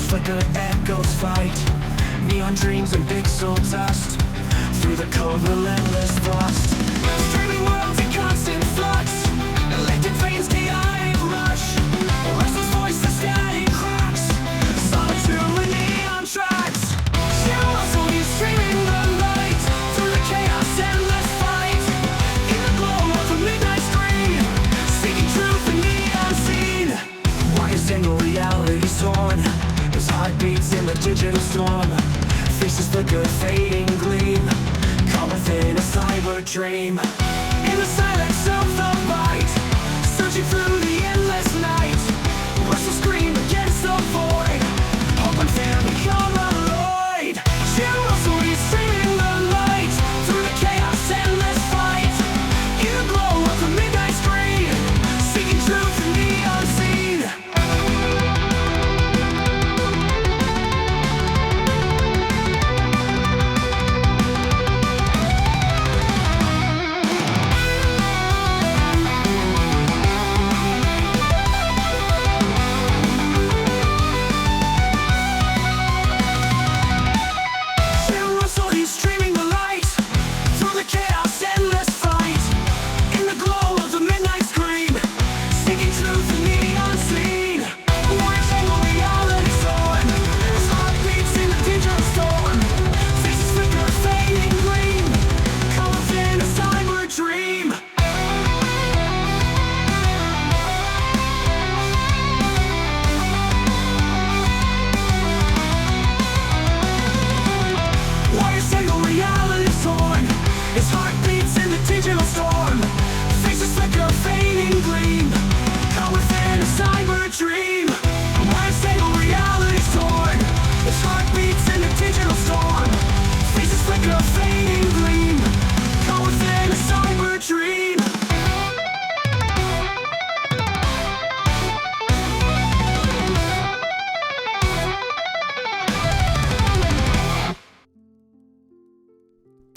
flicker, echoes fight. Neon dreams and pixel dust. Through the cold, relentless thrust. Streaming worlds in constant flux. Electric veins, chaotic rush. Restless voice, the static cracks. Solitude with neon tracks. Curiosity streaming the light. Through the chaos, endless fight. In the glow of a midnight screen. Seeking truth in the unseen. Why is single reality torn? His heart beats in the digital storm. Faces flicker, fading gleam. Caught within a cyber dream. In the silence of the light. Searching through the endless night. Restless scream against the void. Hope and fear become alloyed. Curiosity streaming the light. Through the chaos, endless fight. In the glow of the midnight screen. Seeking truth in the unseen. Curiosity streaming the light. Through the chaos, endless fight. In the glow of the midnight scream. Seeking truth in the unseen. Watching all reality's on. His heart beats in the digital storm. Faces flicker, fading gleam. Caught within a cyber dream. Why a single reality torn? His heart beats in the digital storm. Faces flicker, fading gleam. Caught within a cyber dream. Why a single reality torn? His heart beats in the digital storm. Faces flicker, fading gleam. Caught within a cyber dream.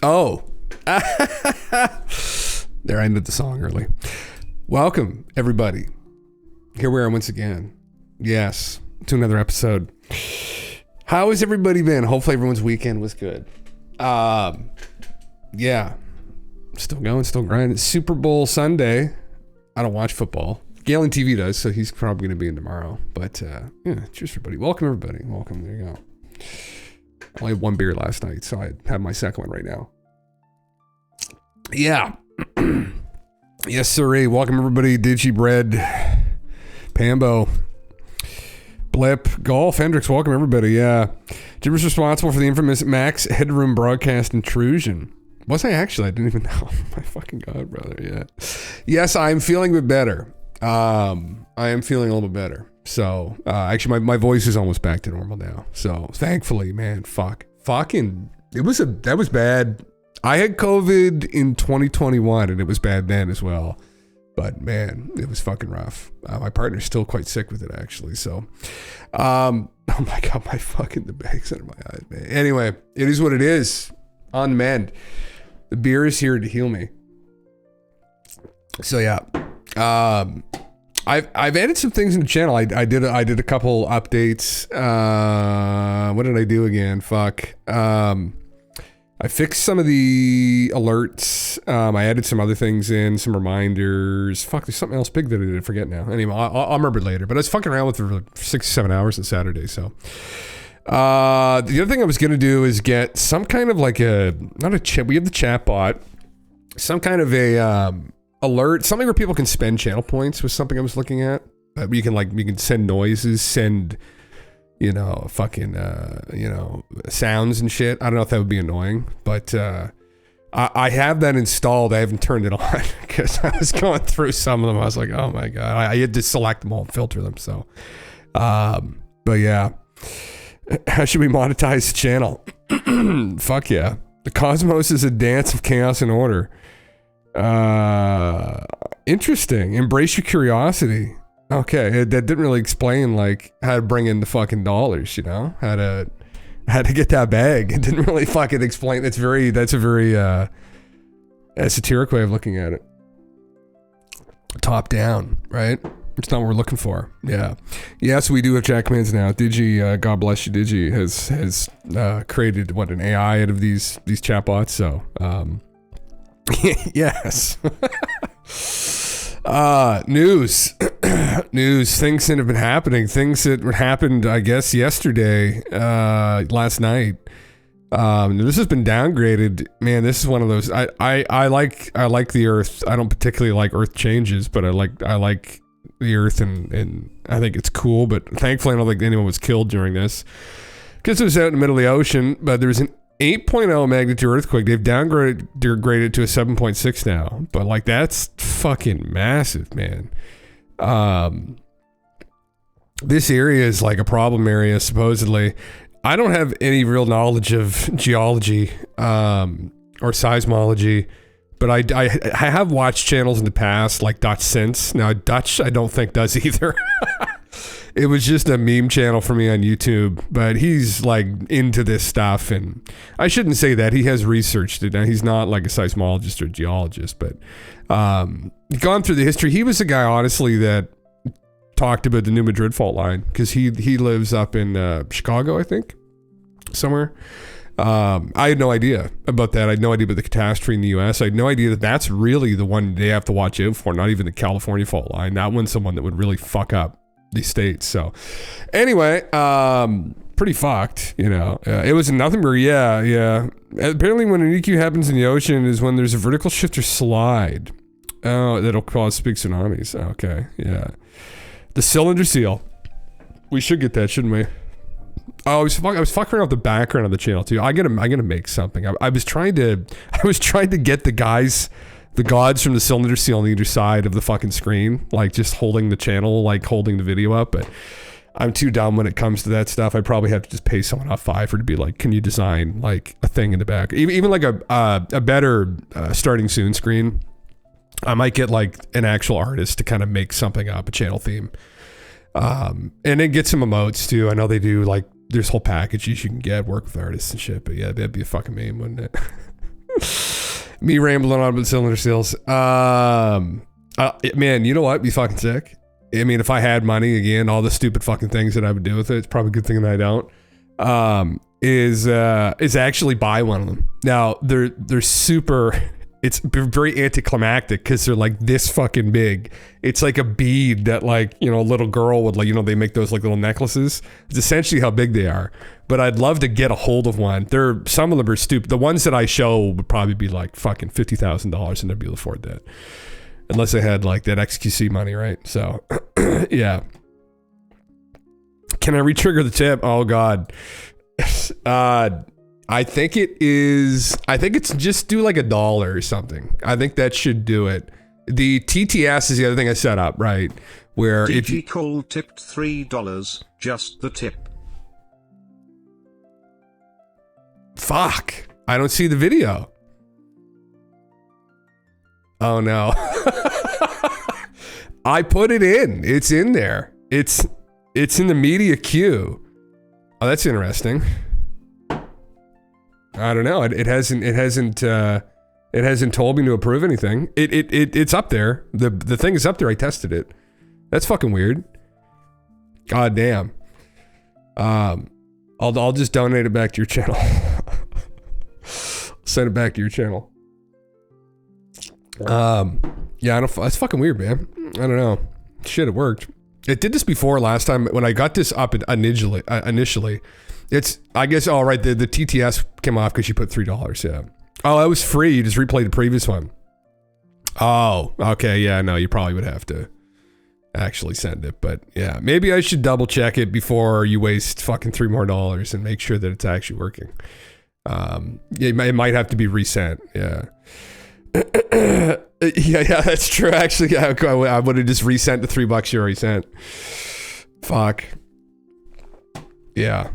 Oh, there, I ended the song early. Welcome, everybody. Here we are once again. Yes, to another episode. How has everybody been? Hopefully everyone's weekend was good. Yeah, still going, still grinding. It's Super Bowl Sunday. I don't watch football. Galen TV does, so he's probably going to be in tomorrow. But yeah, cheers, everybody. Welcome, everybody. Welcome. There you go. I only had one beer last night, so I have my second one right now. Yeah. Yes, sirree. Welcome, everybody. Digibread, Pambo, Blip, Golf, Hendrix. Welcome, everybody. Yeah. Jim's responsible for the infamous Max Headroom broadcast intrusion. Was I actually? I didn't even know. My fucking God, brother. Yeah. Yes, I'm feeling a bit better. I am feeling a little bit better. So, actually, my voice is almost back to normal now. So, thankfully, man, fucking, that was bad. I had COVID in 2021, and it was bad then as well. But, man, it was fucking rough. My partner's still quite sick with it, actually. So, oh my God, the bags under my eyes, man. Anyway, it is what it is. On mend. The beer is here to heal me. So, yeah. I've added some things in the channel. I did a couple updates. What did I do again? Fuck. I fixed some of the alerts. I added some other things in, some reminders. Fuck, there's something else big that I didn't forget now. Anyway, I'll remember later. But I was fucking around with it for 6 or 7 hours on Saturday. So the other thing I was gonna do is get some kind of like not a chat. We have the chat bot. Some kind of a alert, something where people can spend channel points was something I was looking at. You can send noises, send, fucking, sounds and shit. I don't know if that would be annoying, but I have that installed. I haven't turned it on because I was going through some of them. I was like, oh my God, I had to select them all and filter them. So, but yeah, how should we monetize the channel? Fuck yeah. The cosmos is a dance of chaos and order. Interesting. Embrace your curiosity. Okay, that didn't really explain like how to bring in the fucking dollars, how to get that bag. It didn't really fucking explain. That's a very esoteric way of looking at it. Top down, right? It's not what we're looking for. Yeah. Yes, we do have Jackmans now. Digi, God bless you, Digi, has created, an AI out of these chatbots. So, yes. News. News. Things that have been happening. Things that happened, I guess, yesterday, last night. This has been downgraded. Man, this is one of those. I like the Earth. I don't particularly like Earth changes, but I like the Earth, and I think it's cool. But thankfully, I don't think anyone was killed during this because it was out in the middle of the ocean. But there was an 8.0 magnitude earthquake. They've downgraded to a 7.6 now. But like, that's fucking massive, man. This area is like a problem area, supposedly. I don't have any real knowledge of geology or seismology, but I have watched channels in the past like Dutch Sense. Now Dutch I don't think does either. It was just a meme channel for me on YouTube, but he's like into this stuff, and I shouldn't say that. He has researched it. Now he's not like a seismologist or geologist, but gone through the history. He was the guy, honestly, that talked about the New Madrid fault line because he lives up in Chicago, I think, somewhere. I had no idea about that. I had no idea about the catastrophe in the U.S. I had no idea that that's really the one they have to watch out for, not even the California fault line. That one's someone that would really fuck up the states. So anyway, pretty fucked, it was nothing but yeah. Apparently when an EQ happens in the ocean is when there's a vertical shift or slide. Oh, that'll cause big tsunamis. Okay, yeah. The cylinder seal. We should get that, shouldn't we? Oh, I was fucking around with the background of the channel too. I'm gonna make something. I was trying to get the gods from the cylinder seal on either side of the fucking screen, like just holding the channel, like holding the video up. But I'm too dumb when it comes to that stuff. I probably have to just pay someone off Fiverr to be like, can you design like a thing in the back, even like a better starting soon screen. I might get like an actual artist to kind of make something up, a channel theme. And then get some emotes too. I know they do, like, there's whole packages you can get, work with artists and shit, but yeah, that'd be a fucking meme, wouldn't it? Me rambling on about cylinder seals. Man, you know what? It'd be fucking sick. I mean, if I had money, again, all the stupid fucking things that I would do with it, it's probably a good thing that I don't, is actually buy one of them. Now, they're super... It's very anticlimactic because they're like this fucking big. It's like a bead that, like, a little girl would, like, they make those like little necklaces. It's essentially how big they are. But I'd love to get a hold of one. Some of them are stupid. The ones that I show would probably be like fucking $50,000 and I'd be able to afford that. Unless I had like that XQC money, right? So, yeah. Can I retrigger the tip? Oh God. I think it's just do like $1 or something. I think that should do it. The TTS is the other thing I set up, right? Where if you Cole tipped $3, just the tip. Fuck. I don't see the video. Oh no. I put it in. It's in there. It's in the media queue. Oh, that's interesting. I don't know. It hasn't told me to approve anything. It's up there. The thing is up there. I tested it. That's fucking weird. God damn. I'll just donate it back to your channel. Send it back to your channel. Yeah, it's fucking weird, man. I don't know. Shit, it worked. It did this before last time when I got this up initially. It's, I guess, all right, the TTS came off because you put $3, yeah. Oh, that was free. You just replayed the previous one. Oh, okay, yeah, no, you probably would have to actually send it. But yeah, maybe I should double check it before you waste fucking $3 more and make sure that it's actually working. It might have to be resent, yeah. Yeah, that's true. Actually, yeah, I would have just resent the $3 you already sent. Fuck. Yeah.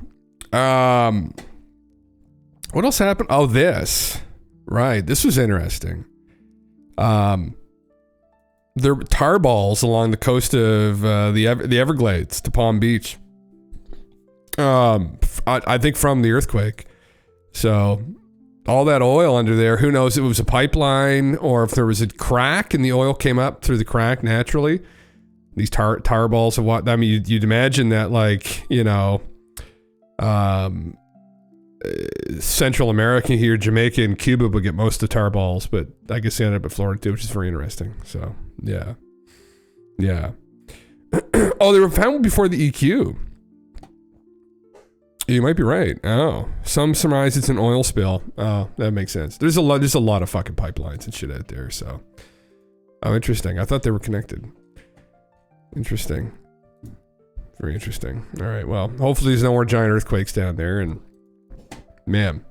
What else happened? Oh, this. Right. This was interesting. There were tar balls along the coast of the Everglades to Palm Beach. I think from the earthquake. So all that oil under there, who knows if it was a pipeline or if there was a crack and the oil came up through the crack naturally. these tar balls of what, I mean, you'd imagine that, like, you know, Central America here, Jamaica and Cuba would get most of the tar balls, but I guess they ended up at Florida too, which is very interesting. So, yeah. Oh, they were found before the EQ. You might be right. Oh, some surmise it's an oil spill. Oh, that makes sense. There's a lot of fucking pipelines and shit out there. So, oh, interesting. I thought they were connected. Interesting. Very interesting. All right. Well, hopefully there's no more giant earthquakes down there. And man,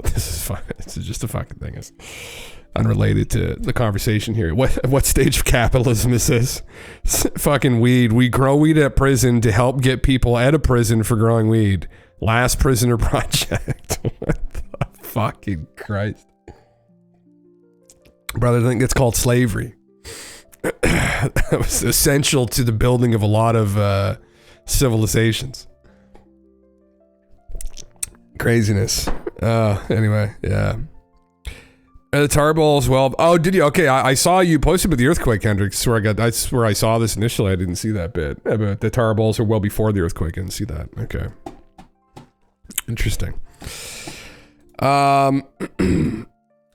this is fun. It's just a fucking thing. It's unrelated to the conversation here. What stage of capitalism is this? It's fucking weed. We grow weed at prison to help get people out of prison for growing weed. Last Prisoner Project. What the fucking Christ. Brother, I think it's called slavery. That was essential to the building of a lot of civilizations. Craziness. Anyway, yeah. The tar balls, well, oh, did you? Okay, I saw you posted with the earthquake, Hendrix. That's where I saw this initially. I didn't see that bit. But the tar balls are well before the earthquake. I didn't see that. Okay. Interesting.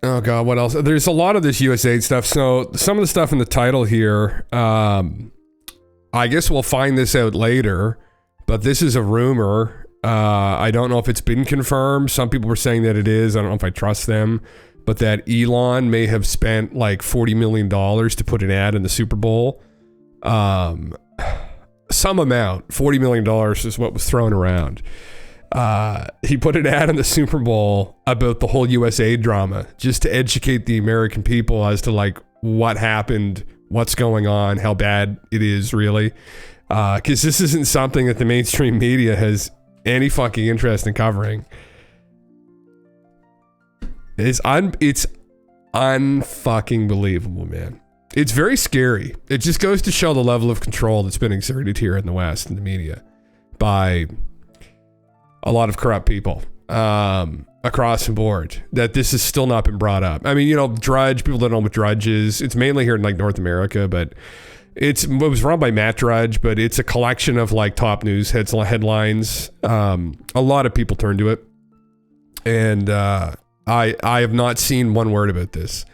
Oh God, what else? There's a lot of this USAID stuff. So some of the stuff in the title here, I guess we'll find this out later, but this is a rumor. I don't know if it's been confirmed. Some people were saying that it is. I don't know if I trust them, but that Elon may have spent like $40 million to put an ad in the Super Bowl. Some amount, $40 million is what was thrown around. He put an ad in the Super Bowl about the whole USAID drama, just to educate the American people as to like what happened, what's going on, how bad it is really. Because this isn't something that the mainstream media has any fucking interest in covering. It's unfucking believable, man. It's very scary. It just goes to show the level of control that's been exerted here in the West in the media by a lot of corrupt people across the board, that this has still not been brought up. I mean, you know, Drudge, people don't know what Drudge is. It's mainly here in like North America, but it was run by Matt Drudge, but it's a collection of like top news headlines. A lot of people turn to it. And I have not seen one word about this.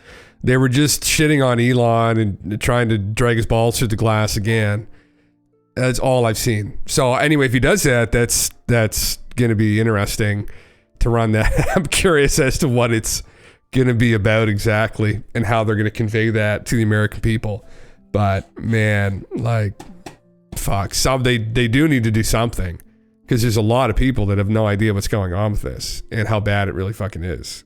They were just shitting on Elon and trying to drag his balls through the glass again. That's all I've seen. So anyway, if he does that, that's going to be interesting to run that. I'm curious as to what it's going to be about exactly and how they're going to convey that to the American people. But man, like, fuck. They do need to do something, because there's a lot of people that have no idea what's going on with this and how bad it really fucking is.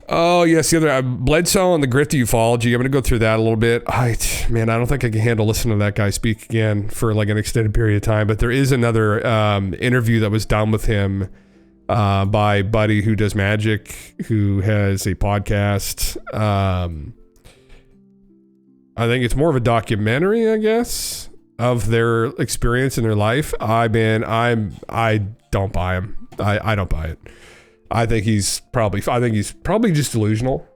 Oh yes, the other Bledsoe and the grift ufology. I'm gonna go through that a little bit. I don't think I can handle listening to that guy speak again for like an extended period of time. But there is another interview that was done with him by a buddy who does magic, who has a podcast. I think it's more of a documentary, I guess, of their experience in their life. I don't buy him. I don't buy it. I think he's probably just delusional.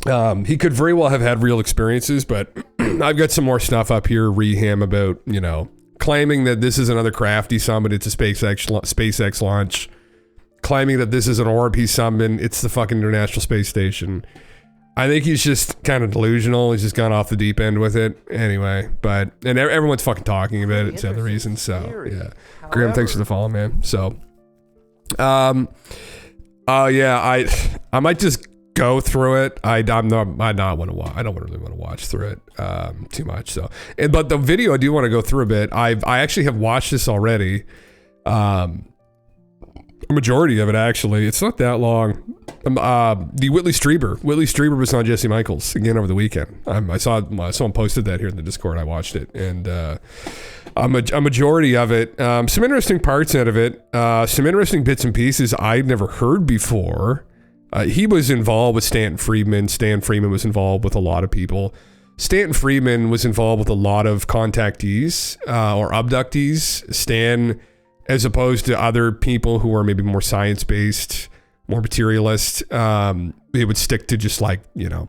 He could very well have had real experiences, but I've got some more stuff up here, him about, you know, claiming that this is another crafty summit. It's a SpaceX launch. Claiming that this is an orb he's summoned. It's the fucking International Space Station. I think he's just kind of delusional. He's just gone off the deep end with it. Anyway, and everyone's fucking talking about it. It's the other reason. So yeah, Graham, thanks for the follow, man. So, yeah, I might just go through it. I don't really want to watch through it too much. So, but the video I do want to go through a bit. I actually have watched this already. A majority of it, actually. It's not that long. The Whitley Strieber was on Jesse Michaels again over the weekend. I saw someone posted that here in the Discord. I watched it, and a majority of it, some interesting parts out of it, some interesting bits and pieces I'd never heard before. He was involved with Stanton Friedman. Stan Friedman was involved with a lot of people. Stanton Friedman was involved with a lot of contactees or abductees. Stan, as opposed to other people who are maybe more science-based, more materialist, they would stick to just like, you know,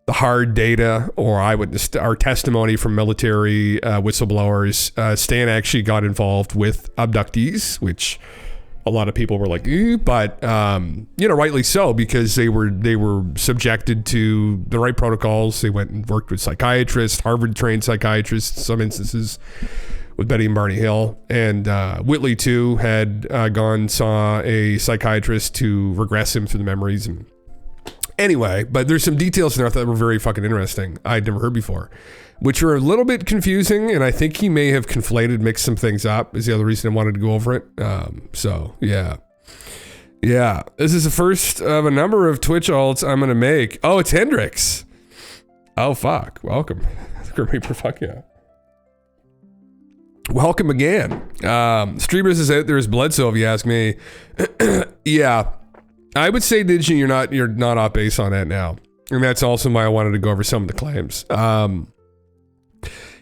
the hard data or eyewitness or testimony from military whistleblowers. Stan actually got involved with abductees, which a lot of people were like, but rightly so, because they were subjected to the right protocols. They went and worked with psychiatrists, Harvard-trained psychiatrists, in some instances with Betty and Barney Hill. And Whitley, too, had saw a psychiatrist to regress him through the memories. And anyway, but there's some details in there that were very fucking interesting I'd never heard before, which were a little bit confusing, and I think he may have mixed some things up, is the other reason I wanted to go over it. So, yeah. Yeah, this is the first of a number of Twitch alts I'm going to make. Oh, it's Hendrix. Oh, fuck. Welcome. Fuck yeah. Welcome again. Strieber is out there as Bledsoe, if you ask me. Yeah. I would say, Digi, you're not off base on that now. And that's also why I wanted to go over some of the claims.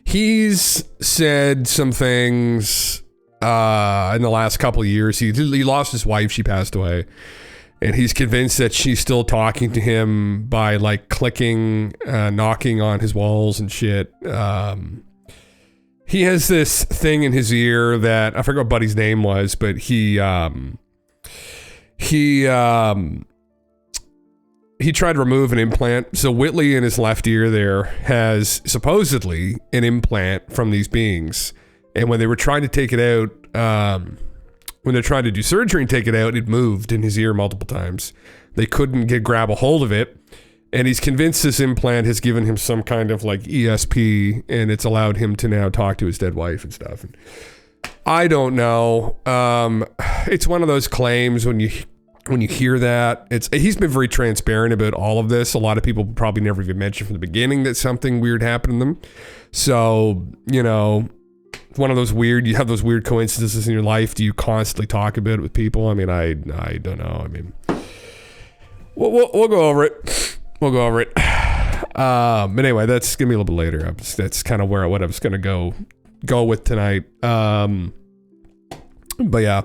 He's said some things in the last couple of years. He lost his wife. She passed away. And he's convinced that she's still talking to him by like clicking, knocking on his walls and shit. He has this thing in his ear that, I forget what Buddy's name was, but he tried to remove an implant. So Whitley in his left ear there has supposedly an implant from these beings. And when they were trying to take it out, when they're trying to do surgery and take it out, it moved in his ear multiple times. They couldn't grab a hold of it. And he's convinced this implant has given him some kind of like ESP, and it's allowed him to now talk to his dead wife and stuff. And I don't know. It's one of those claims when you hear that, he's been very transparent about all of this. A lot of people probably never even mentioned from the beginning that something weird happened to them. So, one of those you have those weird coincidences in your life. Do you constantly talk about it with people? I mean, I don't know. I mean, we'll go over it. We'll go over it. But anyway, that's gonna be a little bit later. That's kind of what I was gonna go with tonight. But yeah,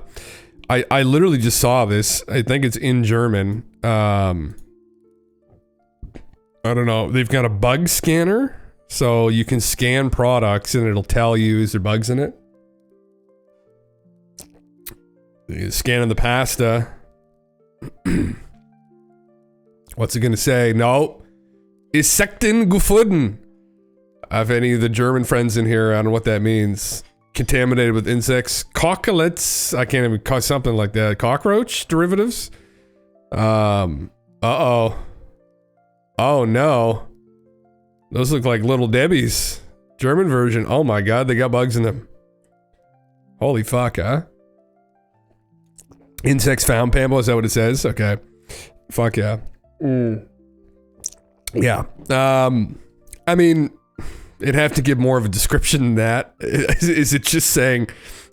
I literally just saw this. I think it's in German. I don't know. They've got a bug scanner, so you can scan products and it'll tell you is there bugs in it. You're scanning the pasta. What's it gonna say? No. Insekten gefunden. I have any of the German friends in here, I don't know what that means. Contaminated with insects. Coccolets. I can't even call something like that. Cockroach derivatives. Uh-oh. Oh no. Those look like Little Debbie's. German version. Oh my god, they got bugs in them. Holy fuck, huh? Insects found, Pambo, is that what it says? Okay. Fuck yeah. Yeah. I mean, it'd have to give more of a description than that. Is it just saying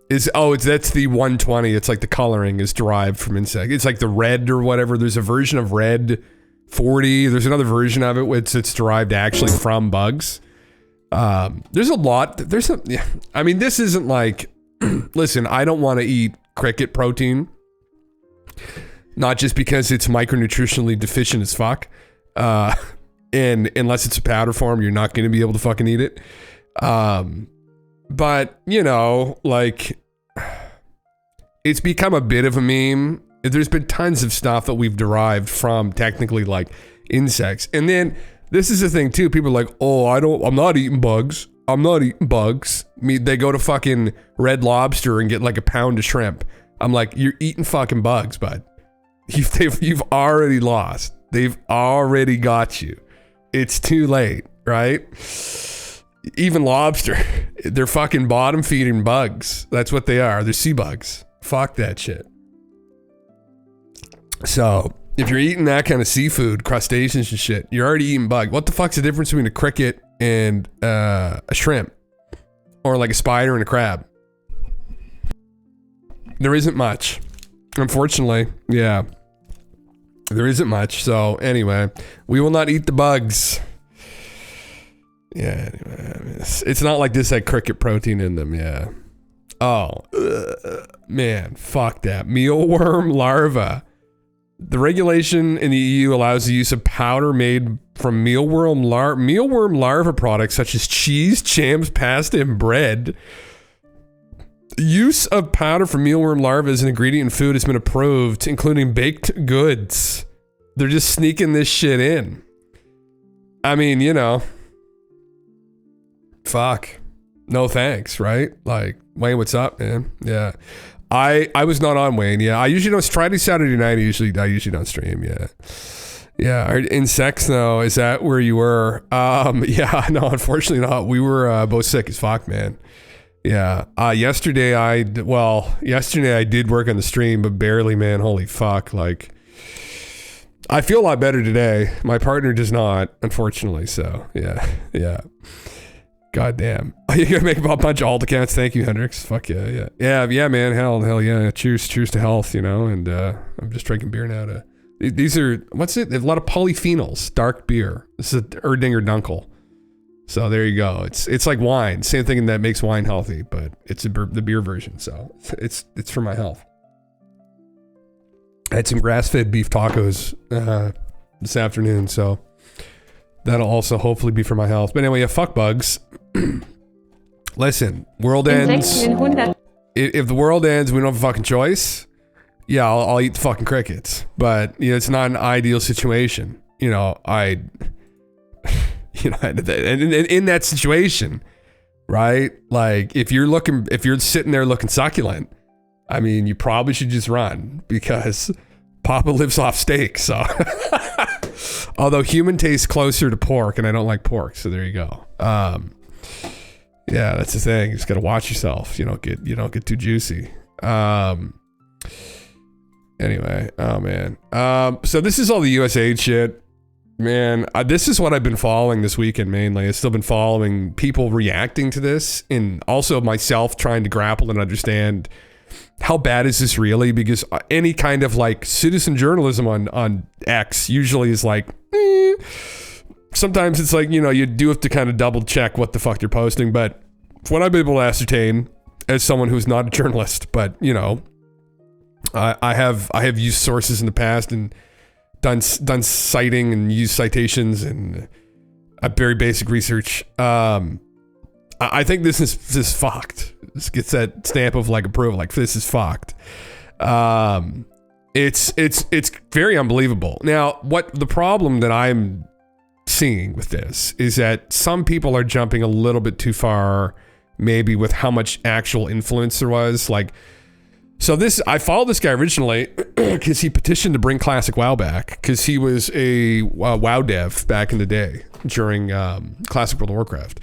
that's the 120. It's like the coloring is derived from insect. It's like the red or whatever. There's a version of red 40. There's another version of it which it's derived actually from bugs. There's a lot. I mean, this isn't like, listen, I don't want to eat cricket protein. Not just because it's micronutritionally deficient as fuck. And unless it's a powder form, you're not going to be able to fucking eat it. But, like, it's become a bit of a meme. There's been tons of stuff that we've derived from technically like insects. And then this is the thing too. People are like, oh, I'm not eating bugs. I'm not eating bugs. They go to fucking Red Lobster and get like a pound of shrimp. I'm like, you're eating fucking bugs, bud. You've already lost. They've already got you. It's too late, right? Even lobster, they're fucking bottom feeding bugs. That's what they are. They're sea bugs. Fuck that shit. So if you're eating that kind of seafood, crustaceans and shit, you're already eating bug. What the fuck's the difference between a cricket and a shrimp? Or like a spider and a crab? There isn't much. Unfortunately, yeah. There isn't much. So anyway, we will not eat the bugs. Yeah, anyway, I mean, it's not like this had cricket protein in them, yeah. Oh, man, fuck that. Mealworm larva. The regulation in the EU allows the use of powder made from mealworm larva products such as cheese, jams, pasta, and bread. Use of powder from mealworm larvae as an ingredient in food has been approved, including baked goods. They're just sneaking this shit in. I mean, you know, fuck. No thanks, right? Like, Wayne, what's up, man? Yeah. I was not on, Wayne. Yeah, I usually don't. Friday, Saturday night, I usually don't stream. Yeah. Yeah, are insects though, is that where you were? Yeah, no, unfortunately not. We were both sick as fuck, man. Yeah. Yesterday I did work on the stream, but barely, man. Holy fuck. Like, I feel a lot better today. My partner does not, unfortunately. So yeah. Yeah. God damn. You gonna make a bunch of alt accounts. Thank you, Hendrix. Fuck yeah. Yeah, man. Hell yeah. Cheers to health, you know, and I'm just drinking beer now these are, what's it? A lot of polyphenols, dark beer. This is a Erdinger Dunkel. So there you go. It's like wine. Same thing that makes wine healthy, but it's the beer version. So it's for my health. I had some grass-fed beef tacos this afternoon, so that'll also hopefully be for my health. But anyway, yeah, fuck bugs. Listen, world ends. If the world ends, we don't have a fucking choice. Yeah, I'll eat the fucking crickets. But, you know, it's not an ideal situation. You know, and in that situation, right? Like, if you're sitting there looking succulent, I mean, you probably should just run because Papa lives off steak. So, although human tastes closer to pork, and I don't like pork, so there you go. Yeah, that's the thing. You just gotta watch yourself. You don't get too juicy. Anyway, oh man. So this is all the USAID shit. Man, this is what I've been following this weekend mainly. I've still been following people reacting to this, and also myself trying to grapple and understand how bad is this really, because any kind of like citizen journalism on X usually is like, sometimes it's like, you know, you do have to kind of double check what the fuck you're posting, but what I've been able to ascertain as someone who's not a journalist, but you know, I have used sources in the past and done citing and used citations and very basic research. I think this is fucked. This gets that stamp of like approval, like this is fucked. It's very unbelievable. Now, what the problem that I'm seeing with this is that some people are jumping a little bit too far, maybe with how much actual influence there was. Like, so I followed this guy originally because he petitioned to bring Classic WoW back, because he was a WoW dev back in the day during Classic World of Warcraft.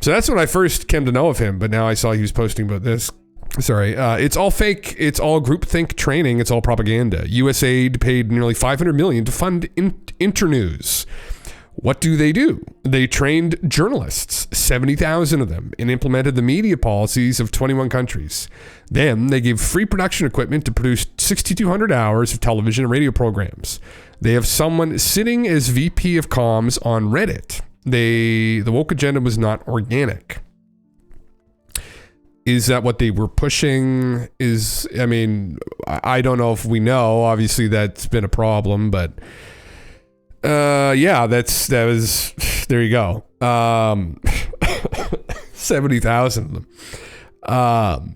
So that's when I first came to know of him, but now I saw he was posting about this. Sorry, it's all fake. It's all groupthink training. It's all propaganda. USAID paid nearly $500 million to fund Internews. What do? They trained journalists, 70,000 of them, and implemented the media policies of 21 countries. Then they gave free production equipment to produce 6,200 hours of television and radio programs. They have someone sitting as VP of comms on Reddit. The woke agenda was not organic. Is that what they were pushing? I mean, I don't know if we know. Obviously, that's been a problem, but yeah, that was, there you go. 70,000 of them.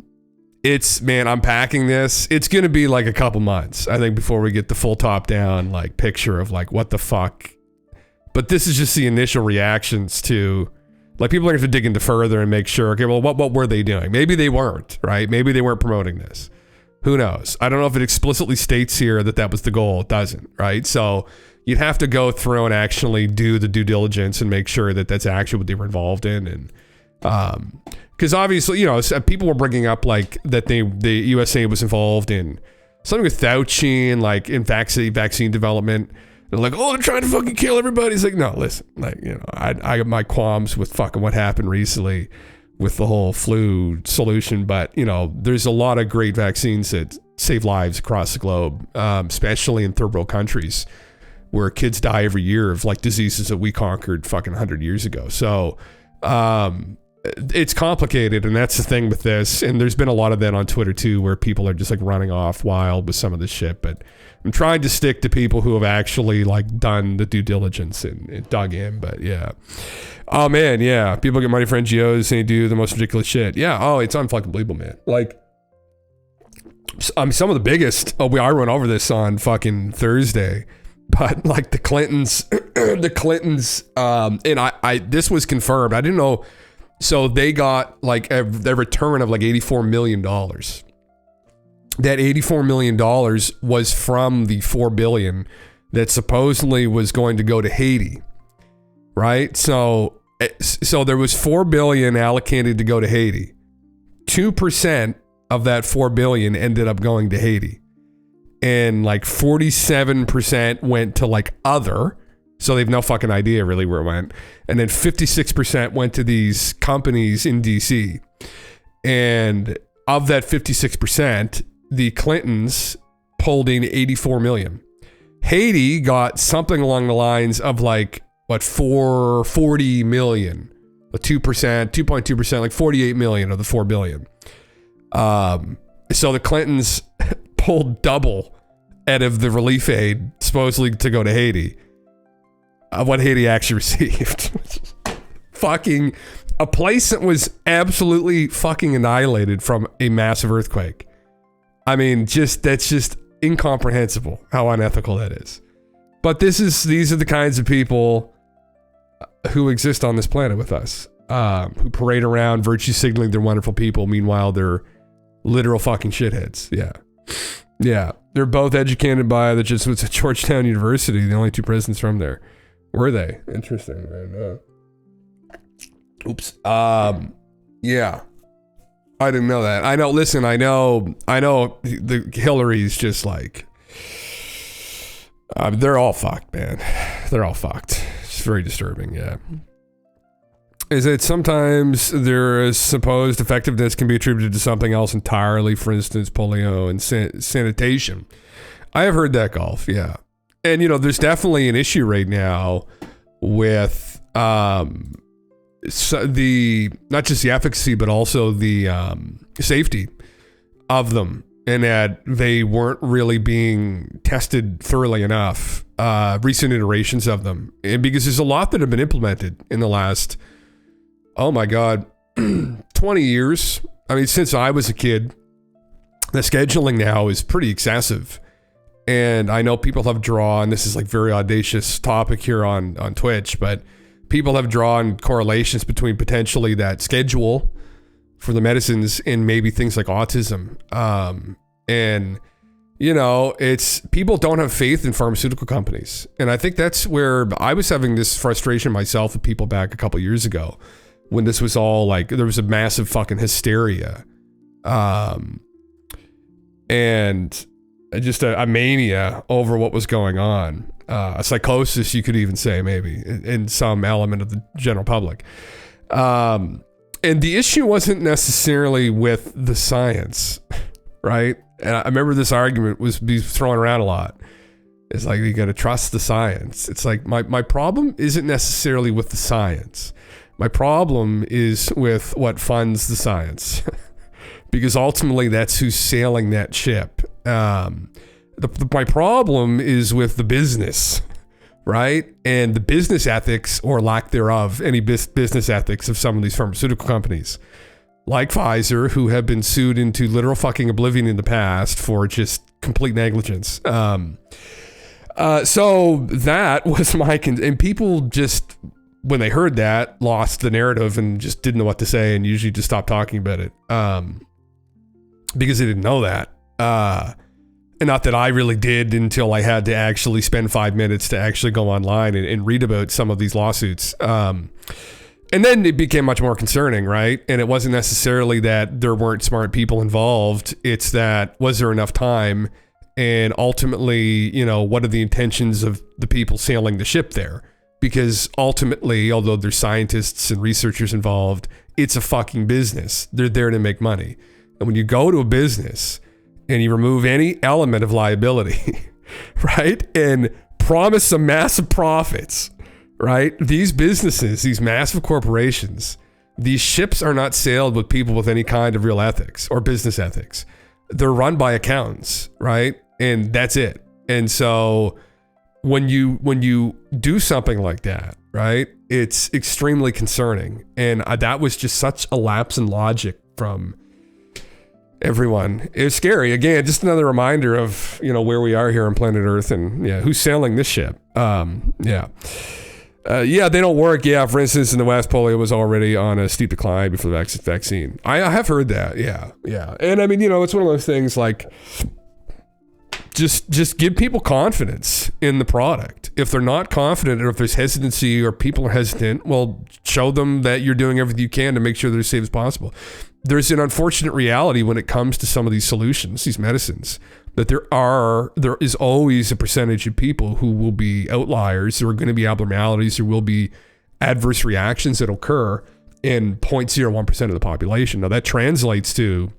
It's, man, unpacking this, it's going to be like a couple months, I think, before we get the full top down, like, picture of like, what the fuck. But this is just the initial reactions to, like, people are going to have to dig into further and make sure, okay, well, what were they doing? Maybe they weren't, right? Maybe they weren't promoting this. Who knows? I don't know if it explicitly states here that was the goal. It doesn't, right? So you'd have to go through and actually do the due diligence and make sure that that's actually what they were involved in. And because obviously, you know, people were bringing up like that the USA was involved in something with Fauci and like in vaccine development. They're like, oh, they're trying to fucking kill everybody. It's like, no, listen, like, you know, I got my qualms with fucking what happened recently with the whole flu solution, but you know, there's a lot of great vaccines that save lives across the globe, especially in third world countries where kids die every year of like diseases that we conquered fucking 100 years ago. So, it's complicated, and that's the thing with this. And there's been a lot of that on Twitter too, where people are just like running off wild with some of this shit. But I'm trying to stick to people who have actually like done the due diligence and dug in. But yeah. Oh man, yeah. People get money for NGOs and they do the most ridiculous shit. Yeah. Oh, it's unfucking believable, man. Like, some of the biggest. I went over this on fucking Thursday. But like the Clintons, and I this was confirmed. I didn't know. So they got like their return of like $84 million. That $84 million was from the $4 billion that supposedly was going to go to Haiti, right? So there was $4 billion allocated to go to Haiti. 2% of that $4 billion ended up going to Haiti. And like 47% went to like other, so they have no fucking idea really where it went. And then 56% went to these companies in DC. And of that 56%, the Clintons pulled in 84 million. Haiti got something along the lines of like, what, 440 million, 2%, 2.2%, like 48 million of the 4 billion. So the Clintons pulled double out of the relief aid supposedly to go to Haiti of what Haiti actually received. Fucking a place that was absolutely fucking annihilated from a massive earthquake. I mean, that's just incomprehensible how unethical that is. But these are the kinds of people who exist on this planet with us, who parade around virtue signaling they're wonderful people. Meanwhile, they're literal fucking shitheads. Yeah. Yeah. They're both educated by the Jesuits at Georgetown University. The only two presidents from there. Were they? Interesting. Oops. Yeah. I didn't know that. I know the Hillary's just like, they're all fucked, man. They're all fucked. It's very disturbing. Yeah. Is that sometimes their supposed effectiveness can be attributed to something else entirely, for instance, polio and sanitation. I have heard that, Golf, yeah. And, there's definitely an issue right now with not just the efficacy, but also the safety of them, and that they weren't really being tested thoroughly enough, recent iterations of them. And because there's a lot that have been implemented in the last... oh my God, 20 years. I mean, since I was a kid, the scheduling now is pretty excessive. And I know people have drawn, this is like very audacious topic here on Twitch, but people have drawn correlations between potentially that schedule for the medicines and maybe things like autism. And it's people don't have faith in pharmaceutical companies. And I think that's where I was having this frustration myself with people back a couple years ago, when this was all like, there was a massive fucking hysteria. And just a mania over what was going on. A psychosis, you could even say, maybe, in some element of the general public. And the issue wasn't necessarily with the science, right? And I remember this argument was thrown around a lot. It's like, you got to trust the science. It's like, my problem isn't necessarily with the science. My problem is with what funds the science, because ultimately that's who's sailing that ship. My problem is with the business, right? And the business ethics, or lack thereof, any business ethics of some of these pharmaceutical companies, like Pfizer, who have been sued into literal fucking oblivion in the past for just complete negligence. So that was and people just, when they heard that, lost the narrative and just didn't know what to say, and usually just stopped talking about it, because they didn't know that. And not that I really did until I had to actually spend 5 minutes to actually go online and read about some of these lawsuits. And then it became much more concerning, right? And it wasn't necessarily that there weren't smart people involved. It's that, was there enough time? And ultimately, what are the intentions of the people sailing the ship there? Because ultimately, although there's scientists and researchers involved, it's a fucking business. They're there to make money. And when you go to a business and you remove any element of liability, right, and promise some massive profits, right, these businesses, these massive corporations, these ships are not sailed with people with any kind of real ethics or business ethics. They're run by accountants, right? And that's it. And so when you do something like that, right, it's extremely concerning. And that was just such a lapse in logic from everyone. It's scary. Again, just another reminder of, where we are here on planet Earth and who's sailing this ship. They don't work. Yeah, for instance, in the West, polio was already on a steep decline before the vaccine. I have heard that. Yeah. And I mean, it's one of those things like just give people confidence in the product. If they're not confident or if there's hesitancy or people are hesitant, well, show them that you're doing everything you can to make sure they're as safe as possible. There's an unfortunate reality when it comes to some of these solutions, these medicines, that there is always a percentage of people who will be outliers. There are going to be abnormalities. There will be adverse reactions that occur in 0.01% of the population. Now that translates to,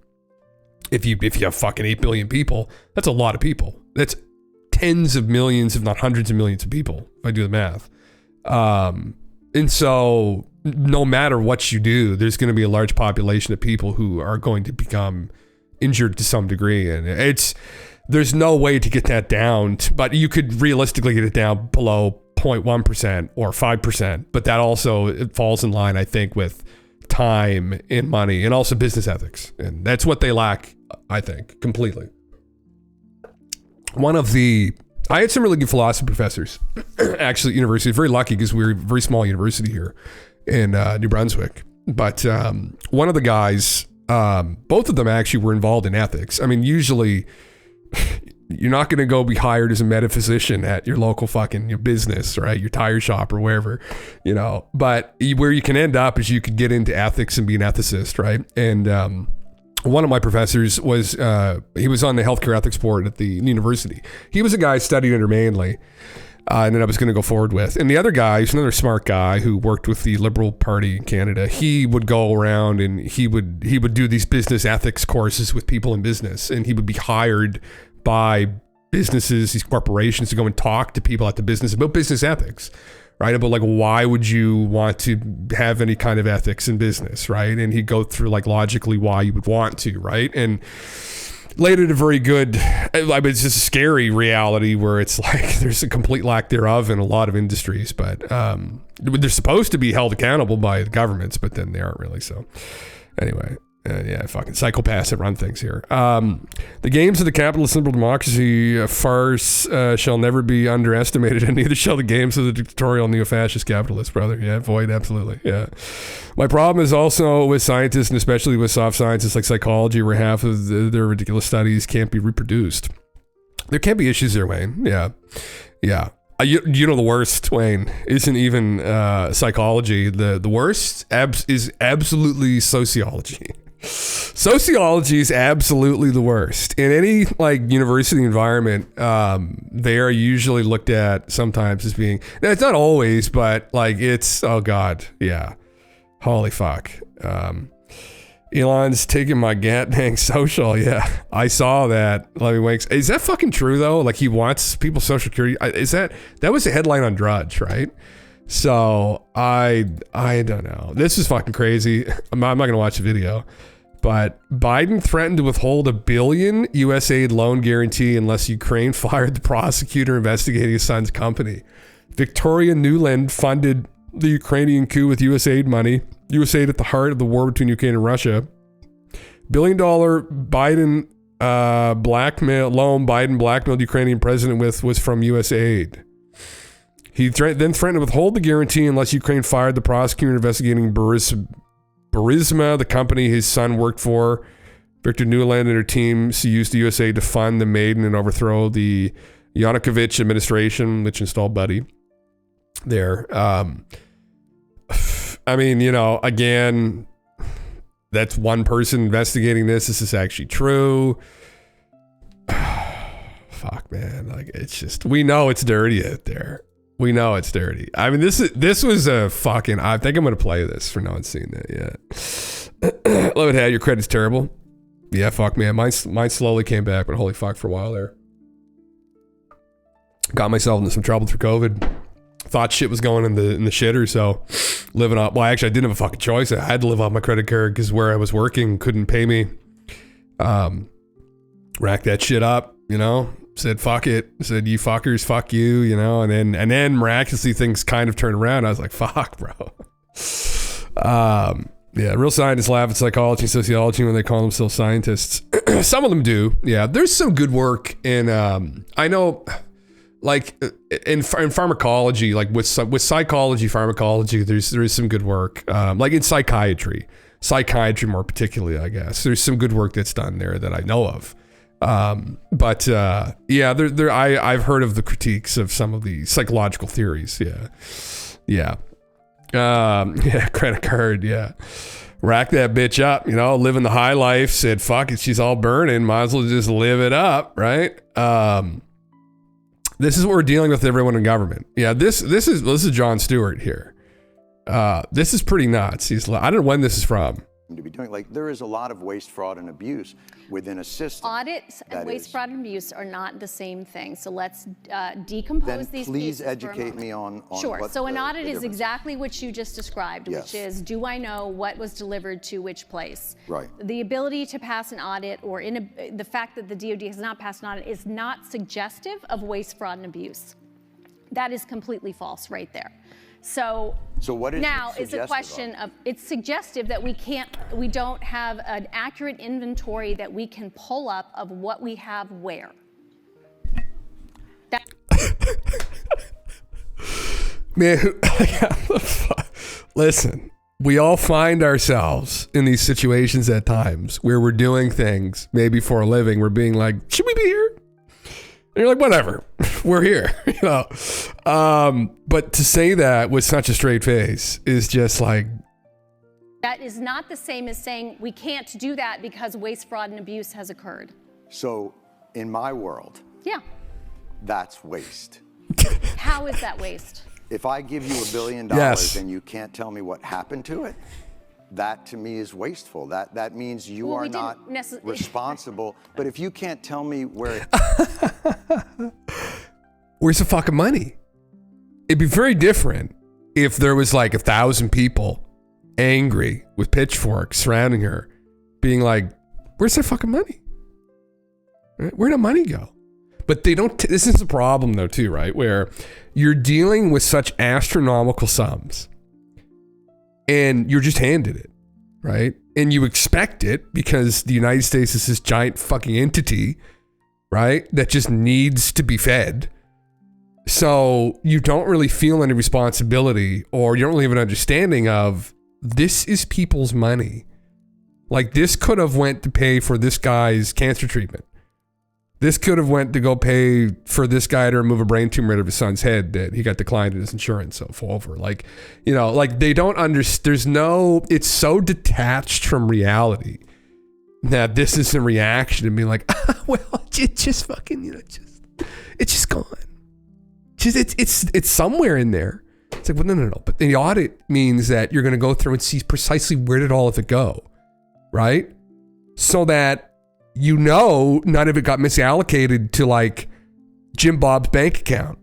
if you have fucking 8 billion people, that's a lot of people. That's tens of millions, if not hundreds of millions of people, if I do the math. And so no matter what you do, there's going to be a large population of people who are going to become injured to some degree. And there's no way to get that down, but you could realistically get it down below 0.1% or 5%. But that also, it falls in line, I think, with time and money and also business ethics. And that's what they lack, I think, completely. I had some really good philosophy professors actually at university. Very lucky because we're a very small university here in New Brunswick. But one of the guys, both of them actually were involved in ethics. I mean, usually you're not going to go be hired as a metaphysician at your local fucking business, right? Your tire shop or wherever, but where you can end up is you could get into ethics and be an ethicist, right? And one of my professors was, he was on the healthcare ethics board at the university. He was a guy I studied under mainly, and then I was going to go forward with. And the other guy, he's another smart guy who worked with the Liberal Party in Canada. He would go around and he would do these business ethics courses with people in business, and he would be hired by businesses, these corporations, to go and talk to people at the business about business ethics, right? About like, why would you want to have any kind of ethics in business, right? And he'd go through like logically why you would want to, right? And laid it a very good, it's just a scary reality where it's like there's a complete lack thereof in a lot of industries, but they're supposed to be held accountable by the governments, but then they aren't really. So anyway, fucking psychopaths that run things here. The games of the capitalist liberal democracy farce shall never be underestimated, and neither shall the games of the dictatorial neo-fascist capitalist, brother. Yeah, void, absolutely. Yeah. My problem is also with scientists, and especially with soft sciences like psychology, where half of their ridiculous studies can't be reproduced. There can be issues there, Wayne. Yeah. You know the worst, Wayne, isn't even psychology. The worst is absolutely sociology. Sociology is absolutely the worst. In any like university environment, they are usually looked at sometimes as being, now it's not always, but like it's, oh God, yeah. Holy fuck. Elon's taking my gangbang social. Yeah, I saw that. Levy Winks. Is that fucking true though? Like he wants people's social security. That was a headline on Drudge, right? So I don't know. This is fucking crazy. I'm not gonna watch the video. But Biden threatened to withhold $1 billion USAID loan guarantee unless Ukraine fired the prosecutor investigating his son's company. Victoria Nuland funded the Ukrainian coup with USAID money. USAID at the heart of the war between Ukraine and Russia. $1 billion Biden blackmail loan Biden blackmailed Ukrainian president with was from USAID. He then threatened to withhold the guarantee unless Ukraine fired the prosecutor investigating Burisma, the company his son worked for. Victor Nuland and her team used the USA to fund the maiden and overthrow the Yanukovych administration, which installed Buddy there. I mean, again, that's one person investigating this. This is actually true. Fuck, man. Like, it's just, we know it's dirty out there. We know it's dirty. I mean, this was a fucking, I think I'm going to play this for no one's seen that yet. Love it, how your credit's terrible. Yeah, fuck, man. Mine slowly came back, but holy fuck for a while there. Got myself into some trouble through COVID. thought shit was going in the shitter, so living off. Well, actually, I didn't have a fucking choice. I had to live off my credit card because where I was working couldn't pay me. Racked that shit up, you know. Said fuck it. Said you fuckers, fuck you, you know. And then miraculously things kind of turned around. I was like, fuck, bro. Yeah, real scientists laugh at psychology and sociology when they call themselves scientists. Some of them do. Yeah, there's some good work in. I know. Like in pharmacology, like with psychology, pharmacology, there is some good work. Like in psychiatry more particularly, I guess there's some good work that's done there that I know of. But yeah, I've heard of the critiques of some of the psychological theories. Yeah, credit card. Yeah, rack that bitch up. You know, living the high life. Said fuck it, she's all burning. Might as well just live it up, right? This is what we're dealing with everyone in government. Yeah, this is Jon Stewart here. This is pretty nuts. I don't know when this is from. To be doing, like, there is a lot of waste, fraud, and abuse within a system. Audits and waste, fraud, and abuse are not the same thing. So let's decompose these please pieces educate me on Sure. What so an audit the is difference. exactly what you just described, Yes. which is, do I know what was delivered to which place? Right. The ability to pass an audit or the fact that the DoD has not passed an audit is not suggestive of waste, fraud, and abuse. That is completely false right there. So what is now it it's a question suggestive of, it's suggestive that we don't have an accurate inventory that we can pull up of what we have where. Man, listen, we all find ourselves in these situations at times where we're doing things maybe for a living. We're being like, should we be here? And you're like, whatever, we're here, you know. But to say that with such a straight face is just like. That is not the same as saying we can't do that because waste, fraud, and abuse has occurred. So, in my world, Yeah. that's waste. How is that waste? If I give you $1 billion Yes. and you can't tell me what happened to it, that to me is wasteful. That means you Well, are we didn't not necessarily- responsible. But if you can't tell me where, Where's the fucking money? It'd be very different if there was like 1,000 people angry with pitchforks surrounding her, being like, where's their fucking money? Right? Where'd the money go? But they don't, this is the problem though too, right? Where you're dealing with such astronomical sums and you're just handed it, right? And you expect it because the United States is this giant fucking entity, right? That just needs to be fed. So you don't really feel any responsibility, or you don't really have an understanding of, this is people's money. Like, this could have went to pay for this guy's cancer treatment. This could have went to go pay for this guy to remove a brain tumor out of his son's head that he got declined in his insurance. So fall over. Like, you know, like they don't understand. It's so detached from reality that this is a reaction and being like, well, it just fucking, you know, it's just gone. It's somewhere in there. It's like, well, no. But the audit means that you're going to go through and see precisely where did all of it go, right? So that you know none of it got misallocated to like Jim Bob's bank account,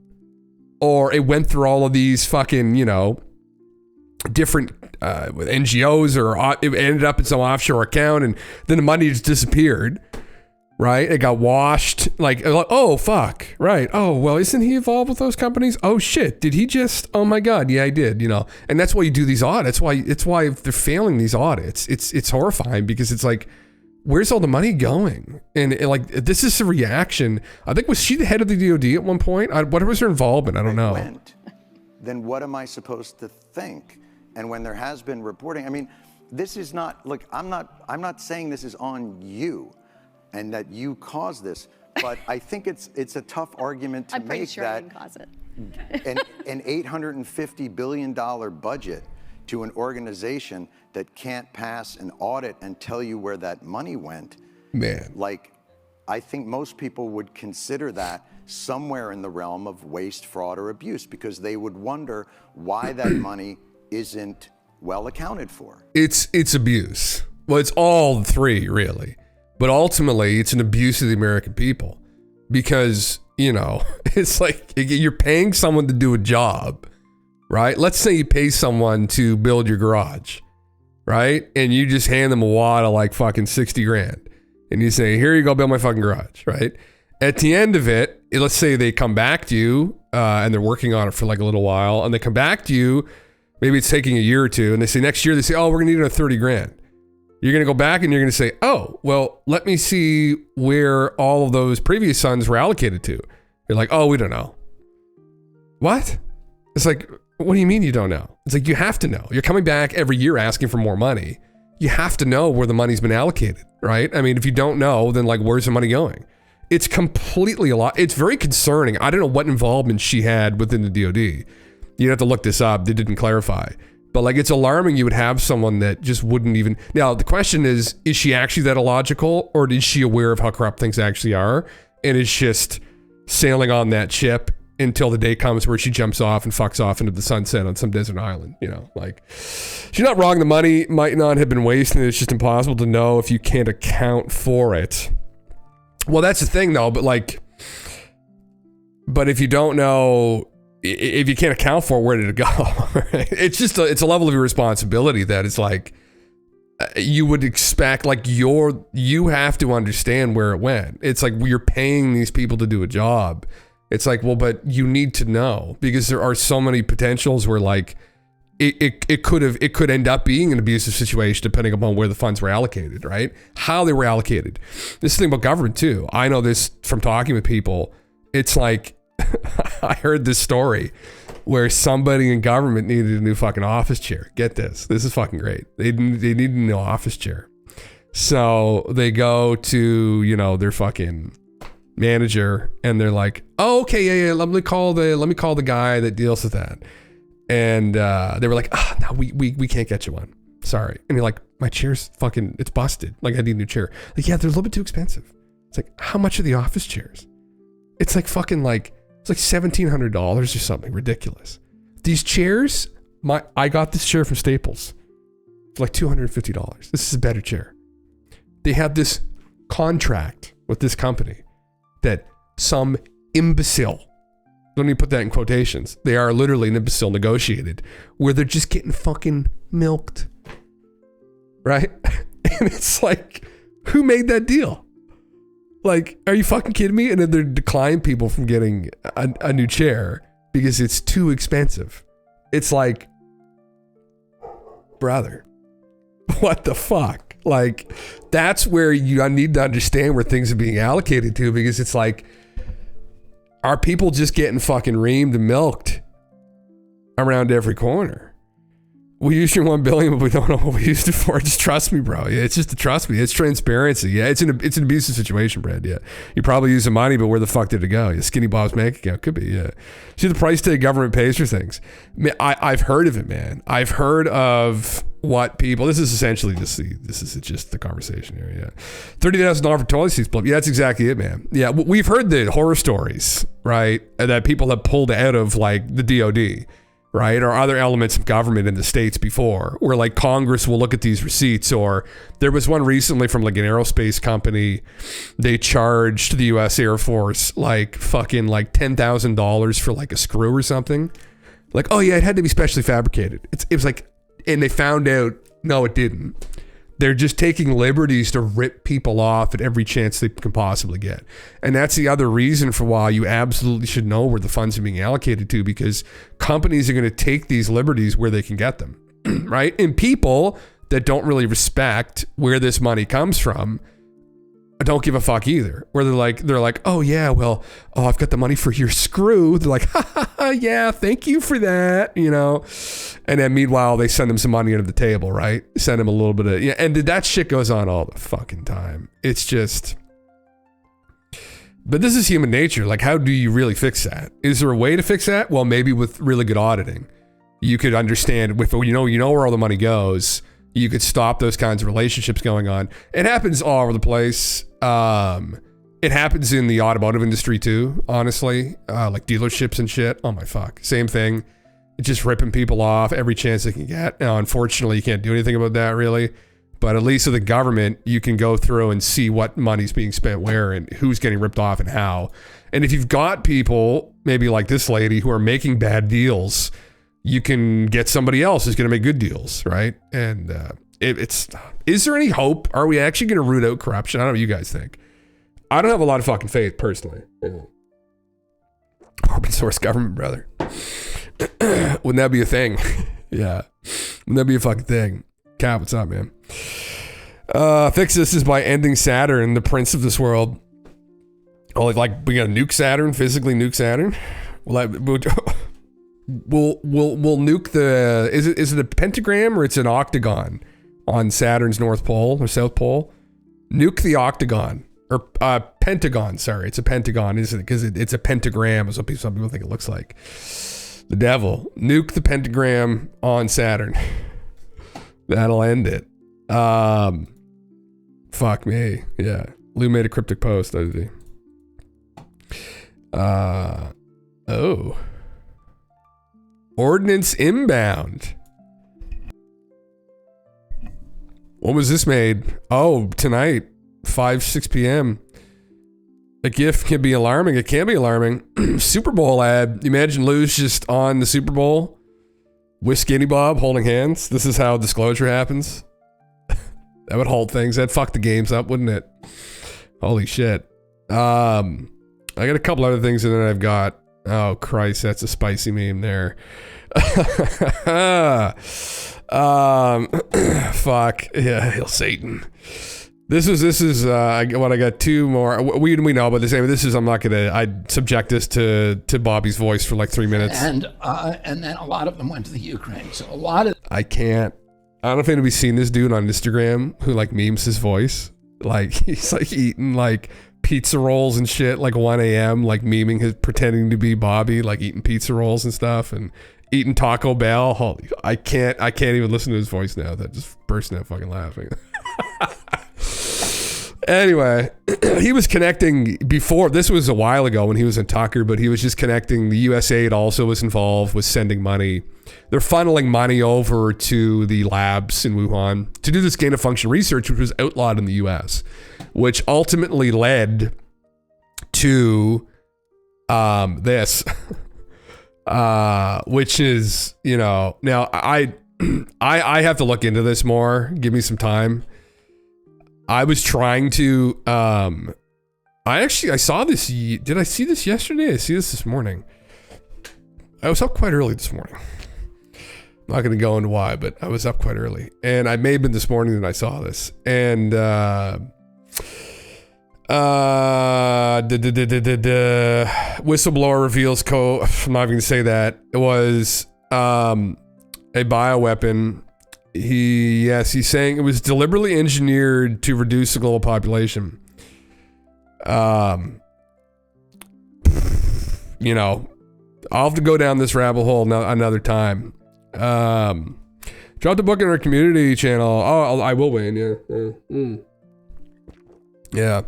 or it went through all of these fucking, you know, different with NGOs, or it ended up in some offshore account and then the money just disappeared. Right? It got washed. Like, oh, fuck. Right. Oh, well, isn't he involved with those companies? Oh, shit. Did he just? Oh, my God. Yeah, I did. You know, and that's why you do these audits. It's why if they're failing these audits, it's horrifying because it's like, where's all the money going? And like, this is a reaction. I think, was she the head of the DoD at one point? What was her involvement? I don't know. Then what am I supposed to think? And when there has been reporting, I mean, this is not, look, I'm not saying this is on you and that you caused this, but I think it's a tough argument to I'm pretty make sure I that didn't cause it. an $850 billion budget to an organization that can't pass an audit and tell you where that money went. Man. Like, I think most people would consider that somewhere in the realm of waste, fraud, or abuse, because they would wonder why that money isn't well accounted for. It's abuse. Well, it's all three, really. But ultimately, it's an abuse of the American people because, you know, it's like you're paying someone to do a job right? Let's say you pay someone to build your garage, right? And you just hand them a wad of like fucking 60 grand. And you say, here you go, build my fucking garage, right? At the end of it, let's say they come back to you and they're working on it for like a little while, and they come back to you, maybe it's taking a year or two, and they say next year, they say, oh, we're gonna need another 30 grand. You're gonna go back and you're gonna say, oh, well, let me see where all of those previous funds were allocated to. You're like, oh, we don't know. What? It's like, what do you mean you don't know? It's like, you have to know. You're coming back every year asking for more money. You have to know where the money's been allocated, right? I mean, if you don't know, then like, where's the money going? It's completely a lot. It's very concerning. I don't know what involvement she had within the DOD. You'd have to look this up. They didn't clarify. But like, it's alarming you would have someone that just wouldn't even... Now, the question is she actually that illogical, or is she aware of how corrupt things actually are and is just sailing on that ship until the day comes where she jumps off and fucks off into the sunset on some desert island? You know, like, she's not wrong. The money might not have been wasted. It's just impossible to know if you can't account for it. Well, that's the thing though, but if you don't know, if you can't account for it, where did it go? Right? It's just it's a level of irresponsibility that it's like, you would expect, like, you have to understand where it went. It's like, you're paying these people to do a job. It's like, well, but you need to know, because there are so many potentials where like it could end up being an abusive situation depending upon where the funds were allocated, right? How they were allocated. This is the thing about government too. I know this from talking with people. It's like, I heard this story where somebody in government needed a new fucking office chair. Get this. This is fucking great. They needed a new office chair. So they go to, you know, their fucking manager and they're like, oh, okay, yeah, let me call the guy that deals with that. And they were like, no, we can't get you one. Sorry. And you're like, my chair's fucking, it's busted. Like, I need a new chair. Like, yeah, they're a little bit too expensive. It's like, how much are the office chairs? It's like fucking like, it's like $1,700 or something ridiculous. These chairs, I got this chair from Staples for like $250. This is a better chair. They have this contract with this company that some imbecile, don't even put that in quotations, they are literally an imbecile, negotiated, where they're just getting fucking milked. Right? And it's like, who made that deal? Like, are you fucking kidding me? And then they're declining people from getting a new chair because it's too expensive. It's like, brother, what the fuck? Like, that's where I need to understand where things are being allocated to, because it's like, are people just getting fucking reamed and milked around every corner? We use your $1 billion, but we don't know what we used it for. Just trust me, bro. Yeah, it's just trust me. It's transparency. Yeah, it's an abusive situation, Brad. Yeah, you probably use the money, but where the fuck did it go? Yeah, Skinny Bob's bank account could be. Yeah, see the price tag government pays for things. I've heard of it, man. I've heard of what people. This is essentially just the conversation here. Yeah, $30,000 for toilet seats. Yeah, that's exactly it, man. Yeah, we've heard the horror stories, right? That people have pulled out of like the DOD. Right, or other elements of government in the States before, where like Congress will look at these receipts. Or there was one recently from like an aerospace company. They charged the U.S. Air Force like fucking like $10,000 for like a screw or something. Like, oh yeah, it had to be specially fabricated. It was like, and they found out, no, it didn't. They're just taking liberties to rip people off at every chance they can possibly get. And that's the other reason for why you absolutely should know where the funds are being allocated to, because companies are going to take these liberties where they can get them, right? And people that don't really respect where this money comes from don't give a fuck either. Where they're like, oh yeah, well, I've got the money for your screw. They're like, yeah, thank you for that, you know. And then meanwhile, they send them some money under the table, right? Send them a little bit of, yeah. And that shit goes on all the fucking time. It's just, but this is human nature. Like, how do you really fix that? Is there a way to fix that? Well, maybe with really good auditing, you could understand with, you know where all the money goes. You could stop those kinds of relationships going on. It happens all over the place. It happens in the automotive industry too, honestly. Like dealerships and shit. Oh my fuck. Same thing. It's just ripping people off every chance they can get. Now, unfortunately, you can't do anything about that really. But at least with the government, you can go through and see what money's being spent where and who's getting ripped off and how. And if you've got people, maybe like this lady, who are making bad deals you can get somebody else who's going to make good deals, right? And is there any hope? Are we actually going to root out corruption? I don't know what you guys think. I don't have a lot of fucking faith, personally. Open source government, brother. Wouldn't that be a thing? Yeah. Wouldn't that be a fucking thing? Cap, what's up, man? Fix this is by ending Saturn, the prince of this world. Oh, like we gotta nuke Saturn, physically nuke Saturn? We'll nuke the, is it a pentagram or it's an octagon on Saturn's North Pole or South Pole? Nuke the octagon. Or pentagon, sorry. It's a pentagon, isn't it? Because it's a pentagram is what some people think it looks like. The devil. Nuke the pentagram on Saturn. That'll end it. Fuck me. Yeah. Lou made a cryptic post, did he? Oh. Ordnance inbound. When was this made? Oh, tonight. 6 p.m. A gift can be alarming. It can be alarming. Super Bowl ad. Imagine Lou's just on the Super Bowl with Skinny Bob holding hands. This is how disclosure happens. That would hold things. That'd fuck the games up, wouldn't it? Holy shit. I got a couple other things and then I've got, oh Christ, that's a spicy meme there. Fuck. Yeah, hail Satan. This is what I got two more. We know about this. Anyway, this is, I'd subject this to Bobby's voice for like 3 minutes. And then a lot of them went to the Ukraine. So a lot of... I don't know if anybody's seen this dude on Instagram who like memes his voice. Like he's like eating like pizza rolls and shit like 1 a.m. like memeing pretending to be Bobby, like eating pizza rolls and stuff and eating Taco Bell. Holy, I can't even listen to his voice now. That just bursting out fucking laughing. Anyway, he was connecting before. This was a while ago when he was in Tucker, but he was just connecting. The USAID also was involved with sending money. They're funneling money over to the labs in Wuhan to do this gain of function research, which was outlawed in the US, which ultimately led to this, which is, now I have to look into this more. Give me some time. I was trying to, I saw this, did I see this yesterday? I see this morning. I was up quite early this morning. I'm not going to go into why, but I was up quite early. And I may have been this morning that I saw this. And, whistleblower reveals I'm not even going to say that. It was, a bioweapon. He's saying it was deliberately engineered to reduce the global population. I'll have to go down this rabbit hole another time. Drop the book in our community channel. Oh, I will, Wayne. Yeah.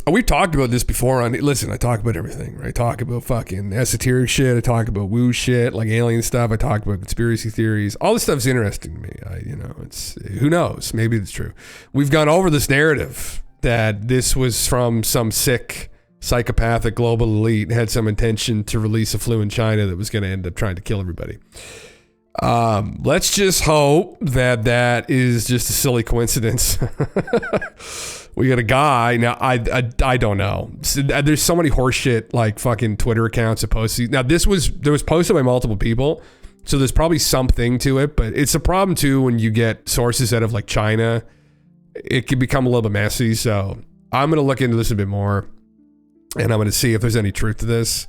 We've talked about this before. Listen, I talk about everything, right? I talk about fucking esoteric shit. I talk about woo shit, like alien stuff. I talk about conspiracy theories. All this stuff's interesting to me. It's, who knows? Maybe it's true. We've gone over this narrative that this was from some sick, psychopathic global elite, had some intention to release a flu in China that was going to end up trying to kill everybody. Let's just hope that is just a silly coincidence. We got a guy now. I don't know. There's so many horseshit like fucking Twitter accounts that post. Now there was posted by multiple people, so there's probably something to it. But it's a problem too when you get sources out of like China. It can become a little bit messy. So I'm gonna look into this a bit more, and I'm gonna see if there's any truth to this.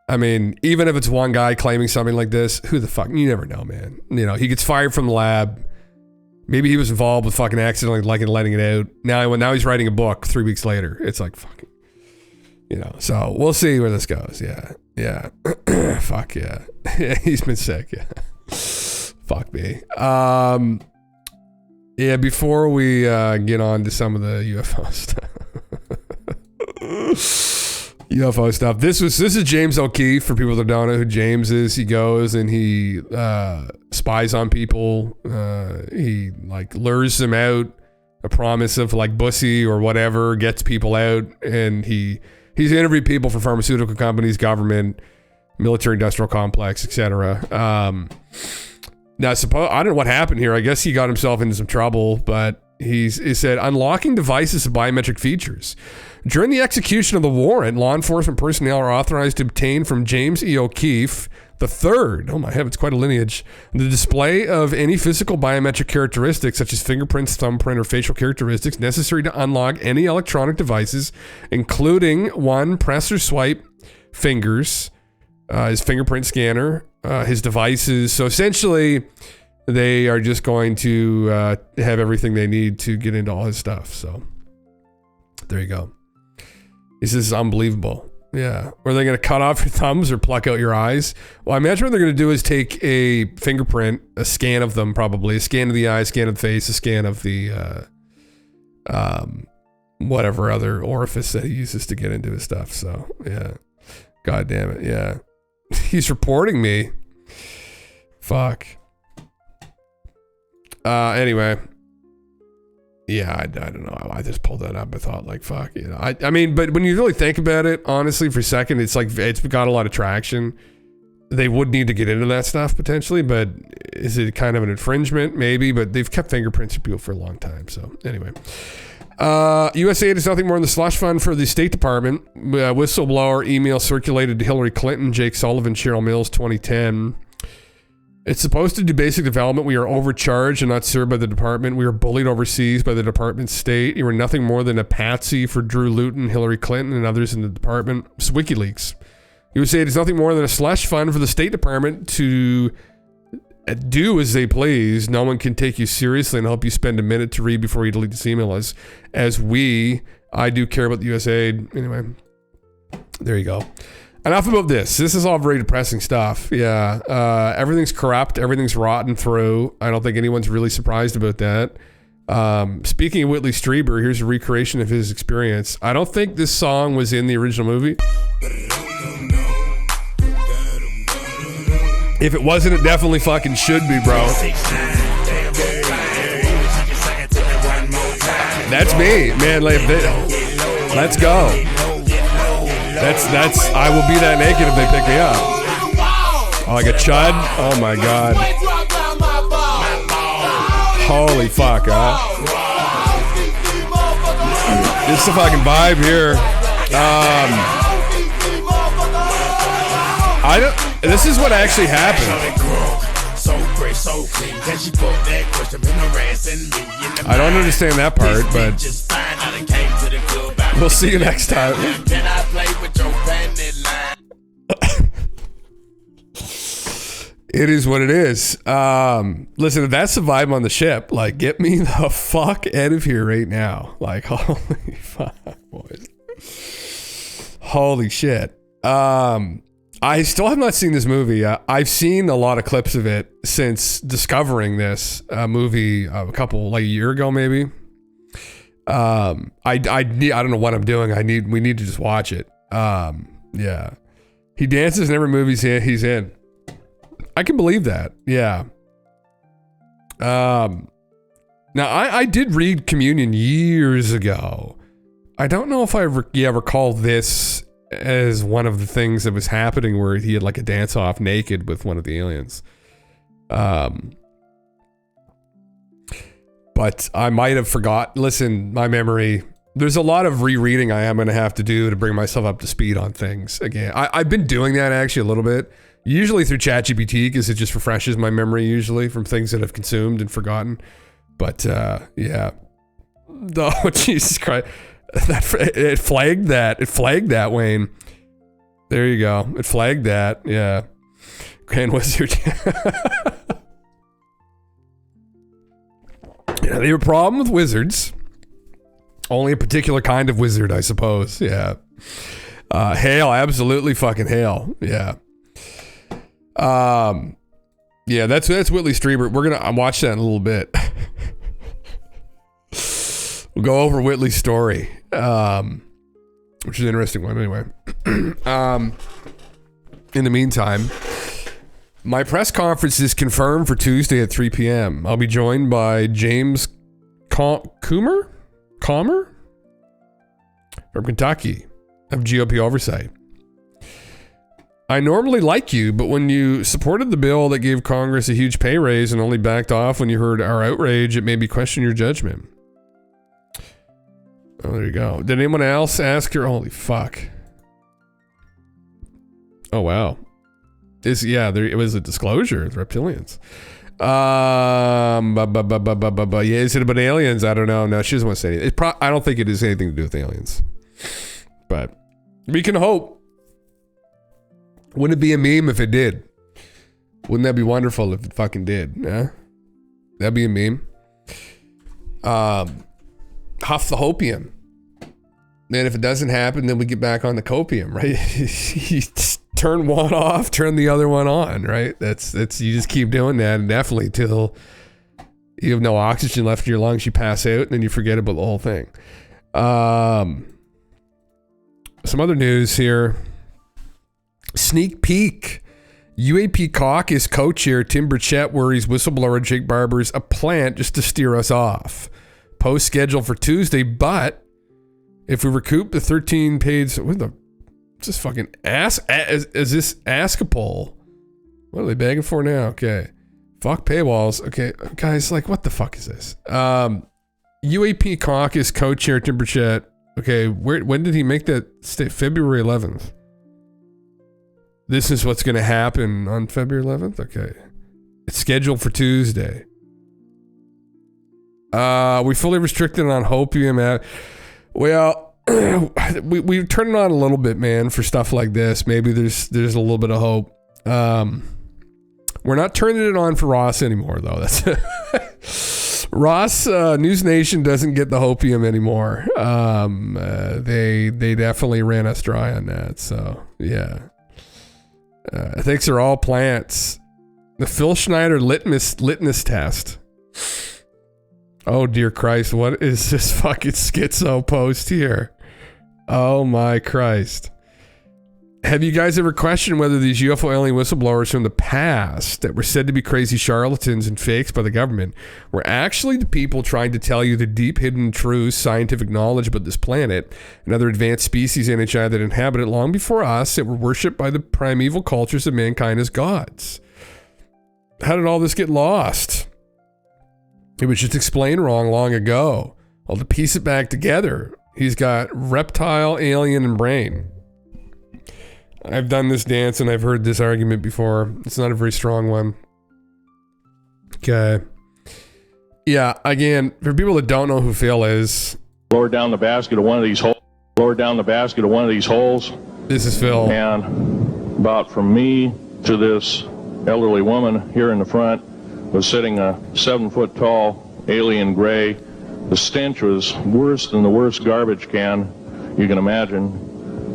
I mean, even if it's one guy claiming something like this, who the fuck? You never know, man. He gets fired from the lab. Maybe he was involved with fucking accidentally letting it out. Now he's writing a book 3 weeks later. It's like fucking, so we'll see where this goes. Yeah. Fuck yeah. He's been sick. Yeah. Fuck me. Yeah, before we get on to some of the UFO stuff. This is James O'Keefe, for people that don't know who James is. He goes and he spies on people. He like lures them out, a promise of like bussy or whatever, gets people out, and he's interviewed people for pharmaceutical companies, government, military-industrial complex, etc. Now, I don't know what happened here. I guess he got himself into some trouble, but he said, unlocking devices of biometric features. During the execution of the warrant, law enforcement personnel are authorized to obtain from James E. O'Keefe the third, oh my heavens, quite a lineage, the display of any physical biometric characteristics such as fingerprints, thumbprint, or facial characteristics necessary to unlock any electronic devices, including one, press or swipe fingers, his fingerprint scanner, his devices. So essentially, they are just going to have everything they need to get into all his stuff. So there you go. He says, it's unbelievable. Yeah. Or are they going to cut off your thumbs or pluck out your eyes? Well, I imagine what they're going to do is take a fingerprint, a scan of them probably, a scan of the eye, scan of the face, a scan of the whatever other orifice that he uses to get into his stuff. So, yeah. God damn it. Yeah. He's reporting me. Fuck. Anyway. Yeah, I don't know. I just pulled that up. I thought, like, fuck, you know. I mean, but when you really think about it, honestly, for a second, it's like, it's got a lot of traction. They would need to get into that stuff, potentially, but is it kind of an infringement? Maybe, but they've kept fingerprints of people for a long time. So, anyway. USAID is nothing more than the slush fund for the State Department. Whistleblower email circulated to Hillary Clinton, Jake Sullivan, Cheryl Mills, 2010. It's supposed to do basic development. We are overcharged and not served by the department. We are bullied overseas by the department state. You are nothing more than a patsy for Drew Luton, Hillary Clinton, and others in the department. It's WikiLeaks. USAID is nothing more than a slush fund for the State Department to do as they please. No one can take you seriously and help you spend a minute to read before you delete this email. I do care about the USAID. Anyway, there you go. Enough about this. This is all very depressing stuff. Yeah. Everything's corrupt. Everything's rotten through. I don't think anyone's really surprised about that. Speaking of Whitley Strieber, here's a recreation of his experience. I don't think this song was in the original movie. If it wasn't, it definitely fucking should be, bro. That's me, man. Let's go. That's I will be that naked if they pick me up. Oh, like a chud? Oh my god. Holy fuck, huh? It's the fucking vibe here. This is what actually happened. I don't understand that part, but we'll see you next time. It is what it is. Listen, if that's the vibe on the ship, like, get me the fuck out of here right now. Like, holy fuck, boys. Holy shit. I still have not seen this movie. I've seen a lot of clips of it since discovering this movie a year ago, maybe. I don't know what I'm doing. We need to just watch it. Yeah. He dances in every movie he's in. I can believe that. Yeah. Now I did read Communion years ago. I don't know if I recall this as one of the things that was happening where he had like a dance off naked with one of the aliens. But I might have forgot. Listen, my memory, there's a lot of rereading I am going to have to do to bring myself up to speed on things again. I've been doing that actually a little bit, usually through ChatGPT, because it just refreshes my memory usually from things that I've consumed and forgotten. But yeah. Oh, Jesus Christ. It flagged that, Wayne. There you go. It flagged that. Yeah. Grand Wizard. Yeah, they have a problem with wizards. Only a particular kind of wizard, I suppose. Yeah. Hail, absolutely fucking hail. Yeah. Yeah, that's Whitley Strieber. We're gonna watch that in a little bit. We'll go over Whitley's story, which is an interesting one anyway. In the meantime, my press conference is confirmed for Tuesday at 3 p.m. I'll be joined by James Comer from Kentucky of GOP Oversight. I normally like you, but when you supported the bill that gave Congress a huge pay raise and only backed off when you heard our outrage, it made me question your judgment. Oh, there you go. Did anyone else ask her? Holy fuck. Oh, wow. It was a disclosure. It's reptilians. Yeah, is it about aliens? I don't know. No, she doesn't want to say anything. I don't think it has anything to do with aliens. But we can hope. Wouldn't it be a meme if it did? Wouldn't that be wonderful if it fucking did? Yeah? That'd be a meme. Huff the hopium. Then if it doesn't happen, then we get back on the copium, right? You just turn one off, turn the other one on, right? That's you just keep doing that indefinitely till you have no oxygen left in your lungs, you pass out, and then you forget about the whole thing. Some other news here. Sneak peek. UAP caucus co-chair Tim Burchett worries whistleblower Jake Barber's a plant just to steer us off. Post scheduled for Tuesday, but if we recoup the 13 paid... What the... Is this fucking ass... Is this Askapole? What are they begging for now? Okay. Fuck paywalls. Okay. Guys, like, what the fuck is this? UAP caucus co-chair Tim Burchett. Okay, when did he make that state? February 11th. This is what's going to happen on February 11th? Okay. It's scheduled for Tuesday. We fully restricted on hopium. Well, we turn it on a little bit, man, for stuff like this. Maybe there's a little bit of hope. We're not turning it on for Ross anymore, though. That's Ross, News Nation doesn't get the hopium anymore. They definitely ran us dry on that. So, yeah. I think they're all plants. The Phil Schneider litmus test. Oh, dear Christ. What is this fucking schizo post here? Oh, my Christ. Have you guys ever questioned whether these UFO alien whistleblowers from the past that were said to be crazy charlatans and fakes by the government were actually the people trying to tell you the deep hidden true scientific knowledge about this planet and other advanced species NHI that inhabit it long before us that were worshipped by the primeval cultures of mankind as gods? How did all this get lost? It was just explained wrong long ago. Well, to piece it back together, he's got reptile, alien, and brain. I've done this dance and I've heard this argument before. It's not a very strong one. Okay. Yeah, again, for people that don't know who Phil is. Lower down the basket of one of these holes. Lower down the basket of one of these holes. This is Phil. And about from me to this elderly woman here in the front was sitting a 7-foot tall alien gray. The stench was worse than the worst garbage can you can imagine.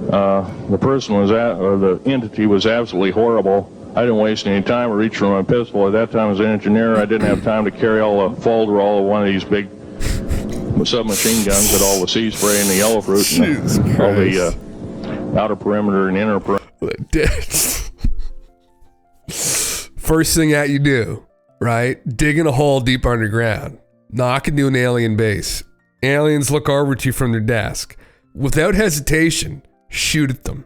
The person was or the entity was absolutely horrible. I didn't waste any time. I reached for my pistol. At that time, as an engineer, I didn't have time to carry all the folder, all of one of these big submachine guns with all the sea spray and the yellow fruit and all the outer perimeter and inner perimeter. First thing that you do, right? Digging a hole deep underground. Knock into an alien base. Aliens look over at you from their desk. Without hesitation, shoot at them.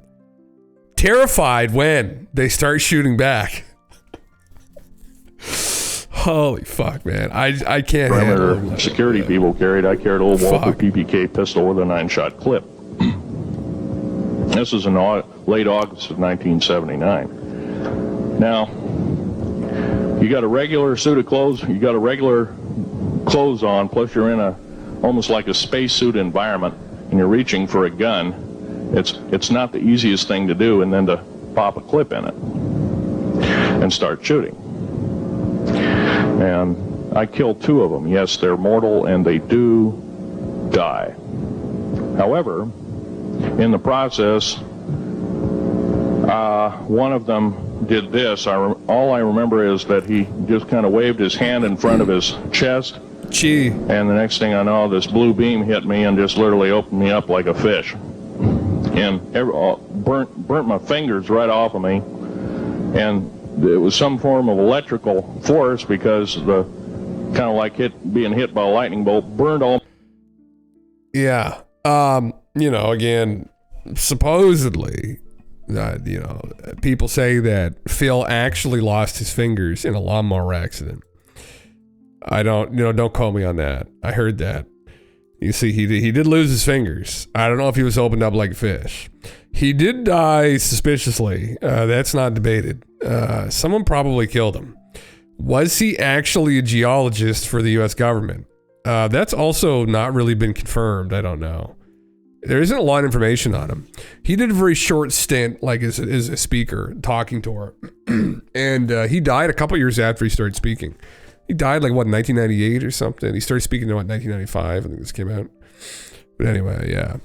Terrified when they start shooting back. Holy fuck, man. I can't handle security people carried. I carried a little Walther PPK pistol with a 9-shot clip. This is in late August of 1979. Now, you got a regular suit of clothes, you got a regular clothes on, plus you're in almost like a spacesuit environment, and you're reaching for a gun. It's not the easiest thing to do, and then to pop a clip in it and start shooting. And I killed 2 of them. Yes, they're mortal, and they do die. However, in the process, one of them did this. All I remember is that he just kind of waved his hand in front of his chest. Gee. And the next thing I know, this blue beam hit me and just literally opened me up like a fish. And burnt my fingers right off of me. And it was some form of electrical force because the kind of like being hit by a lightning bolt burned all. Yeah. Again, supposedly people say that Phil actually lost his fingers in a lawnmower accident. Don't quote me on that. I heard that. You see, he did lose his fingers. I don't know if he was opened up like a fish. He did die suspiciously. That's not debated. Someone probably killed him. Was he actually a geologist for the U.S. government? That's also not really been confirmed. I don't know. There isn't a lot of information on him. He did a very short stint, like as a speaker, talking tour, and he died a couple years after he started speaking. He died like 1998 or something. He started speaking in 1995. I think this came out. But anyway, yeah.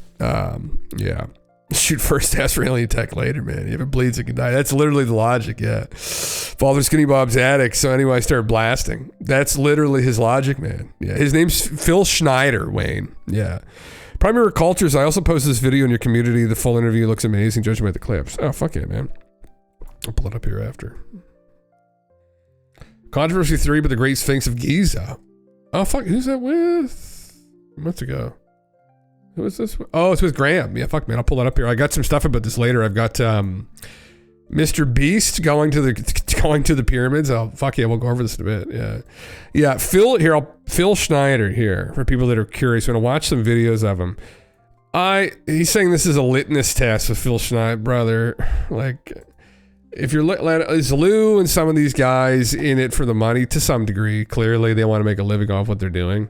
Shoot first, ask for alien tech later, man. If it bleeds, it can die. That's literally the logic, yeah. Father Skinny Bob's attic. So anyway, I started blasting. That's literally his logic, man. Yeah, his name's Phil Schneider, Wayne. Yeah. Primary Cultures, I also posted this video in your community. The full interview looks amazing. Judging by the clips. Oh, fuck yeah, man. I'll pull it up here after. Controversy 3, but the Great Sphinx of Giza. Oh, fuck. Who's that with? Months ago. Who is this? Oh, it's with Graham. Yeah, fuck, man. I'll pull that up here. I got some stuff about this later. I've got Mr. Beast going to the pyramids. Oh, fuck yeah. We'll go over this in a bit. Yeah. Phil Schneider here, for people that are curious. When I watch some videos of him, he's saying this is a litmus test with Phil Schneider, brother. Like, if you're is Lou and some of these guys in it for the money to some degree? Clearly, they want to make a living off what they're doing.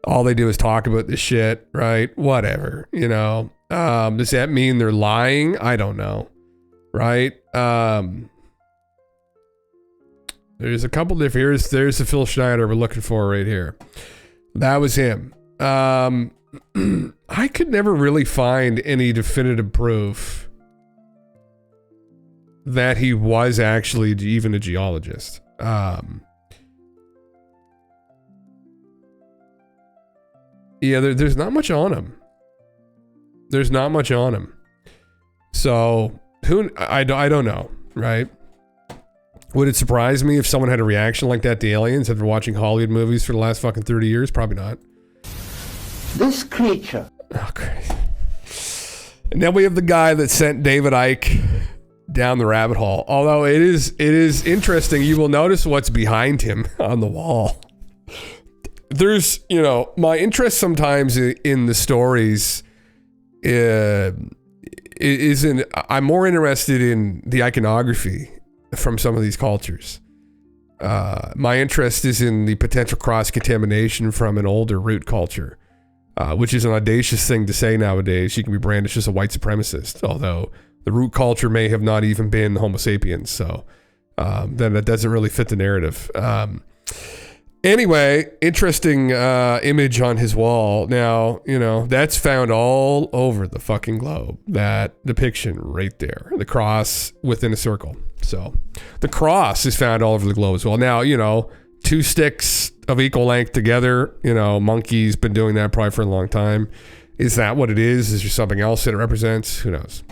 All they do is talk about this shit, right? Whatever, does that mean they're lying? I don't know, right? There's a couple different. There's the Phil Schneider we're looking for right here. That was him. I could never really find any definitive proof that he was actually even a geologist. Yeah, there's not much on him. So I don't know, right? Would it surprise me if someone had a reaction like that to aliens after watching Hollywood movies for the last fucking 30 years? Probably not. This creature. Oh, crazy. And then we have the guy that sent David Icke down the rabbit hole. Although it is interesting, you will notice what's behind him on the wall. There's, my interest sometimes in the stories I'm more interested in the iconography from some of these cultures. My interest is in the potential cross-contamination from an older root culture, which is an audacious thing to say nowadays. You can be brandished as a white supremacist, although the root culture may have not even been Homo sapiens, so then that doesn't really fit the narrative. Anyway, interesting image on his wall. Now, that's found all over the fucking globe. That depiction right there. The cross within a circle. So, the cross is found all over the globe as well. Now, two sticks of equal length together. Monkey's been doing that probably for a long time. Is that what it is? Is there something else that it represents? Who knows?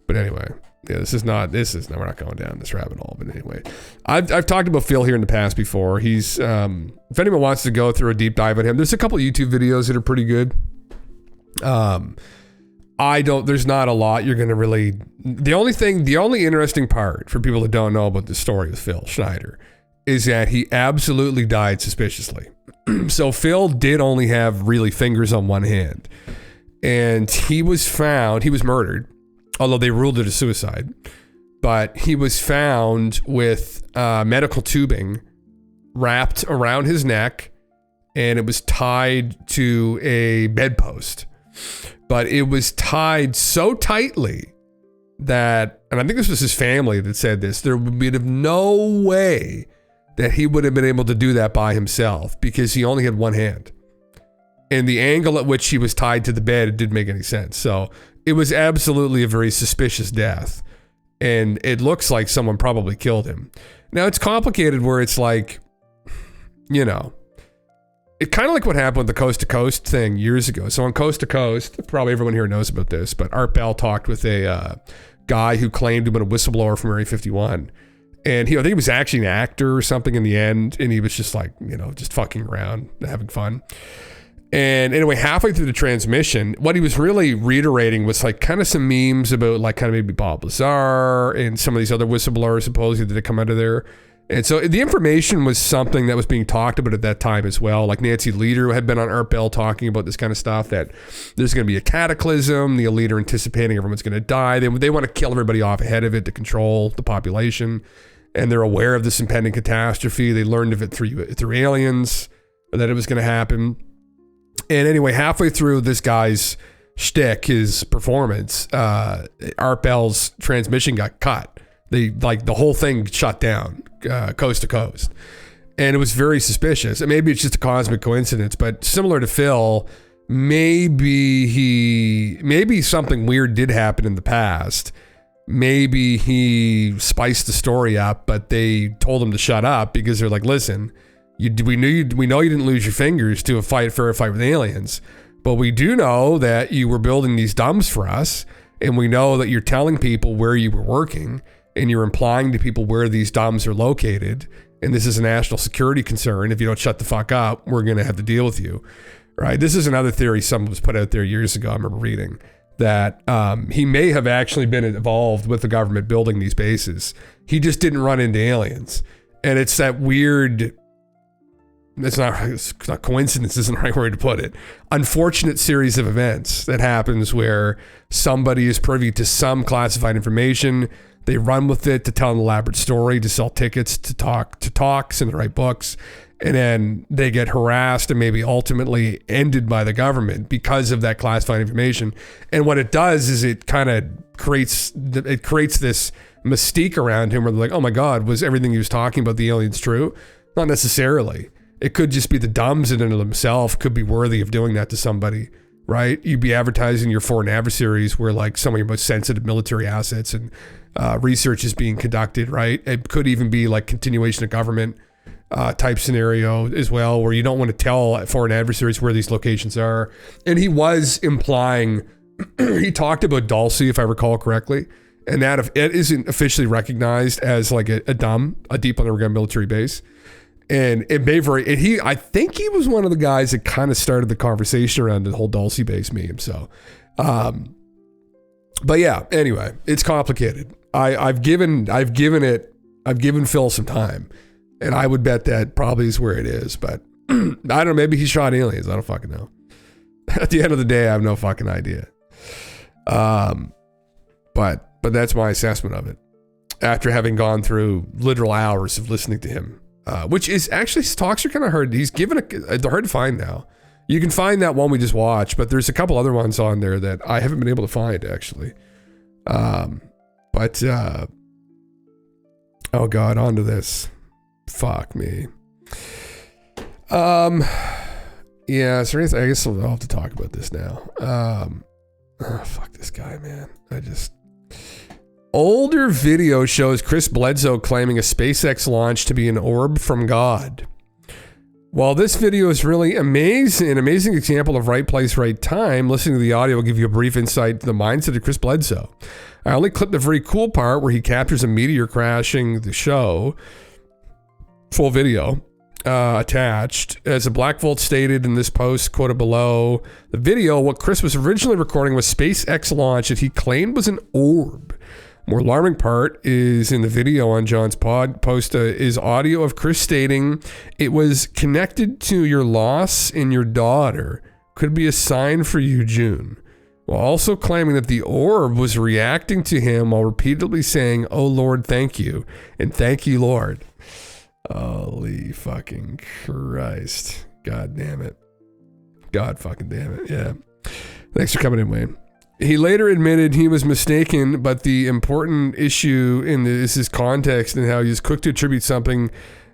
But anyway. Yeah, we're not going down this rabbit hole, but anyway, I've talked about Phil here in the past before. He's, if anyone wants to go through a deep dive on him, there's a couple of YouTube videos that are pretty good. There's not a lot you're going to really, the only interesting part for people that don't know about the story of Phil Schneider is that he absolutely died suspiciously. So Phil did only have really fingers on one hand, and he was murdered. Although they ruled it a suicide, but he was found with medical tubing wrapped around his neck, and it was tied to a bedpost. But it was tied so tightly that, and I think this was his family that said this, there would be no way that he would have been able to do that by himself because he only had one hand. And the angle at which he was tied to the bed, it didn't make any sense. So it was absolutely a very suspicious death. And it looks like someone probably killed him. Now, it's complicated where it's like, it kind of like what happened with the Coast to Coast thing years ago. So on Coast to Coast, probably everyone here knows about this, but Art Bell talked with a guy who claimed to have been a whistleblower from Area 51. And I think he was actually an actor or something in the end. And he was just like, just fucking around, having fun. And anyway, halfway through the transmission, what he was really reiterating was like kind of some memes about like kind of maybe Bob Lazar and some of these other whistleblowers supposedly that had come out of there. And so the information was something that was being talked about at that time as well. Like Nancy Leader had been on Art Bell talking about this kind of stuff, that there's going to be a cataclysm, the Leader anticipating everyone's going to die. They want to kill everybody off ahead of it to control the population. And they're aware of this impending catastrophe. They learned of it through aliens, that it was going to happen. And anyway, halfway through this guy's shtick, his performance, Art Bell's transmission got cut. The whole thing shut down, coast to coast. And it was very suspicious. And maybe it's just a cosmic coincidence, but similar to Phil, maybe something weird did happen in the past. Maybe he spiced the story up, but they told him to shut up because they're like, listen, we know you didn't lose your fingers to a fair fight with aliens, but we do know that you were building these dumps for us, and we know that you're telling people where you were working, and you're implying to people where these dumps are located, and this is a national security concern. If you don't shut the fuck up, we're going to have to deal with you, right? This is another theory someone was put out there years ago, I remember reading, that he may have actually been involved with the government building these bases. He just didn't run into aliens. And it's that weird... It's not coincidence, isn't the right word to put it. Unfortunate series of events that happens where somebody is privy to some classified information. They run with it to tell an elaborate story, to sell tickets, to talks and to write books. And then they get harassed and maybe ultimately ended by the government because of that classified information. And what it does is it kind of creates this mystique around him where they're like, oh my God, was everything he was talking about the aliens true? Not necessarily. It could just be the dumbs in and of themselves could be worthy of doing that to somebody, right? You'd be advertising your foreign adversaries where like some of your most sensitive military assets and research is being conducted, right? It could even be like continuation of government type scenario as well, where you don't want to tell foreign adversaries where these locations are. And he was implying, he talked about Dulce, if I recall correctly, and that if it isn't officially recognized as like a deep underground military base. And it may I think he was one of the guys that kind of started the conversation around the whole Dulce base meme. So, but yeah, anyway, it's complicated. I've given Phil some time, and I would bet that probably is where it is, but I don't know, maybe he shot aliens. I don't fucking know. At the end of the day, I have no fucking idea. But that's my assessment of it after having gone through literal hours of listening to him. Which is actually, his talks are kind of hard. He's given they're hard to find now. You can find that one we just watched, but there's a couple other ones on there that I haven't been able to find actually. Oh God, onto this. Fuck me. Yeah, is there anything? I guess I'll have to talk about this now. Fuck this guy, man. Older video shows Chris Bledsoe claiming a SpaceX launch to be an orb from God. While this video is really an amazing example of right place, right time, listening to the audio will give you a brief insight to the mindset of Chris Bledsoe. I only clipped the very cool part where he captures a meteor crashing the show. Full video attached. As the Black Vault stated in this post, quoted below, the video, what Chris was originally recording was SpaceX launch that he claimed was an orb. More alarming part is in the video on John's post is audio of Chris stating it was connected to your loss in your daughter. Could be a sign for you, June. While also claiming that the orb was reacting to him while repeatedly saying, oh Lord, thank you. And thank you, Lord. Holy fucking Christ. God damn it. God fucking damn it. Yeah. Thanks for coming in, Wayne. He later admitted he was mistaken, but the important issue in this is context and how he's quick to attribute something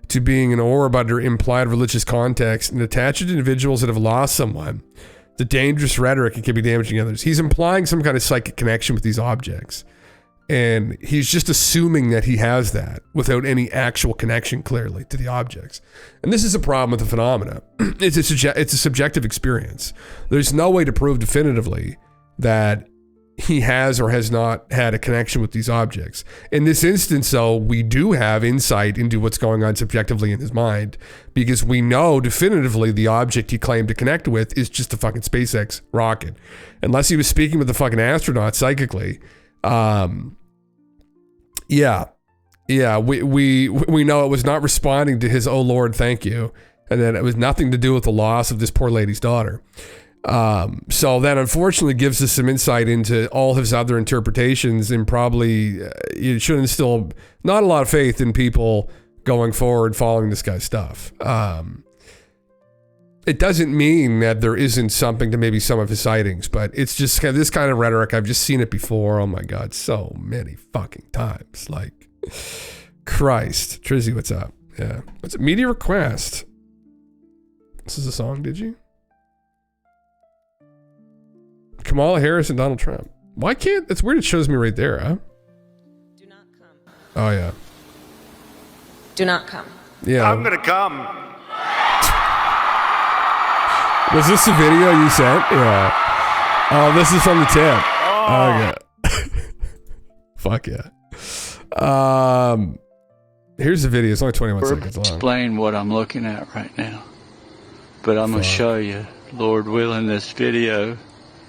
to being an orb under implied religious context and attach it to individuals that have lost someone. The dangerous rhetoric, it can be damaging others. He's implying some kind of psychic connection with these objects. And he's just assuming that he has that without any actual connection clearly to the objects. And this is a problem with the phenomena. It's a subjective experience. There's no way to prove definitively that he has or has not had a connection with these objects. In this instance, though, we do have insight into what's going on subjectively in his mind, because we know definitively the object he claimed to connect with is just a fucking SpaceX rocket. Unless he was speaking with the fucking astronaut psychically. Yeah, we know it was not responding to his "Oh Lord, thank you," and then it was nothing to do with the loss of this poor lady's daughter. So that unfortunately gives us some insight into all his other interpretations, and probably it should instill not a lot of faith in people going forward following this guy's stuff. It doesn't mean that there isn't something to maybe some of his sightings, but it's just kind of this kind of rhetoric. I've just seen it before. Oh my God, so many fucking times. Like, Christ. Trizzy, what's up? Yeah. What's it? Media request. This is a song, did you? Kamala Harris and Donald Trump. Why can't? That's weird. It shows me right there, huh? Do not come. Oh, yeah. Do not come. Yeah. I'm gonna come. Was this the video you sent? Yeah. Oh, this is from the tip. Oh. Okay. Fuck yeah. Here's the video. It's only 21 seconds long. Explain what I'm looking at right now. But I'm going to show you, Lord willing, this video.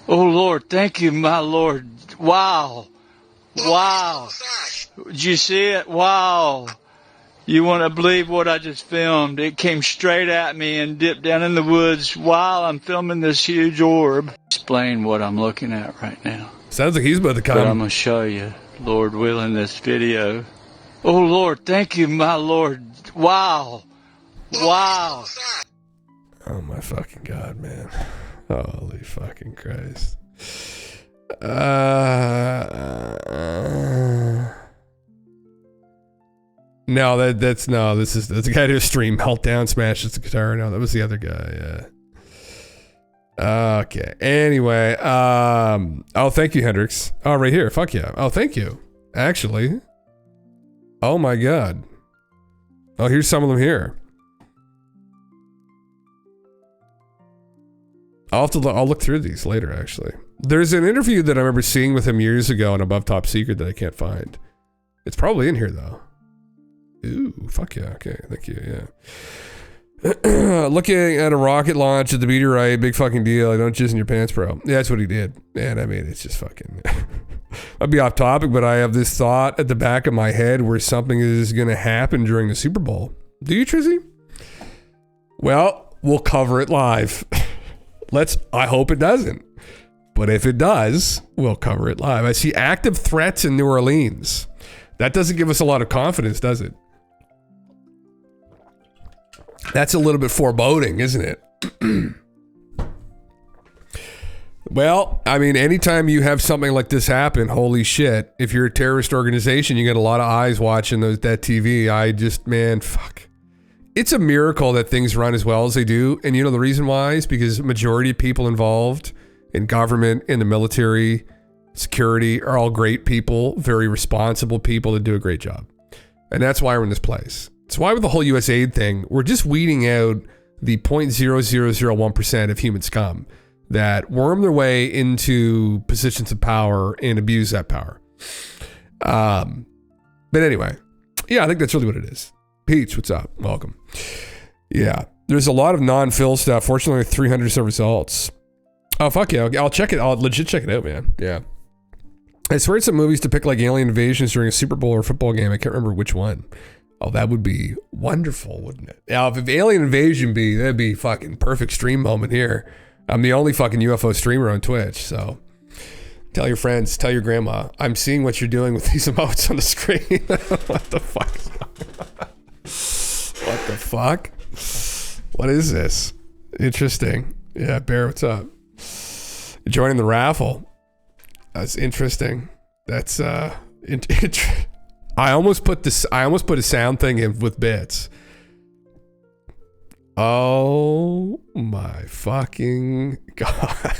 Oh, Lord, thank you, my Lord. Wow. Wow. Did you see it? Wow. You want to believe what I just filmed? It came straight at me and dipped down in the woods while I'm filming this huge orb. Explain what I'm looking at right now. Sounds like he's about to come. But I'm going to show you, Lord willing, this video. Oh, Lord, thank you, my Lord. Wow. Wow. Oh, my fucking God, man. Holy fucking Christ. No, that's the guy who stream meltdown smashes the guitar. No, that was the other guy. Yeah. Okay. Anyway, oh, thank you, Hendrix. Oh, right here. Fuck yeah. Oh, thank you. Actually. Oh my God. Oh, here's some of them here. I'll look through these later, actually. There's an interview that I remember seeing with him years ago on Above Top Secret that I can't find. It's probably in here, though. Ooh, fuck yeah. Okay, thank you, yeah. Looking at a rocket launch at the meteorite, big fucking deal. I don't jizz in your pants, bro. Yeah, that's what he did. And I mean, it's just fucking... I'd be off topic, but I have this thought at the back of my head where something is going to happen during the Super Bowl. Do you, Trizzy? Well, we'll cover it live. I hope it doesn't. But if it does, we'll cover it live. I see active threats in New Orleans. That doesn't give us a lot of confidence, does it? That's a little bit foreboding, isn't it? Well, I mean, anytime you have something like this happen, holy shit. If you're a terrorist organization, you get a lot of eyes watching that TV. Man, fuck. It's a miracle that things run as well as they do. And you know the reason why is because the majority of people involved in government, in the military, security are all great people, very responsible people that do a great job. And that's why we're in this place. It's why with the whole USAID thing, we're just weeding out the 0.0001% of human scum that worm their way into positions of power and abuse that power. But anyway, yeah, I think that's really what it is. Peach, what's up? Welcome. Yeah, there's a lot of non-fill stuff. Fortunately, 300 some results. Oh, fuck yeah. Okay, I'll check it. I'll legit check it out, man. Yeah. I swear some movies depict like alien invasions during a Super Bowl or football game. I can't remember which one. Oh, that would be wonderful, wouldn't it? Now, if alien invasion that'd be fucking perfect stream moment here. I'm the only fucking UFO streamer on Twitch, so tell your friends, tell your grandma. I'm seeing what you're doing with these emotes on the screen. What the fuck? What the fuck? What is this? Interesting. Yeah, Bear, what's up? You're joining the raffle. That's interesting. That's I almost put a sound thing in with bits. Oh my fucking God.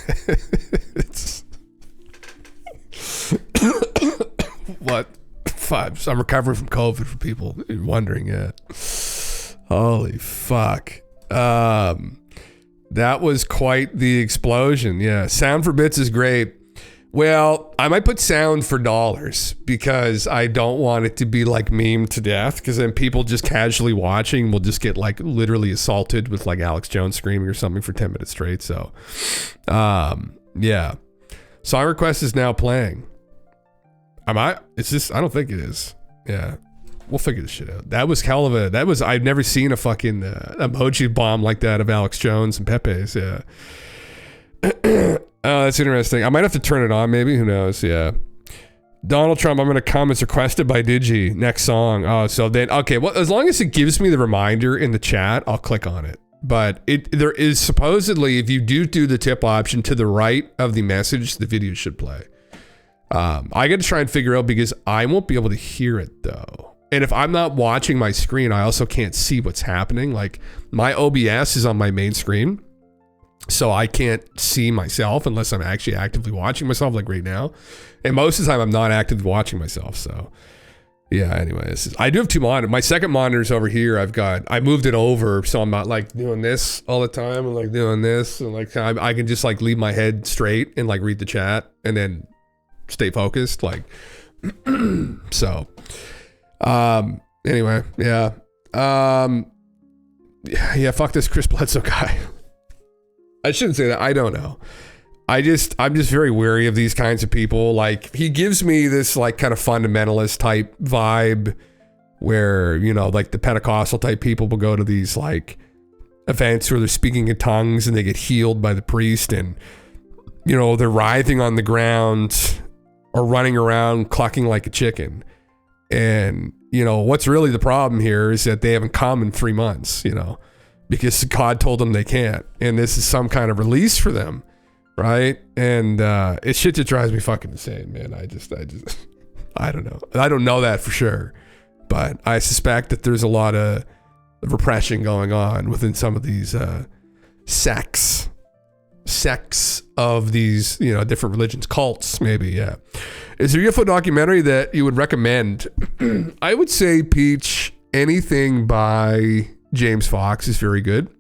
What? I'm recovering from COVID for people wondering. Yeah. Holy fuck. That was quite the explosion. Yeah. Sound for bits is great. Well, I might put sound for dollars because I don't want it to be like meme to death, because then people just casually watching will just get like literally assaulted with like Alex Jones screaming or something for 10 minutes straight. So, yeah. Song request is now playing. It's just, I don't think it is. Yeah. We'll figure this shit out. That was hell of a, I've never seen a fucking emoji bomb like that of Alex Jones and Pepe's. Yeah. Oh, that's interesting. I might have to turn it on, maybe. Who knows? Yeah. Donald Trump, I'm going to come as requested by Digi. Next song. Oh, so then, okay. Well, as long as it gives me the reminder in the chat, I'll click on it. But there is supposedly, if you do the tip option to the right of the message, the video should play. I got to try and figure out, because I won't be able to hear it though. And if I'm not watching my screen, I also can't see what's happening. Like my OBS is on my main screen, so I can't see myself unless I'm actually actively watching myself, like right now. And most of the time I'm not actively watching myself. So yeah, anyways, I do have two monitors. My second monitor's over here. I moved it over so I'm not like doing this all the time and like doing this. And like I can just like leave my head straight and like read the chat and then stay focused. Like, so, anyway, yeah. Yeah, fuck this Chris Bledsoe guy. I shouldn't say that. I don't know. I'm just very wary of these kinds of people. Like, he gives me this like kind of fundamentalist type vibe where, you know, like the Pentecostal type people will go to these like events where they're speaking in tongues and they get healed by the priest, and, you know, they're writhing on the ground or running around clucking like a chicken. And, you know, what's really the problem here is that they haven't come in 3 months, you know, because God told them they can't. And this is some kind of release for them, right? And it's shit that drives me fucking insane, man. I don't know. I don't know that for sure. But I suspect that there's a lot of repression going on within some of these sects of these, you know, different religions, cults, maybe, yeah. Is there a UFO documentary that you would recommend? I would say, Peach, anything by James Fox is very good.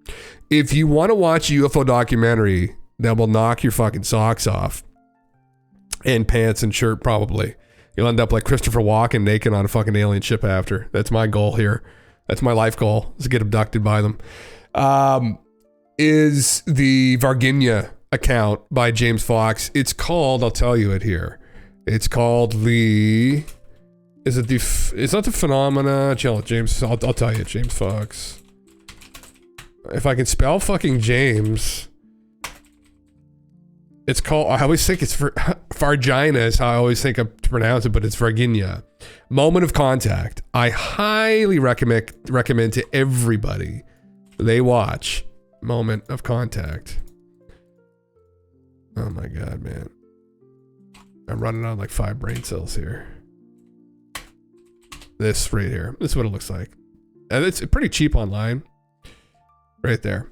If you want to watch a UFO documentary that will knock your fucking socks off, and pants and shirt probably, you'll end up like Christopher Walken naked on a fucking alien ship after. That's my goal here. That's my life goal, is to get abducted by them. Is the Varginha account by James Fox. It's called, I'll tell you it here. It's called it's not the Phenomena. James, I'll tell you, James Fox. If I can spell fucking James. It's called, I always think it's Varginha is how I always think to pronounce it, but it's Varginha. Moment of Contact. I highly recommend to everybody they watch Moment of Contact. Oh my God, man. I'm running on like 5 brain cells here. This right here. This is what it looks like. And it's pretty cheap online. Right there.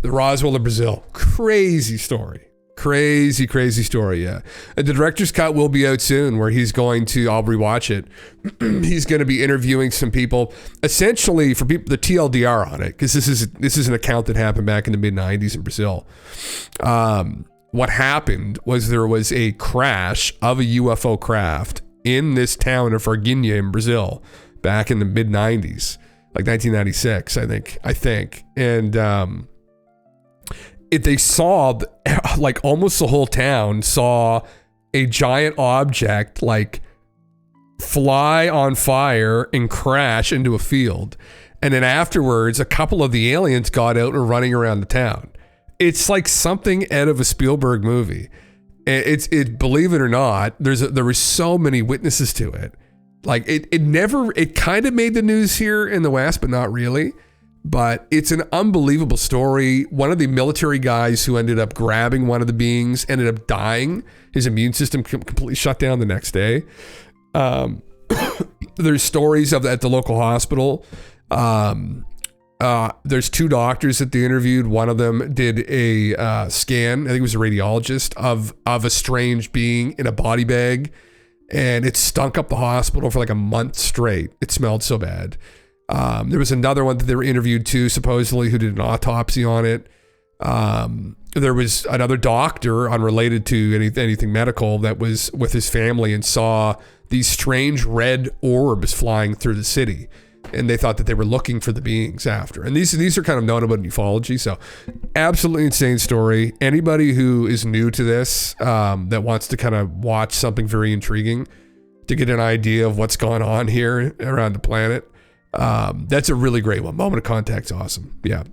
The Roswell of Brazil. Crazy story. Crazy story, yeah. And the director's cut will be out soon, where he's going to, I'll rewatch it. He's going to be interviewing some people, essentially for people, the TLDR on it, because this is an account that happened back in the mid-90s in Brazil. What happened was there was a crash of a UFO craft in this town of Varginha in Brazil back in the mid-90s, like 1996, I think. And they saw, like almost the whole town saw a giant object like fly on fire and crash into a field. And then afterwards, a couple of the aliens got out and were running around the town. It's like something out of a Spielberg movie. It believe it or not, there were so many witnesses to it. Like it kind of made the news here in the West, but not really. But it's an unbelievable story. One of the military guys who ended up grabbing one of the beings ended up dying. His immune system completely shut down the next day. There's stories of at the local hospital. There's 2 doctors that they interviewed. One of them did a scan, I think it was a radiologist, of a strange being in a body bag. And it stunk up the hospital for like a month straight. It smelled so bad. There was another one that they were interviewed too, supposedly, who did an autopsy on it. There was another doctor unrelated to anything medical that was with his family and saw these strange red orbs flying through the city. And they thought that they were looking for the beings after. And these are kind of notable in ufology. So absolutely insane story. Anybody who is new to this, that wants to kind of watch something very intriguing to get an idea of what's going on here around the planet, that's a really great one. Moment of Contact's awesome. Yeah.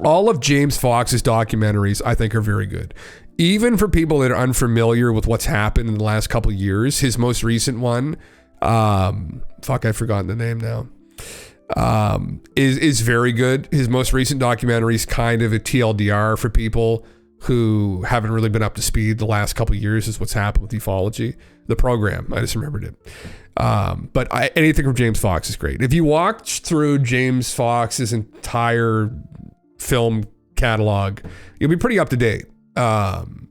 All of James Fox's documentaries, I think, are very good. Even for people that are unfamiliar with what's happened in the last couple of years, his most recent one, I've forgotten the name now, is very good. His most recent documentary is kind of a TLDR for people who haven't really been up to speed the last couple of years, is what's happened with ufology. The program, I just remembered it. But anything from James Fox is great. If you watch through James Fox's entire film catalog, you'll be pretty up to date.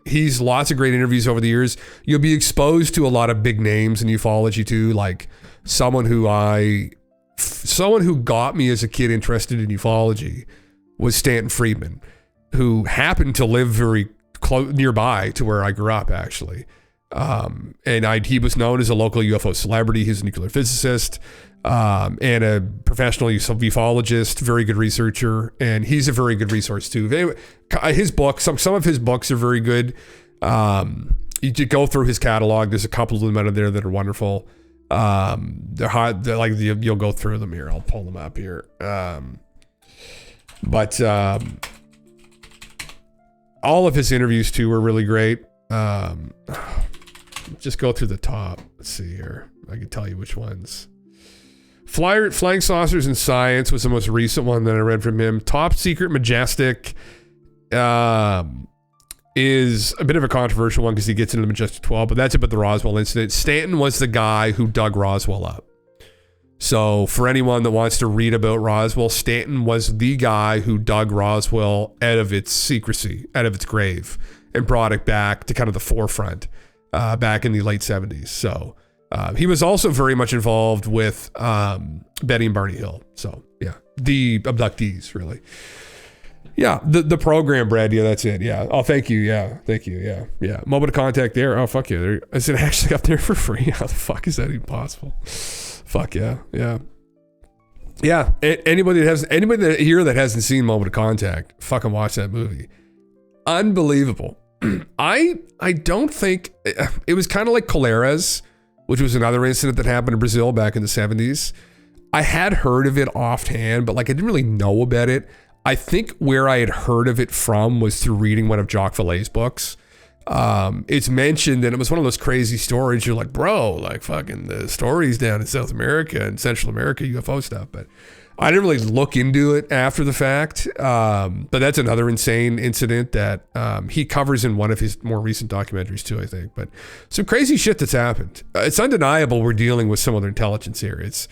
He's lots of great interviews over the years. You'll be exposed to a lot of big names in ufology too, like someone who got me as a kid interested in ufology was Stanton Friedman, who happened to live very close nearby to where I grew up, actually. He was known as a local UFO celebrity. He's a nuclear physicist, and a professional ufologist, very good researcher, and he's a very good resource too. His books, some of his books are very good. You could go through his catalog. There's a couple of them out of there that are wonderful. They're hard. You'll go through them here. I'll pull them up here. But all of his interviews too were really great. Just go through the top. Let's see here. I can tell you which ones. Flying Saucers in Science was the most recent one that I read from him. Top Secret Majestic is a bit of a controversial one because he gets into the Majestic 12, but that's about the Roswell incident. Stanton was the guy who dug Roswell up. So for anyone that wants to read about Roswell, Stanton was the guy who dug Roswell out of its secrecy, out of its grave, and brought it back to kind of the forefront back in the late 70s. So he was also very much involved with Betty and Barney Hill. So yeah, the abductees, really. Yeah, the program, Brad. Yeah, that's it. Yeah. Oh, thank you. Yeah, thank you. Yeah, yeah. Moment of Contact there. Oh, fuck yeah. Is it actually up there for free? How the fuck is that even possible? Fuck yeah. Yeah. Yeah. Anybody here that hasn't seen Moment of Contact, fucking watch that movie. Unbelievable. I don't think it was kind of like Colares, which was another incident that happened in Brazil back in the 70s. I had heard of it offhand, but I didn't really know about it. I think where I had heard of it from was through reading one of Jacques Vallée's books. It's mentioned, and it was one of those crazy stories. You're like, bro, fucking the stories down in South America and Central America, UFO stuff. But I didn't really look into it after the fact. But that's another insane incident that he covers in one of his more recent documentaries too, I think. But some crazy shit that's happened. It's undeniable we're dealing with some other intelligence here. It's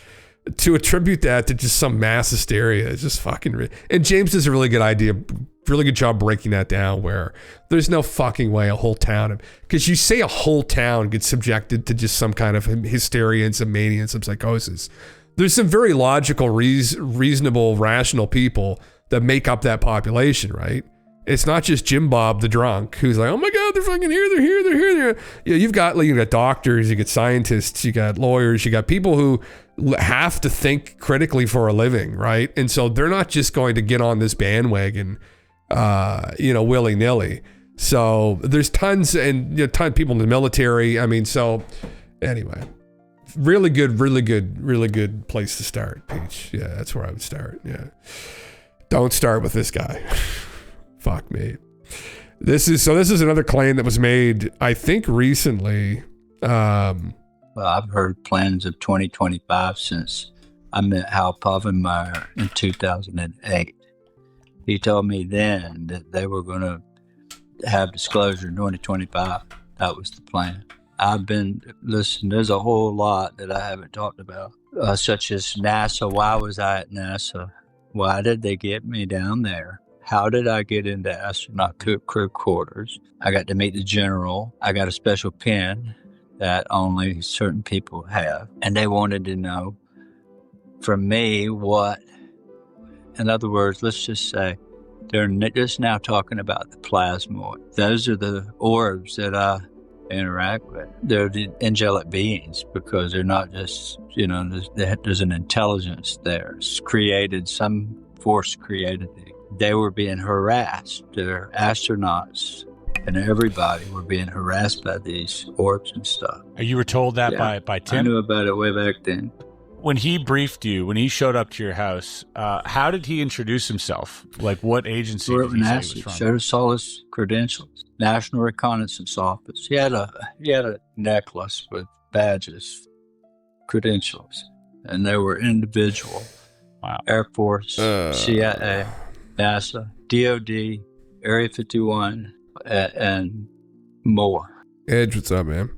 to attribute that to just some mass hysteria is just fucking... And James does a really good job breaking that down, where there's no fucking way a whole town... Because you say a whole town gets subjected to just some kind of hysteria and some mania and some psychosis. There's some very logical, reasonable, rational people that make up that population, right? It's not just Jim Bob the drunk who's like, oh my God, they're fucking here, they're here, they're here, they're here. Yeah, you've got doctors, you got scientists, you got lawyers, you got people who have to think critically for a living, right? And so they're not just going to get on this bandwagon, willy-nilly. So there's tons of people in the military. I mean, so anyway, really good place to start, Peach. Yeah, that's where I would start. Yeah. Don't start with this guy. Fuck me. This is another claim that was made, I think, recently. Well, I've heard plans of 2025 since I met Hal Povenmire in 2008. He told me then that they were going to have disclosure in 2025. That was the plan. There's a whole lot that I haven't talked about, such as NASA. Why was I at NASA? Why did they get me down there? How did I get into astronaut crew quarters? I got to meet the general. I got a special pin that only certain people have. And they wanted to know from me what, in other words, let's just say, They're just now talking about the plasmoid. Those are the orbs that I interact with. They're the angelic beings because they're not just, there's an intelligence there. It's created, some force created it. They were being harassed. They're astronauts and everybody were being harassed by these orbs and stuff. You were told that by Tim? I knew about it way back then. When he briefed you, when he showed up to your house, how did he introduce himself? Like, what agency did he say he was from? Showed us all his credentials. National Reconnaissance Office. He had a necklace with badges, credentials, and they were individual. Wow. Air Force, CIA, NASA, DOD, Area 51, and more. Edge, what's up, man?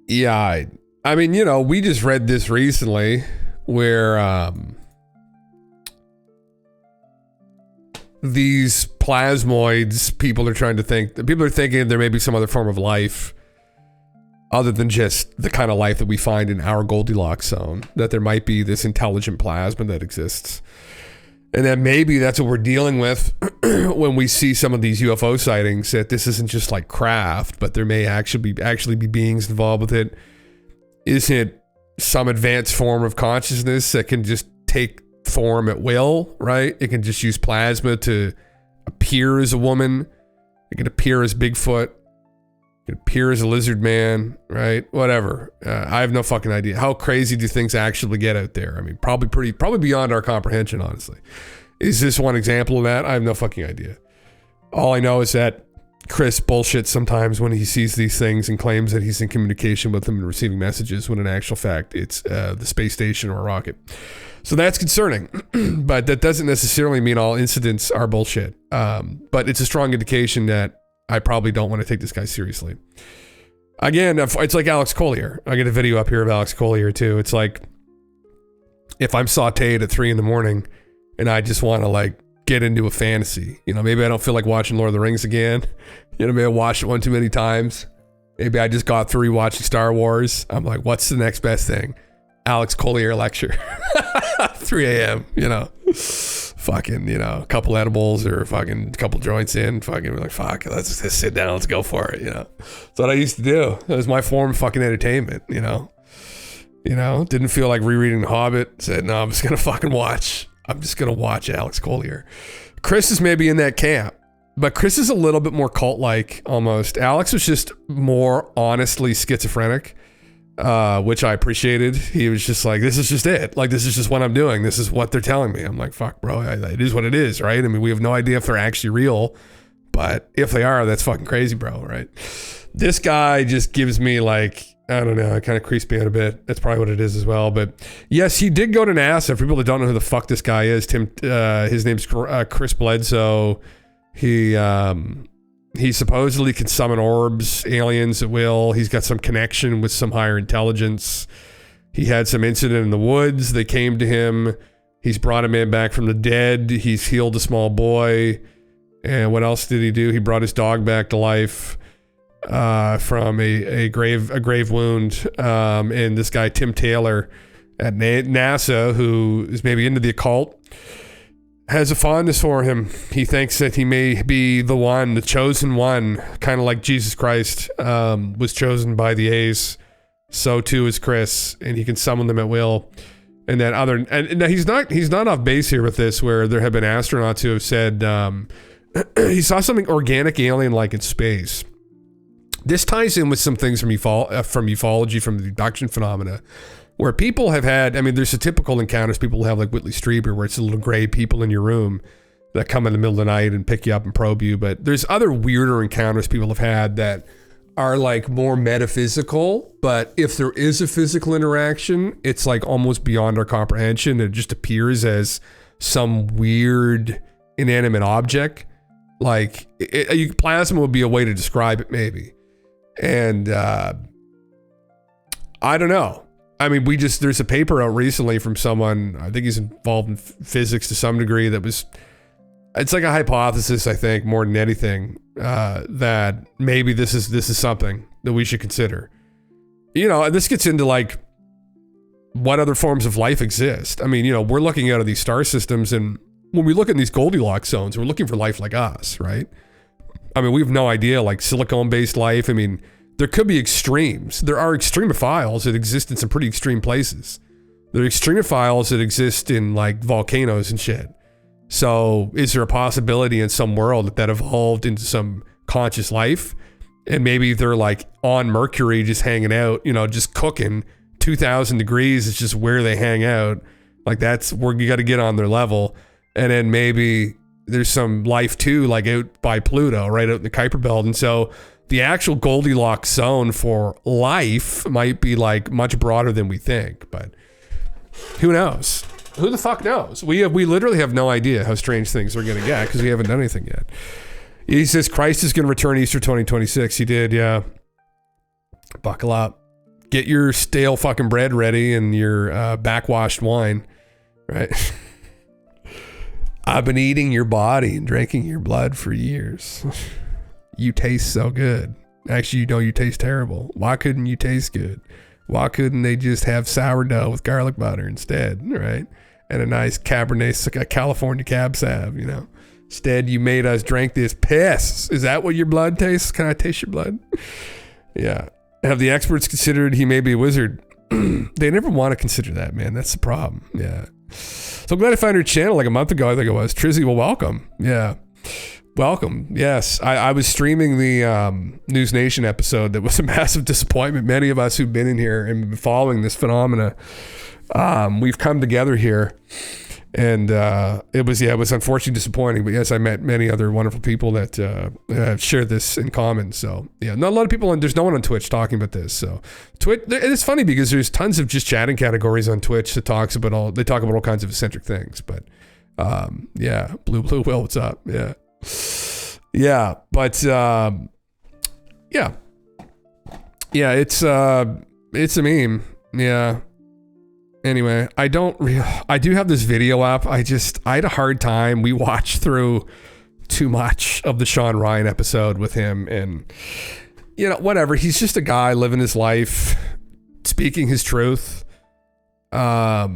Yeah, I mean, we just read this recently where these plasmoids, people are thinking there may be some other form of life other than just the kind of life that we find in our Goldilocks zone, that there might be this intelligent plasma that exists. And that maybe that's what we're dealing with when we see some of these UFO sightings, that this isn't just like craft, but there may actually be beings involved with it. Is it some advanced form of consciousness that can just take form at will, right? It can just use plasma to appear as a woman. It can appear as Bigfoot. It can appear as a lizard man, right? Whatever. I have no fucking idea. How crazy do things actually get out there? I mean, probably beyond our comprehension, honestly. Is this one example of that? I have no fucking idea. All I know is that Chris bullshits sometimes when he sees these things and claims that he's in communication with them and receiving messages, when in actual fact it's the space station or a rocket. So that's concerning, but that doesn't necessarily mean all incidents are bullshit. But it's a strong indication that I probably don't want to take this guy seriously. Again, it's like Alex Collier. I get a video up here of Alex Collier too. It's like, if I'm sauteed at 3 a.m. and I just want to like get into a fantasy, maybe I don't feel like watching Lord of the Rings again. Maybe I watched it one too many times. Maybe I just got through rewatching Star Wars. I'm like, what's the next best thing? Alex Collier lecture. 3 a.m., fucking, a couple edibles or fucking a couple joints in, fucking like, fuck, let's just sit down, let's go for it, That's what I used to do. It was my form of fucking entertainment, didn't feel like rereading The Hobbit. Said, no, I'm just going to fucking watch. I'm just going to watch Alex Collier. Chris is maybe in that camp, but Chris is a little bit more cult-like almost. Alex was just more honestly schizophrenic, which I appreciated. He was just like, this is just it. Like, this is just what I'm doing. This is what they're telling me. I'm like, fuck, bro, it is what it is, right? I mean, we have no idea if they're actually real, but if they are, that's fucking crazy, bro, right? This guy just gives me like, I don't know, it kind of creeps me out a bit. That's probably what it is as well. But yes, he did go to NASA. For people that don't know who the fuck this guy is, his name's Chris Bledsoe. He supposedly can summon orbs, aliens at will. He's got some connection with some higher intelligence. He had some incident in the woods. They came to him. He's brought a man back from the dead. He's healed a small boy. And what else did he do? He brought his dog back to life from a grave wound. And this guy, Tim Taylor at NASA, who is maybe into the occult, has a fondness for him. He thinks that he may be the one, the chosen one, kind of like Jesus Christ was chosen by the A's. So too is Chris, and he can summon them at will. And then and he's not off base here with this, where there have been astronauts who have said he saw something organic alien-like in space. This ties in with some things from ufology, from the abduction phenomena, where people have had, I mean, there's the typical encounters people have, like Whitley Strieber, where it's the little gray people in your room that come in the middle of the night and pick you up and probe you. But there's other weirder encounters people have had that are like more metaphysical, but if there is a physical interaction, it's like almost beyond our comprehension. It just appears as some weird inanimate object. Like plasma would be a way to describe it, maybe. And I don't know. I mean, there's a paper out recently from someone, I think he's involved in physics to some degree, it's like a hypothesis, I think, more than anything, that maybe this is something that we should consider. And this gets into like what other forms of life exist. I mean, we're looking out of these star systems, and when we look at these Goldilocks zones, we're looking for life like us, right? I mean, we have no idea, like silicone-based life. I mean, there could be extremes. There are extremophiles that exist in some pretty extreme places. There are extremophiles that exist in like volcanoes and shit. So is there a possibility in some world that evolved into some conscious life? And maybe they're like on Mercury just hanging out, you know, just cooking. 2,000 degrees is just where they hang out. Like that's where you got to get on their level. And then maybe there's some life too, like out by Pluto, right out in the Kuiper Belt. And so the actual Goldilocks zone for life might be like much broader than we think, but who knows? Who the fuck knows? We literally have no idea how strange things are going to get because we haven't done anything yet. He says Christ is going to return Easter 2026. He did, yeah. Buckle up. Get your stale fucking bread ready and your backwashed wine, right? I've been eating your body and drinking your blood for years. You taste so good. Actually, you know you taste terrible. Why couldn't you taste good? Why couldn't they just have sourdough with garlic butter instead, right? And a nice Cabernet, a California Cab Sav, you know? Instead, you made us drink this piss. Is that what your blood tastes? Can I taste your blood? Yeah. Have the experts considered he may be a wizard? They never want to consider that, man. That's the problem. Yeah. So I'm glad I found your channel like a month ago, I think it was. Trizzy, well, welcome. Yeah. Welcome. Yes. I was streaming the News Nation episode that was a massive disappointment. Many of us who've been in here and been following this phenomena, we've come together here. And it was unfortunately disappointing, but yes, I met many other wonderful people that share this in common. So yeah, not a lot of people, and there's no one on Twitch talking about this. So Twitch, and it's funny because there's tons of just chatting categories on Twitch that talk about all kinds of eccentric things. But yeah, Blue Will, what's up? Yeah, but yeah, it's a meme. Yeah. Anyway, I do have this video up. I had a hard time. We watched through too much of the Sean Ryan episode with him, and you know, whatever. He's just a guy living his life, speaking his truth. I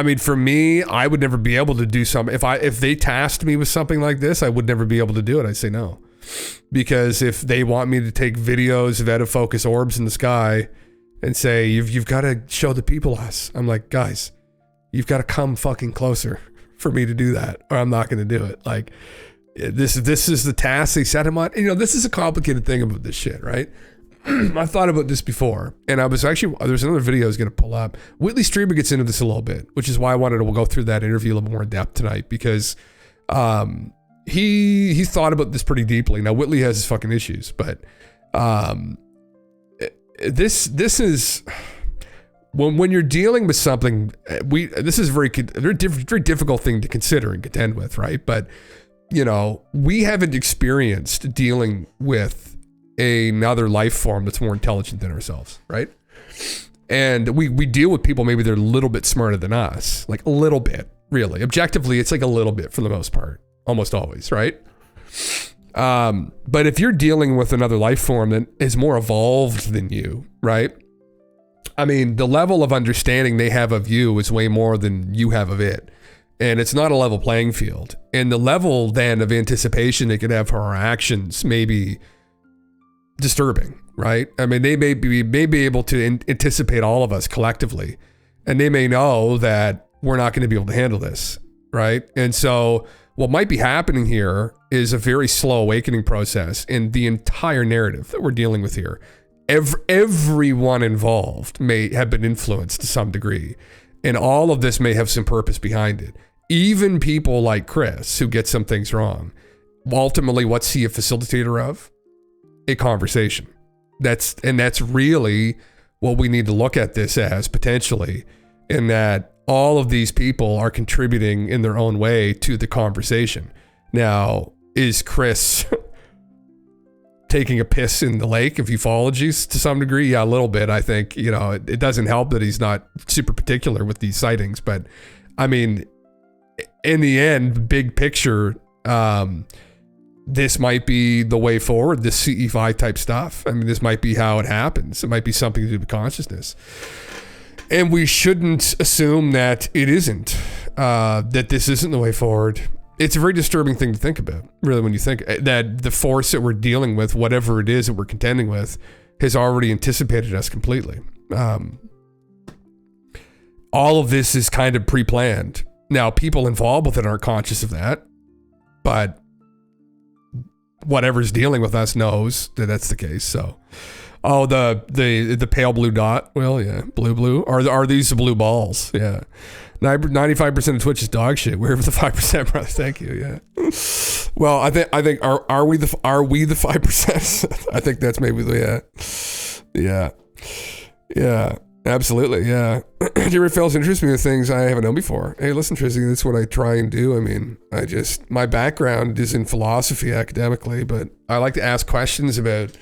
mean, for me, I would never be able to do something. If they tasked me with something like this, I would never be able to do it. I'd say no. Because if they want me to take videos of out of focus orbs in the sky and say, you've got to show the people us. I'm like, guys, you've got to come fucking closer for me to do that, or I'm not going to do it. Like, this is the task they set him on. You know, this is a complicated thing about this shit, right? I've thought about this before, and there's another video I was going to pull up. Whitley Strieber gets into this a little bit, which is why I wanted to go through that interview a little more in depth tonight, because he thought about this pretty deeply. Now, Whitley has his fucking issues, but this is when you're dealing with something, this is a very difficult thing to consider and contend with, right? But you know, we haven't experienced dealing with another life form that's more intelligent than ourselves, right? And we deal with people, maybe they're a little bit smarter than us, like a little bit, really. Objectively, it's like a little bit for the most part, almost always, right? But if you're dealing with another life form that is more evolved than you, right? I mean, the level of understanding they have of you is way more than you have of it. And it's not a level playing field. And the level then of anticipation they could have for our actions may be disturbing, right? I mean, they may be able to anticipate all of us collectively, and they may know that we're not going to be able to handle this, right? And so what might be happening here is a very slow awakening process in the entire narrative that we're dealing with here. Everyone involved may have been influenced to some degree, and all of this may have some purpose behind it. Even people like Chris, who get some things wrong, ultimately, what's he a facilitator of? A conversation. That's really what we need to look at this as, potentially, in that all of these people are contributing in their own way to the conversation. Now, is Chris taking a piss in the lake of ufology to some degree? Yeah, a little bit. I think, you know, it doesn't help that he's not super particular with these sightings, but I mean, in the end, big picture, this might be the way forward, this CE5 type stuff. I mean, this might be how it happens. It might be something to do with consciousness. And we shouldn't assume that it isn't, that this isn't the way forward. It's a very disturbing thing to think about, really, when you think that the force that we're dealing with, whatever it is that we're contending with, has already anticipated us completely. All of this is kind of pre-planned. Now, people involved with it aren't conscious of that, but whatever's dealing with us knows that that's the case. So, oh, the pale blue dot. Well, yeah, blue. Are these the blue balls? Yeah. 95% of Twitch is dog shit. We're the 5%, brother. Thank you. Yeah. Well, I think are we the 5%? I think that's maybe the yeah. Absolutely, yeah. Jerry Fells interests me with things I haven't known before. Hey, listen, Trizzy, that's what I try and do. I mean, my background is in philosophy academically, but I like to ask questions about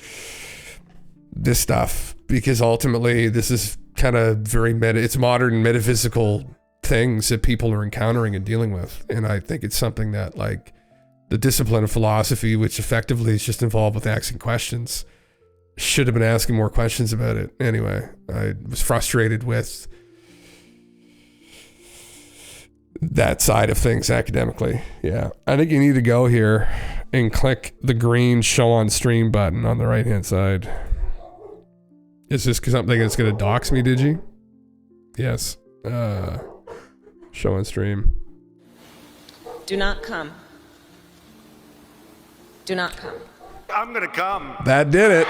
this stuff because ultimately this is kind of it's modern metaphysical things that people are encountering and dealing with. And I think it's something that, like, the discipline of philosophy, which effectively is just involved with asking questions, should have been asking more questions about it. Anyway, I was frustrated with that side of things academically. Yeah. I think you need to go here and click the green show on stream button on the right hand side. Is this something that's going to dox me, did you? Yes. Show on stream. Do not come. Do not come. I'm gonna come. That did it.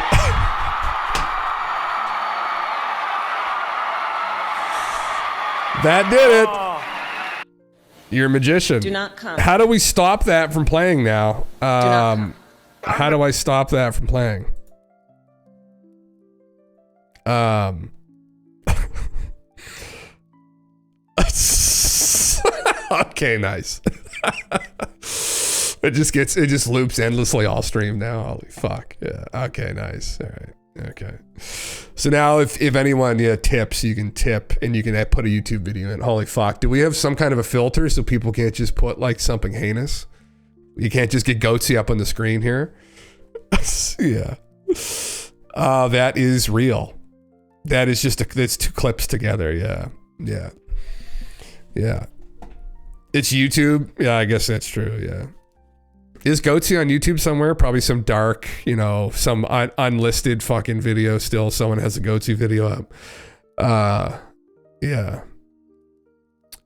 That did it. You're a magician. Do not come. How do we stop that from playing now? Do not come. How do I stop that from playing? Okay, nice. It just loops endlessly all stream now. Holy fuck. Yeah. Okay, nice. All right. Okay. So now if anyone tips, you can tip and you can put a YouTube video in. Holy fuck. Do we have some kind of a filter so people can't just put like something heinous? You can't just get Goatsy up on the screen here? Yeah. That is real. That is that's two clips together. Yeah. Yeah. Yeah. It's YouTube. Yeah, I guess that's true. Yeah. Is Goatsy on YouTube somewhere? Probably some dark, some unlisted fucking video still. Someone has a Goatsy video up. Yeah.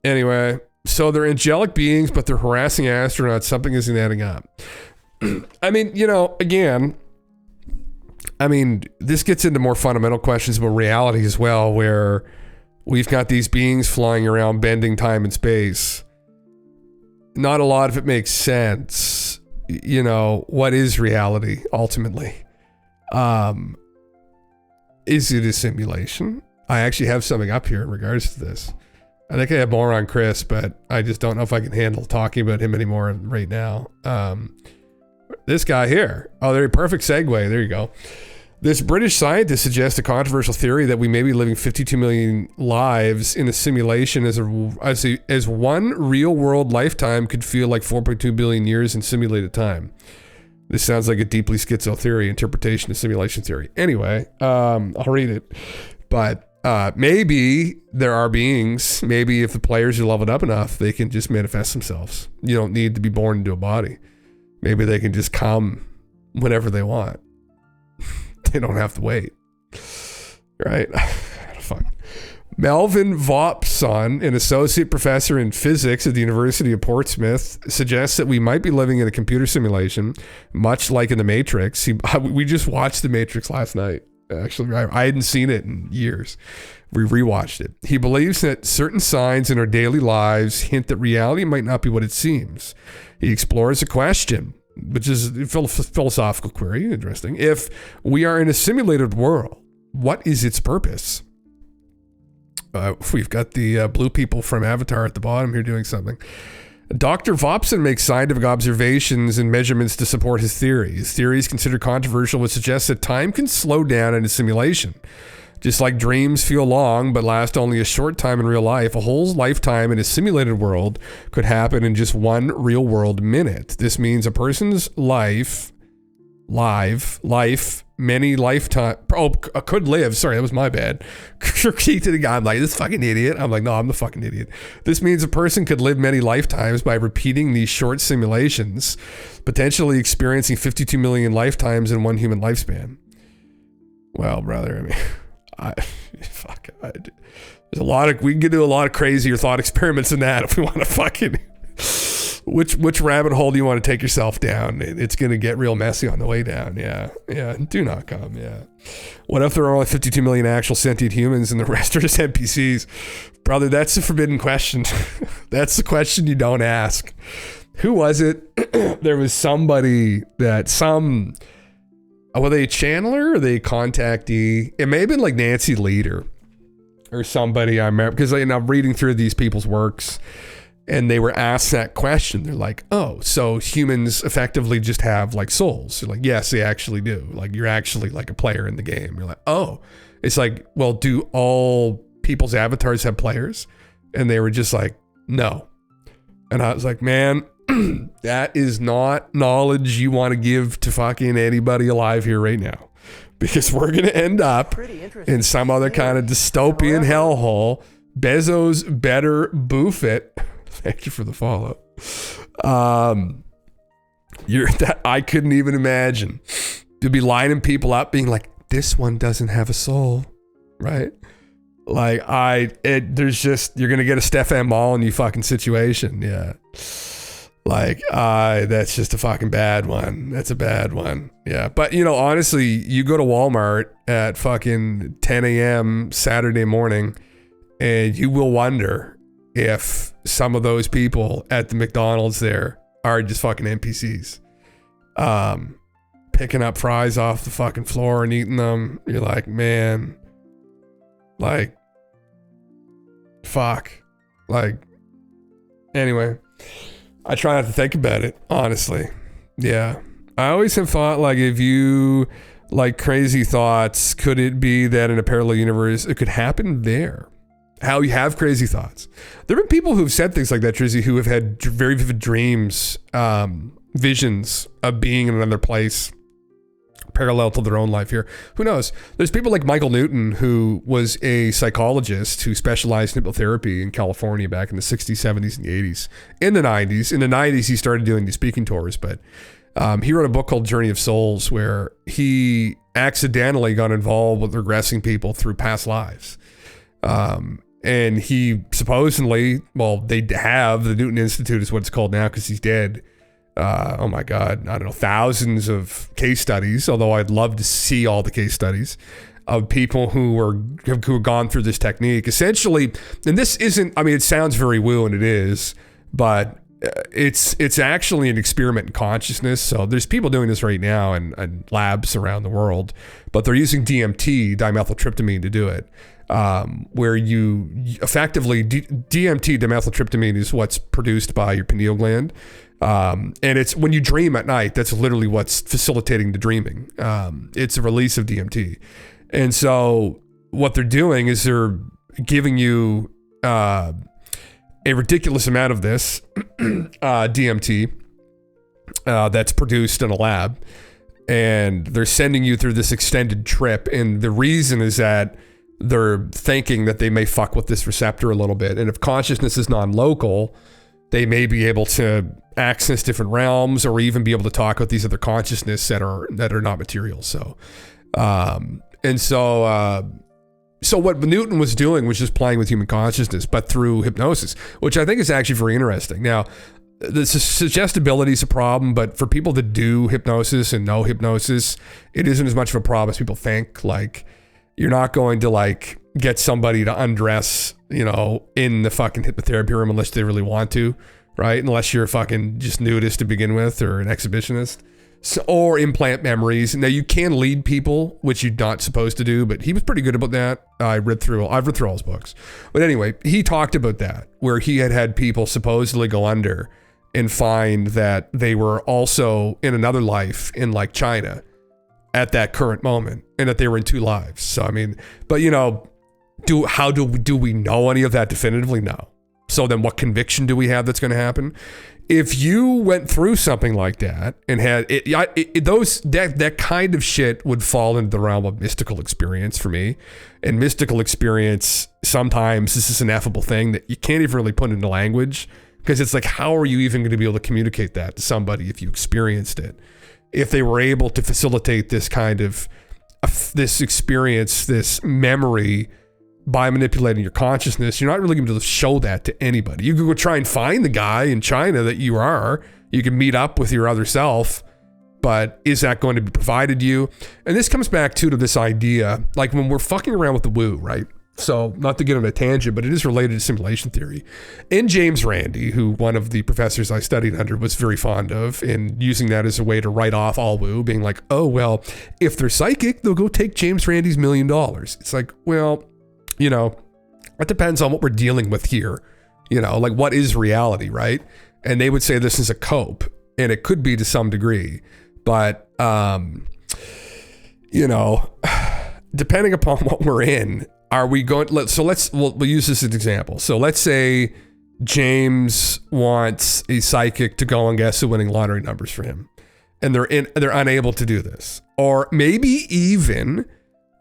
Anyway, so they're angelic beings, but they're harassing astronauts. Something isn't adding up. I mean, again, this gets into more fundamental questions about reality as well, where we've got these beings flying around, bending time and space. Not a lot of it makes sense. What is reality ultimately? Is it a simulation? I actually have something up here in regards to this. I think I have more on Chris, but I just don't know if I can handle talking about him anymore right now. This guy here. Oh, there, perfect segue. There you go. This British scientist suggests a controversial theory that we may be living 52 million lives in a simulation as one real-world lifetime could feel like 4.2 billion years in simulated time. This sounds like a deeply schizo theory, interpretation of simulation theory. Anyway, I'll read it. But maybe there are beings, maybe if the players are leveled up enough, they can just manifest themselves. You don't need to be born into a body. Maybe they can just come whenever they want. They don't have to wait. Right? Fuck. Melvin Vopson, an associate professor in physics at the University of Portsmouth, suggests that we might be living in a computer simulation, much like in The Matrix. We just watched The Matrix last night. Actually, I hadn't seen it in years. We rewatched it. He believes that certain signs in our daily lives hint that reality might not be what it seems. He explores a question, which is a philosophical query. Interesting. If we are in a simulated world, what is its purpose? We've got the blue people from Avatar at the bottom here doing something. Dr. Vopson makes scientific observations and measurements to support his theory. His theory is considered controversial, which suggests that time can slow down in a simulation. Just like dreams feel long but last only a short time in real life, a whole lifetime in a simulated world could happen in just one real-world minute. This means a person's life life, many lifetime. Oh, could live. Sorry, that was my bad. Critique to the guy. I'm like, this fucking idiot. I'm like, no, I'm the fucking idiot. This means a person could live many lifetimes by repeating these short simulations, potentially experiencing 52 million lifetimes in one human lifespan. Well, brother, I mean, there's a lot of, we can do a lot of crazier thought experiments than that if we want to fucking, which rabbit hole do you want to take yourself down? It's going to get real messy on the way down. Yeah. Do not come. Yeah. What if there are only 52 million actual sentient humans and the rest are just NPCs? Brother, that's the forbidden question. That's the question you don't ask. Who was it? There was somebody that were they a channeler or they a contactee? It may have been like Nancy Leader or somebody I remember, because I'm reading through these people's works and they were asked that question. They're like, oh, so humans effectively just have like souls? You're like, yes, they actually do. Like, you're actually like a player in the game. You're like, oh. It's like, well, do all people's avatars have players? And they were just like, no. And I was like, man, that is not knowledge you want to give to fucking anybody alive here right now. Because we're going to end up in some other kind of dystopian hellhole. Bezos better boof it. Thank you for the follow. I couldn't even imagine. You'd be lining people up being like, this one doesn't have a soul, right? Like there's just, you're going to get a Stefan Molyneux fucking situation. Yeah. Like, that's just a fucking bad one. That's a bad one. Yeah. But, honestly, you go to Walmart at fucking 10 a.m. Saturday morning and you will wonder if some of those people at the McDonald's there are just fucking NPCs. Picking up fries off the fucking floor and eating them. You're like, man, like, fuck. Like, anyway. I try not to think about it, honestly. Yeah. I always have thought, like, if you like crazy thoughts, could it be that in a parallel universe, it could happen there? How you have crazy thoughts. There have been people who've said things like that, Drizzy, who have had very vivid dreams, visions of being in another place, parallel to their own life here. Who knows? There's people like Michael Newton, who was a psychologist who specialized in hypnotherapy in California back in the 60s, 70s, and the 80s. In the 90s. In the 90s, he started doing these speaking tours, but he wrote a book called Journey of Souls, where he accidentally got involved with regressing people through past lives. And he supposedly, they have, the Newton Institute is what it's called now because he's dead. Oh my God, I don't know, thousands of case studies, although I'd love to see all the case studies of people who have gone through this technique. Essentially, and this isn't, I mean, it sounds very woo, and it is, but it's actually an experiment in consciousness. So there's people doing this right now in labs around the world, but they're using DMT, dimethyltryptamine, to do it. Where you effectively, DMT, dimethyltryptamine, is what's produced by your pineal gland. And it's when you dream at night, that's literally what's facilitating the dreaming. It's a release of DMT. And so what they're doing is they're giving you a ridiculous amount of this DMT that's produced in a lab. And they're sending you through this extended trip. And the reason is that they're thinking that they may fuck with this receptor a little bit. And if consciousness is non-local, they may be able to access different realms or even be able to talk with these other consciousness that are not material. So, so what Newton was doing was just playing with human consciousness, but through hypnosis, which I think is actually very interesting. Now, the suggestibility is a problem, but for people that do hypnosis and know hypnosis, it isn't as much of a problem as people think. Like, you're not going to like get somebody to undress, in the fucking hypnotherapy room unless they really want to, right? Unless you're a fucking just nudist to begin with or an exhibitionist. So, or implant memories. Now you can lead people, which you're not supposed to do, but he was pretty good about that. I've read through all his books. But anyway, he talked about that, where he had people supposedly go under and find that they were also in another life in like China at that current moment, and that they were in two lives. So, I mean, but do we know any of that definitively? No. So then what conviction do we have that's going to happen? if you went through something like that and had that kind of shit would fall into the realm of mystical experience for me. And mystical experience, sometimes this is an ineffable thing that you can't even really put into language, because it's like, how are you even going to be able to communicate that to somebody if you experienced it? If they were able to facilitate this kind of this experience, this memory, by manipulating your consciousness, you're not really going to be able to show that to anybody. You can go try and find the guy in China that you are. You can meet up with your other self, but is that going to be provided you? And this comes back to this idea, like when we're fucking around with the woo, right? So not to get on a tangent, but it is related to simulation theory. And James Randi, who one of the professors I studied under was very fond of, and using that as a way to write off all woo, being like, oh, well, if they're psychic, they'll go take James Randi's $1 million. It's like, well, you know, it depends on what we're dealing with here. You know, like what is reality, right? And they would say this is a cope, and it could be to some degree, but, you know, depending upon what we're in, are we going, we'll use this as an example. So let's say James wants a psychic to go and guess the winning lottery numbers for him, and they're unable to do this. Or maybe even,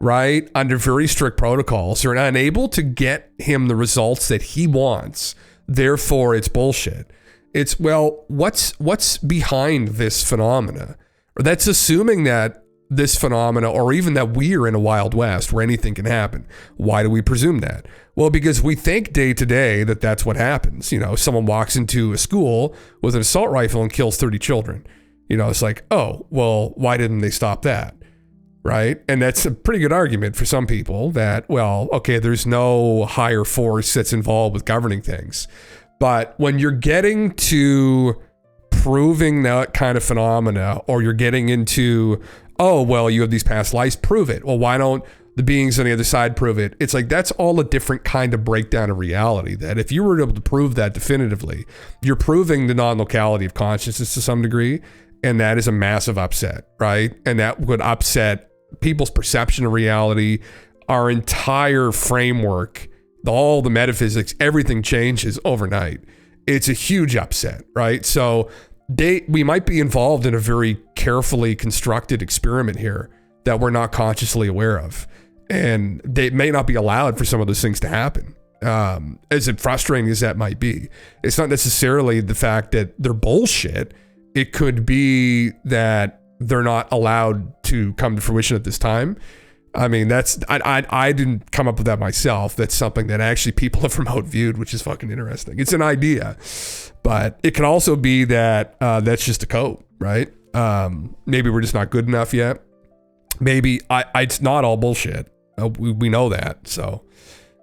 right, under very strict protocols, they're unable to get him the results that he wants. Therefore, it's bullshit. It's, well, what's behind this phenomena? Or that's assuming that this phenomena, or even that we're in a Wild West where anything can happen. Why do we presume that? Well, because we think day to day that that's what happens. You know, someone walks into a school with an assault rifle and kills 30 children. You know, it's like, oh, well, why didn't they stop that? Right? And that's a pretty good argument for some people that, well, okay, there's no higher force that's involved with governing things. But when you're getting to proving that kind of phenomena, or you're getting into, oh, well, you have these past lives, prove it. Well, why don't the beings on the other side prove it? It's like, that's all a different kind of breakdown of reality, that if you were able to prove that definitively, you're proving the non-locality of consciousness to some degree. And that is a massive upset, right? And that would upset people's perception of reality, our entire framework, all the metaphysics, everything changes overnight. It's a huge upset, right? So we might be involved in a very carefully constructed experiment here that we're not consciously aware of. And they may not be allowed for some of those things to happen. As frustrating as that might be, it's not necessarily the fact that they're bullshit. It could be that they're not allowed to come to fruition at this time. I mean, I didn't come up with that myself. That's something that actually people have remote viewed, which is fucking interesting. It's an idea, but it could also be that that's just a code, right? Maybe we're just not good enough yet. Maybe it's not all bullshit. We know that. So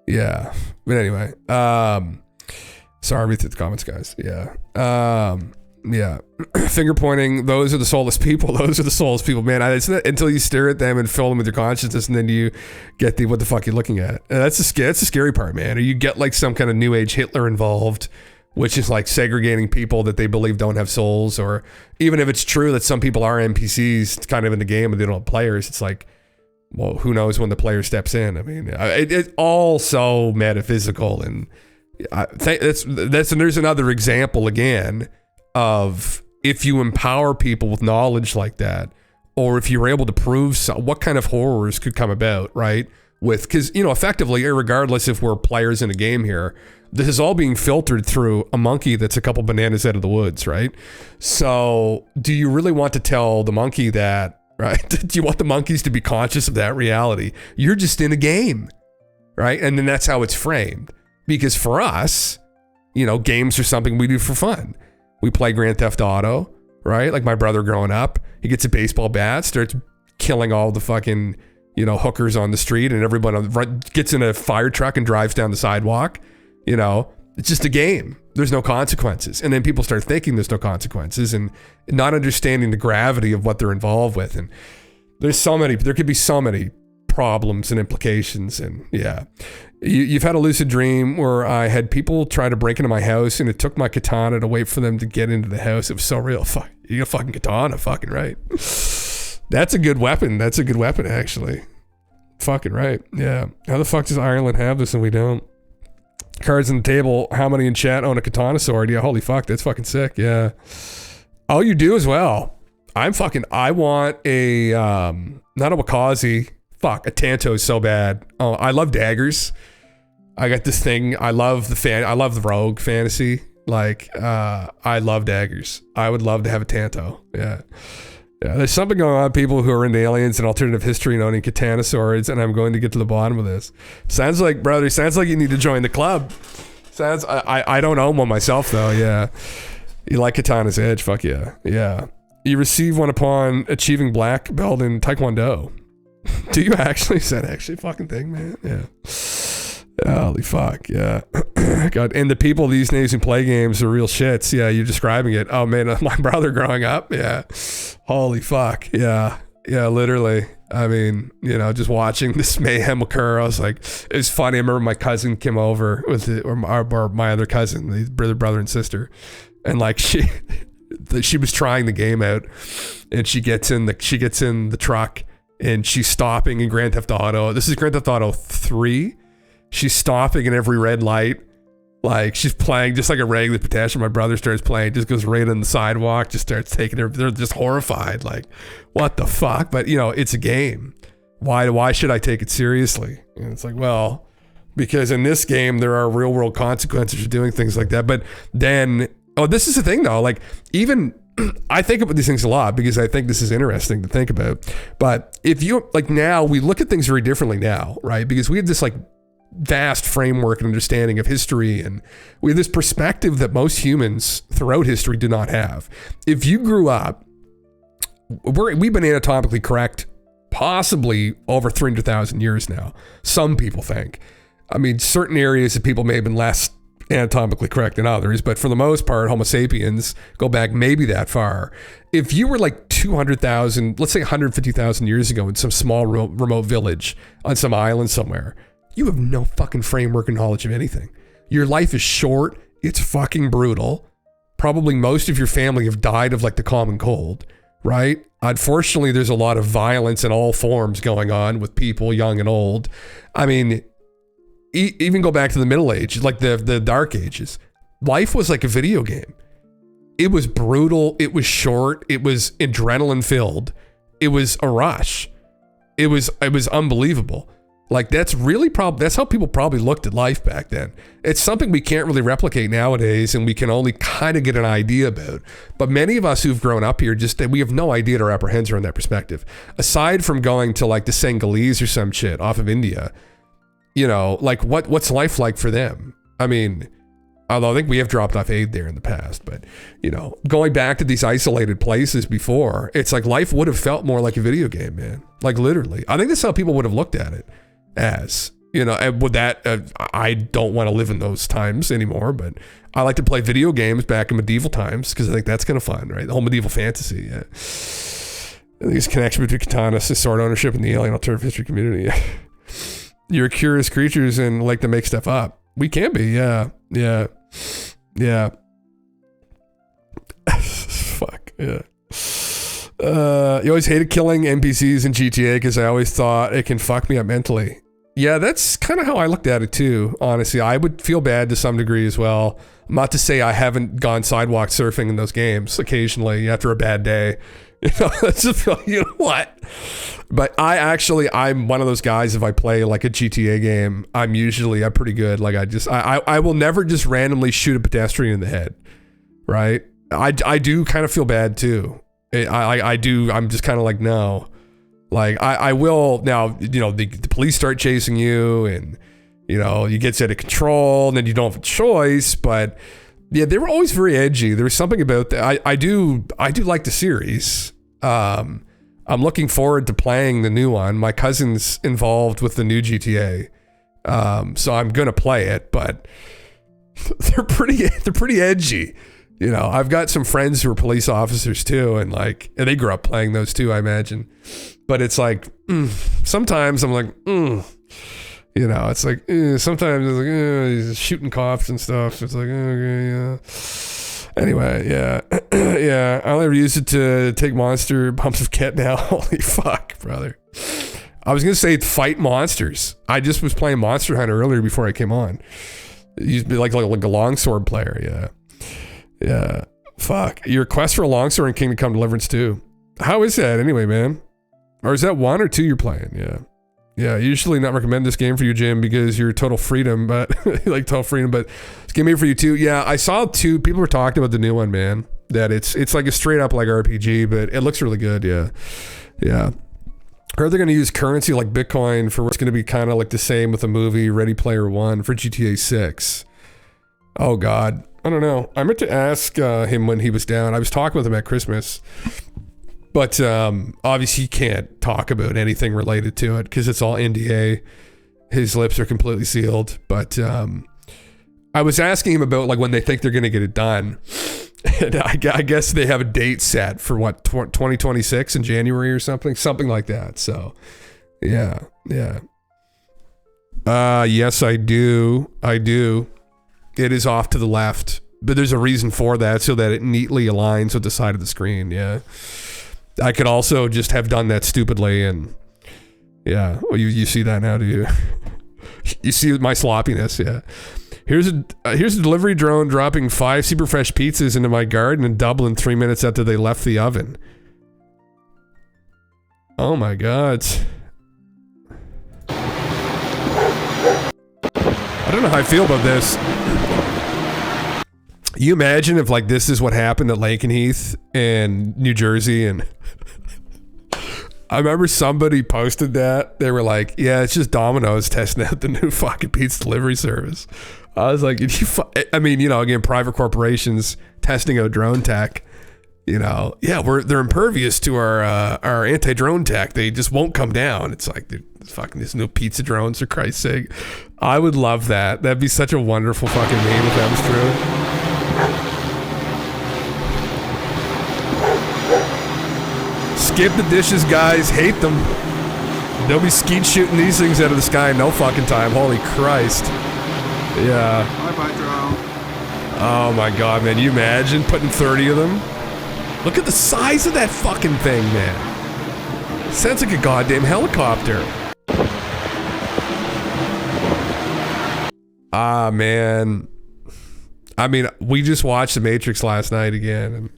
yeah. But anyway, sorry, read through the comments, guys. Yeah. Yeah. Finger pointing, those are the soulless people. Those are the soulless people, man. It's not until you stare at them and fill them with your consciousness, and then you get what the fuck you're looking at. And that's the scary part, man. Or you get like some kind of new age Hitler involved, which is like segregating people that they believe don't have souls. Or even if it's true that some people are NPCs kind of in the game and they don't have players, it's like, well, who knows when the player steps in? I mean, it's all so metaphysical. And there's another example again of if you empower people with knowledge like that, or if you're able to prove what kind of horrors could come about, right? Because, you know, effectively, irregardless if we're players in a game here, this is all being filtered through a monkey that's a couple bananas out of the woods, right? So do you really want to tell the monkey that, right? Do you want the monkeys to be conscious of that reality? You're just in a game, right? And then that's how it's framed. Because for us, you know, games are something we do for fun. We play Grand Theft Auto, right? Like my brother growing up, he gets a baseball bat, starts killing all the fucking, you know, hookers on the street, and everyone gets in a fire truck and drives down the sidewalk. You know, it's just a game. There's no consequences. And then people start thinking there's no consequences and not understanding the gravity of what they're involved with. And there could be so many problems and implications. And yeah, you've had a lucid dream where I had people try to break into my house, and it took my katana to wait for them to get into the house. It was so real. Fuck, you got a fucking katana, fucking right. That's a good weapon. That's a good weapon, actually. Fucking right. Yeah. How the fuck does Ireland have this and we don't? Cards on the table. How many in chat own a katana sword? Yeah, holy fuck, that's fucking sick. Yeah. Oh, you do as well. I want a, not a Wakazi. Fuck, a Tanto is so bad. Oh, I love daggers. I got this thing. I love the rogue fantasy. Like, I love daggers. I would love to have a Tanto. Yeah. Yeah, there's something going on, people who are into aliens and alternative history and owning katana swords, and I'm going to get to the bottom of this. Sounds like you need to join the club. I don't own one myself, though, yeah. You like Katana's Edge, fuck yeah. Yeah. You receive one upon achieving black belt in Taekwondo. Do you actually? Is that actually a fucking thing, man? Yeah. Holy fuck, yeah. God, and the people these days who play games are real shits. Yeah, you're describing it. Oh man, my brother growing up, yeah. Holy fuck, yeah. Yeah, literally. I mean, you know, just watching this mayhem occur, I was like, it was funny. I remember my cousin came over or my other cousin, the brother and sister, and like she was trying the game out, and she gets in the truck, and she's stopping in Grand Theft Auto. This is Grand Theft Auto 3. She's stopping in every red light. Like, she's playing just like a regular potassium. My brother starts playing, just goes right on the sidewalk, just starts taking her. They're just horrified. Like, what the fuck? But, you know, it's a game. Why should I take it seriously? And it's like, well, because in this game, there are real world consequences for doing things like that. But then, this is the thing though. Like, even, I think about these things a lot because I think this is interesting to think about. But if you, like, now we look at things very differently now, right? Because we have this like vast framework and understanding of history, and we have this perspective that most humans throughout history do not have. If you grew up, we've been anatomically correct possibly over 300,000 years now. Some people think. I mean, certain areas of people may have been less anatomically correct than others, but for the most part, Homo sapiens go back maybe that far. If you were like 200,000, let's say 150,000 years ago in some small remote village on some island somewhere, you have no fucking framework and knowledge of anything. Your life is short. It's fucking brutal. Probably most of your family have died of like the common cold, right? Unfortunately, there's a lot of violence in all forms going on with people young and old. I mean, even go back to the Middle Ages, like the Dark Ages. Life was like a video game. It was brutal. It was short. It was adrenaline filled. It was a rush. It was unbelievable. Like, that's how people probably looked at life back then. It's something we can't really replicate nowadays, and we can only kind of get an idea about. But many of us who've grown up here, we have no idea to wrap our heads around that perspective. Aside from going to like the Singhalese or some shit off of India, you know, like what's life like for them? I mean, although I think we have dropped off aid there in the past, but, you know, going back to these isolated places before, it's like life would have felt more like a video game, man. Like, literally. I think that's how people would have looked at it. As, you know, and with that, I don't want to live in those times anymore, but I like to play video games back in medieval times because I think that's kind of fun, right? The whole medieval fantasy, yeah. And these connection between katana, sword ownership, and the alien alternative history community. You're curious creatures and like to make stuff up. We can be, yeah. Fuck, yeah. You always hated killing NPCs in GTA because I always thought it can fuck me up mentally. Yeah, that's kind of how I looked at it too, honestly. I would feel bad to some degree as well. Not to say I haven't gone sidewalk surfing in those games occasionally after a bad day. You know, that's just, you know what? But I'm one of those guys, if I play like a GTA game, I'm pretty good. Like I will never just randomly shoot a pedestrian in the head, right? I do kind of feel bad too. I do. I'm just kind of like, no. Like, I will now, you know, the police start chasing you and, you know, you get out of control and then you don't have a choice. But yeah, they were always very edgy. There was something about that. I do like the series. I'm looking forward to playing the new one. My cousin's involved with the new GTA. So I'm going to play it, but they're pretty edgy. You know, I've got some friends who are police officers too, and they grew up playing those too, I imagine. But it's like, sometimes I'm like, you know, it's like, sometimes it's like, he's shooting cops and stuff. It's like, okay, yeah. Anyway, yeah. Yeah, I only used it to take monster bumps of Ket now. Holy fuck, brother. I was going to say fight monsters. I just was playing Monster Hunter earlier before I came on. Used to be like a longsword player. Yeah. Fuck. Your quest for a longsword in Kingdom Come Deliverance 2. How is that anyway, man? Or is that 1 or 2 you're playing? Yeah. I usually not recommend this game for you, Jim, because you're total freedom, but you like total freedom, but this game made for you too. Yeah, I saw 2. People were talking about the new one, man. That it's like a straight up like RPG, but it looks really good. Yeah. Heard they're going to use currency like Bitcoin for what's going to be kind of like the same with the movie Ready Player One for GTA 6. Oh God, I don't know. I meant to ask him when he was down. I was talking with him at Christmas, but obviously he can't talk about anything related to it because it's all NDA. His lips are completely sealed. But I was asking him about like when they think they're going to get it done. And I guess they have a date set for what, 2026 in January or something like that. So, yeah. Yes, I do. It is off to the left, but there's a reason for that so that it neatly aligns with the side of the screen. Yeah. I could also just have done that stupidly and yeah. Well, you see that now, do you? You see my sloppiness. Yeah. Here's a delivery drone dropping 5 super fresh pizzas into my garden in Dublin 3 minutes after they left the oven. Oh my God. I don't know how I feel about this. You imagine if like this is what happened at Lakenheath in New Jersey, and I remember somebody posted that. They were like, yeah, it's just Domino's testing out the new fucking pizza delivery service. I was like, I mean, you know, again, private corporations testing out drone tech, you know, yeah, they're impervious to our anti-drone tech. They just won't come down. It's like, there's no pizza drones, for Christ's sake. I would love that. That'd be such a wonderful fucking meme if that was true. Skip the dishes, guys. Hate them. They'll be skeet shooting these things out of the sky in no fucking time. Holy Christ. Yeah. Bye-bye, drone. Oh my God, man. You imagine putting 30 of them? Look at the size of that fucking thing, man. Sounds like a goddamn helicopter. Ah, man. I mean, we just watched The Matrix last night again.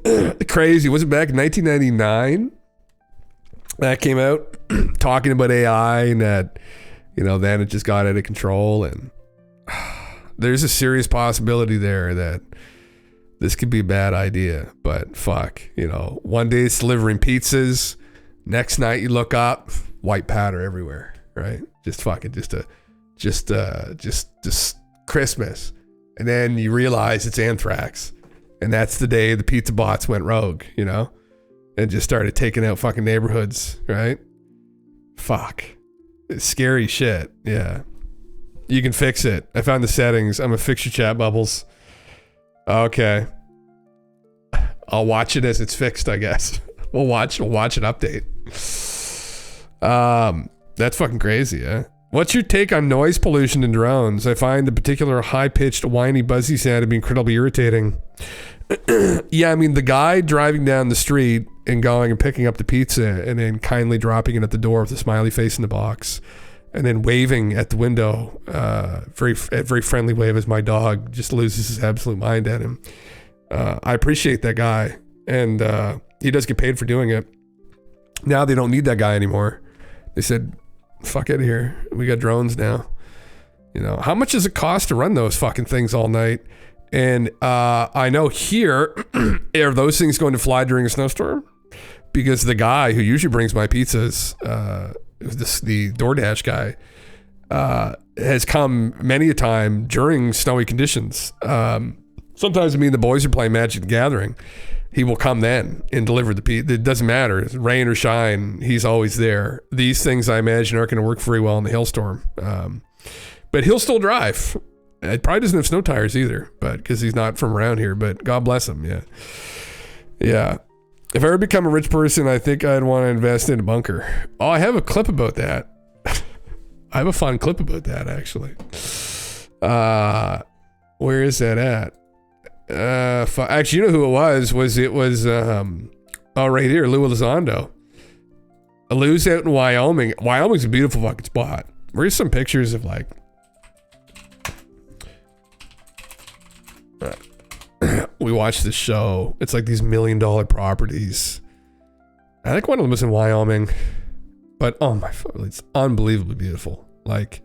And crazy. Was it back in 1999? That came out talking about AI and that, you know, then it just got out of control, and there's a serious possibility there that this could be a bad idea. But fuck, you know, one day it's delivering pizzas, next night you look up, white powder everywhere, right? Just fucking just Christmas, and then you realize it's anthrax, and that's the day the pizza bots went rogue, you know, and just started taking out fucking neighborhoods, right? Fuck. It's scary shit. Yeah. You can fix it. I found the settings. I'm gonna fix your chat bubbles. Okay. I'll watch it as it's fixed, I guess. We'll watch it update. That's fucking crazy, yeah. What's your take on noise pollution in drones? I find the particular high-pitched, whiny, buzzy sound to be incredibly irritating. Yeah, I mean, the guy driving down the street and going and picking up the pizza and then kindly dropping it at the door with a smiley face in the box and then waving at the window, very friendly wave as my dog just loses his absolute mind at him. I appreciate that guy, and he does get paid for doing it. Now they don't need that guy anymore. They said, fuck out of here. We got drones now. You know, how much does it cost to run those fucking things all night? And I know here, are those things going to fly during a snowstorm? Because the guy who usually brings my pizzas, the DoorDash guy, has come many a time during snowy conditions. Sometimes me and the boys are playing Magic the Gathering. He will come then and deliver the pizza. It doesn't matter, rain or shine, he's always there. These things, I imagine, aren't going to work very well in the hailstorm. But he'll still drive. It probably doesn't have snow tires either, but because he's not from around here, but God bless him. Yeah. If I ever become a rich person, I think I'd want to invest in a bunker. Oh, I have a clip about that. I have a fun clip about that, actually. Where is that at? Actually, you know who it was? It was right here, Lou Elizondo. Lou's out in Wyoming. Wyoming's a beautiful fucking spot. Where's some pictures of like we watched this show. It's like these $1 million properties. I think one of them was in Wyoming, but oh my, it's unbelievably beautiful. Like,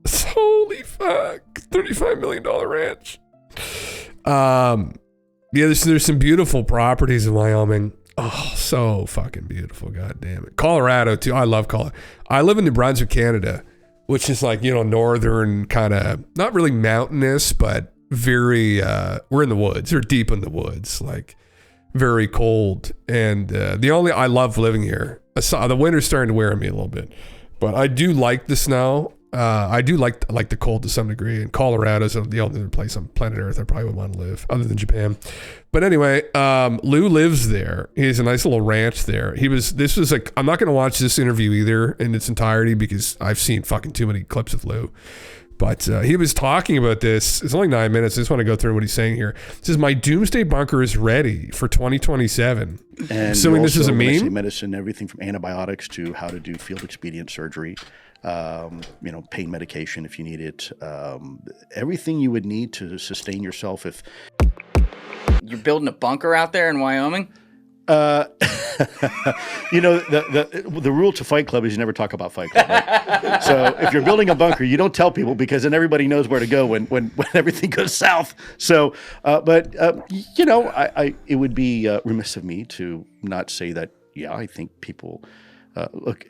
holy fuck, $35 million ranch. Yeah, there's some beautiful properties in Wyoming. Oh, so fucking beautiful. God damn it. Colorado too. I love Colorado. I live in New Brunswick, Canada, which is like, northern kind of, not really mountainous, but very, we're in the woods. We're deep in the woods, like very cold. And I love living here. The winter's starting to wear on me a little bit, but I do like the snow. I do like the cold to some degree, and Colorado's the only place on planet Earth I probably would want to live, other than Japan. But anyway, Lou lives there. He has a nice little ranch there. This was like, I'm not going to watch this interview either in its entirety because I've seen fucking too many clips of Lou. But he was talking about this. It's only 9 minutes. I just want to go through what he's saying here. It says, my doomsday bunker is ready for 2027. And assuming this is a when I say meme? medicine, everything from antibiotics to how to do field expedient surgery, pain medication if you need it, everything you would need to sustain yourself if... You're building a bunker out there in Wyoming? The rule to Fight Club is you never talk about Fight Club. Right? So if you're building a bunker, you don't tell people because then everybody knows where to go when everything goes south. So, it would be remiss of me to not say that. Yeah, I think people look.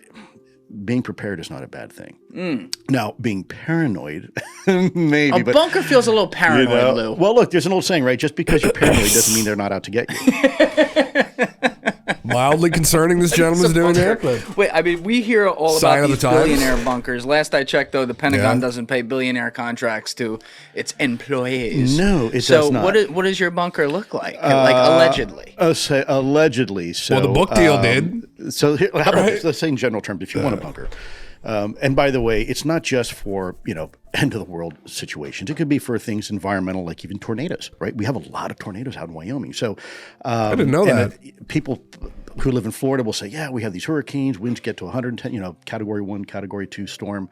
Being prepared is not a bad thing. Now, being paranoid, maybe. A bunker feels a little paranoid, Lou. Well, look, there's an old saying, right? Just because you're paranoid doesn't mean they're not out to get you. Mildly concerning this gentleman's doing there. Wait, I mean, we hear all Sign about of these the times. billionaire bunkers. Last I checked, though, the Pentagon Yeah. doesn't pay billionaire contracts to its employees. No, it so does not. what does your bunker look like? Like, allegedly. Allegedly. So, Well, the book deal did. So here, how about this? Let's say in general terms, if you want a bunker. And by the way, it's not just for, end of the world situations. It could be for things environmental, like even tornadoes, right? We have a lot of tornadoes out in Wyoming. So I didn't know that. People who live in Florida will say, yeah, we have these hurricanes, winds get to 110, category 1, category 2 storm,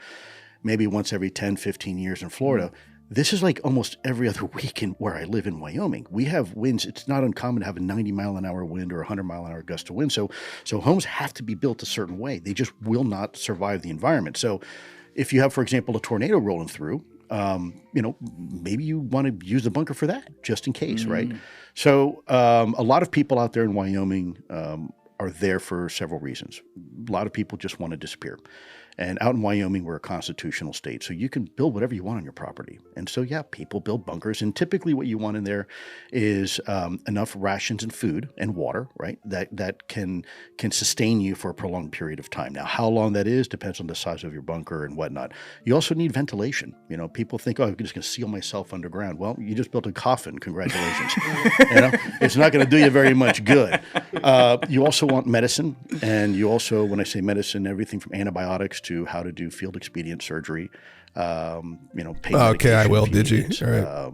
maybe once every 10, 15 years in Florida. This is like almost every other week where I live in Wyoming. We have winds. It's not uncommon to have a 90-mile-an-hour wind or 100-mile-an-hour gust of wind. So homes have to be built a certain way. They just will not survive the environment. So if you have, for example, a tornado rolling through, maybe you want to use the bunker for that, just in case, right? So a lot of people out there in Wyoming are there for several reasons. A lot of people just want to disappear. And out in Wyoming, we're a constitutional state, so you can build whatever you want on your property. And so, yeah, people build bunkers. And typically what you want in there is enough rations and food and water, right, that can sustain you for a prolonged period of time. Now, how long that is depends on the size of your bunker and whatnot. You also need ventilation. People think, oh, I'm just going to seal myself underground. Well, you just built a coffin. Congratulations. It's not going to do you very much good. You also want medicine. And you also, when I say medicine, everything from antibiotics to how to do field expedient surgery, pain Okay, I medication will. if Did you? need. All right.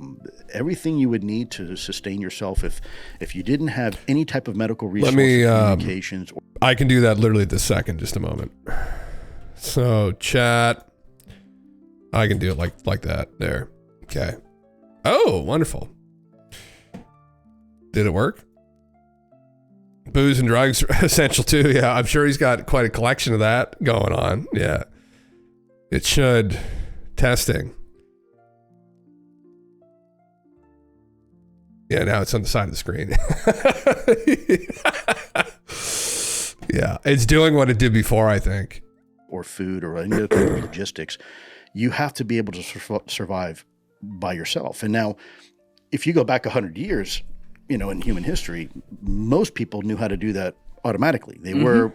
Everything you would need to sustain yourself if you didn't have any type of medical Let resources, me. communications. I can do that literally this second. Just a moment. So chat. I can do it like that. There. Okay. Oh, wonderful. Did it work? Booze and drugs are essential too. Yeah, I'm sure he's got quite a collection of that going on. Yeah. It should. Testing. Yeah, now it's on the side of the screen. Yeah, it's doing what it did before, I think. Or food or any other type of logistics, you have to be able to survive by yourself. And now, if you go back 100 years, in human history, most people knew how to do that automatically. They were,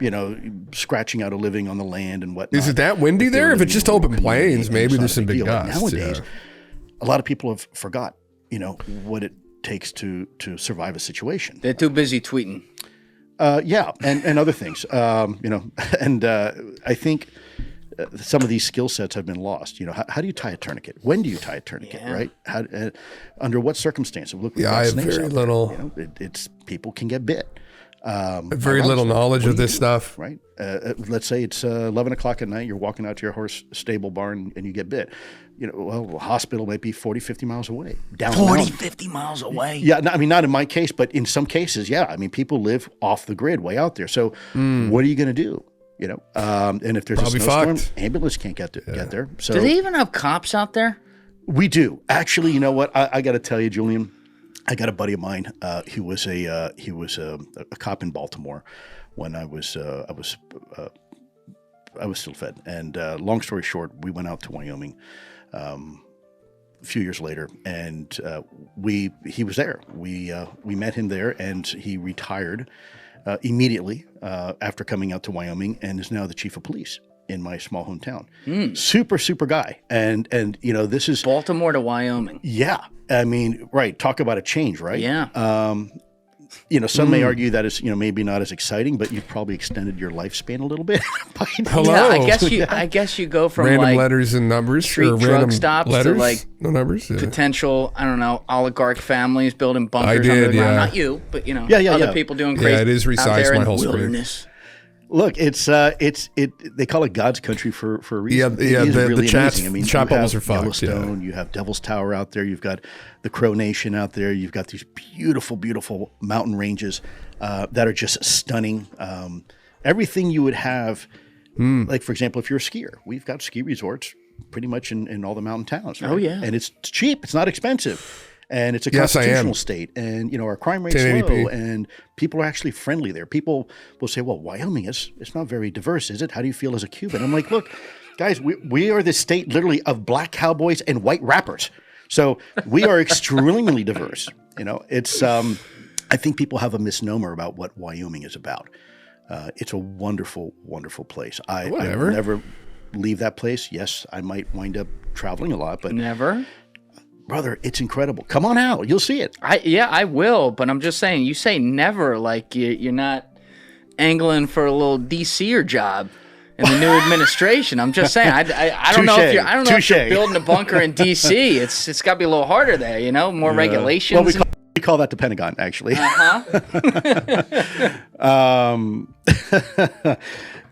scratching out a living on the land and whatnot. Is it that windy there? If it's just open plains, maybe there's some big gusts. Nowadays, a lot of people have forgot, what it takes to survive a situation. They're too busy tweeting. Yeah, and other things, and I think some of these skill sets have been lost. How do you tie a tourniquet? When do you tie a tourniquet? Yeah. Right? How, under what circumstances? Look, I have very little. It's people can get bit. Very little knowledge of this stuff. Right. Let's say it's 11 o'clock at night. You're walking out to your horse stable barn and you get bit. A hospital might be 40, 50 miles away. Down 40, 50 miles away? Yeah. I mean, not in my case, but in some cases, yeah. I mean, people live off the grid way out there. So what are you going to do? And if there's Probably a snowstorm, fucked. ambulance can't get there. So Do they even have cops out there? we do. Actually, you know what? I got to tell you, Julian, I got a buddy of mine. He was a cop in Baltimore when I was still fed. And long story short, we went out to Wyoming a few years later, and he was there. We met him there, and he retired immediately after coming out to Wyoming, and is now the chief of police in my small hometown. Super guy. And this is Baltimore to Wyoming. Yeah. I mean, right. Talk about a change, right? Yeah. Some may argue that it's, maybe not as exciting, but you've probably extended your lifespan a little bit. Hello. Yeah, I guess you go from random like letters and numbers, street or drug random stops letters, to like no numbers. Yeah. potential, I don't know, oligarch families building bunkers I did, under the ground. yeah. Not you, but other people doing Yeah, crazy. it is out there resized in my the whole screen. wilderness. Look, they call it God's country for a reason. Yeah, It is the really chat- amazing. I mean, the chat you bubbles have are fucked, Yellowstone, you have Devil's Tower out there, you've got the Crow Nation out there, you've got these beautiful mountain ranges that are just stunning. Everything you would have, like for example, if you're a skier, we've got ski resorts pretty much in all the mountain towns. Right? Oh, yeah. And it's cheap, it's not expensive. And it's a Yes, I am. constitutional state, and our crime rate's 1080p. low, and people are actually friendly there. People will say, "Well, Wyoming it's not very diverse, is it? How do you feel as a Cuban?" I'm like, "Look, guys, we are the state literally of black cowboys and white rappers, so we are extremely diverse." It's I think people have a misnomer about what Wyoming is about. It's a wonderful place. I never leave that place. Yes, I might wind up traveling a lot, but Never. brother, it's incredible. Come on out. You'll see it. I will, but I'm just saying, you say never like you're not angling for a little DCer job in the new administration. I'm just saying, I don't know if you're building a bunker in DC. It's got to be a little harder there, more regulations. Well, we call that the Pentagon, actually.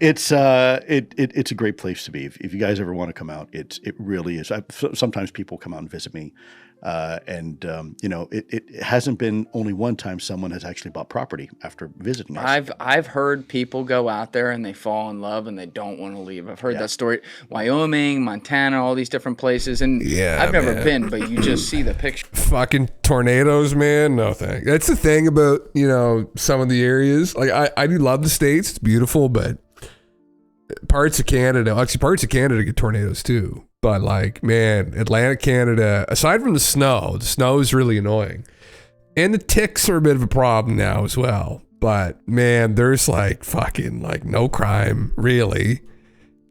It's a great place to be. If you guys ever want to come out, it really is. Sometimes people come out and visit me, and it hasn't been only one time someone has actually bought property after visiting us. I've heard people go out there and they fall in love and they don't want to leave. I've heard that story. Wyoming, Montana, all these different places, and I've never been, but you just see the picture. Fucking tornadoes, man. No thanks. That's the thing about some of the areas. Like I do love the States. It's beautiful, but parts of Canada get tornadoes too. But like, man, Atlantic Canada, aside from the snow is really annoying. And the ticks are a bit of a problem now as well. But man, there's like fucking like no crime, really.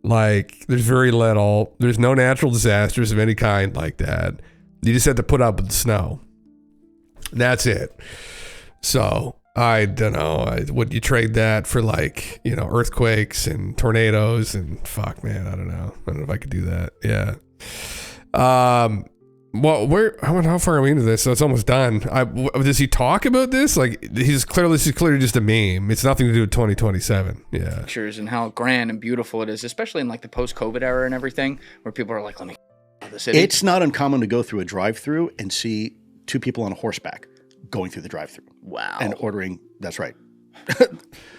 Like there's very little. There's no natural disasters of any kind like that. You just have to put up with the snow. That's it. So I don't know. Would you trade that for like, earthquakes and tornadoes and fuck, man, I don't know. I don't know if I could do that. Yeah. Well, how far are we into this? So it's almost done. Does he talk about this? Like this is clearly just a meme. It's nothing to do with 2027. Yeah. Pictures and how grand and beautiful it is, especially in like the post-COVID era and everything, where people are like, let me the city. It's not uncommon to go through a drive-through and see two people on a horseback going through the drive-through. Wow. And ordering. That's right.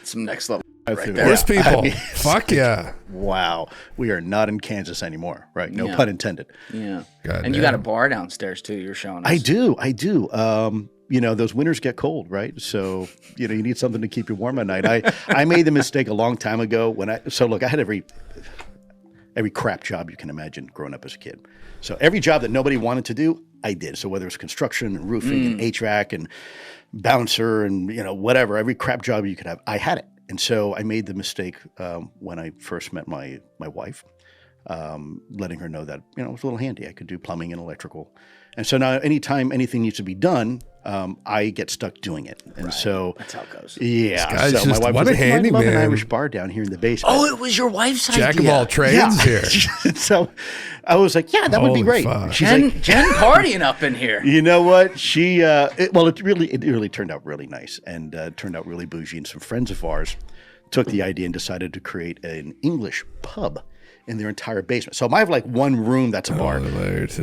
Some next level. Right there. Horse people. Fuck yeah. Wow. We are not in Kansas anymore, right? No pun intended. Yeah. God and you got a bar downstairs too, you're showing us. I do. Those winters get cold, right? So, you need something to keep you warm at night. I made the mistake a long time ago I had every crap job you can imagine growing up as a kid. So every job that nobody wanted to do, I did. So whether it's construction and roofing and HVAC and bouncer and, whatever, every crap job you could have, I had it. And so I made the mistake when I first met my wife. letting her know that, you know, it was a little handy. I could do plumbing and electrical. And so now anytime anything needs to be done, I get stuck doing it. And so that's how it goes. Yeah. So my wife was like, I love an man. Irish bar down here in the basement. Oh, it was your wife's idea. Jack of all trades here. So I was like, yeah, that would be great. She's like, Jen partying up in here. you know what? She, it really turned out really nice and turned out really bougie. And some friends of ours took the idea and decided to create an English pub in their entire basement. So I have like one room that's a bar. Hilarious.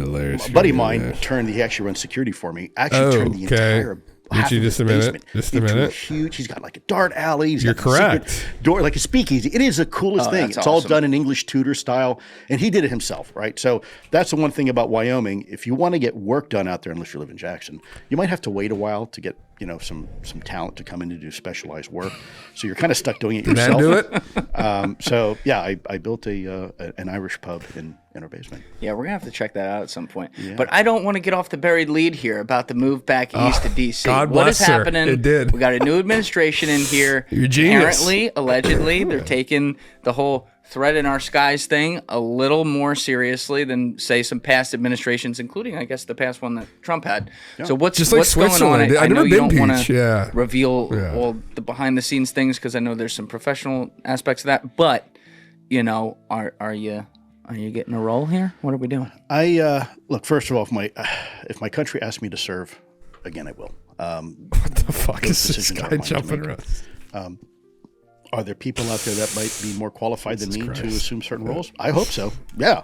A buddy of mine he actually runs security for me, turned the entire half of just the a minute. basement Just a into minute. huge. He's got like a dart alley. He's You're got the secret correct. door, like a speakeasy. It is the coolest thing. that's It's awesome. all done in English Tudor style, and he did it himself, right? So that's the one thing about Wyoming. If you want to get work done out there, unless you live in Jackson, you might have to wait a while to get some talent to come in to do specialized work. So you're kind of stuck doing it Can yourself. do it? So yeah, I built an Irish pub in our basement. Yeah, we're gonna have to check that out at some point. But I don't want to get off the buried lead here about the move back east to DC. God What bless is her. happening? It did. We got a new administration in here. You're a genius. Apparently, allegedly, they're taking the whole threat in our skies thing a little more seriously than, say, some past administrations, including, I guess, the past one that Trump had. So what's Just like what's going on? Switzerland. I I've know never you been don't want Peach. to Yeah. reveal Yeah. all the behind the scenes things because I know there's some professional aspects of that. But are you getting a role here? What are we doing? I look. First of all, if my country asks me to serve, again, I will. What the fuck those is this decisions are guy mine to jumping make. around? Are there people out there that might be more qualified than me to assume certain roles? I hope so. Yeah,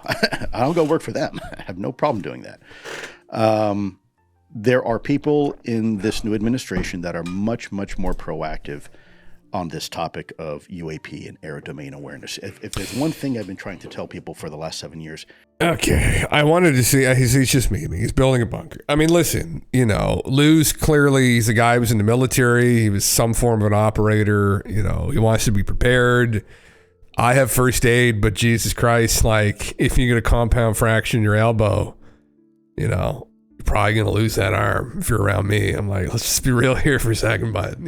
I'll go work for them. I have no problem doing that. There are people in this new administration that are much, much more proactive on this topic of UAP and air domain awareness. If there's one thing I've been trying to tell people for the last 7 years. Okay, I wanted to see. He's just memeing. He's building a bunker. I mean, listen, Lou's clearly, he's a guy who was in the military. He was some form of an operator. He wants to be prepared. I have first aid, but Jesus Christ, like if you get a compound fracture in your elbow, you're probably going to lose that arm if you're around me. I'm like, let's just be real here for a second, bud.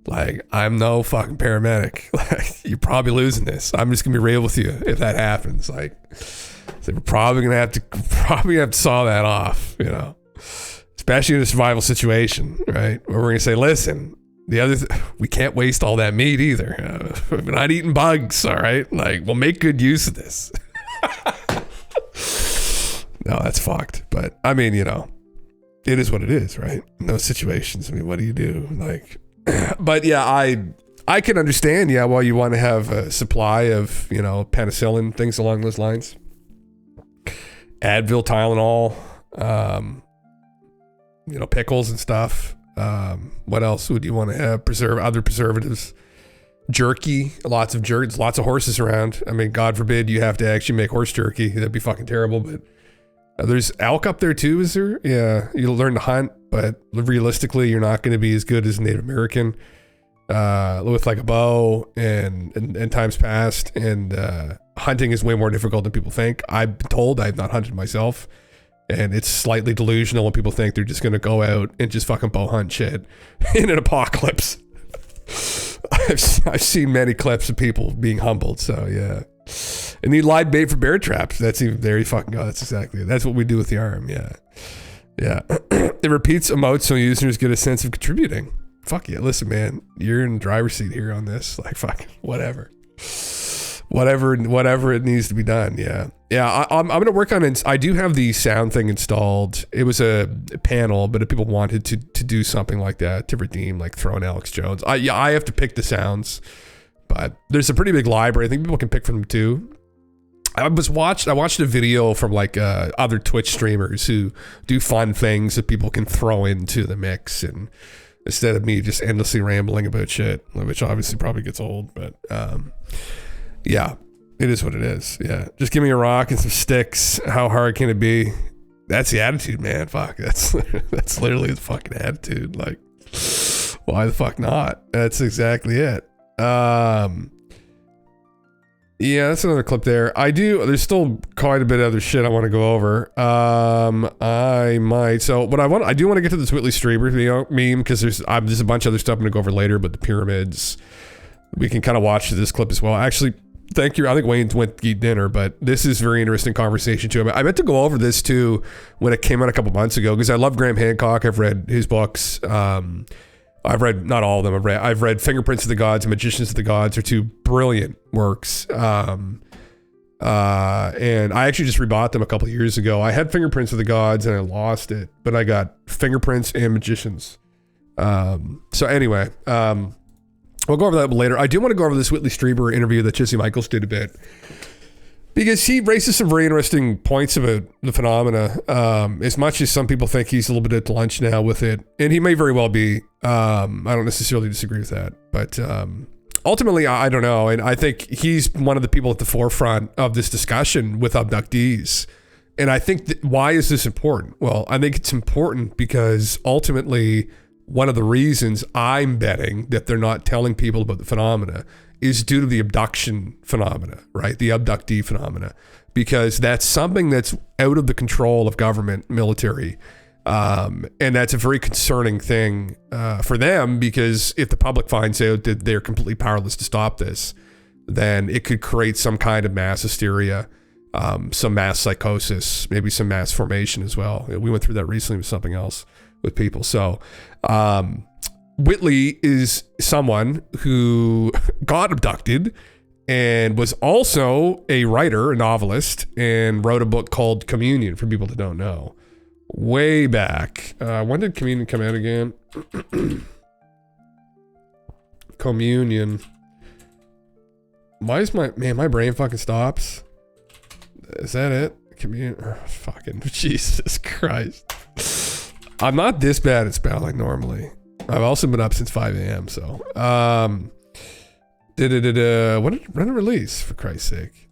Like I'm no fucking paramedic. Like you're probably losing this. I'm just gonna be real with you if that happens. Like so we're probably gonna have to saw that off. Especially in a survival situation, right? Where we're gonna say, listen, we can't waste all that meat either. We're not eating bugs, all right? Like we'll make good use of this. No, that's fucked. But I mean, it is what it is, right? In those situations, I mean, what do you do? Like. But yeah, I can understand. Yeah, why you want to have a supply of penicillin, things along those lines. Advil, Tylenol, pickles and stuff. What else would you want to have? Other preservatives, jerky, lots of horses around. I mean, God forbid you have to actually make horse jerky. That'd be fucking terrible. But there's elk up there too, is there? Yeah, you'll learn to hunt, but realistically, you're not going to be as good as a Native American with like a bow and times past. And hunting is way more difficult than people think. I've been told, I've not hunted myself, and it's slightly delusional when people think they're just going to go out and just fucking bow hunt shit in an apocalypse. I've seen many clips of people being humbled, so yeah. And you lied bait for bear traps. That's even there you fucking go. That's exactly it. That's what we do with the arm. Yeah. It repeats emotes so users get a sense of contributing. Fuck yeah. Listen, man, you're in the driver's seat here on this. Like fucking whatever it needs to be done. Yeah. I'm gonna work on it. I do have the sound thing installed. It was a panel, but if people wanted to do something like that to redeem, like throwing Alex Jones, I have to pick the sounds. But there's a pretty big library. I think people can pick from them too. I watched a video from like other Twitch streamers who do fun things that people can throw into the mix, and instead of me just endlessly rambling about shit, which obviously probably gets old. But yeah, it is what it is. Yeah, just give me a rock and some sticks. How hard can it be? That's the attitude, man. Fuck, that's literally the fucking attitude. Like, why the fuck not? That's exactly it. Yeah, that's another clip there. There's still quite a bit of other shit I want to go over. I might. So what I do want to get to this Whitley Strieber meme, because there's a bunch of other stuff I'm going to go over later, but the pyramids, we can kind of watch this clip as well. Actually, thank you. I think Wayne went to eat dinner, but this is very interesting conversation too. I meant to go over this too when it came out a couple months ago because I love Graham Hancock. I've read his books. I've read not all of them. I've read Fingerprints of the Gods and Magicians of the Gods are two brilliant works. And I actually just rebought them a couple of years ago. I had Fingerprints of the Gods and I lost it, but I got Fingerprints and Magicians. So anyway, we'll go over that later. I do want to go over this Whitley Strieber interview that Jesse Michaels did a bit because he raises some very interesting points about the phenomena. As much as some people think he's a little bit at lunch now with it, and he may very well be. I don't necessarily disagree with that, but ultimately, I don't know. And I think he's one of the people at the forefront of this discussion with abductees. And I think why is this important? Well, I think it's important because ultimately, one of the reasons I'm betting that they're not telling people about the phenomena is due to the abduction phenomena, right? The abductee phenomena, because that's something that's out of the control of government, military. And that's a very concerning thing for them because if the public finds out that they're completely powerless to stop this, then it could create some kind of mass hysteria, some mass psychosis, maybe some mass formation as well. We went through that recently with something else with people. So Whitley is someone who got abducted and was also a writer, a novelist, and wrote a book called Communion for people that don't know. Way back. When did Communion come out again? Communion. Why is my brain fucking stops? Is that it? Communion. Oh, fucking Jesus Christ. I'm not this bad at spelling normally. I've also been up since 5 a.m. So, when did it release? For Christ's sake,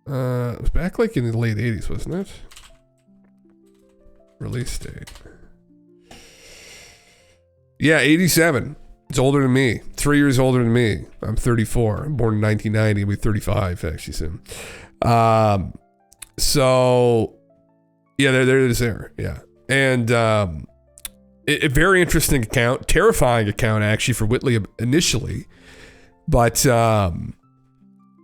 it was back like in the late 80s, wasn't it? Release date. Yeah, 87. It's older than me. 3 years older than me. I'm 34. I'm born in 1990. I'll be 35 actually soon. So, yeah, there it is there. Yeah. And a very interesting account, terrifying account actually for Whitley initially, but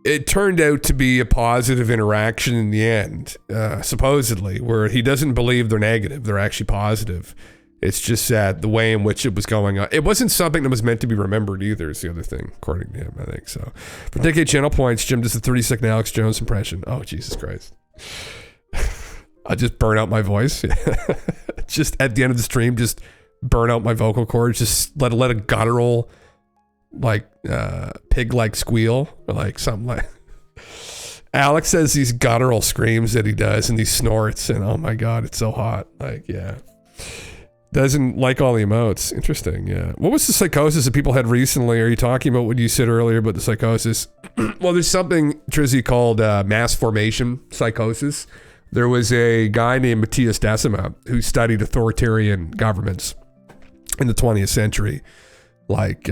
it turned out to be a positive interaction in the end, supposedly, where he doesn't believe they're negative, they're actually positive. It's just that the way in which it was going on, it wasn't something that was meant to be remembered either, is the other thing, according to him, I think so. For decade channel points, Jim does the 30-second Alex Jones impression. Oh, Jesus Christ. I just burn out my voice. Just at the end of the stream, just burn out my vocal cords. Just let a guttural, like pig-like squeal, or like something like. Alex says these guttural screams that he does and these snorts, and oh my god, it's so hot. Like, yeah, doesn't like all the emotes. Interesting. Yeah. What was the psychosis that people had recently? Are you talking about what you said earlier about the psychosis? Well, there's something, Trizzy, called mass formation psychosis. There was a guy named Matthias Decima who studied authoritarian governments in the 20th century, like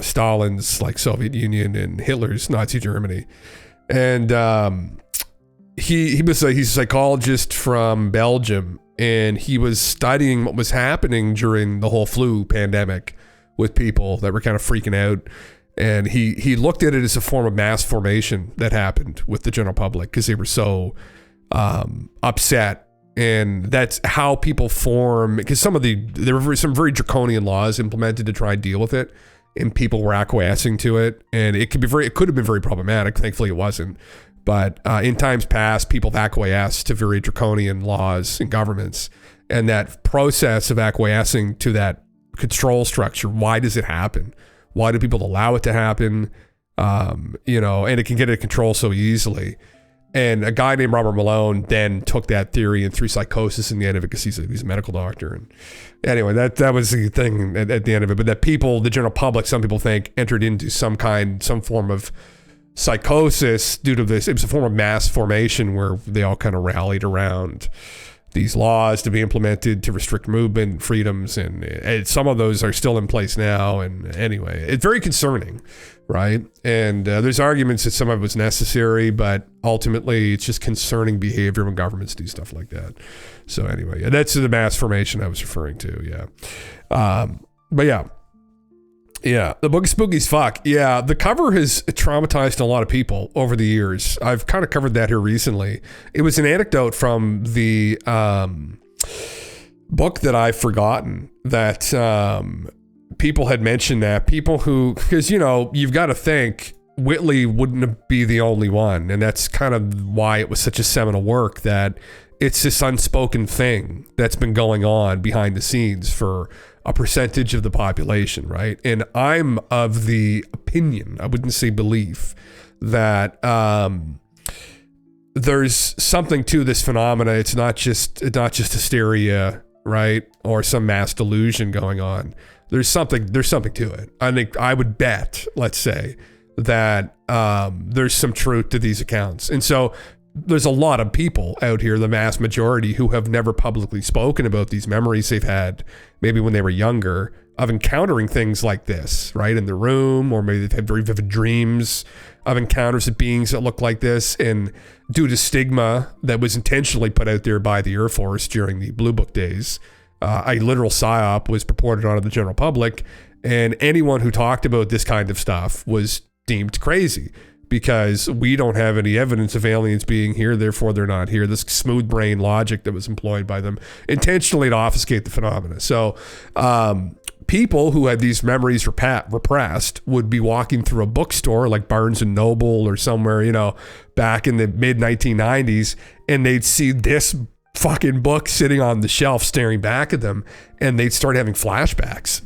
Stalin's like Soviet Union and Hitler's Nazi Germany. And he's a psychologist from Belgium, and he was studying what was happening during the whole flu pandemic with people that were kind of freaking out. And he looked at it as a form of mass formation that happened with the general public because they were so upset. And that's how people form, because there were some very draconian laws implemented to try and deal with it, and people were acquiescing to it. And it could have been very problematic. Thankfully it wasn't. But in times past, people have acquiesced to very draconian laws and governments. And that process of acquiescing to that control structure, why does it happen? Why do people allow it to happen? And it can get out of control so easily. And a guy named Robert Malone then took that theory and threw psychosis in the end of it because he's a medical doctor. And anyway, that was the thing at the end of it. But that people, the general public, some people think, entered into some form of psychosis due to this. It was a form of mass formation where they all kind of rallied around these laws to be implemented to restrict movement freedoms, and some of those are still in place now. And anyway, it's very concerning, right? And there's arguments that some of it was necessary, but ultimately it's just concerning behavior when governments do stuff like that. So anyway, that's the mass formation I was referring to. Yeah. But yeah, Yeah, the book is spooky as fuck. Yeah, the cover has traumatized a lot of people over the years. I've kind of covered that here recently. It was an anecdote from the book that I've forgotten that people had mentioned that. People who, because, you know, you've got to think Whitley wouldn't be the only one. And that's kind of why it was such a seminal work, that it's this unspoken thing that's been going on behind the scenes for a percentage of the population, right? And I'm of the opinion, I wouldn't say belief, that there's something to this phenomena. It's not just hysteria, right? Or some mass delusion going on. There's something to it. I think I would bet, let's say, that there's some truth to these accounts. And so there's a lot of people out here, the mass majority, who have never publicly spoken about these memories they've had, maybe when they were younger, of encountering things like this, right, in the room, or maybe they've had very vivid dreams of encounters of beings that look like this. And due to stigma that was intentionally put out there by the Air Force during the Blue Book days, a literal psyop was purported onto the general public, and anyone who talked about this kind of stuff was deemed crazy, because we don't have any evidence of aliens being here, therefore they're not here. This smooth brain logic that was employed by them intentionally to obfuscate the phenomena. So people who had these memories repressed would be walking through a bookstore like Barnes and Noble or somewhere, you know, back in the mid 1990s, and they'd see this fucking book sitting on the shelf staring back at them, and they'd start having flashbacks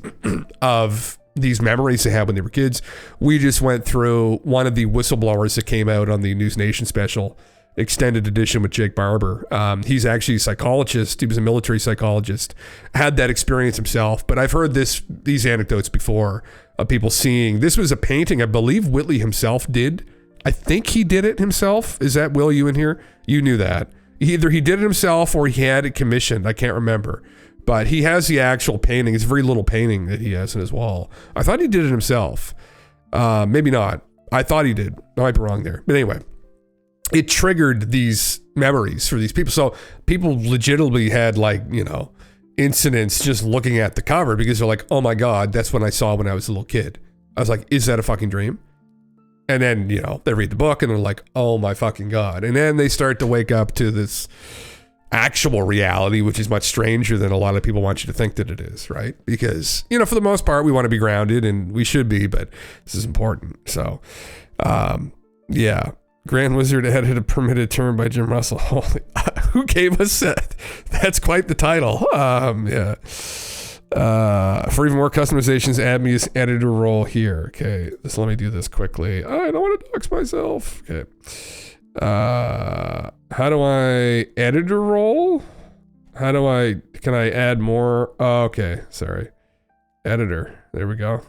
of these memories they had when they were kids. We just went through one of the whistleblowers that came out on the News Nation special extended edition with Jake Barber. He's actually a psychologist. He was a military psychologist, had that experience himself. But I've heard these anecdotes before of people seeing, this was a painting I believe Whitley himself did. I think he did it himself. Is that, Will, you in here? You knew that. Either he did it himself or he had it commissioned. I can't remember. But he has the actual painting. It's a very little painting that he has in his wall. I thought he did it himself. Maybe not. I thought he did. I might be wrong there. But anyway, it triggered these memories for these people. So people legitimately had, like, you know, incidents just looking at the cover, because they're like, oh my God, that's what I saw when I was a little kid. I was like, is that a fucking dream? And then, you know, they read the book and they're like, oh my fucking God. And then they start to wake up to this actual reality, which is much stranger than a lot of people want you to think that it is, right? Because, you know, for the most part, we want to be grounded, and we should be, but this is important. So, yeah. Grand Wizard added a permitted term by Jim Russell. Holy, who gave us that? That's quite the title. Yeah. For even more customizations, add me as editor role here. Okay, just let me do this quickly. I don't want to dox myself. Okay. How do I editor role? Can I add more? Oh, okay, sorry. Editor, there we go.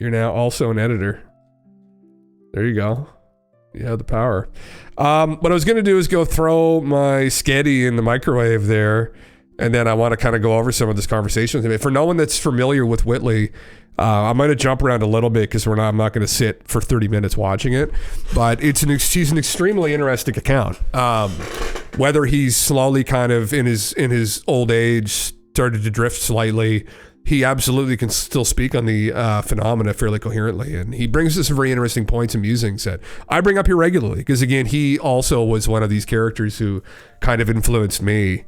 You're now also an editor. There you go. You have the power. What I was going to do is go throw my sketty in the microwave there, and then I want to kind of go over some of this conversation with him. For no one that's familiar with Whitley, I'm going to jump around a little bit because I'm not going to sit for 30 minutes watching it, but he's an extremely interesting account. Whether he's slowly kind of in his old age started to drift slightly, he absolutely can still speak on the phenomena fairly coherently. And he brings us some very interesting points and musings that I bring up here regularly, because again, he also was one of these characters who kind of influenced me.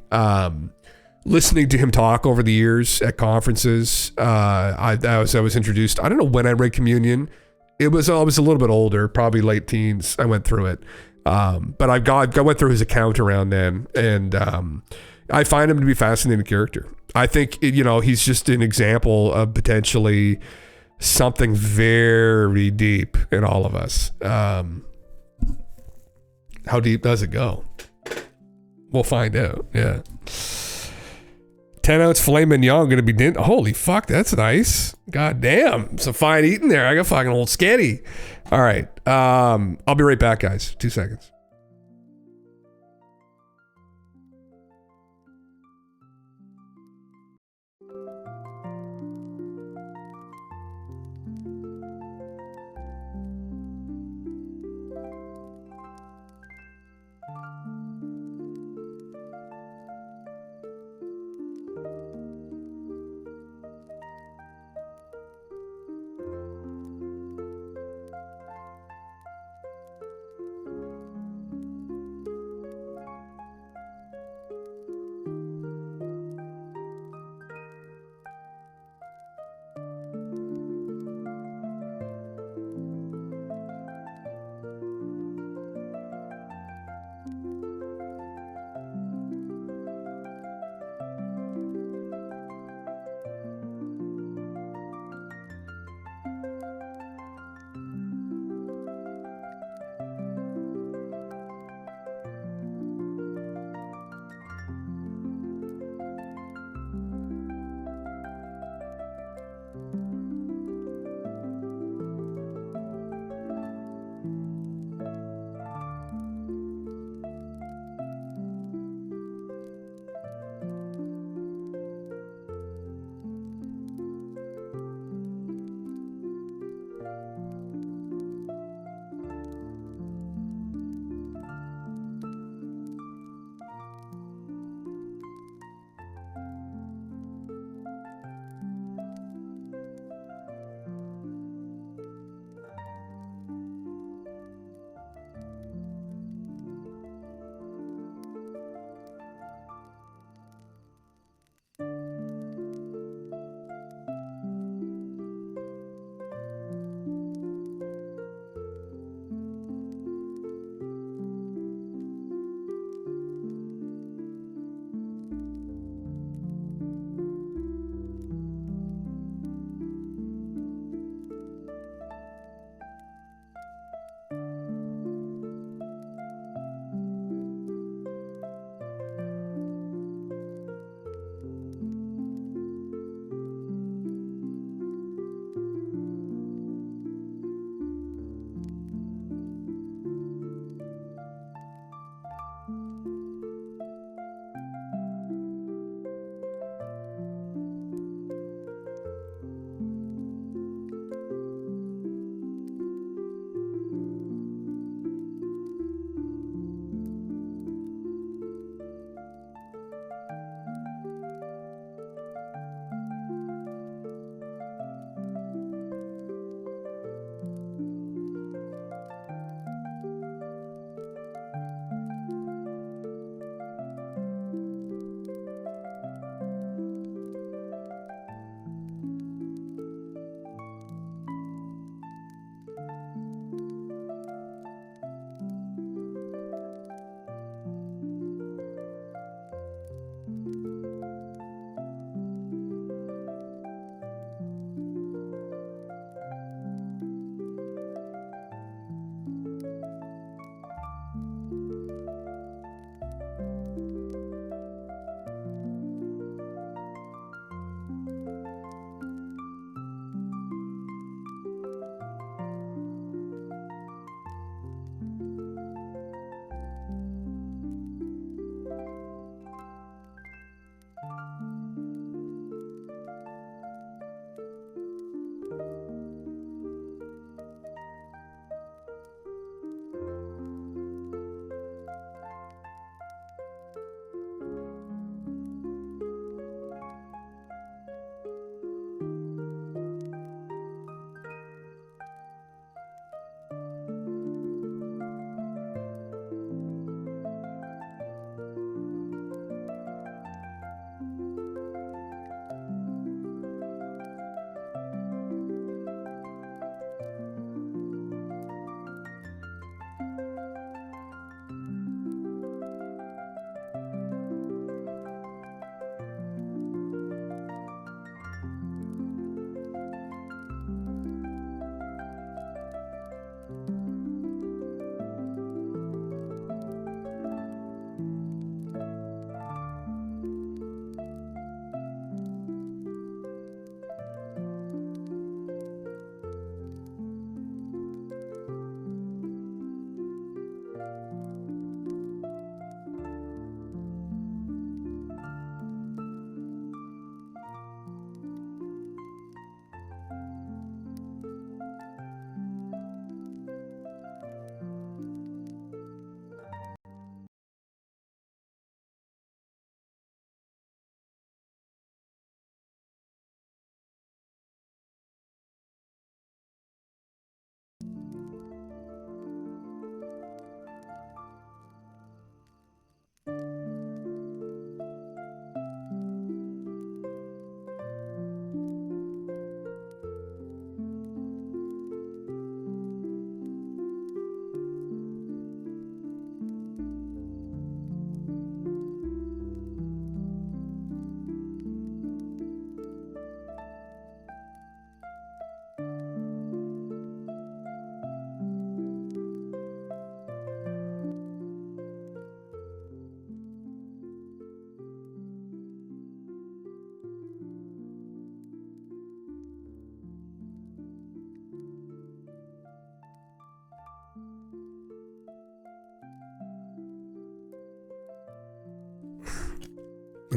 Listening to him talk over the years at conferences, I was introduced. I don't know when I read Communion. I was a little bit older, probably late teens. I went through it, but I went through his account around then, and I find him to be a fascinating character. I think he's just an example of potentially something very deep in all of us. How deep does it go? We'll find out. Yeah. 10-ounce filet mignon gonna be holy fuck, that's nice. God damn, some fine eating there. I got fucking old sketty. All right, I'll be right back, guys. 2 seconds.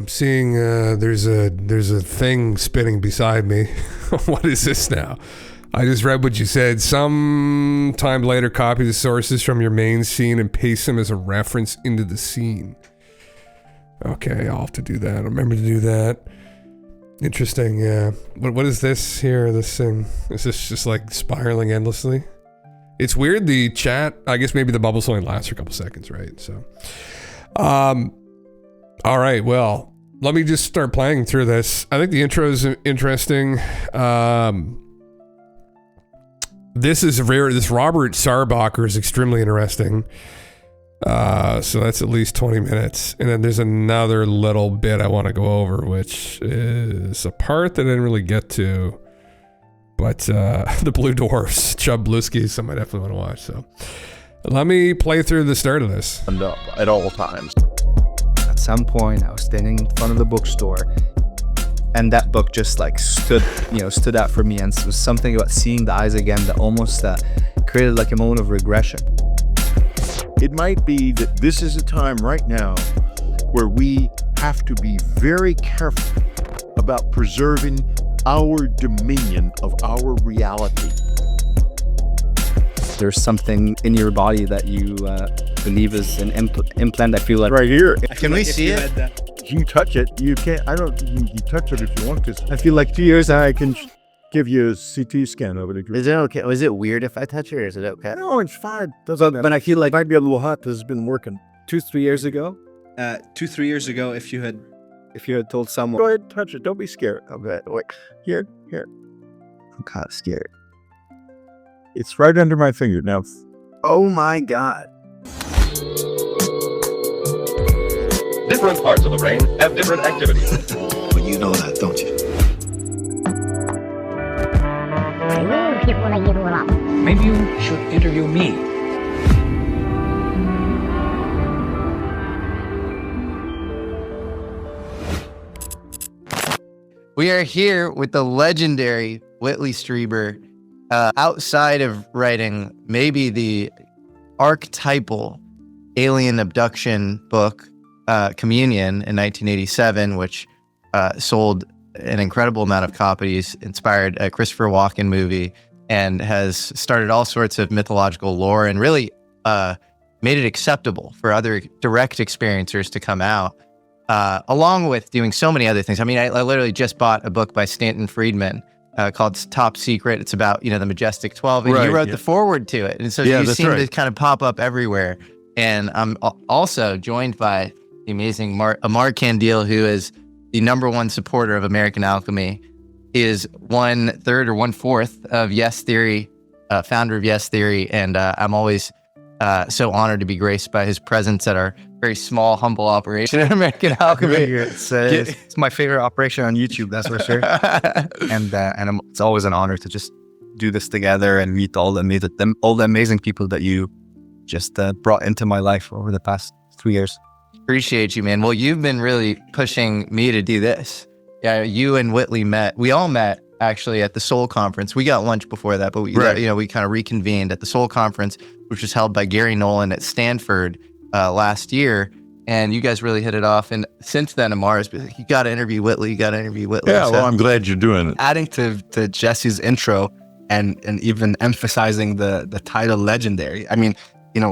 I'm seeing there's a thing spinning beside me. What is this now? I just read what you said. Sometime later, copy the sources from your main scene and paste them as a reference into the scene. Okay, I'll have to do that. I'll remember to do that. Interesting, yeah. What is this here, this thing? Is this just like spiraling endlessly? It's weird, the chat, I guess maybe the bubbles only last for a couple seconds, right? So, all right, well, let me just start playing through this. I think the intro is interesting. This Robert Sarbacher is extremely interesting. So that's at least 20 minutes. And then there's another little bit I want to go over, which is a part that I didn't really get to. But the Blue Dwarfs, Chub Blusky, is something I definitely want to watch. So let me play through the start of this. And up at all times. At some point, I was standing in front of the bookstore, and that book just like stood out for me. And it was something about seeing the eyes again that almost created like a moment of regression. It might be that this is a time right now where we have to be very careful about preserving our dominion of our reality. There's something in your body that you believe is an implant. I feel like right here. Can we see it? You touch it. You can't. I don't. You touch it if you want to. I feel like 2 years I can give you a CT scan over the. Is it okay? Is it weird if I touch it, or is it okay? No, it's fine. But I feel like it might be a little hot. This has been working. 2-3 years ago. 2-3 years ago, if you had told someone, go ahead and touch it. Don't be scared. Okay, wait. Here. I'm kind of scared. It's right under my finger now. Oh my God. Different parts of the brain have different activities. Well, you know that, don't you? Maybe you should interview me. We are here with the legendary Whitley Strieber, outside of writing maybe the archetypal alien abduction book, Communion, in 1987, which sold an incredible amount of copies, inspired a Christopher Walken movie, and has started all sorts of mythological lore and really made it acceptable for other direct experiencers to come out, along with doing so many other things. I mean, I literally just bought a book by Stanton Friedman called Top Secret. It's about, the Majestic 12, and you wrote the foreword to it. And so you seem to kind of pop up everywhere. And I'm also joined by the amazing Amar Kandil, who is the #1 supporter of American Alchemy, is 1/3 or 1/4 of Yes Theory, founder of Yes Theory. And I'm always so honored to be graced by his presence at our very small, humble operation at American Alchemy. It's my favorite operation on YouTube, that's for sure. and it's always an honor to just do this together and meet all the amazing people that you just brought into my life over the past 3 years. Appreciate you, man. Well, you've been really pushing me to do this. Yeah, you and Whitley met. We all met actually at the Soul Conference. We got lunch before that, but we kind of reconvened at the Soul Conference, which was held by Gary Nolan at Stanford last year. And you guys really hit it off. And since then, Amar's been like, you got to interview Whitley. You got to interview Whitley. Yeah, well, I'm glad you're doing it. Adding to Jesse's intro and even emphasizing the title legendary. I mean,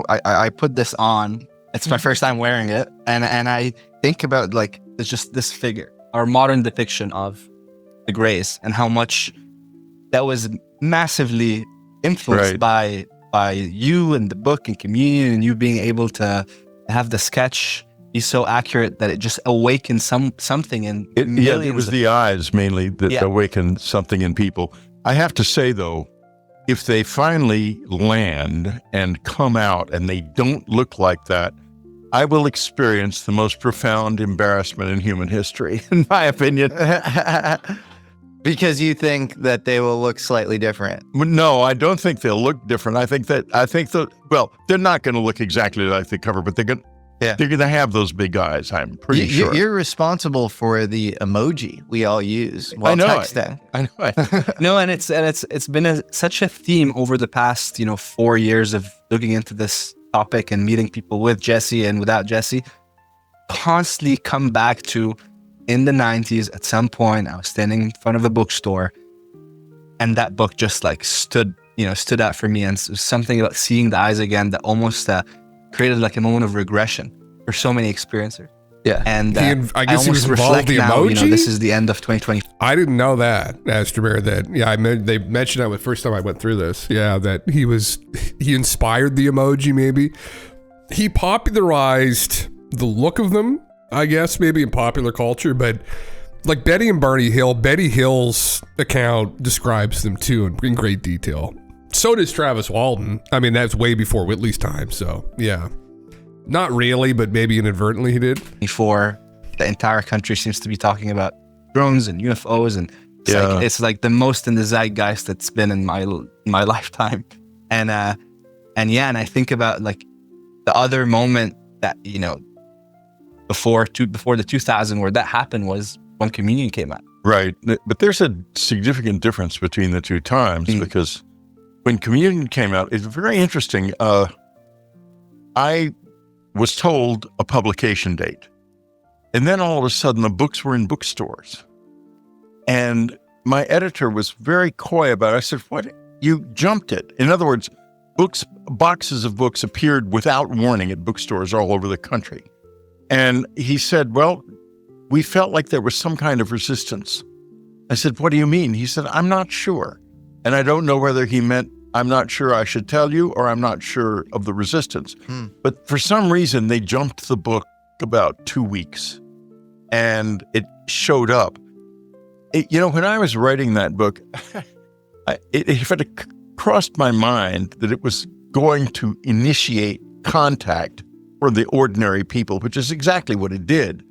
I put this on. It's my first time wearing it. And I think about it's just this figure, our modern depiction of the Greys, and how much that was massively influenced by you and the book and Communion, and you being able to have the sketch be so accurate that it just awakened something in millions. It was the eyes mainly that awakened something in people. I have to say, though, if they finally land and come out and they don't look like that, I will experience the most profound embarrassment in human history, in my opinion. Because you think that they will look slightly different? No, I don't think they'll look different. I think they're not going to look exactly like the cover, but they're going to have those big eyes. I'm pretty sure. You're responsible for the emoji we all use while texting. I know it. No, and it's been such a theme over the past 4 years of looking into this topic and meeting people with Jesse and without Jesse. Constantly come back to in the 90s, at some point, I was standing in front of a bookstore, and that book just like stood out for me. And it was something about seeing the eyes again that almost created like a moment of regression for so many experiencers. Yeah, and I guess he was involved with the emoji. This is the end of 2020. I didn't know that, Strieber. That they mentioned that the first time I went through this. Yeah, that he inspired the emoji. Maybe he popularized the look of them. I guess maybe in popular culture, but like Betty and Barney Hill, Betty Hill's account describes them too in great detail. So does Travis Walton. I mean, that's way before Whitley's time. So yeah. Not really, but maybe inadvertently he did. Before the entire country seems to be talking about drones and UFOs, and it's like the most in the zeitgeist that's been in my lifetime. And I think about like the other moment that before the 2000 where that happened was when Communion came out. Right, but there's a significant difference between the two times because when Communion came out, it's very interesting. I was told a publication date. And then all of a sudden the books were in bookstores. And my editor was very coy about it. I said, what? You jumped it. In other words, boxes of books appeared without warning at bookstores all over the country. And he said, well, we felt like there was some kind of resistance. I said, what do you mean? He said, I'm not sure. And I don't know whether he meant I'm not sure I should tell you, or I'm not sure of the resistance. But for some reason, they jumped the book about 2 weeks, and it showed up. When I was writing that book, it had crossed my mind that it was going to initiate contact for the ordinary people, which is exactly what it did.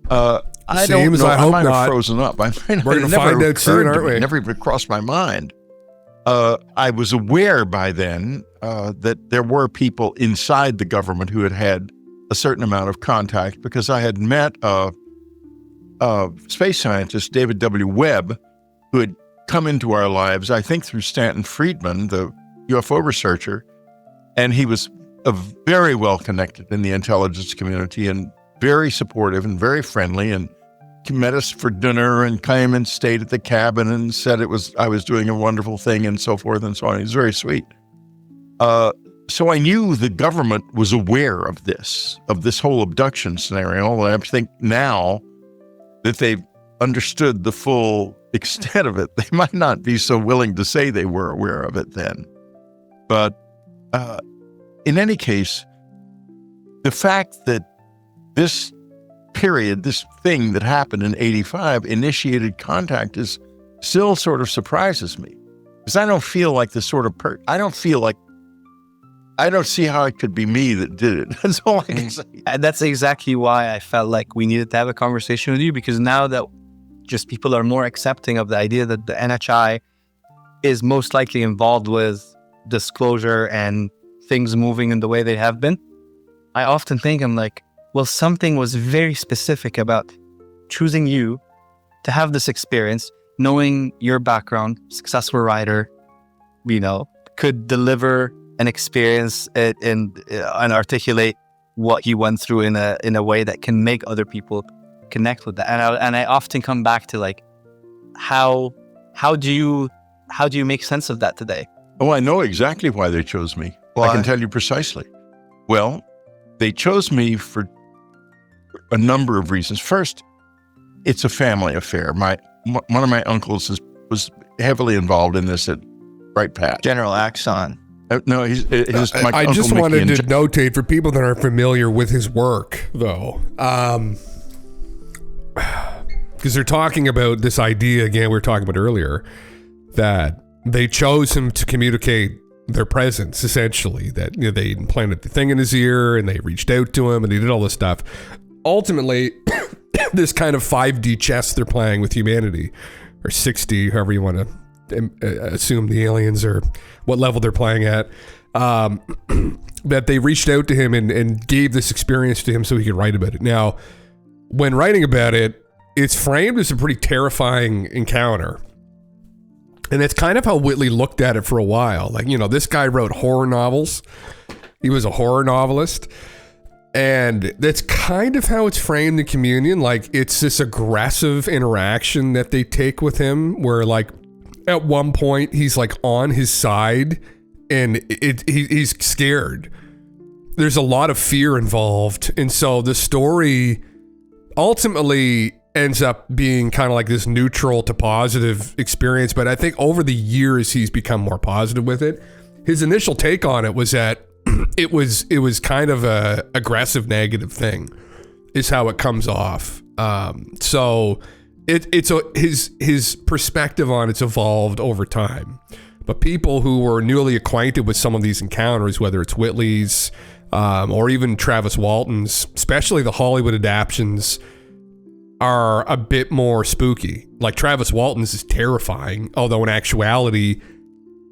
I don't know. I might have frozen up. We're going to find out soon, aren't we? It never even crossed my mind. I was aware by then that there were people inside the government who had a certain amount of contact because I had met space scientist David W. Webb, who had come into our lives, I think through Stanton Friedman, the UFO researcher, and he was very well connected in the intelligence community and very supportive and very friendly, and he met us for dinner and came and stayed at the cabin and said I was doing a wonderful thing and so forth and so on. He was very sweet. So I knew the government was aware of this whole abduction scenario. And I think now that they've understood the full extent of it, they might not be so willing to say they were aware of it then. But in any case, the fact that this thing that happened in 85 initiated contact still sort of surprises me. Because I don't feel like the sort of I don't see how it could be me that did it. That's all I can say. And that's exactly why I felt like we needed to have a conversation with you, because now that just people are more accepting of the idea that the NHI is most likely involved with disclosure and things moving in the way they have been, I often think, I'm like, well, something was very specific about choosing you to have this experience, knowing your background, successful writer, could deliver an experience and articulate what he went through in a way that can make other people connect with that. And I often come back to like, how do you make sense of that today? Oh, I know exactly why they chose me. Why? I can tell you precisely. Well, they chose me for a number of reasons. First, it's a family affair. One of my uncles was heavily involved in this at Bright Patch. General Axon. No, he's my I Uncle just Mickey wanted to notate for people that aren't familiar with his work, though, because they're talking about this idea again we were talking about earlier, that they chose him to communicate their presence, essentially, that they implanted the thing in his ear and they reached out to him and they did all this stuff. Ultimately, this kind of 5D chess they're playing with humanity, or 6D, however you want to assume the aliens or what level they're playing at, that they reached out to him and gave this experience to him so he could write about it. Now, when writing about it, it's framed as a pretty terrifying encounter. And that's kind of how Whitley looked at it for a while. Like, this guy wrote horror novels. He was a horror novelist. And that's kind of how it's framed in Communion. Like, it's this aggressive interaction that they take with him where, like, at one point he's like on his side and he's scared. There's a lot of fear involved. And so the story ultimately ends up being kind of like this neutral to positive experience. But I think over the years, he's become more positive with it. His initial take on it was that it was kind of a aggressive negative thing is how it comes off. So his perspective on it's evolved over time. But people who were newly acquainted with some of these encounters, whether it's Whitley's or even Travis Walton's, especially the Hollywood adaptions, are a bit more spooky. Like Travis Walton's is terrifying, although in actuality,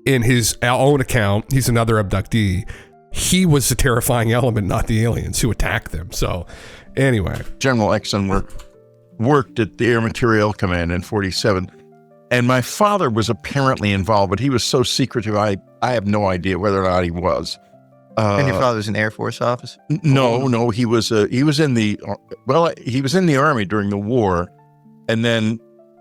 in his own account, he's another abductee. He was the terrifying element, not the aliens who attacked them. So anyway. General Exon worked at the Air Materiel Command in 47. And my father was apparently involved, but he was so secretive, I have no idea whether or not he was. And your father's an Air Force officer? No, he was in the Army during the war. And then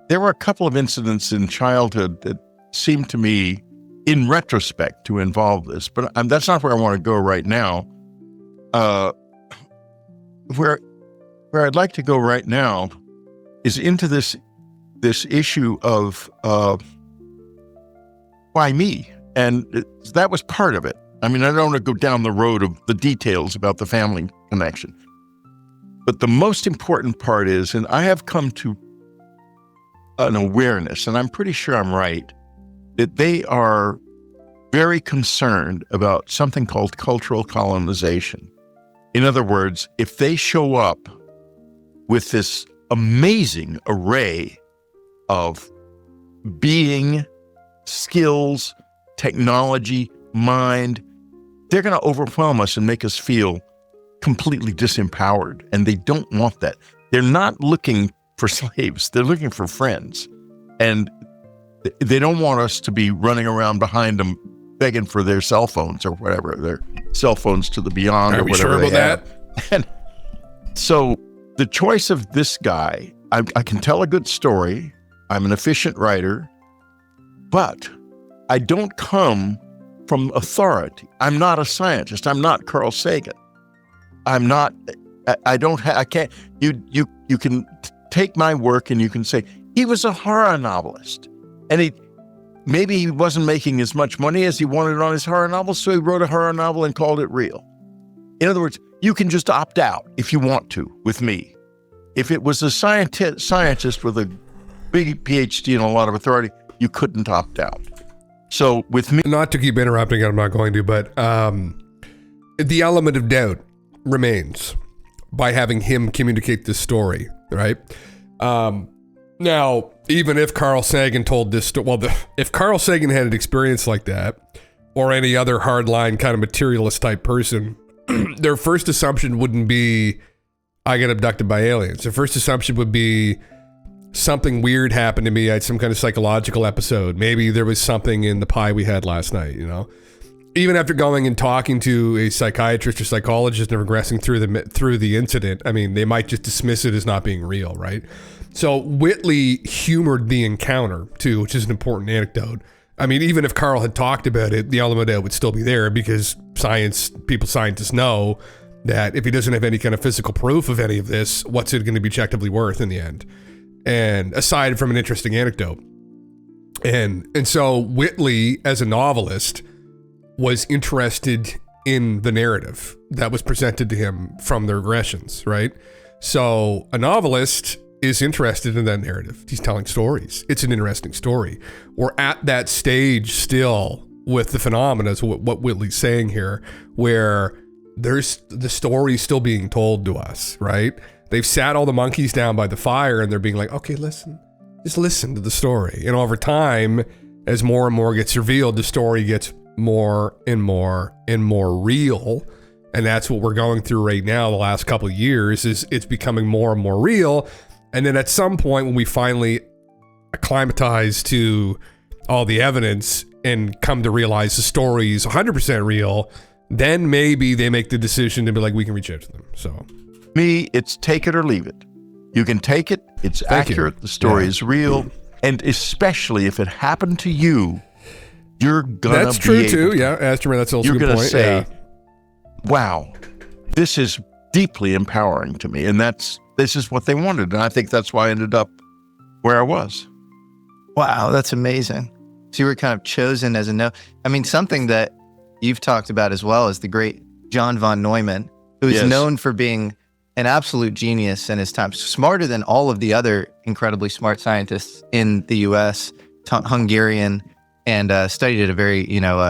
there were a couple of incidents in childhood that seemed to me, in retrospect, to involve this. But that's not where I want to go right now. Where I'd like to go right now is into this issue of why me? And that was part of it. I mean, I don't want to go down the road of the details about the family connection. But the most important part is, and I have come to an awareness, and I'm pretty sure I'm right, that they are very concerned about something called cultural colonization. In other words, if they show up with this amazing array of being, skills, technology, mind, they're going to overwhelm us and make us feel completely disempowered. And they don't want that. They're not looking for slaves. They're looking for friends. And they don't want us to be running around behind them begging for their cell phones or whatever, their cell phones to the beyond or whatever. Are we sure about that? And so the choice of this guy, I can tell a good story. I'm an efficient writer, but I don't come from authority. I'm not a scientist. I'm not Carl Sagan. I'm not, I can't, you can take my work and you can say, he was a horror novelist. And maybe he wasn't making as much money as he wanted on his horror novel, so he wrote a horror novel and called it real. In other words, you can just opt out if you want to with me. If it was a scientist with a big PhD and a lot of authority, you couldn't opt out. So with me... Not to keep interrupting, I'm not going to, but the element of doubt remains by having him communicate this story, right? Now, even if Carl Sagan told this story, if Carl Sagan had an experience like that, or any other hardline kind of materialist type person, their first assumption wouldn't be, I get abducted by aliens. Their first assumption would be, something weird happened to me. I had some kind of psychological episode. Maybe there was something in the pie we had last night, you know? Even after going and talking to a psychiatrist or psychologist and regressing through the incident, I mean, they might just dismiss it as not being real, right? So Whitley humored the encounter too, which is an important anecdote. I mean, even if Carl had talked about it, the element of doubt would still be there because scientists know that if he doesn't have any kind of physical proof of any of this, what's it going to be objectively worth in the end? And aside from an interesting anecdote. And so Whitley, as a novelist, was interested in the narrative that was presented to him from the regressions, right? So a novelist is interested in that narrative. He's telling stories. It's an interesting story. We're at that stage still with the phenomena, is what Whitley's saying here, where there's the story still being told to us, right? They've sat all the monkeys down by the fire and they're being like, okay, just listen to the story. And over time, as more and more gets revealed, the story gets more and more and more real. And that's what we're going through right now. The last couple of years is it's becoming more and more real. And then at some point when we finally acclimatize to all the evidence and come to realize the story is 100% real, then maybe they make the decision to be like, we can reach out to them. So me, it's take it or leave it. You can take it. It's accurate. The story is real. And especially if it happened to you, you're gonna that's true too. Yeah, Astroman, that's also you're a good gonna point. say, wow, this is deeply empowering to me. And this is what they wanted. And I think that's why I ended up where I was. Wow, that's amazing. So you were kind of chosen as a no. I mean, something that you've talked about as well is the great John von Neumann, who is known for being an absolute genius in his time, smarter than all of the other incredibly smart scientists in the U.S., Hungarian, and studied at a very,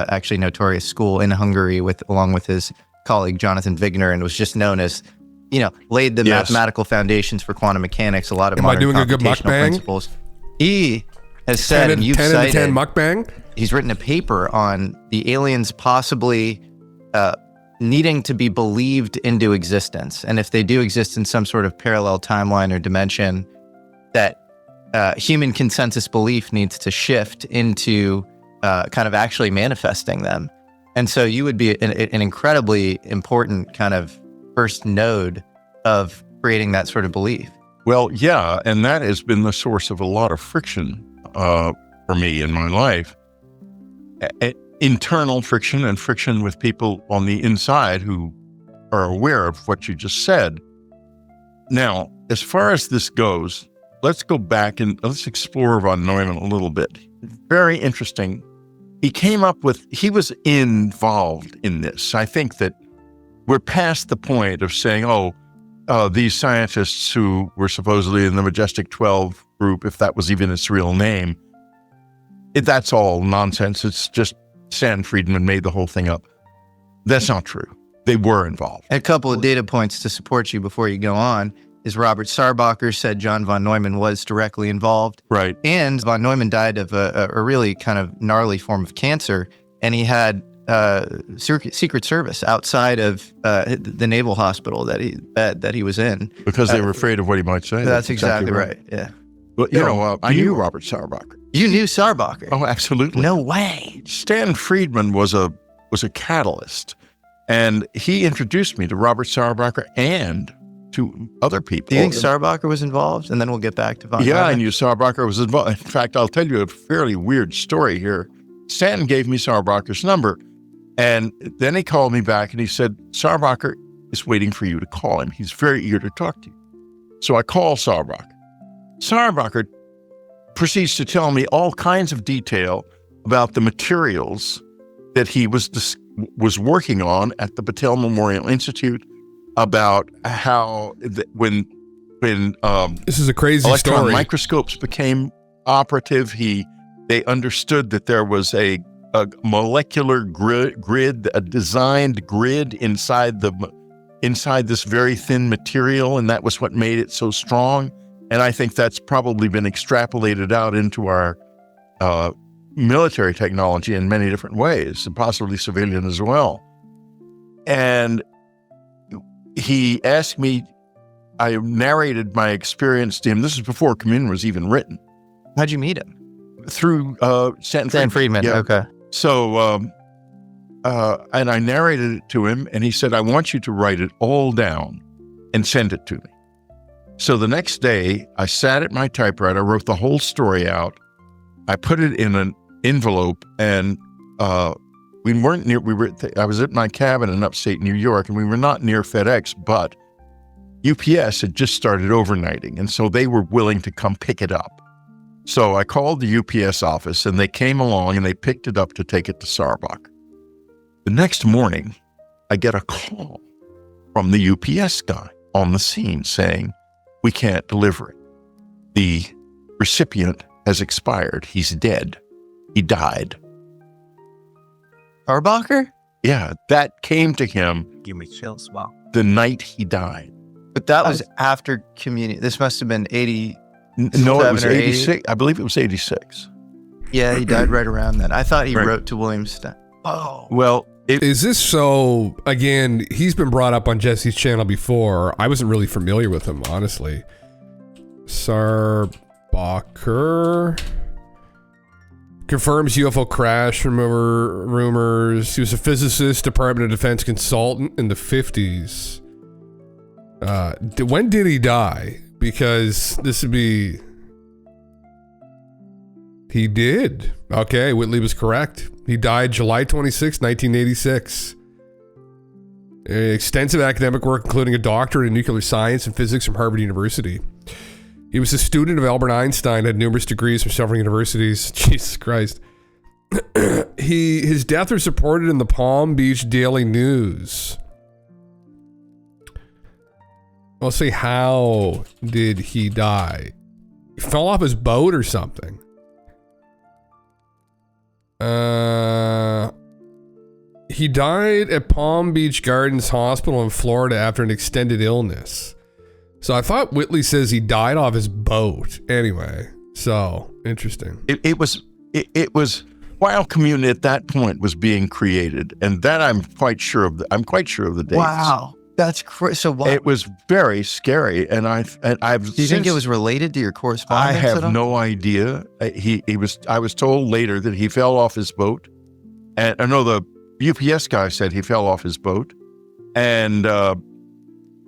actually notorious school in Hungary along with his colleague Jonathan Wigner, and was just known as, laid the mathematical foundations for quantum mechanics, a lot of modern computational principles. He has said, and you've cited, 10 mukbang. He's written a paper on the aliens possibly needing to be believed into existence. And if they do exist in some sort of parallel timeline or dimension, that human consensus belief needs to shift into kind of actually manifesting them. And so you would be an incredibly important kind of first node of creating that sort of belief. Well, yeah, and that has been the source of a lot of friction for me in my life. Internal friction and friction with people on the inside who are aware of what you just said. Now, as far as this goes, let's go back and let's explore von Neumann a little bit. Very interesting. He was involved in this. I think that we're past the point of saying, these scientists who were supposedly in the Majestic 12 group, if that was even its real name, that's all nonsense. It's just Stan Friedman made the whole thing up. That's not true. They were involved. A couple of data points to support you before you go on is Robert Sarbacher said John von Neumann was directly involved. Right. And von Neumann died of a really kind of gnarly form of cancer, and he had Secret Service outside of the naval hospital that he was in. Because they were afraid of what he might say. That's exactly right. Yeah. Well, I knew Robert Sarbacher. You knew Sarbacher? Oh, absolutely. No way. Stan Friedman was a catalyst, and he introduced me to Robert Sarbacher and to other people. Do you think Sarbacher was involved? And then we'll get back to von Neumann. I knew Sarbacher was involved. In fact, I'll tell you a fairly weird story here. Stan gave me Sarbacher's number, and then he called me back and he said, Sarbacher is waiting for you to call him. He's very eager to talk to you. So I call Sarbacher. Sarbacher proceeds to tell me all kinds of detail about the materials that he was working on at the Battelle Memorial Institute, about how when this is a crazy electron story. Microscopes became operative, they understood that there was a molecular grid, a designed grid inside this very thin material, and that was what made it so strong. And I think that's probably been extrapolated out into our military technology in many different ways, and possibly civilian as well. And he asked me, I narrated my experience to him. This is before Communion was even written. How'd you meet him? Through Stan Friedman. Yeah. Okay. So, and I narrated it to him, and he said, I want you to write it all down and send it to me. So the next day, I sat at my typewriter, wrote the whole story out. I put it in an envelope, and we weren't near. I was at my cabin in upstate New York, and we were not near FedEx, but UPS had just started overnighting, and so they were willing to come pick it up. So I called the UPS office, and they came along, and they picked it up to take it to Sarbacher. The next morning, I get a call from the UPS guy on the scene saying, we can't deliver it. The recipient has expired. He's dead. He died. Sarbacher? Yeah, that came to him. Give me chills. Wow. The night he died. But that was after Communion. This must have been 80. No, it was 86. I believe it was 86. Yeah, he died right around then. I thought he wrote to William Stein. Oh. Well, is this so? Again, he's been brought up on Jesse's channel before. I wasn't really familiar with him, honestly. Sarbacher. confirms UFO crash rumors. He was a physicist, Department of Defense consultant in the 50s. When did he die? Because this would be... He did. Okay, Whitley was correct. He died July 26, 1986. Extensive academic work, including a doctorate in nuclear science and physics from Harvard University. He was a student of Albert Einstein, had numerous degrees from several universities. Jesus Christ. His death was reported in the Palm Beach Daily News. I'll say, how did he die? He fell off his boat or something. He died at Palm Beach Gardens Hospital in Florida after an extended illness. So I thought Whitley says he died off his boat. Anyway, so interesting. It was while community at that point was being created, and that I'm quite sure of. I'm quite sure of the dates. Wow, that's crazy. So what? It was very scary, and I've. Do you think it was related to your correspondence? I have no idea. I was told later that he fell off his boat, and I know the UPS guy said he fell off his boat, and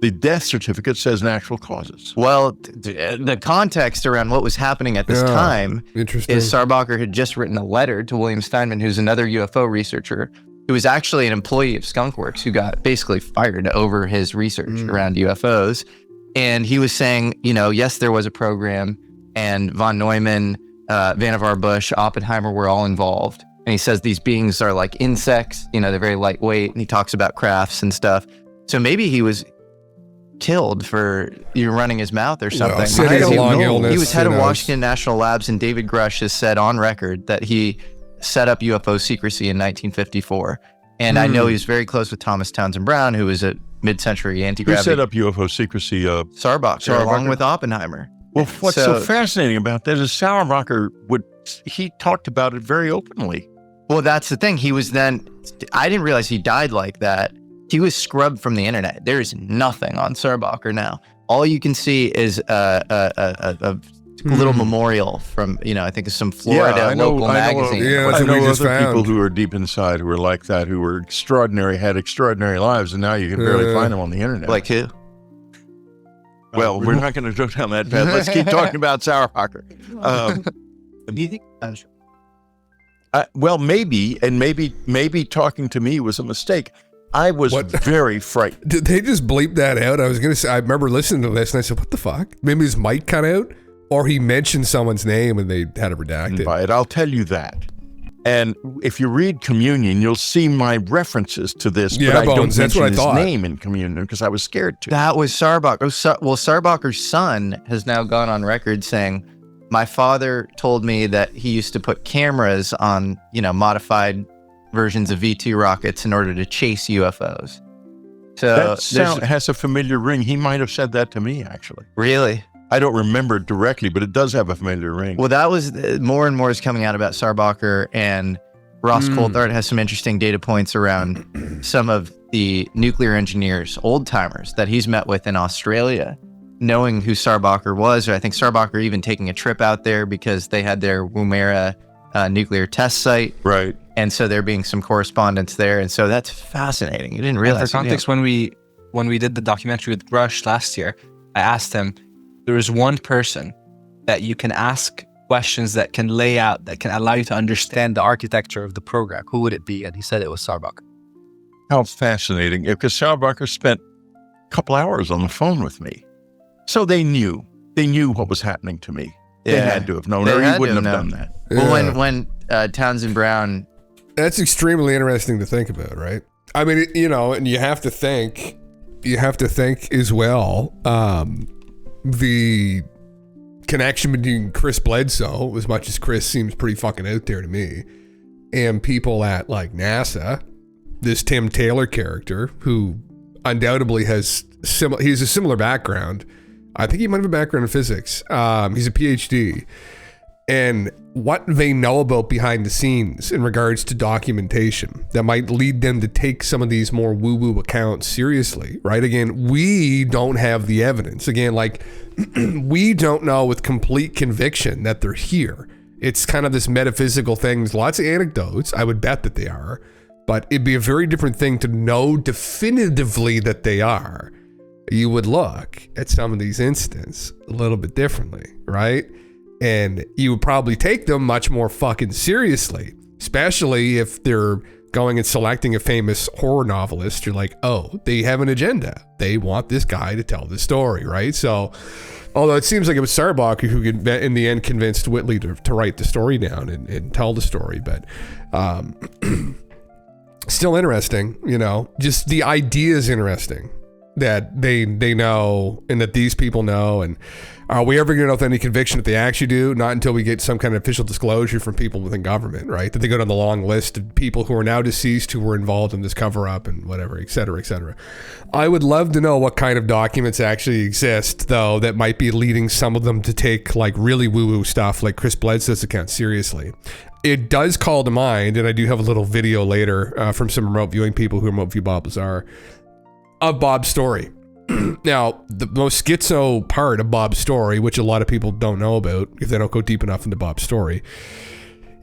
the death certificate says natural causes. Well, the context around what was happening at this time is Sarbacher had just written a letter to William Steinman, who's another UFO researcher, who was actually an employee of Skunkworks, who got basically fired over his research around UFOs. And he was saying, yes, there was a program, and von Neumann, Vannevar Bush, Oppenheimer were all involved. And he says these beings are like insects, they're very lightweight, and he talks about crafts and stuff. So maybe he was killed for running his mouth or something. Well, he was head of Washington National Labs, and David Grush has said on record that he set up UFO secrecy in 1954. And I know he was very close with Thomas Townsend Brown, who was a mid-century anti-gravity. Who set up UFO secrecy? Sarbacher, along with Oppenheimer. Well, what's so fascinating about that is Sarbacher he talked about it very openly. Well, that's the thing. I didn't realize he died like that. He was scrubbed from the internet. There is nothing on Sarbacher now. All you can see is a little memorial from, I think it's some Florida local magazine. I know other people who are deep inside who are like that, who were had extraordinary lives, and now you can barely find them on the internet. Like who? Well, we're not going to go down that path. Let's keep talking about Sarbacher. Do you think? Well, maybe talking to me was a mistake. I was very frightened. Did they just bleep that out? I was going to say, I remember listening to this and I said, what the fuck? Maybe his mic cut out, or he mentioned someone's name and they had it redacted. Right, I'll tell you that. And if you read Communion, you'll see my references to this, but I don't mention his name in Communion because I was scared to. That was Sarbacher. Well, Sarbacher's son has now gone on record saying, my father told me that he used to put cameras on, modified versions of V2 rockets in order to chase UFOs. So that has a familiar ring. He might have said that to me, actually. Really? I don't remember it directly, but it does have a familiar ring. Well, that was more and more is coming out about Sarbacher, and Ross Coulthard has some interesting data points around some of the nuclear engineers, old timers that he's met with in Australia, knowing who Sarbacher was, or I think Sarbacher even taking a trip out there because they had their Woomera nuclear test site. Right. And so there being some correspondence there. And so that's fascinating. You didn't realize. For context, when we did the documentary with Grush last year, I asked him, there is one person that you can ask questions that can lay out, that can allow you to understand the architecture of the program. Who would it be? And he said it was Sarbacher. How fascinating. Because Sarbacher spent a couple hours on the phone with me. So they knew what was happening to me. They had to have known, or he wouldn't have done that. Well, when Townsend Brown... That's extremely interesting to think about, right? I mean, and you have to think as well, the connection between Chris Bledsoe, as much as Chris seems pretty fucking out there to me, and people at like NASA, this Tim Taylor character, who undoubtedly has he's a similar background. I think he might have a background in physics. He's a PhD. And what they know about behind the scenes in regards to documentation that might lead them to take some of these more woo-woo accounts seriously, right? Again, we don't have the evidence. Again, like we don't know with complete conviction that they're here. It's kind of this metaphysical thing. There's lots of anecdotes. I would bet that they are, but it'd be a very different thing to know definitively that they are. You would look at some of these incidents a little bit differently, right? And you would probably take them much more fucking seriously, especially if they're going and selecting a famous horror novelist. You're like, oh, they have an agenda. They want this guy to tell the story, right? So, although it seems like it was Sarbacher who in the end convinced Whitley to write the story down and tell the story, but still interesting, you know, just the idea is interesting that they know and that these people know. And are we ever going to know with any conviction that they actually do? Not until we get some kind of official disclosure from people within government, right? That they go down the long list of people who are now deceased who were involved in this cover up and whatever, et cetera, et cetera. I would love to know what kind of documents actually exist, though, that might be leading some of them to take like really woo-woo stuff like Chris Bledsoe's account seriously. It does call to mind, and I do have a little video later from some remote viewing people who remote view Bob Lazar, of Bob's story. Now, the most schizo part of Bob's story, which a lot of people don't know about if they don't go deep enough into Bob's story,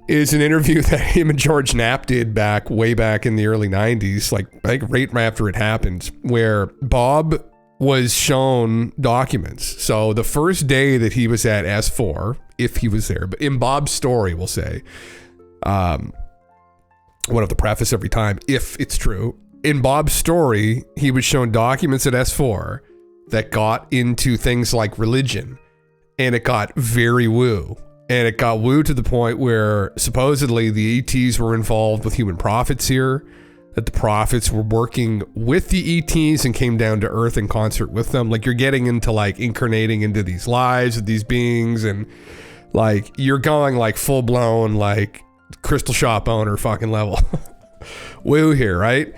is an interview that him and George Knapp did way back in the early 90s, like I think right after it happened, where Bob was shown documents. So the first day that he was at S4, if he was there, but in Bob's story, we'll say, one of the preface every time, if it's true, in Bob's story, he was shown documents at S4 that got into things like religion, and it got very woo. And it got woo to the point where supposedly the ETs were involved with human prophets here, that the prophets were working with the ETs and came down to Earth in concert with them. Like, you're getting into like incarnating into these lives of these beings, and like you're going like full blown like crystal shop owner fucking level woo here, right?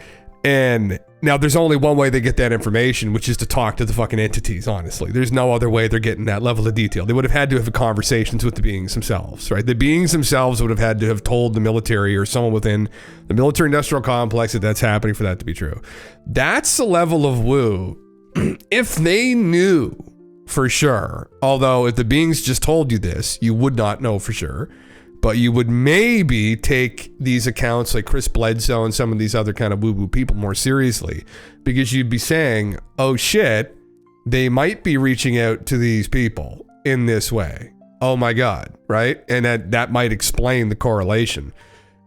And now there's only one way they get that information, which is to talk to the fucking entities, honestly. There's no other way they're getting that level of detail. They would have had to have conversations with the beings themselves, right? The beings themselves would have had to have told the military or someone within the military industrial complex that that's happening for that to be true. That's the level of woo. If they knew for sure, although if the beings just told you this, you would not know for sure. But you would maybe take these accounts like Chris Bledsoe and some of these other kind of woo-woo people more seriously, because you'd be saying, oh shit, they might be reaching out to these people in this way. Oh my God, right? And that might explain the correlation.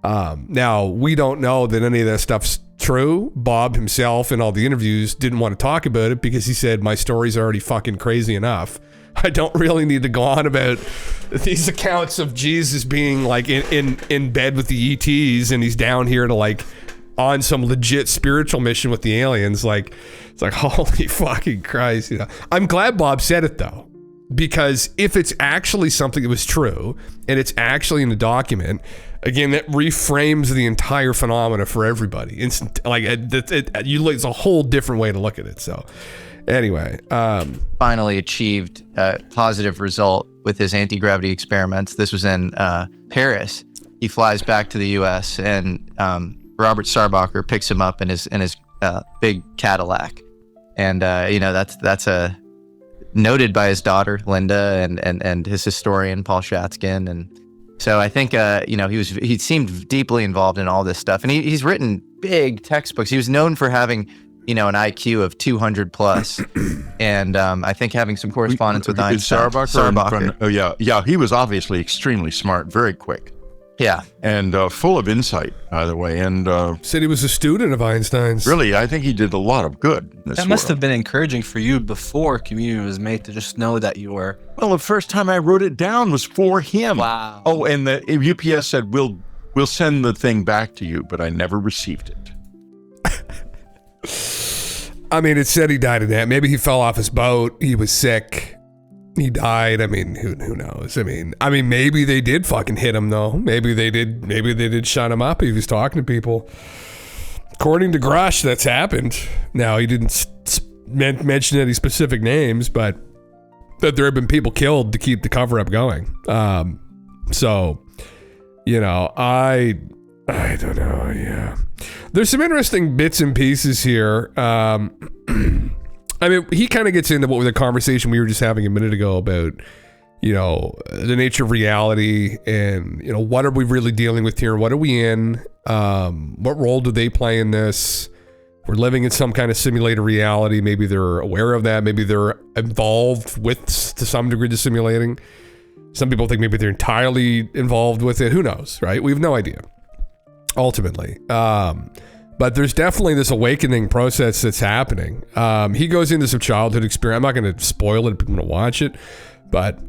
Now, we don't know that any of that stuff's true. Bob himself in all the interviews didn't want to talk about it because he said, my story's already fucking crazy enough. I don't really need to go on about these accounts of Jesus being like in bed with the ETs and he's down here to like on some legit spiritual mission with the aliens. Like, it's like, holy fucking Christ. You know, I'm glad Bob said it though, because if it's actually something that was true and it's actually in the document, again, that reframes the entire phenomena for everybody. It's like it's a whole different way to look at it. So anyway, finally achieved a positive result with his anti-gravity experiments. This was in Paris. He flies back to the U.S. and Robert Sarbacher picks him up in his big Cadillac, and that's a noted by his daughter Linda and his historian Paul Shatskin, and so I think he seemed deeply involved in all this stuff, and he's written big textbooks. He was known for having an IQ of 200 plus, and I think having some correspondence with Einstein. Sarbacher. Oh yeah, he was obviously extremely smart, very quick. Yeah, and full of insight, by the way. And said he was a student of Einstein's. Really, I think he did a lot of good. That must have been encouraging for you before communion was made, to just know that you were. Well, the first time I wrote it down was for him. Wow. Oh, and the UPS said we'll send the thing back to you, but I never received it. I mean, it said he died of that. Maybe he fell off his boat. He was sick. He died. I mean, who knows? I mean, maybe they did fucking hit him though. Maybe they did shut him up. He was talking to people. According to Grush, that's happened. Now, he didn't mention any specific names, but that there have been people killed to keep the cover up going. So, I don't know. Yeah. There's some interesting bits and pieces here. I mean, he kind of gets into what was the conversation we were just having a minute ago about, you know, the nature of reality and, you know, what are we really dealing with here? What are we in? What role do they play in this? We're living in some kind of simulated reality. Maybe they're aware of that. Maybe they're involved with, to some degree, the simulating. Some people think maybe they're entirely involved with it. Who knows, right? We have no idea, ultimately. But there's definitely this awakening process that's happening. He goes into some childhood experience. I'm not going to spoil it if people want to watch it, but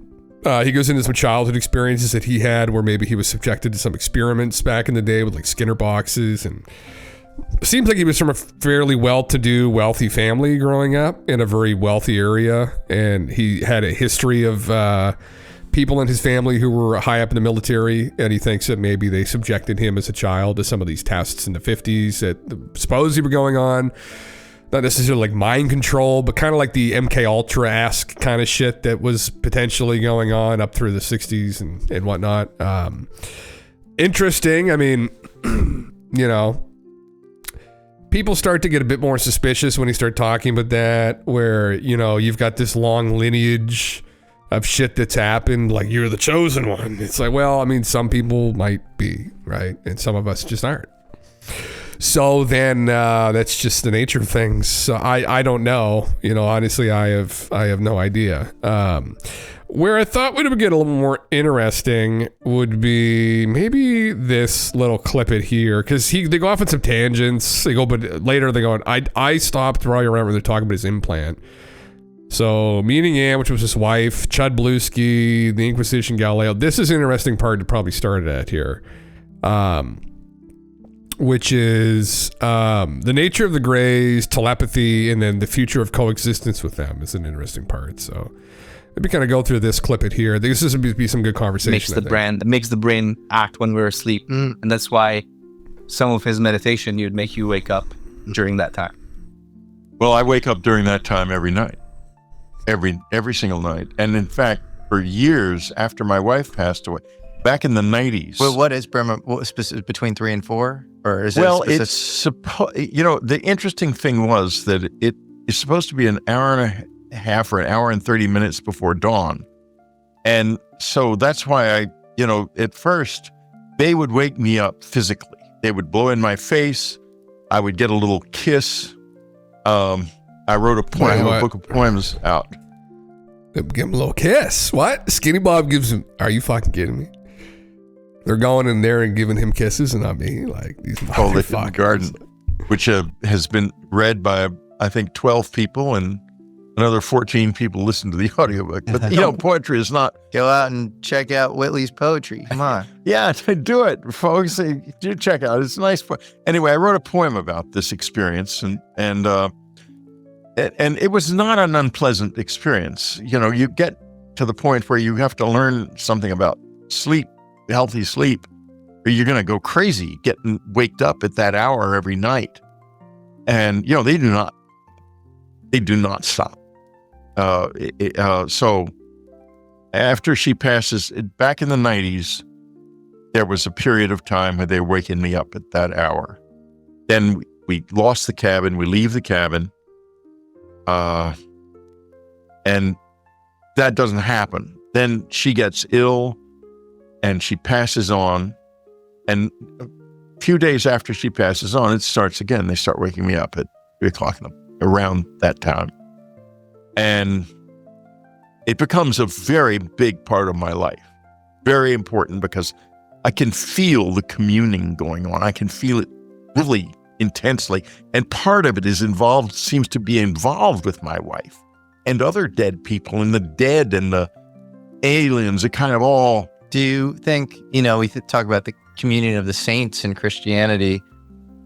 he goes into some childhood experiences that he had where maybe he was subjected to some experiments back in the day with like Skinner boxes, and it seems like he was from a fairly well-to-do, wealthy family growing up in a very wealthy area, and he had a history of people in his family who were high up in the military, and he thinks that maybe they subjected him as a child to some of these tests in the 50s that supposedly were going on. Not necessarily like mind control, but kind of like the MK Ultra-esque kind of shit that was potentially going on up through the 60s and whatnot. Interesting. I mean, you know, people start to get a bit more suspicious when you start talking about that, where, you know, you've got this long lineage of shit that's happened, like you're the chosen one. It's like, well, I mean, some people might be, right? And some of us just aren't. So then that's just the nature of things. So I don't know. You know, honestly, I have no idea. Where I thought would get a little more interesting would be maybe this little clip it here, because they go off on some tangents. They go, but later they go, I stopped right around where they're talking about his implant. So, Meaning Ann, which was his wife, Chud Bluesky, the Inquisition, Galileo. This is an interesting part to probably start at here, which is the nature of the Greys, telepathy, and then the future of coexistence with them is an interesting part. So, maybe kind of go through this, clip it here. This would be some good conversation. Makes the brain act when we're asleep, and that's why some of his meditation would make you wake up during that time. Well, I wake up during that time every night. Every single night. And in fact, for years after my wife passed away, back in the 90s. Well, what is Burma between 3 and 4? Or is it's you know, the interesting thing was that it is supposed to be an hour and a half or an hour and 30 minutes before dawn. And so that's why you know, at first they would wake me up physically. They would blow in my face. I would get a little kiss. I wrote a book of poems out. Give him a little kiss. What? Skinny Bob gives him. Are you fucking kidding me? They're going in there and giving him kisses, and not me. Like these motherfuckers. Garden, which has been read by I think 12 people, and another 14 people listen to the audiobook. But you know, poetry is not. Go out and check out Whitley's poetry. Come on. Yeah, do it, folks. Do check out. It's a nice. Anyway, I wrote a poem about this experience, and it was not an unpleasant experience. You know, you get to the point where you have to learn something about sleep, healthy sleep, or you're going to go crazy getting waked up at that hour every night. And, you know, they do not stop. So after she passes, back in the 90s, there was a period of time where they were waking me up at that hour. Then we lost the cabin. We leave the cabin. And that doesn't happen. Then she gets ill and she passes on. And a few days after she passes on, it starts again. They start waking me up at 3 o'clock around that time. And it becomes a very big part of my life. Very important, because I can feel the communing going on. I can feel it really intensely, and part of it seems to be involved with my wife and other dead people, and the dead and the aliens. It kind of all. Do you think, you know, we talk about the communion of the saints in Christianity.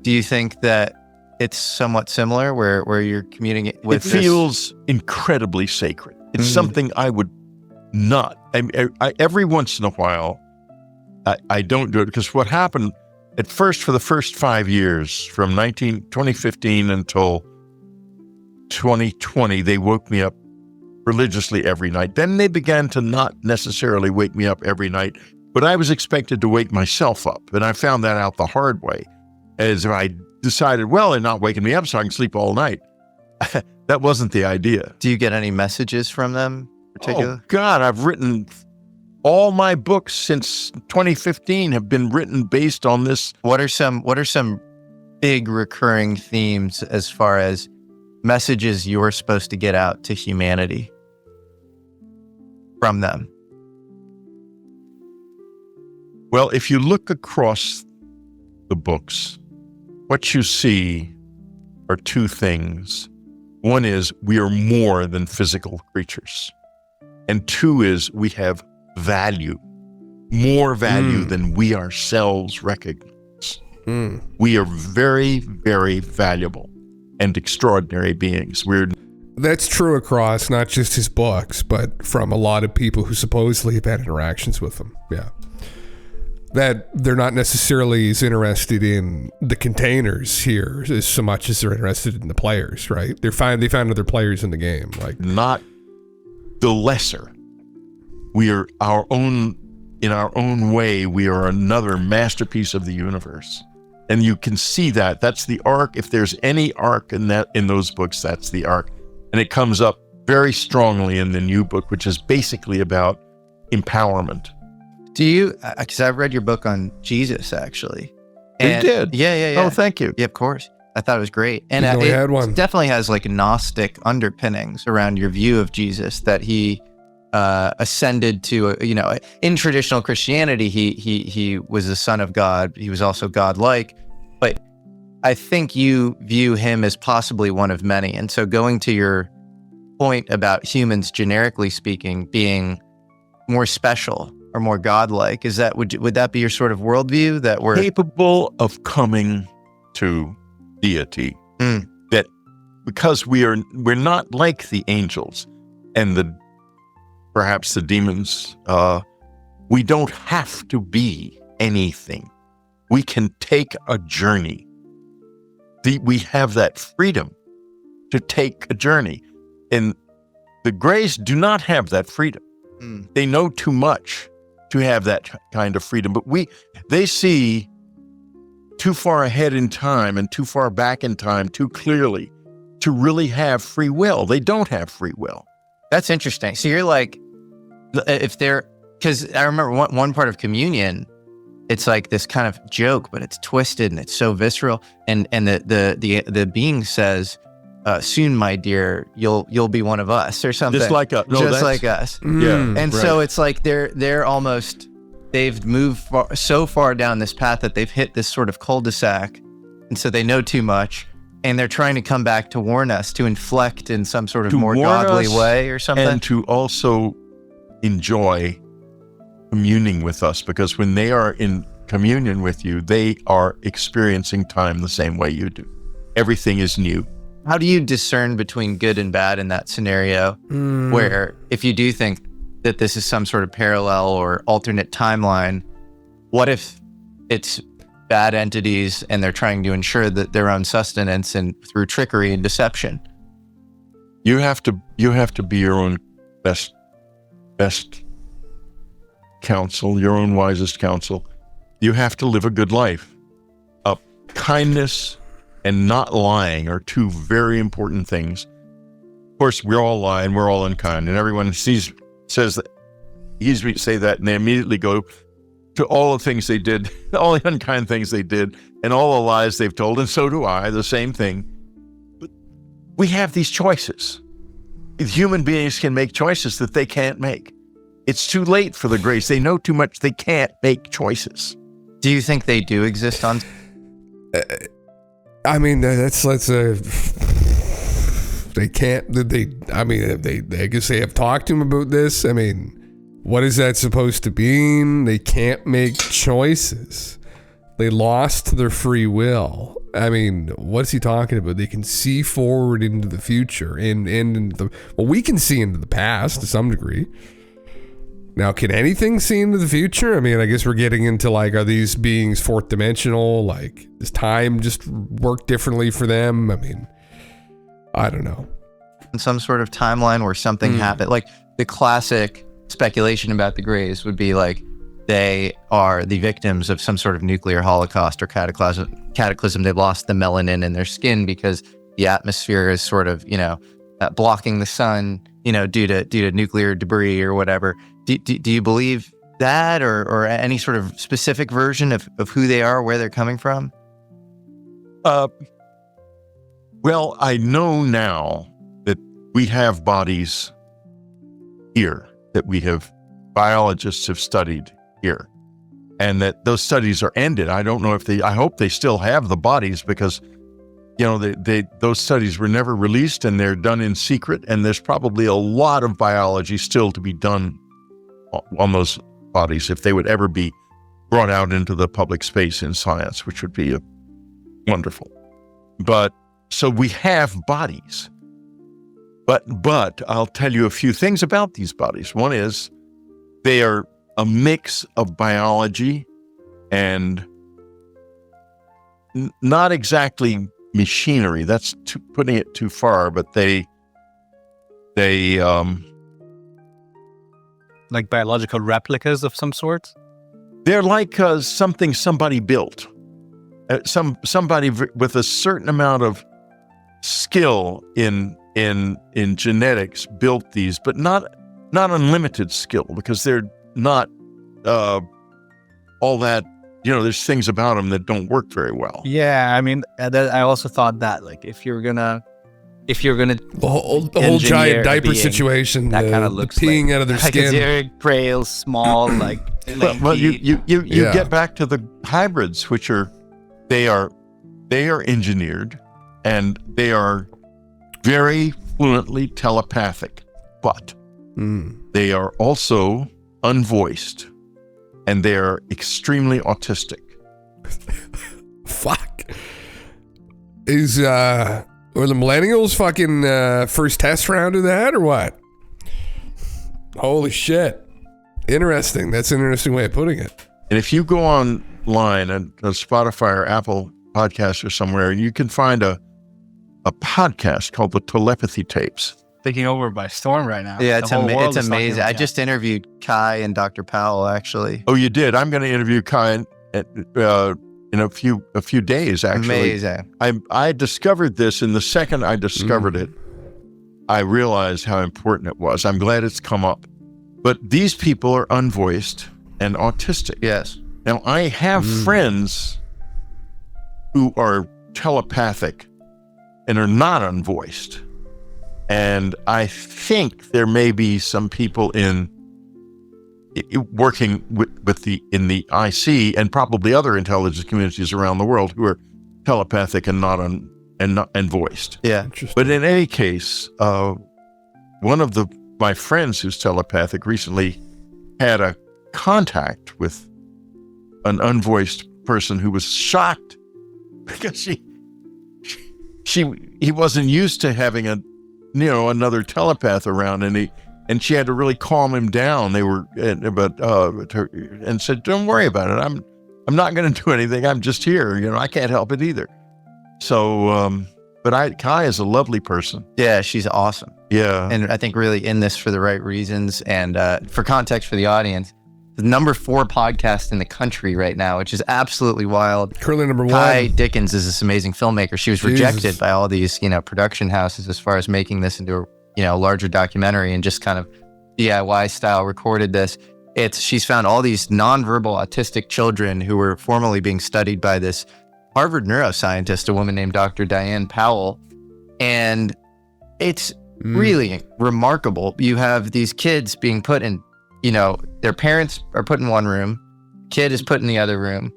Do you think that it's somewhat similar, where you're communing with? It feels incredibly sacred. It's something I would not. I every once in a while, I don't do it, because what happened. At first, for the first 5 years, from 2015 until 2020, they woke me up religiously every night. Then they began to not necessarily wake me up every night, but I was expected to wake myself up. And I found that out the hard way, as I decided, well, they're not waking me up so I can sleep all night. That wasn't the idea. Do you get any messages from them Oh God, I've written all my books since 2015 have been written based on this. What are some big recurring themes as far as messages you're supposed to get out to humanity from them? Well, if you look across the books, what you see are two things. One is we are more than physical creatures. And two is we have value, more value than we ourselves recognize. We are very, very valuable and extraordinary beings. That's true across not just his books, but from a lot of people who supposedly have had interactions with him. Yeah. That they're not necessarily as interested in the containers here as so much as they're interested in the players, right? They found other players in the game. Like, not the lesser. We are in our own way, we are another masterpiece of the universe. And you can see that. That's the arc. If there's any arc in those books, that's the arc. And it comes up very strongly in the new book, which is basically about empowerment. Do you, because I've read your book on Jesus, actually. You did? Yeah. Oh, thank you. Yeah, of course. I thought it was great. And it had one. Definitely has like Gnostic underpinnings around your view of Jesus, that he ascended to, in traditional Christianity, he was the son of God. He was also God-like. But I think you view him as possibly one of many. And so going to your point about humans, generically speaking, being more special or more godlike, would that be your sort of worldview, that we're capable of coming to deity? That because we're not like the angels and perhaps the demons, we don't have to be anything. We can take a journey. We have that freedom to take a journey, and the Greys do not have that freedom. They know too much to have that kind of freedom, but they see too far ahead in time and too far back in time too clearly to really have free will. They don't have free will. That's interesting. So you're like, because I remember one part of communion, it's like this kind of joke, but it's twisted and it's so visceral. And the being says, "Soon, my dear, you'll be one of us," or something. Just like us. Like us. Yeah. And so it's like they've moved so far down this path that they've hit this sort of cul-de-sac, and so they know too much, and they're trying to come back to warn us, to inflect in some sort of more godly way or something, and to also enjoy communing with us, because when they are in communion with you, they are experiencing time the same way you do. Everything is new. How do you discern between good and bad in that scenario, where if you do think that this is some sort of parallel or alternate timeline, what if it's bad entities and they're trying to ensure that their own sustenance and through trickery and deception? You have to be your own best counsel, your own wisest counsel. You have to live a good life. Kindness and not lying are two very important things. Of course, we're all lying, we're all unkind, and everyone says that, easily say that, and they immediately go to all the things they did, all the unkind things they did, and all the lies they've told, and so do I, the same thing. But we have these choices. Human beings can make choices that they can't make. It's too late for the Greys. They know too much. They can't make choices. Do you think they do exist on? I mean, they can't. I guess they have talked to him about this. I mean, what is that supposed to mean? They can't make choices. They lost their free will. I mean, what's he talking about? They can see forward into the future, we can see into the past to some degree. Now, can anything see into the future? I mean, I guess we're getting into like, are these beings fourth dimensional? Like, does time just work differently for them? I mean, I don't know. In some sort of timeline where something happened, like the classic speculation about the Greys would be like, they are the victims of some sort of nuclear holocaust or cataclysm. They've lost the melanin in their skin because the atmosphere is sort of, blocking the sun, due to nuclear debris or whatever. Do you believe that, or any sort of specific version of who they are, where they're coming from? Well, I know now that we have bodies here that biologists have studied here, and that those studies are ended. I don't know I hope they still have the bodies, because those studies were never released, and they're done in secret, and there's probably a lot of biology still to be done on those bodies if they would ever be brought out into the public space in science, which would be wonderful. But so we have bodies, but I'll tell you a few things about these bodies. One is they are a mix of biology and not exactly machinery. That's putting it too far, but they like biological replicas of some sort. They're like something somebody built. Somebody with a certain amount of skill in genetics built these, but not unlimited skill, because they're not all that. There's things about them that don't work very well. Yeah, I mean, I also thought that, like, if you're gonna the whole giant diaper situation, that kind of looks peeing like, out of their like skin, a very frail, small, like. Well, you get back to the hybrids, which they are engineered, and they are very fluently telepathic, but they are also unvoiced, and they are extremely autistic. Fuck. Were the millennials fucking first test round of that, or what? Holy shit. Interesting. That's an interesting way of putting it. And if you go online on Spotify or Apple Podcasts or somewhere, you can find a podcast called the Telepathy Tapes. Taking over by storm right now. Yeah, it's amazing. I just interviewed Kai and Dr. Powell, actually. Oh, you did? I'm going to interview Kai in a few days, actually. Amazing. I discovered this, and the second I discovered it, I realized how important it was. I'm glad it's come up. But these people are unvoiced and autistic. Yes. Now, I have friends who are telepathic and are not unvoiced. And I think there may be some people working in the IC and probably other intelligence communities around the world who are telepathic and not voiced. Yeah. But in any case, one of my friends who's telepathic recently had a contact with an unvoiced person who was shocked because he wasn't used to having another telepath around, and she had to really calm him down. And said, "Don't worry about it. I'm not going to do anything. I'm just here. I can't help it either." So, but Kai is a lovely person. Yeah, she's awesome. Yeah, and I think really in this for the right reasons. And for context for the audience, the number 4 podcast in the country right now, which is absolutely wild. Currently number 1. Kai Dickens is this amazing filmmaker. She was rejected by all these, production houses as far as making this into a larger documentary, and just kind of DIY style recorded this. She's found all these nonverbal autistic children who were formerly being studied by this Harvard neuroscientist, a woman named Dr. Diane Powell. And it's really remarkable. You have these kids being put in, their parents are put in one room, kid is put in the other room.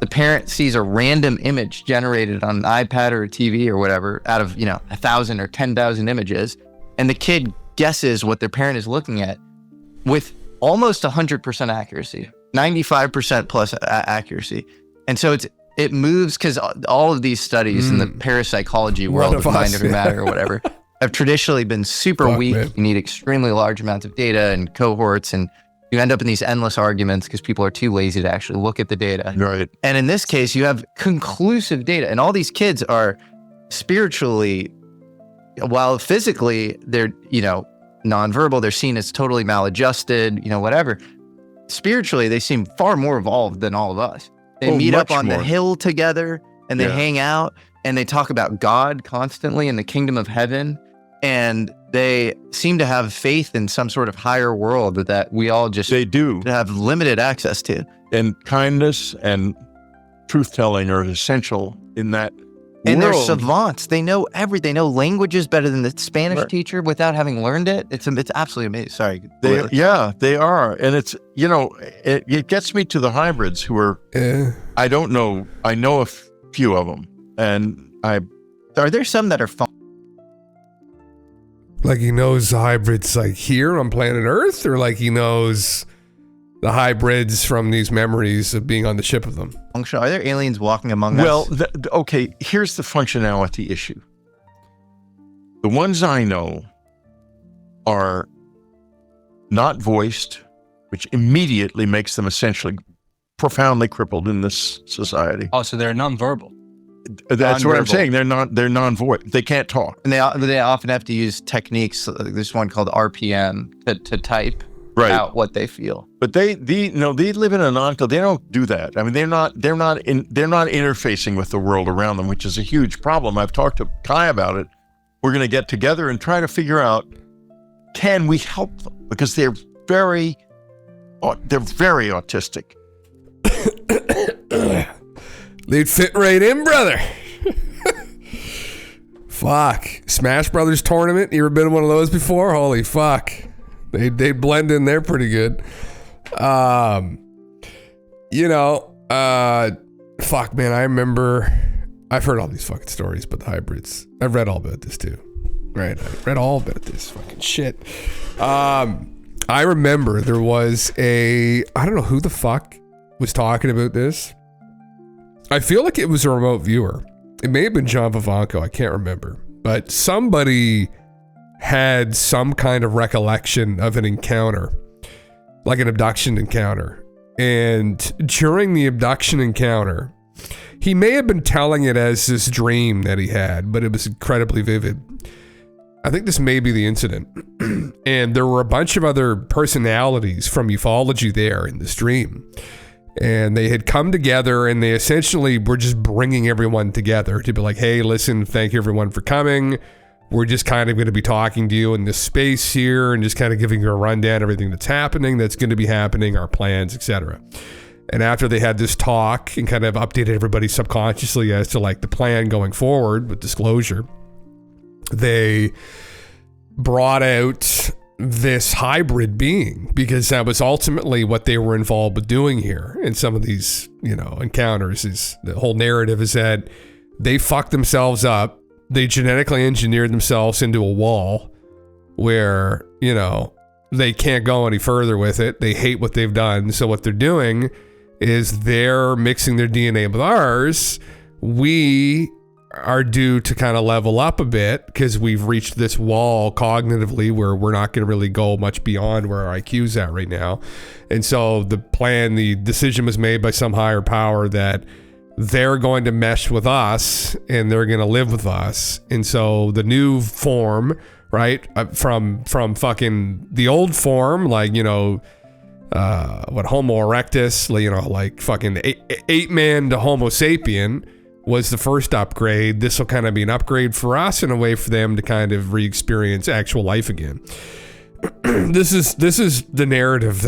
The parent sees a random image generated on an iPad or a TV or whatever out of, 1,000 or 10,000 images. And the kid guesses what their parent is looking at with almost 100% accuracy, 95% plus accuracy. And so it moves, because all of these studies in the parapsychology world of mind over matter or whatever have traditionally been super weak. Man. You need extremely large amounts of data and cohorts, and you end up in these endless arguments because people are too lazy to actually look at the data. Right. And in this case, you have conclusive data, and all these kids are spiritually, while physically they're, nonverbal, they're seen as totally maladjusted, whatever. Spiritually, they seem far more evolved than all of us. They meet up on the hill together, and they hang out, and they talk about God constantly in the kingdom of heaven. and they seem to have faith in some sort of higher world that we all just have limited access to. And kindness and truth-telling are essential in that And world. they're savants. They know everything. They know languages better than the Spanish teacher without having learned it. It's absolutely amazing. Sorry. They are. And it's, it gets me to the hybrids who are, I don't know. I know a few of them. And are there some that are fun? Like he knows the hybrids like here on planet Earth, or like he knows the hybrids from these memories of being on the ship with them? Are there aliens walking among us? Well, okay, here's the functionality issue. The ones I know are not voiced, which immediately makes them essentially profoundly crippled in this society. Oh, so they're nonverbal. That's what I'm saying. They're non-voice. They can't talk. And they often have to use techniques. There's one called RPM to type out what they feel. But they live in a they don't do that. I mean, they're not interfacing with the world around them, which is a huge problem. I've talked to Kai about it. We're going to get together and try to figure out, can we help them? Because they're very autistic. They'd fit right in, brother. Fuck. Smash Brothers tournament. You ever been to one of those before? Holy fuck. They blend in there pretty good. Fuck, man. I remember, I've heard all these fucking stories about the hybrids. I've read all about this too. Right. I read all about this fucking shit. I remember there was I don't know who the fuck was talking about this. I feel like it was a remote viewer. It may have been John Vivanco. I can't remember. But somebody had some kind of recollection of an encounter, like an abduction encounter. And during the abduction encounter, he may have been telling it as this dream that he had, but it was incredibly vivid. I think this may be the incident. And there were a bunch of other personalities from Ufology there in this dream. And they had come together and they essentially were just bringing everyone together to be like, hey, listen, thank you everyone for coming. We're just kind of going to be talking to you in this space here and just kind of giving you a rundown of everything that's happening, that's going to be happening, our plans, etc. And after they had this talk and kind of updated everybody subconsciously as to like the plan going forward with disclosure, they brought out this hybrid being, because that was ultimately what they were involved with doing here in some of these, encounters. Is the whole narrative is that they fucked themselves up. They genetically engineered themselves into a wall where, they can't go any further with it. They hate what they've done. So what they're doing is they're mixing their DNA with ours. We are due to kind of level up a bit because we've reached this wall cognitively where we're not going to really go much beyond where our IQ's at right now. And so the decision was made by some higher power that they're going to mesh with us and they're going to live with us. And so the new form, right, from fucking the old form, like, Homo erectus, like fucking ape man to Homo sapien, was the first upgrade. This will kind of be an upgrade for us and a way for them to kind of re-experience actual life again. This is the narrative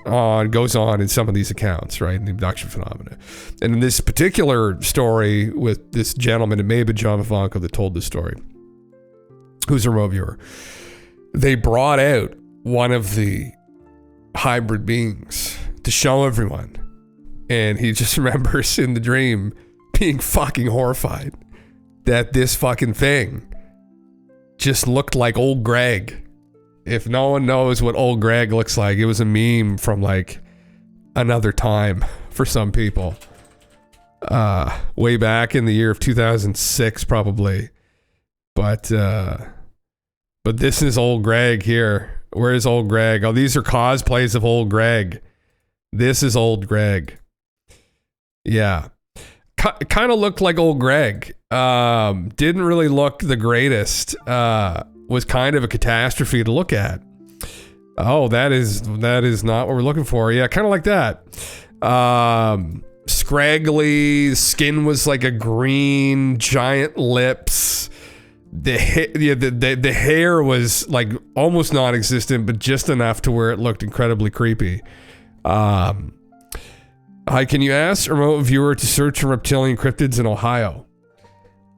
goes on in some of these accounts, right? In the abduction phenomena. And in this particular story with this gentleman, it may have been John Vivanco that told this story, who's a remote viewer. They brought out one of the hybrid beings to show everyone. And he just remembers in the dream being fucking horrified that this fucking thing just looked like old Greg. If no one knows what old Greg looks like, it was a meme from like another time for some people. Way back in the year of 2006 probably. But this is old Greg here. Where is old Greg? Oh, these are cosplays of old Greg. This is old Greg. Yeah. Kind of looked like old Greg. Didn't really look the greatest. Was kind of a catastrophe to look at. Oh, that is not what we're looking for. Yeah, kind of like that. Scraggly, skin was like a green, giant lips, the hair was like almost non-existent, but just enough to where it looked incredibly creepy. Hi, can you ask a remote viewer to search for reptilian cryptids in Ohio?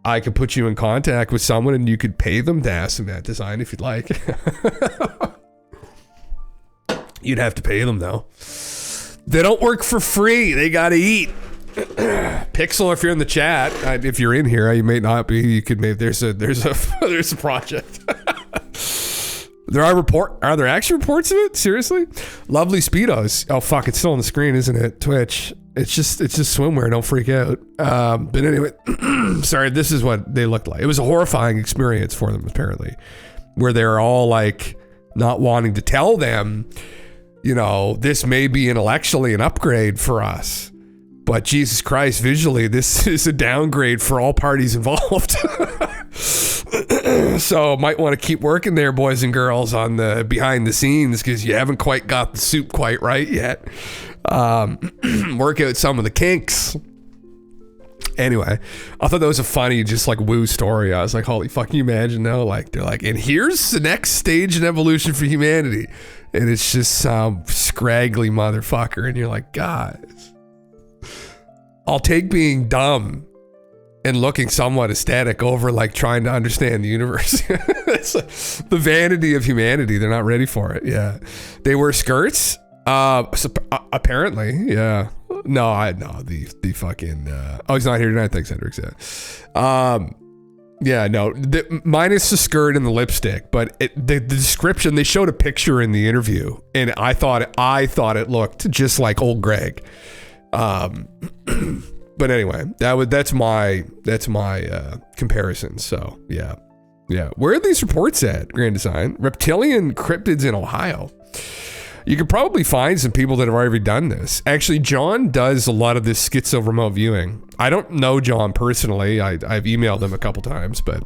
I could put you in contact with someone and you could pay them to ask them that design if you'd like. You'd have to pay them though. They don't work for free. They gotta eat. Pixel, if you're in the chat, if you're in here, you may not be. You could maybe there's a project. Are there actually reports of it? Seriously? Lovely Speedos. Oh fuck, it's still on the screen, isn't it? Twitch. It's just swimwear. Don't freak out. But anyway, sorry. This is what they looked like. It was a horrifying experience for them, apparently, where they're all like not wanting to tell them, you know, this may be intellectually an upgrade for us, but Jesus Christ, visually, this is a downgrade for all parties involved. So might want to keep working there, boys and girls, on the behind the scenes, because you haven't quite got the soup quite right yet. Work out some of the kinks. Anyway, I thought that was a funny, just like woo story. I was like, holy fuck, can you imagine though? Like, they're like, and here's the next stage in evolution for humanity. And it's just some scraggly motherfucker. And you're like, guys, I'll take being dumb and looking somewhat aesthetic over like trying to understand the universe. It's the vanity of humanity. They're not ready for it. Yeah. They wear skirts. Apparently. Yeah. No, the fucking, he's not here tonight. Thanks, Hendrix. Yeah, no, minus the skirt and the lipstick, but the description, they showed a picture in the interview and I thought it looked just like old Greg. But anyway, that's my comparison. So yeah. Where are these reports at, Grand Design? Reptilian cryptids in Ohio. You could probably find some people that have already done this. Actually, John does a lot of this schizo remote viewing. I don't know John personally. I've emailed him a couple times, but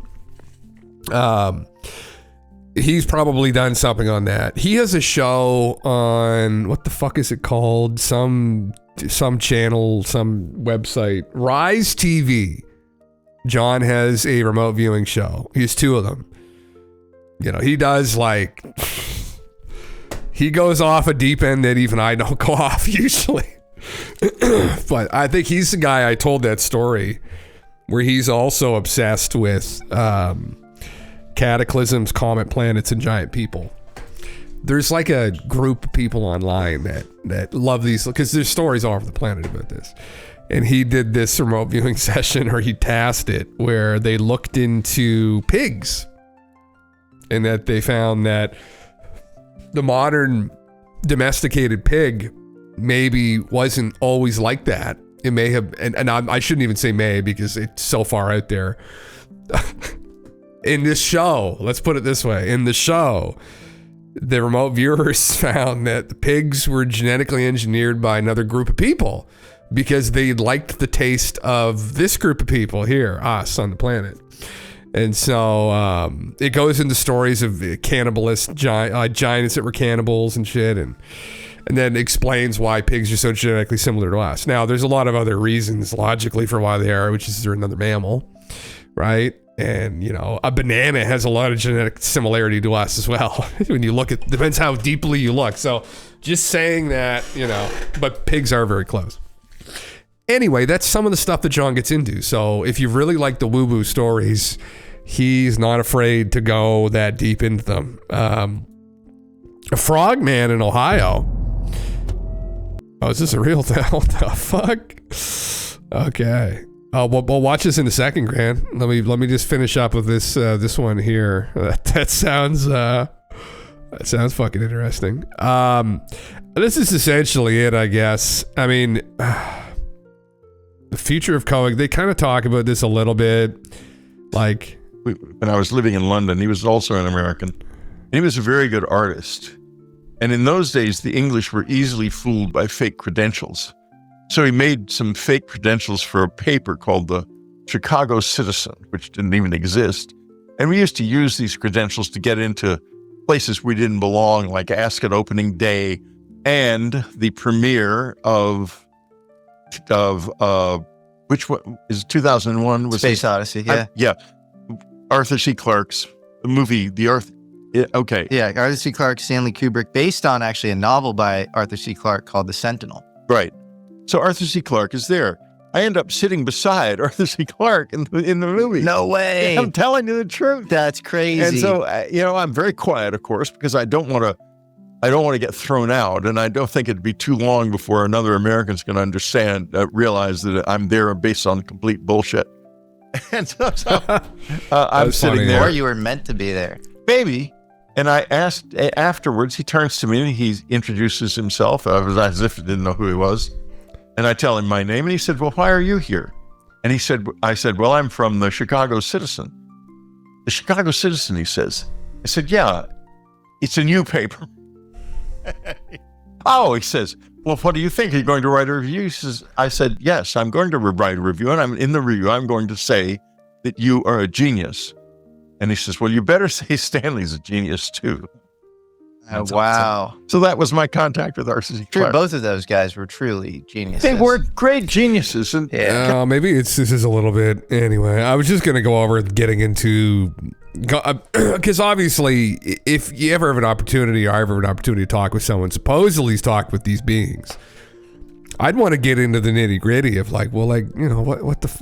he's probably done something on that. He has a show on, what the fuck is it called? Some channel, some website, Rise TV. John has a remote viewing show. He has two of them. You know, he does like, he goes off a deep end that even I don't go off usually. But I think he's the guy I told that story where he's also obsessed with cataclysms, comet planets, and giant people. There's like a group of people online that love these, because there's stories all over the planet about this. And he did this remote viewing session, or he tasked it, where they looked into pigs and that they found that the modern domesticated pig maybe wasn't always like that. It may have, and I shouldn't even say may because it's so far out there. In this show, let's put it this way, in the show, the remote viewers found that the pigs were genetically engineered by another group of people because they liked the taste of this group of people here, us on the planet. And so it goes into stories of cannibalist giants that were cannibals and shit, and then explains why pigs are so genetically similar to us. Now, there's a lot of other reasons logically for why they are, which is they're another mammal, right? And, you know, a banana has a lot of genetic similarity to us as well. When you look at, depends how deeply you look. So just saying that, you know, but pigs are very close. Anyway, that's some of the stuff that John gets into. So if you really like the woo-woo stories, he's not afraid to go that deep into them. A frogman in Ohio. Oh, is this a real thing? What the fuck? Okay. We'll watch this in a second, Grant. Let me just finish up with this one here. That sounds fucking interesting. This is essentially it, I guess. I mean, the future of comic, they kind of talk about this a little bit. Like, when I was living in London, he was also an American. And he was a very good artist. And in those days, the English were easily fooled by fake credentials. So he made some fake credentials for a paper called the Chicago Citizen, which didn't even exist. And we used to use these credentials to get into places we didn't belong, like Ask at Opening Day and the premiere of which one is 2001? Was Space Odyssey, yeah. Yeah. Arthur C. Clarke's movie, The Earth. Okay. Yeah, Arthur C. Clarke, Stanley Kubrick, based on actually a novel by Arthur C. Clarke called The Sentinel. Right. So Arthur C. Clarke is there. I end up sitting beside Arthur C. Clarke in the movie. No way. I'm telling you the truth. That's crazy. And so, I'm very quiet, of course, because I don't want to get thrown out, and I don't think it'd be too long before another American's going to realize that I'm there based on complete bullshit. And so I'm sitting there. Or you were meant to be there. Maybe. And I asked afterwards, he turns to me and he introduces himself as if he didn't know who he was. And I tell him my name, and he said, well, why are you here? And I said, well, I'm from the Chicago Citizen. The Chicago Citizen, he says. I said, yeah, it's a new paper. Oh, he says, well, what do you think? Are you going to write a review? I said, yes, I'm going to write a review. And in the review, I'm going to say that you are a genius. And he says, well, you better say Stanley's a genius too. Oh, wow. So that was my contact with Arthur C. Clarke. Both of those guys were truly geniuses. They were great geniuses. And maybe this is a little bit. Anyway, I was just going to go over getting into, because obviously, if you ever have an opportunity, or I ever have an opportunity to talk with someone, supposedly talk with these beings, I'd want to get into the nitty gritty of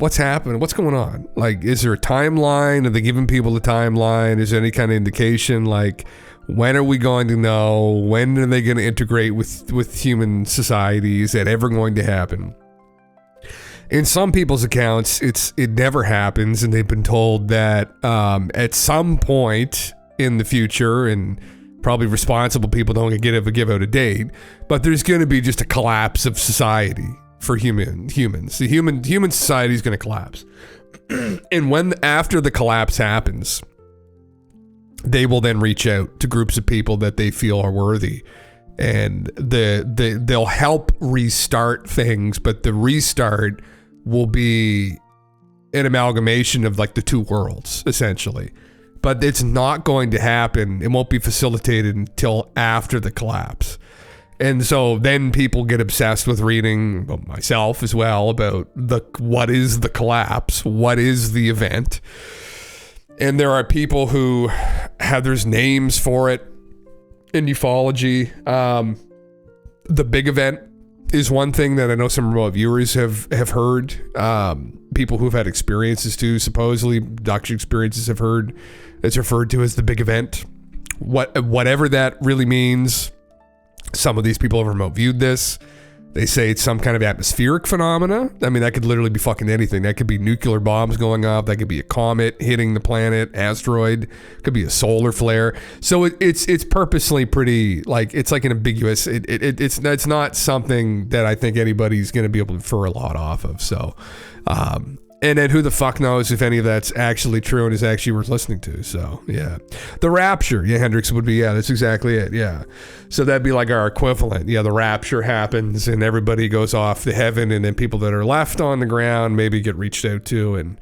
what's happening, what's going on? Like, is there a timeline? Are they giving people a timeline? Is there any kind of indication? Like, when are we going to know? When are they going to integrate with human society? Is that ever going to happen? In some people's accounts, it never happens, and they've been told that at some point in the future, and probably responsible people don't give out a date, but there's going to be just a collapse of society for humans. The human society is going to collapse. And after the collapse happens, they will then reach out to groups of people that they feel are worthy, and they'll help restart things, but the restart will be an amalgamation of like the two worlds, essentially. But it's not going to happen. It won't be facilitated until after the collapse. And so then people get obsessed with reading, well, myself as well, about what is the collapse? What is the event? And there are people who there's names for it in ufology. The big event is one thing that I know some remote viewers have heard. People who've had experiences too, supposedly doctor experiences have heard. It's referred to as the big event. Whatever that really means, some of these people have remote viewed this. They say it's some kind of atmospheric phenomena. I mean, that could literally be fucking anything. That could be nuclear bombs going off. That could be a comet hitting the planet, asteroid. Could be a solar flare. So it's purposely pretty, like, it's like an ambiguous. It's not something that I think anybody's going to be able to infer a lot off of. So, and then who the fuck knows if any of that's actually true and is actually worth listening to. So, yeah. The rapture. Yeah, Hendrix would be, yeah, that's exactly it. Yeah. So that'd be like our equivalent. Yeah, the rapture happens and everybody goes off to heaven, and then people that are left on the ground maybe get reached out to. And,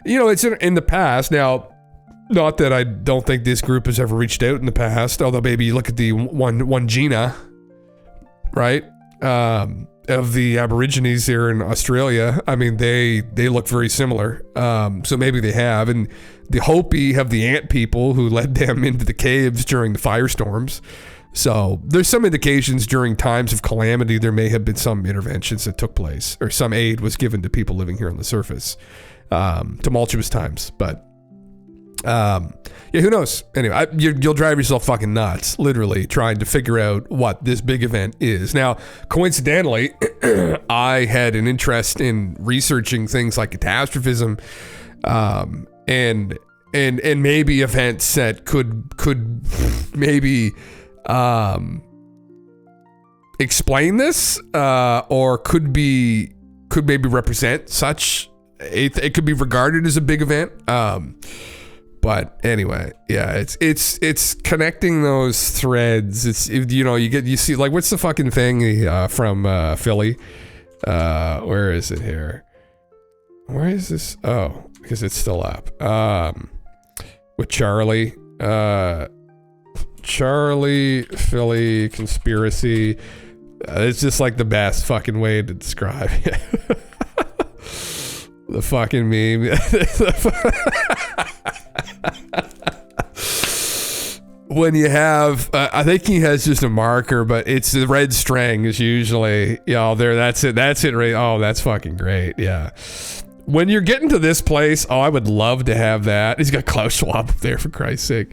it's in the past. Now, not that I don't think this group has ever reached out in the past, although maybe you look at the one Gina, right? Of the Aborigines here in Australia. I mean, they look very similar. So maybe they have. And the Hopi have the ant people who led them into the caves during the firestorms. So there's some indications during times of calamity there may have been some interventions that took place, or some aid was given to people living here on the surface. Tumultuous times, but who knows? Anyway, you'll drive yourself fucking nuts, literally, trying to figure out what this big event is. Now, coincidentally, I had an interest in researching things like catastrophism, and maybe events that could maybe explain this, or could maybe represent such. It could be regarded as a big event. But anyway, yeah, it's connecting those threads. It's, you see, like, what's the fucking thing from Philly? Where is it here? Where is this? Oh, because it's still up. With Charlie, Philly conspiracy. It's just like the best fucking way to describe it. The fucking meme. When you have, I think he has just a marker, but it's the red string is usually, there. That's it. That's it. Right. Oh, that's fucking great. Yeah. When you're getting to this place, I would love to have that. He's got Klaus Schwab up there, for Christ's sake.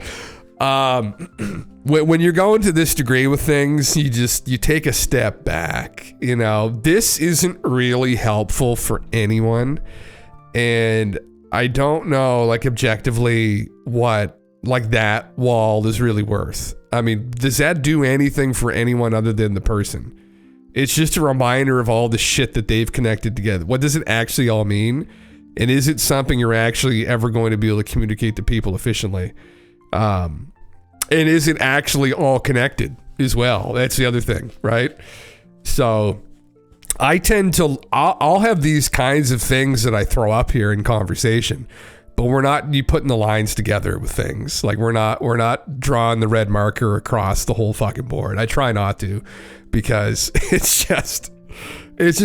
When you're going to this degree with things, you take a step back. This isn't really helpful for anyone. And I don't know, like, objectively what, like, that wall is really worth. I mean, does that do anything for anyone other than the person? It's just a reminder of all the shit that they've connected together. What does it actually all mean? And is it something you're actually ever going to be able to communicate to people efficiently? And is it actually all connected as well? That's the other thing, right? So I tend to, I'll have these kinds of things that I throw up here in conversation, but we're not putting the lines together with things. Like we're not drawing the red marker across the whole fucking board. I try not to, because it's just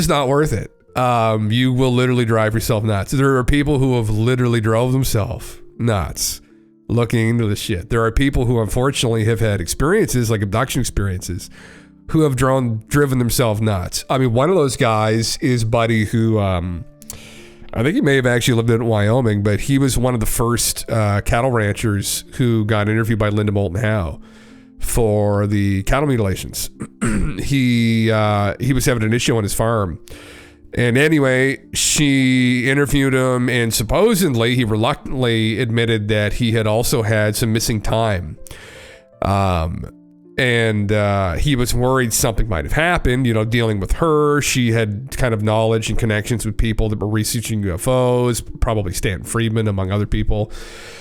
not worth it. You will literally drive yourself nuts. There are people who have literally drove themselves nuts looking into this shit. There are people who unfortunately have had experiences, like abduction experiences, who have driven themselves nuts. I mean, one of those guys is Buddy, who I think he may have actually lived in Wyoming, but he was one of the first cattle ranchers who got interviewed by Linda Moulton Howe for the cattle mutilations. He was having an issue on his farm. And anyway, she interviewed him, and supposedly he reluctantly admitted that he had also had some missing time. And he was worried something might have happened, dealing with her. She had kind of knowledge and connections with people that were researching UFOs, probably Stanton Friedman, among other people.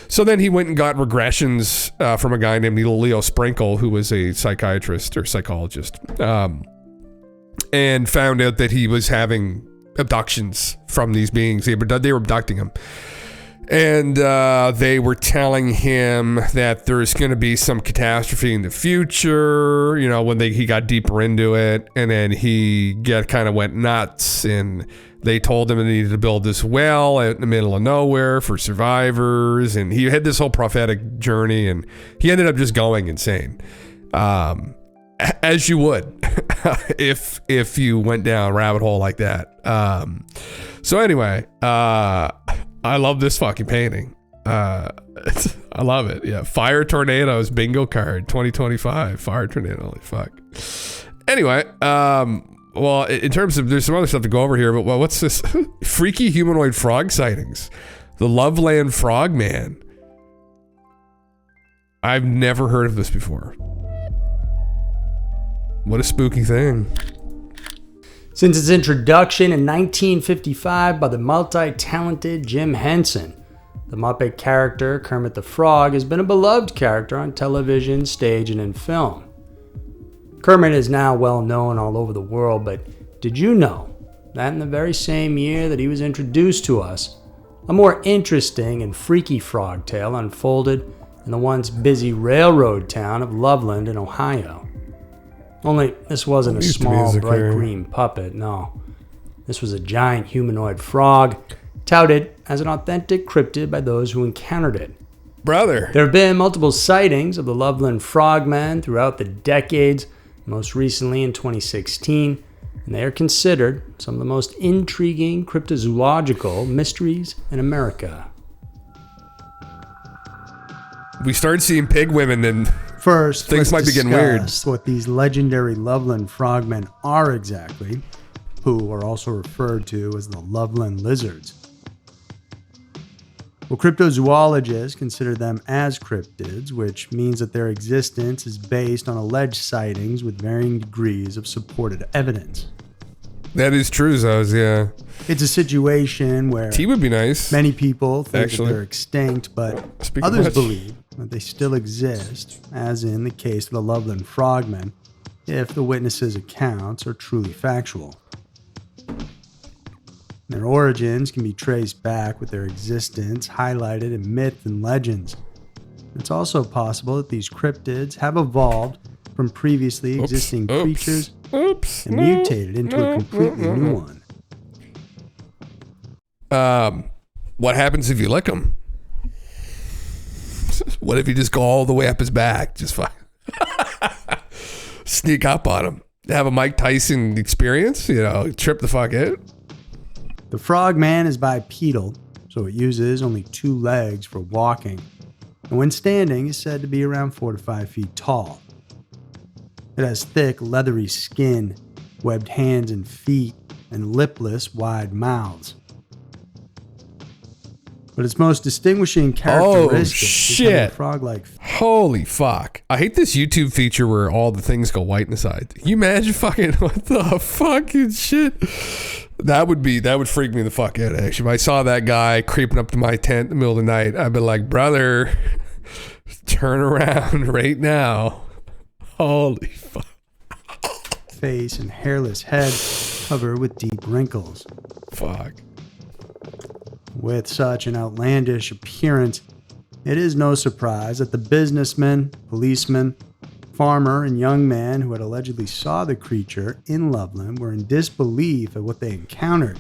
So then he went and got regressions from a guy named Leo Sprinkle, who was a psychiatrist or psychologist, and found out that he was having abductions from these beings. They were abducting him. And they were telling him that there's going to be some catastrophe in the future, when he got deeper into it. And then he kind of went nuts, and they told him they needed to build this well out in the middle of nowhere for survivors. And he had this whole prophetic journey, and he ended up just going insane. As you would if you went down a rabbit hole like that. So anyway, I love this fucking painting. I love it. Yeah. Fire Tornadoes bingo card 2025. Fire Tornado. Holy fuck. Anyway, well, in terms of, there's some other stuff to go over here, but what's this? Freaky humanoid frog sightings. The Loveland Frogman. I've never heard of this before. What a spooky thing. Since its introduction in 1955 by the multi-talented Jim Henson, the Muppet character Kermit the Frog has been a beloved character on television, stage, and in film. Kermit is now well known all over the world, but did you know that in the very same year that he was introduced to us, a more interesting and freaky frog tale unfolded in the once busy railroad town of Loveland in Ohio? Only this wasn't a small, bright green puppet, no. This was a giant humanoid frog, touted as an authentic cryptid by those who encountered it. Brother. There have been multiple sightings of the Loveland Frogman throughout the decades, most recently in 2016, and they are considered some of the most intriguing cryptozoological mysteries in America. We started seeing pig women, and first, things might be getting weird. What these legendary Loveland frogmen are exactly, who are also referred to as the Loveland lizards. Well, cryptozoologists consider them as cryptids, which means that their existence is based on alleged sightings with varying degrees of supported evidence. That is true, Zos, yeah. It's a situation where tea would be nice. Many people think that they're extinct, but others believe that they still exist, as in the case of the Loveland Frogmen, if the witnesses' accounts are truly factual. Their origins can be traced back with their existence highlighted in myth and legends. It's also possible that these cryptids have evolved from previously existing creatures and mutated into a completely new one. What happens if you lick him? What if you just go all the way up his back? Just fine. Sneak up on him. Have a Mike Tyson experience, trip the fuck out. The frogman is bipedal, so it uses only 2 legs for walking, and when standing is said to be around 4 to 5 feet tall. It has thick, leathery skin, webbed hands and feet, and lipless, wide mouths. But its most distinguishing characteristic is having a frog-like. Holy fuck. I hate this YouTube feature where all the things go white inside. Can you imagine fucking what the fucking shit? That would freak me the fuck out, actually. If I saw that guy creeping up to my tent in the middle of the night, I'd be like, brother, turn around right now. Holy fuck. Face and hairless head covered with deep wrinkles. Fuck. With such an outlandish appearance, it is no surprise that the businessman, policeman, farmer, and young man who had allegedly saw the creature in Loveland were in disbelief at what they encountered.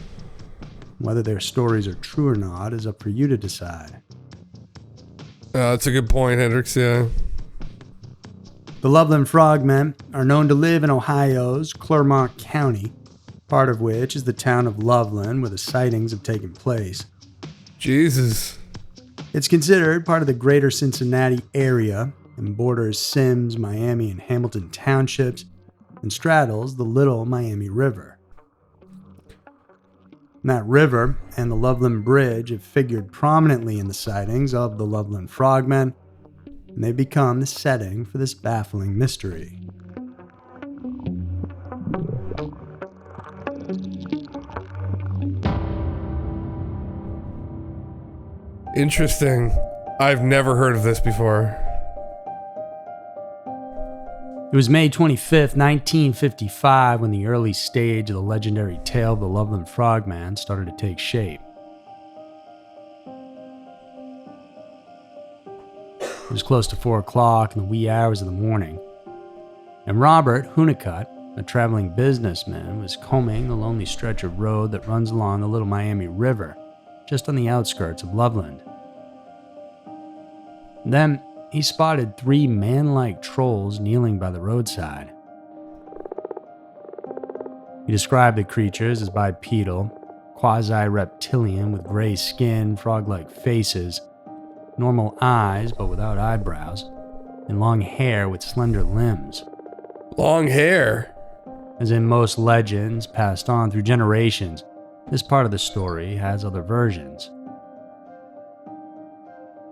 Whether their stories are true or not is up for you to decide. That's a good point, Hendricks, yeah. The Loveland Frogmen are known to live in Ohio's Clermont County, part of which is the town of Loveland where the sightings have taken place. Jesus. It's considered part of the greater Cincinnati area and borders Sims, Miami, and Hamilton townships and straddles the Little Miami River. And that river and the Loveland Bridge have figured prominently in the sightings of the Loveland Frogmen, and they've become the setting for this baffling mystery. Interesting. I've never heard of this before. It was May 25th, 1955, when the early stage of the legendary tale of the Loveland Frogman started to take shape. It was close to 4 o'clock in the wee hours of the morning, and Robert Hunnicutt, a traveling businessman, was combing the lonely stretch of road that runs along the Little Miami River, just on the outskirts of Loveland. Then he spotted 3 man-like trolls kneeling by the roadside. He described the creatures as bipedal, quasi-reptilian with gray skin, frog-like faces, normal eyes but without eyebrows, and long hair with slender limbs. Long hair? As in most legends passed on through generations, this part of the story has other versions.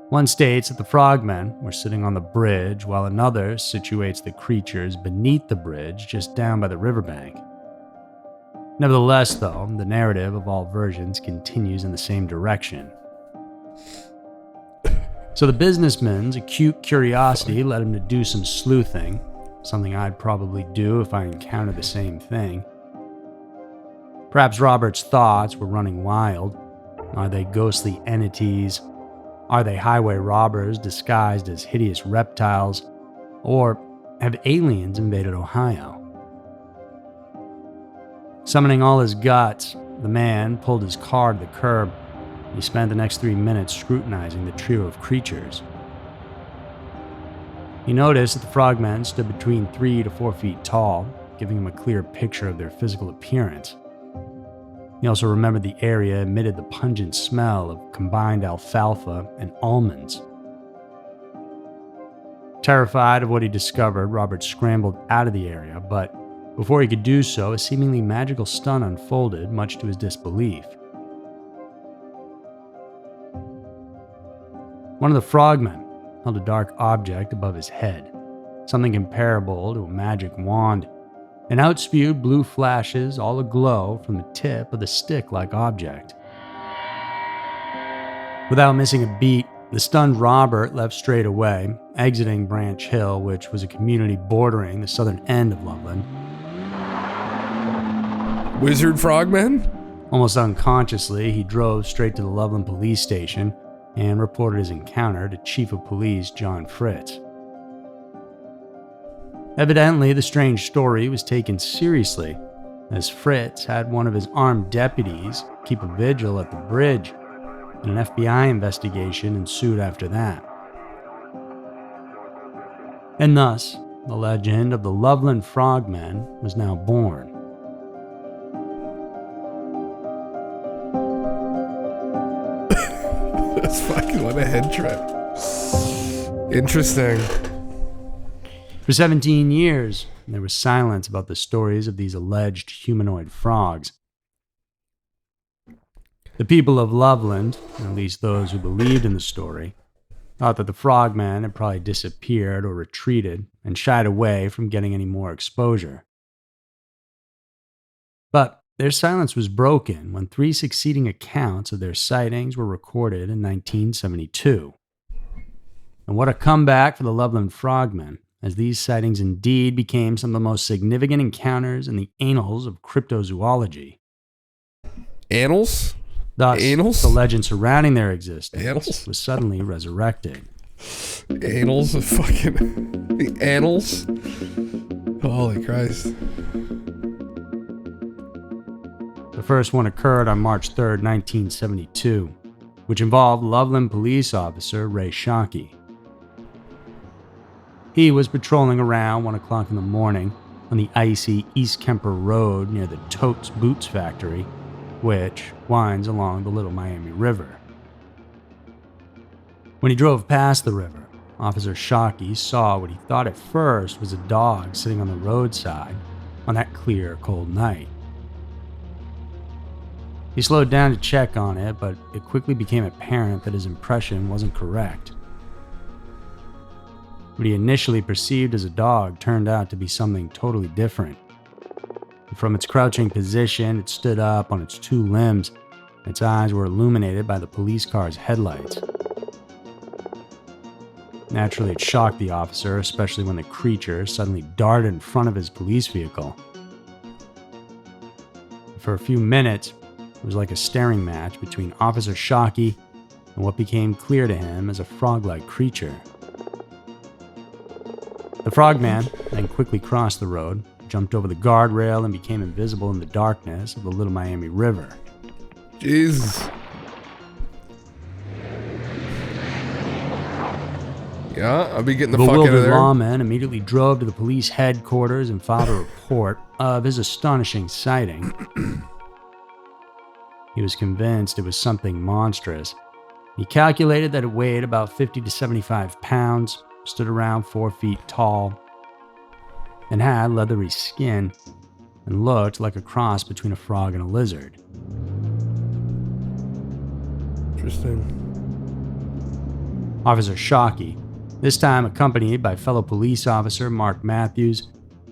One states that the frogmen were sitting on the bridge, while another situates the creatures beneath the bridge just down by the riverbank. Nevertheless, though, the narrative of all versions continues in the same direction. So the businessman's acute curiosity led him to do some sleuthing, something I'd probably do if I encountered the same thing. Perhaps Robert's thoughts were running wild. Are they ghostly entities? Are they highway robbers disguised as hideous reptiles? Or have aliens invaded Ohio? Summoning all his guts, the man pulled his car to the curb. He spent the next 3 minutes scrutinizing the trio of creatures. He noticed that the frogmen stood between 3 to 4 feet tall, giving him a clear picture of their physical appearance. He also remembered the area emitted the pungent smell of combined alfalfa and almonds. Terrified of what he discovered, Robert scrambled out of the area, but before he could do so, a seemingly magical stun unfolded, much to his disbelief. One of the frogmen held a dark object above his head, something comparable to a magic wand, and outspewed blue flashes all aglow from the tip of the stick-like object. Without missing a beat, the stunned Robert left straight away, exiting Branch Hill, which was a community bordering the southern end of Loveland. Wizard frogman? Almost unconsciously, he drove straight to the Loveland police station and reported his encounter to Chief of Police John Fritz. Evidently, the strange story was taken seriously, as Fritz had one of his armed deputies keep a vigil at the bridge, and an FBI investigation ensued after that. And thus, the legend of the Loveland Frogmen was now born. That's fucking what a head trip. Interesting. For 17 years, there was silence about the stories of these alleged humanoid frogs. The people of Loveland, at least those who believed in the story, thought that the frogman had probably disappeared or retreated and shied away from getting any more exposure. But their silence was broken when 3 succeeding accounts of their sightings were recorded in 1972. And what a comeback for the Loveland Frogmen, as these sightings indeed became some of the most significant encounters in the annals of cryptozoology. Annals? Thus, Annals? the legend surrounding their existence Annals? was suddenly resurrected. Annals of fucking... The annals? Holy Christ. The first one occurred on March 3rd, 1972, which involved Loveland police officer Ray Shockey. He was patrolling around 1 o'clock in the morning on the icy East Kemper Road near the Totes Boots factory, which winds along the Little Miami River. When he drove past the river, Officer Shockey saw what he thought at first was a dog sitting on the roadside on that clear, cold night. He slowed down to check on it, but it quickly became apparent that his impression wasn't correct. What he initially perceived as a dog turned out to be something totally different. From its crouching position, it stood up on its 2 limbs. Its eyes were illuminated by the police car's headlights. Naturally, it shocked the officer, especially when the creature suddenly darted in front of his police vehicle. For a few minutes, it was like a staring match between Officer Shockey and what became clear to him as a frog-like creature. The frogman then quickly crossed the road, jumped over the guardrail, and became invisible in the darkness of the Little Miami River. Jesus. Yeah, I'll be getting the fuck out of Bewildered there. lawman immediately drove to the police headquarters and filed a report of his astonishing sighting. He was convinced it was something monstrous. He calculated that it weighed about 50 to 75 pounds, stood around 4 feet tall, and had leathery skin, and looked like a cross between a frog and a lizard. Interesting. Officer Shockey, this time accompanied by fellow police officer Mark Matthews,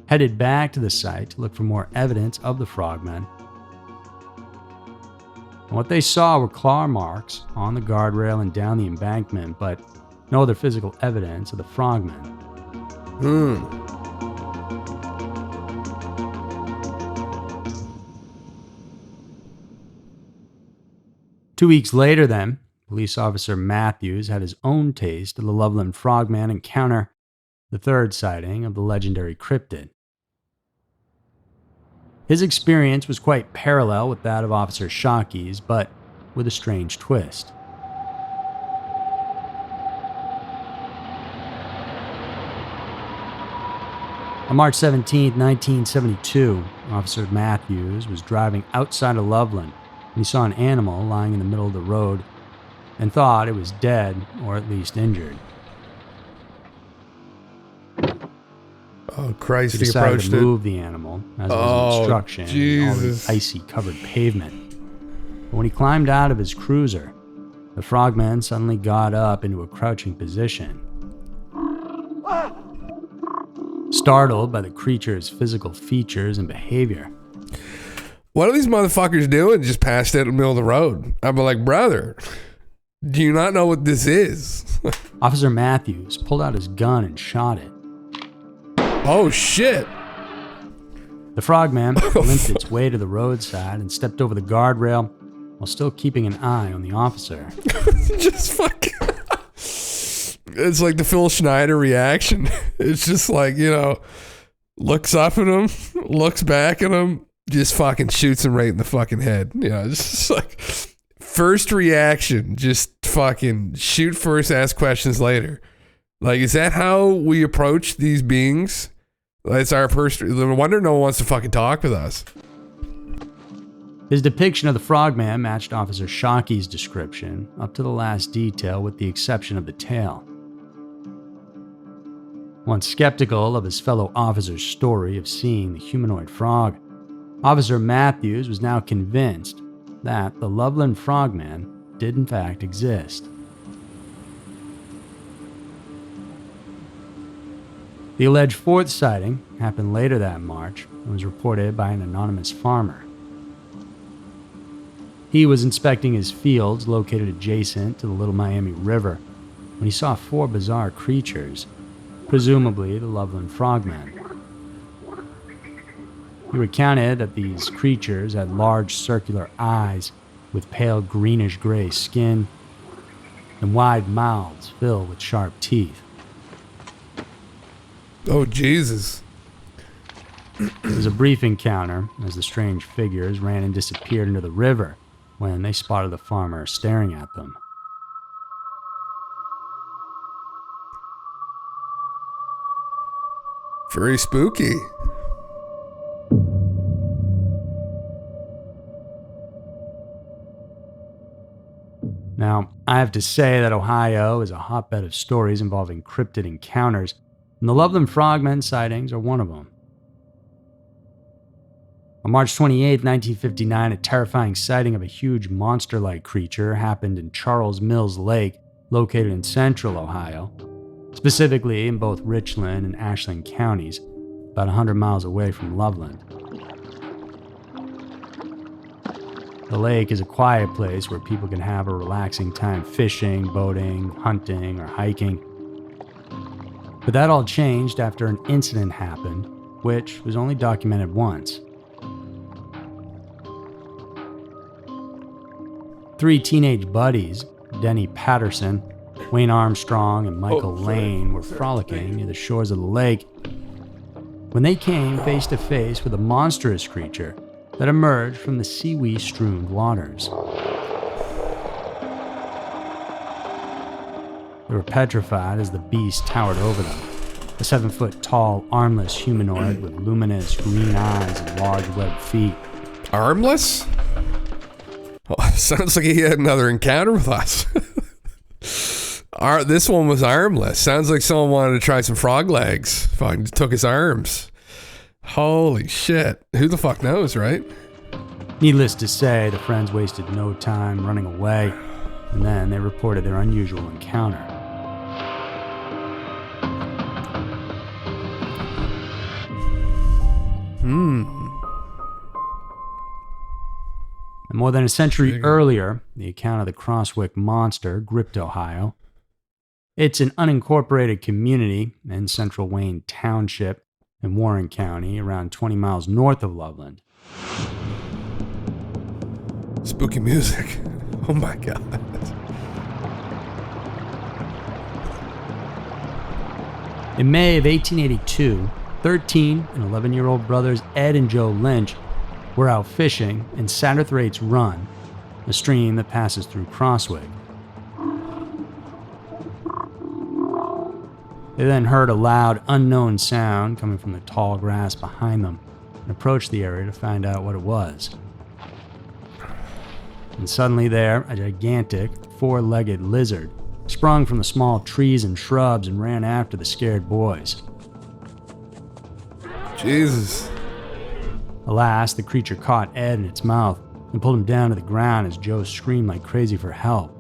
headed back to the site to look for more evidence of the frogmen. And what they saw were claw marks on the guardrail and down the embankment, but no other physical evidence of the frogmen. 2 weeks later, then, police officer Matthews had his own taste of the Loveland Frogman encounter, the 3rd sighting of the legendary cryptid. His experience was quite parallel with that of Officer Shockey's, but with a strange twist. On March 17, 1972, Officer Matthews was driving outside of Loveland when he saw an animal lying in the middle of the road and thought it was dead or at least injured. Oh, Christ, he decided to move the animal, as was his instruction, on the icy covered pavement. But when he climbed out of his cruiser, the frogman suddenly got up into a crouching position. Startled by the creature's physical features and behavior. What are these motherfuckers doing just passed out in the middle of the road? I'd be like, brother, do you not know what this is? Officer Matthews pulled out his gun and shot it. Oh, shit. The frogman limped its way to the roadside and stepped over the guardrail while still keeping an eye on the officer. Just fucking... It's like the Phil Schneider reaction. It's just like, looks up at him, looks back at him, just fucking shoots him right in the fucking head. You know, it's just like first reaction, just fucking shoot first, ask questions later. Like, is that how we approach these beings? That's our first. No wonder no one wants to fucking talk with us. His depiction of the frogman matched Officer Shockey's description up to the last detail, with the exception of the tail. Once skeptical of his fellow officer's story of seeing the humanoid frog, Officer Matthews was now convinced that the Loveland frogman did in fact exist. The alleged fourth sighting happened later that March and was reported by an anonymous farmer. He was inspecting his fields located adjacent to the Little Miami River when he saw 4 bizarre creatures, presumably the Loveland frogmen. He recounted that these creatures had large circular eyes with pale greenish-gray skin and wide mouths filled with sharp teeth. Oh, Jesus. It was a brief encounter as the strange figures ran and disappeared into the river when they spotted the farmer staring at them. Very spooky. Now, I have to say that Ohio is a hotbed of stories involving cryptid encounters, and the Loveland frogmen sightings are one of them. On March 28, 1959, a terrifying sighting of a huge monster-like creature happened in Charles Mills Lake, located in central Ohio, specifically in both Richland and Ashland counties, about 100 miles away from Loveland. The lake is a quiet place where people can have a relaxing time fishing, boating, hunting, or hiking. But that all changed after an incident happened, which was only documented once. 3 teenage buddies, Denny Patterson, Wayne Armstrong, and Michael Lane, were frolicking near the shores of the lake when they came face to face with a monstrous creature that emerged from the seaweed-strewn waters. They were petrified as the beast towered over them, a 7-foot-tall, armless humanoid with luminous green eyes and large webbed feet. Armless? Oh, sounds like he had another encounter with us. This one was armless. Sounds like someone wanted to try some frog legs. Fucking took his arms. Holy shit. Who the fuck knows, right? Needless to say, the friends wasted no time running away, and then they reported their unusual encounter. And more than a century earlier, the account of the Crosswick Monster gripped Ohio. It's an unincorporated community in central Wayne Township in Warren County, around 20 miles north of Loveland. Spooky music. Oh my God. In May of 1882, 13 and 11-year-old brothers Ed and Joe Lynch were out fishing in Satterthwaite's Run, a stream that passes through Crosswick. They then heard a loud, unknown sound coming from the tall grass behind them and approached the area to find out what it was. And suddenly there, a gigantic, 4-legged lizard sprung from the small trees and shrubs and ran after the scared boys. Jesus. Alas, the creature caught Ed in its mouth and pulled him down to the ground as Joe screamed like crazy for help.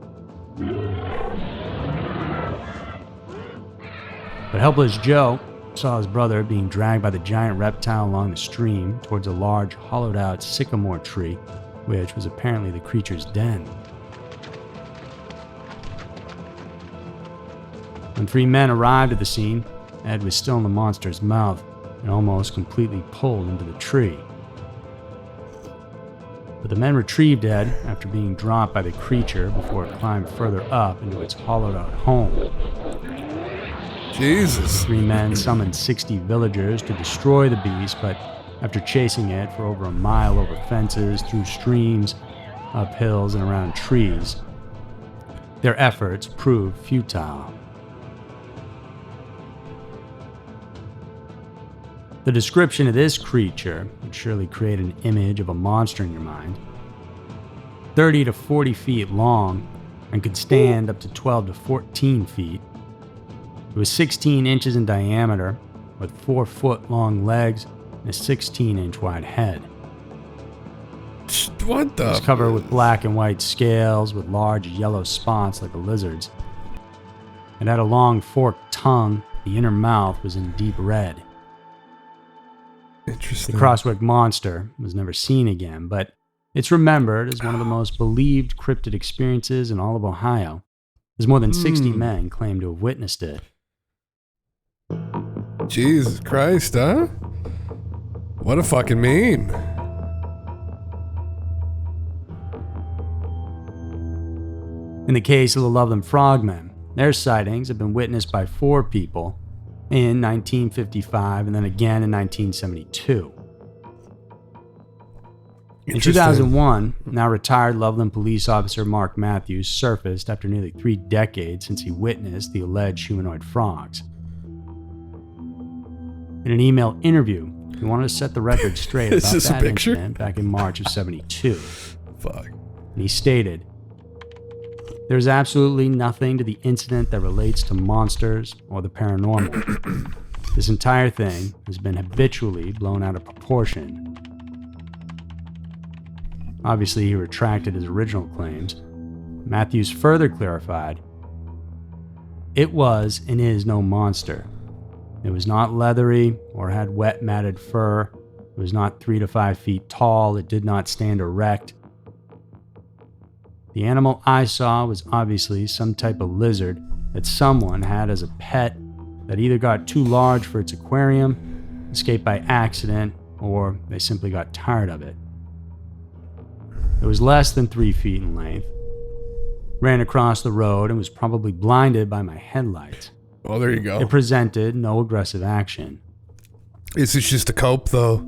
But helpless Joe saw his brother being dragged by the giant reptile along the stream towards a large, hollowed-out sycamore tree, which was apparently the creature's den. When 3 men arrived at the scene, Ed was still in the monster's mouth and almost completely pulled into the tree. But the men retrieved Ed after being dropped by the creature before it climbed further up into its hollowed-out home. Jesus. 3 men summoned 60 villagers to destroy the beast, but after chasing it for over a mile over fences, through streams, up hills, and around trees. Their efforts proved futile. The description of this creature would surely create an image of a monster in your mind. 30 to 40 feet long and could stand up to 12 to 14 feet. It was 16 inches in diameter with 4-foot-long legs and a 16-inch wide head. What the? It was covered with black and white scales with large yellow spots like a lizard's. It had a long forked tongue. The inner mouth was in deep red. Interesting. The Crosswick Monster was never seen again, but it's remembered as one of the most believed cryptid experiences in all of Ohio, as more than 60 men claim to have witnessed it. Jesus Christ, huh? What a fucking meme. In the case of the Loveland Frogmen, their sightings have been witnessed by 4 people in 1955 and then again in 1972. In 2001, now retired Loveland police officer Mark Matthews surfaced after nearly 3 decades since he witnessed the alleged humanoid frogs. In an email interview, he wanted to set the record straight about that incident back in March of '72. Fuck. And he stated, "There's absolutely nothing to the incident that relates to monsters or the paranormal. This entire thing has been habitually blown out of proportion." Obviously, he retracted his original claims. Matthews further clarified, "It was and is no monster. It was not leathery or had wet matted fur. It was not 3 to 5 feet tall. It did not stand erect. The animal I saw was obviously some type of lizard that someone had as a pet that either got too large for its aquarium, escaped by accident, or they simply got tired of it. It was less than 3 feet in length, ran across the road, and was probably blinded by my headlights. Well, there you go. It presented no aggressive action. Is this just a cope, though?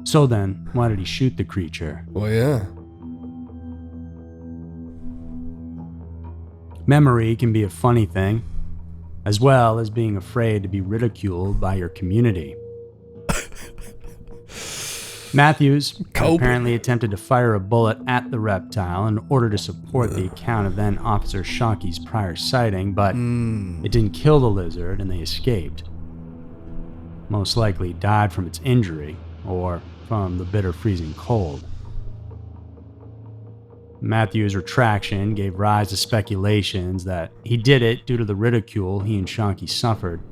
So then, why did he shoot the creature? Well, yeah. Memory can be a funny thing, as well as being afraid to be ridiculed by your community. Matthews apparently attempted to fire a bullet at the reptile in order to support the account of then Officer Shockey's prior sighting, but it didn't kill the lizard and they escaped. Most likely died from its injury or from the bitter freezing cold. Matthews' retraction gave rise to speculations that he did it due to the ridicule he and Shockey suffered,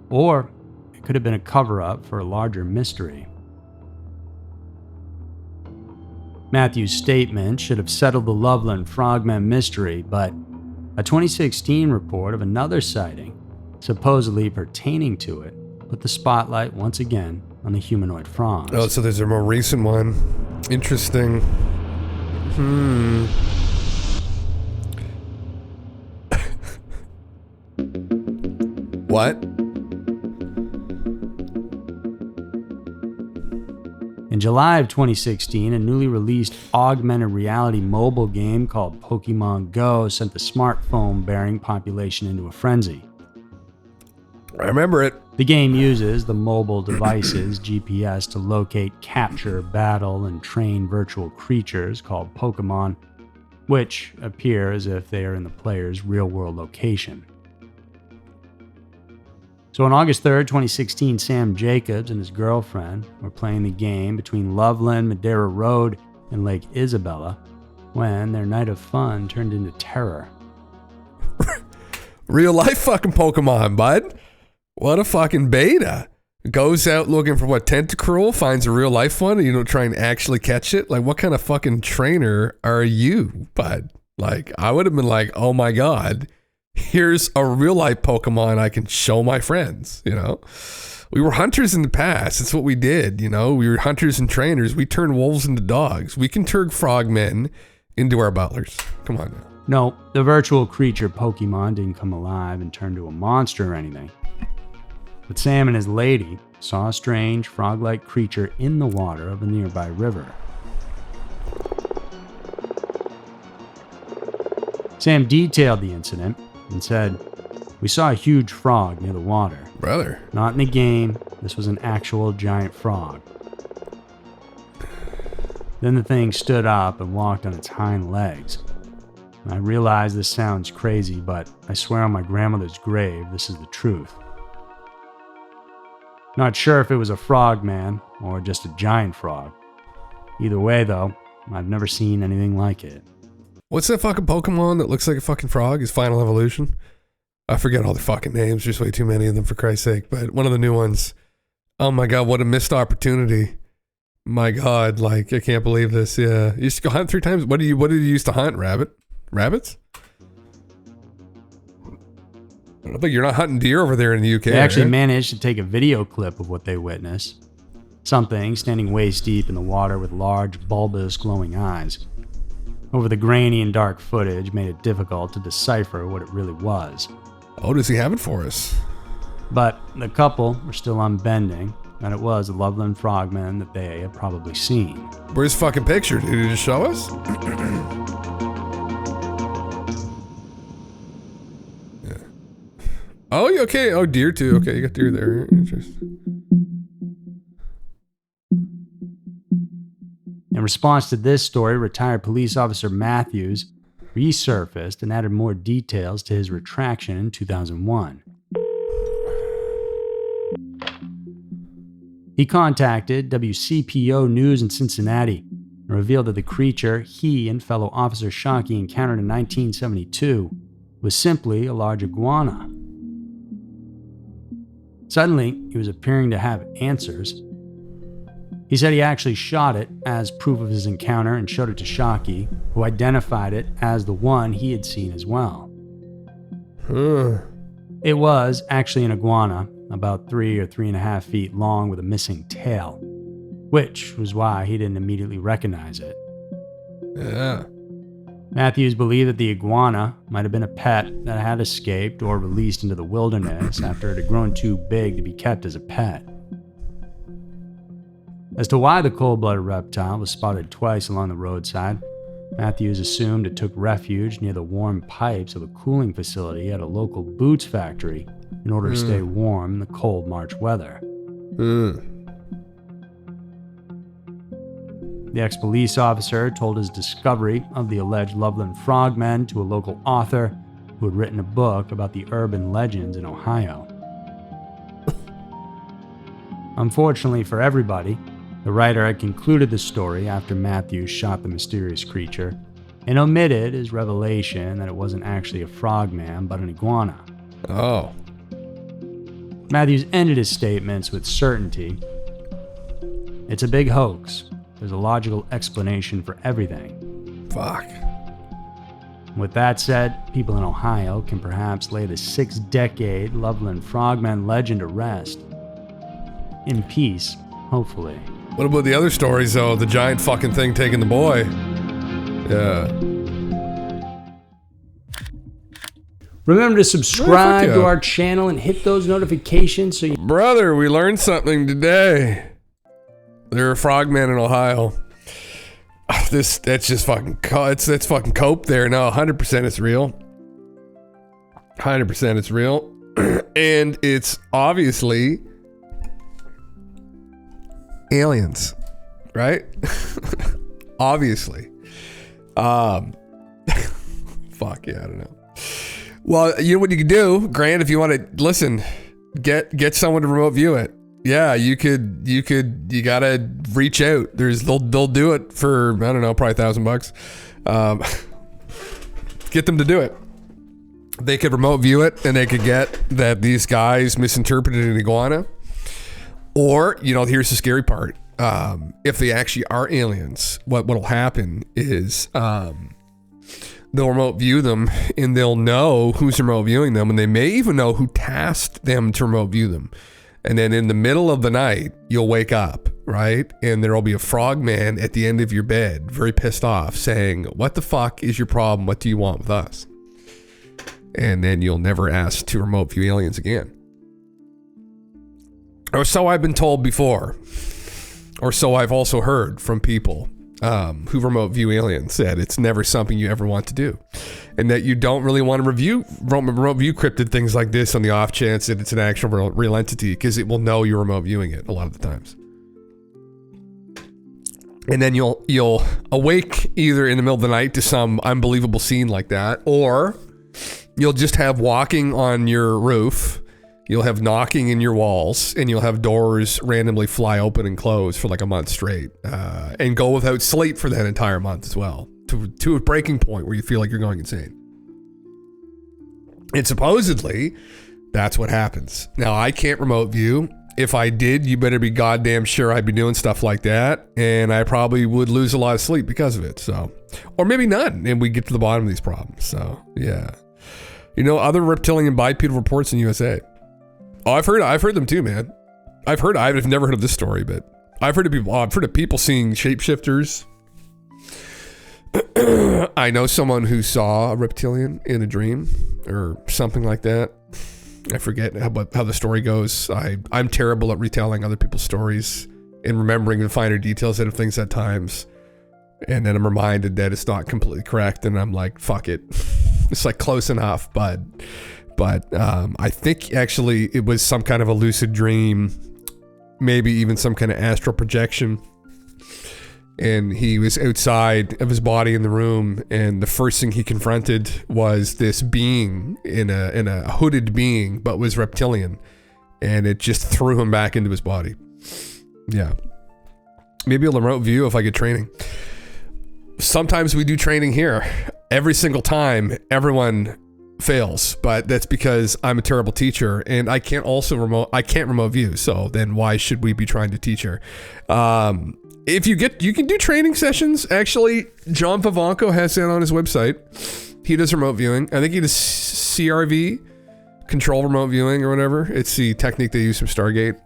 or it could have been a cover-up for a larger mystery. Matthews' statement should have settled the Loveland Frogmen mystery, but a 2016 report of another sighting, supposedly pertaining to it, put the spotlight once again on the humanoid frogs. Oh, so there's a more recent one. Interesting. What? In July of 2016, a newly released augmented reality mobile game called Pokemon Go sent the smartphone-bearing population into a frenzy. I remember it. The game uses the mobile device's GPS to locate, capture, battle, and train virtual creatures called Pokemon, which appear as if they are in the player's real-world location. So on August 3rd, 2016, Sam Jacobs and his girlfriend were playing the game between Loveland, Madera Road, and Lake Isabella when their night of fun turned into terror. Real life fucking Pokemon, bud. What a fucking beta. Goes out looking for what, Tentacruel, finds a real life one, and you don't try and actually catch it? Like, what kind of fucking trainer are you, bud? Like, I would have been like, oh my God, here's a real life Pokemon I can show my friends, you know? We were hunters in the past. It's what we did, you know? We were hunters and trainers. We turned wolves into dogs. We can turn frogmen into our butlers. Come on now. No, the virtual creature Pokemon didn't come alive and turn to a monster or anything. But Sam and his lady saw a strange frog-like creature in the water of a nearby river. Sam detailed the incident and said, "We saw a huge frog near the water. Brother. Not in a game. This was an actual giant frog. Then the thing stood up and walked on its hind legs. I realize this sounds crazy, but I swear on my grandmother's grave, this is the truth. Not sure if it was a frog man or just a giant frog. Either way, though, I've never seen anything like it." What's that fucking Pokemon that looks like a fucking frog? His Final Evolution? I forget all the fucking names. There's way too many of them, for Christ's sake. But one of the new ones. Oh my God, what a missed opportunity. My God, like, I can't believe this. Yeah. You used to go hunt 3 times? What did you used to hunt? Rabbits? I don't think you're not hunting deer over there in the UK. They actually managed to take a video clip of what they witnessed. Something standing waist deep in the water with large, bulbous, glowing eyes. Over the grainy and dark footage made it difficult to decipher what it really was. Oh, does he have it for us? But the couple were still unbending that it was the Loveland frogman that they had probably seen. Where's the fucking picture? Did he just show us? Yeah. Oh, okay. Oh, deer too. Okay, you got deer there. Interesting. In response to this story, retired police officer Matthews resurfaced and added more details to his retraction in 2001. He contacted WCPO News in Cincinnati and revealed that the creature he and fellow officer Shockey encountered in 1972 was simply a large iguana. Suddenly, he was appearing to have answers. He said he actually shot it as proof of his encounter and showed it to Shockey, who identified it as the one he had seen as well. It was actually an iguana, about 3 or 3.5 feet long with a missing tail, which was why he didn't immediately recognize it. Yeah. Matthews believed that the iguana might have been a pet that had escaped or released into the wilderness after it had grown too big to be kept as a pet. As to why the cold-blooded reptile was spotted twice along the roadside, Matthews assumed it took refuge near the warm pipes of a cooling facility at a local boots factory in order to stay warm in the cold March weather. The ex-police officer told his discovery of the alleged Loveland frogmen to a local author who had written a book about the urban legends in Ohio. Unfortunately for everybody, the writer had concluded the story after Matthews shot the mysterious creature and omitted his revelation that it wasn't actually a frogman but an iguana. Oh. Matthews ended his statements with certainty. It's a big hoax. There's a logical explanation for everything. Fuck. With that said, people in Ohio can perhaps lay the 6-decade Loveland frogman legend to rest. In peace, hopefully. What about the other stories, though? The giant fucking thing taking the boy. Yeah. Remember to subscribe to our channel and hit those notifications so you... Brother, we learned something today. There are frogmen in Ohio. That's just fucking... It's fucking cope there. No, 100% it's real. 100% it's real. And it's obviously... aliens, right? Obviously. Fuck yeah, I don't know. Well, you know what you could do, Grant, if you want to listen, get someone to remote view it. Yeah, you gotta reach out. They'll do it for, I don't know, probably $1,000. Get them to do it. They could remote view it and they could get that these guys misinterpreted an iguana. Or, here's the scary part. If they actually are aliens, what'll happen is they'll remote view them and they'll know who's remote viewing them, and they may even know who tasked them to remote view them. And then in the middle of the night, you'll wake up, right? And there'll be a frogman at the end of your bed, very pissed off, saying, "What the fuck is your problem? What do you want with us?" And then you'll never ask to remote view aliens again. Or so I've been told before. Or so I've also heard from people who remote view aliens, that it's never something you ever want to do. And that you don't really want to remote view cryptid things like this on the off chance that it's an actual real entity, because it will know you're remote viewing it a lot of the times. And then you'll awake either in the middle of the night to some unbelievable scene like that, or you'll just have walking on your roof, you'll have knocking in your walls, and you'll have doors randomly fly open and close for like a month straight, and go without sleep for that entire month as well, to a breaking point where you feel like you're going insane. And supposedly, that's what happens. Now, I can't remote view. If I did, you better be goddamn sure I'd be doing stuff like that, and I probably would lose a lot of sleep because of it. So, or maybe none, and we get to the bottom of these problems. So, yeah. You know, other reptilian bipedal reports in USA. Oh, I've heard them too, man. I've never heard of this story, but I've heard of people seeing shapeshifters. I know someone who saw a reptilian in a dream or something like that. I forget how the story goes. I'm terrible at retelling other people's stories and remembering the finer details of things at times. And then I'm reminded that it's not completely correct, and I'm like, fuck it. It's like close enough, but I think actually it was some kind of a lucid dream, maybe even some kind of astral projection. And he was outside of his body in the room, and the first thing he confronted was this being in a hooded being, but was reptilian, and it just threw him back into his body. Yeah, maybe a remote view if I get training. Sometimes we do training here. Every single time, everyone fails, but that's because I'm a terrible teacher, and I can't remote view. So then, why should we be trying to teach her? If you can do training sessions. Actually, John Pavanko has that on his website. He does remote viewing. I think he does CRV, control remote viewing or whatever. It's the technique they use from Stargate.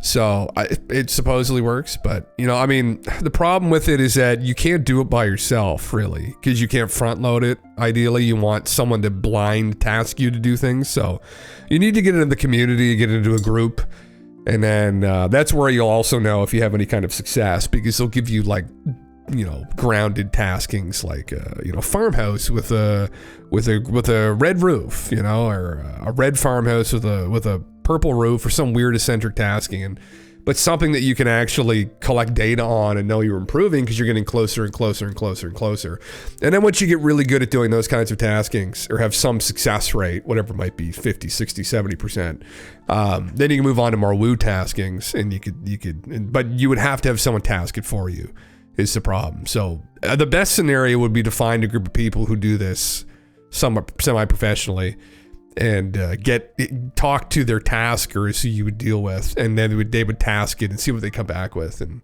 So it supposedly works, but I mean, the problem with it is that you can't do it by yourself, really, because you can't front load it. Ideally, you want someone to blind task you to do things. So you need to get into the community, get into a group. And then that's where you'll also know if you have any kind of success, because they'll give you grounded taskings like farmhouse with a red roof, or a red farmhouse with a purple roof, or some weird eccentric tasking, but something that you can actually collect data on and know you're improving because you're getting closer and closer and closer and closer. And then once you get really good at doing those kinds of taskings, or have some success rate, whatever it might be, 50, 60, 70%, then you can move on to more woo taskings, and you could, but you would have to have someone task it for you, is the problem. So the best scenario would be to find a group of people who do this semi-professionally, and talk to their taskers who you would deal with, and then they would task it and see what they come back with. And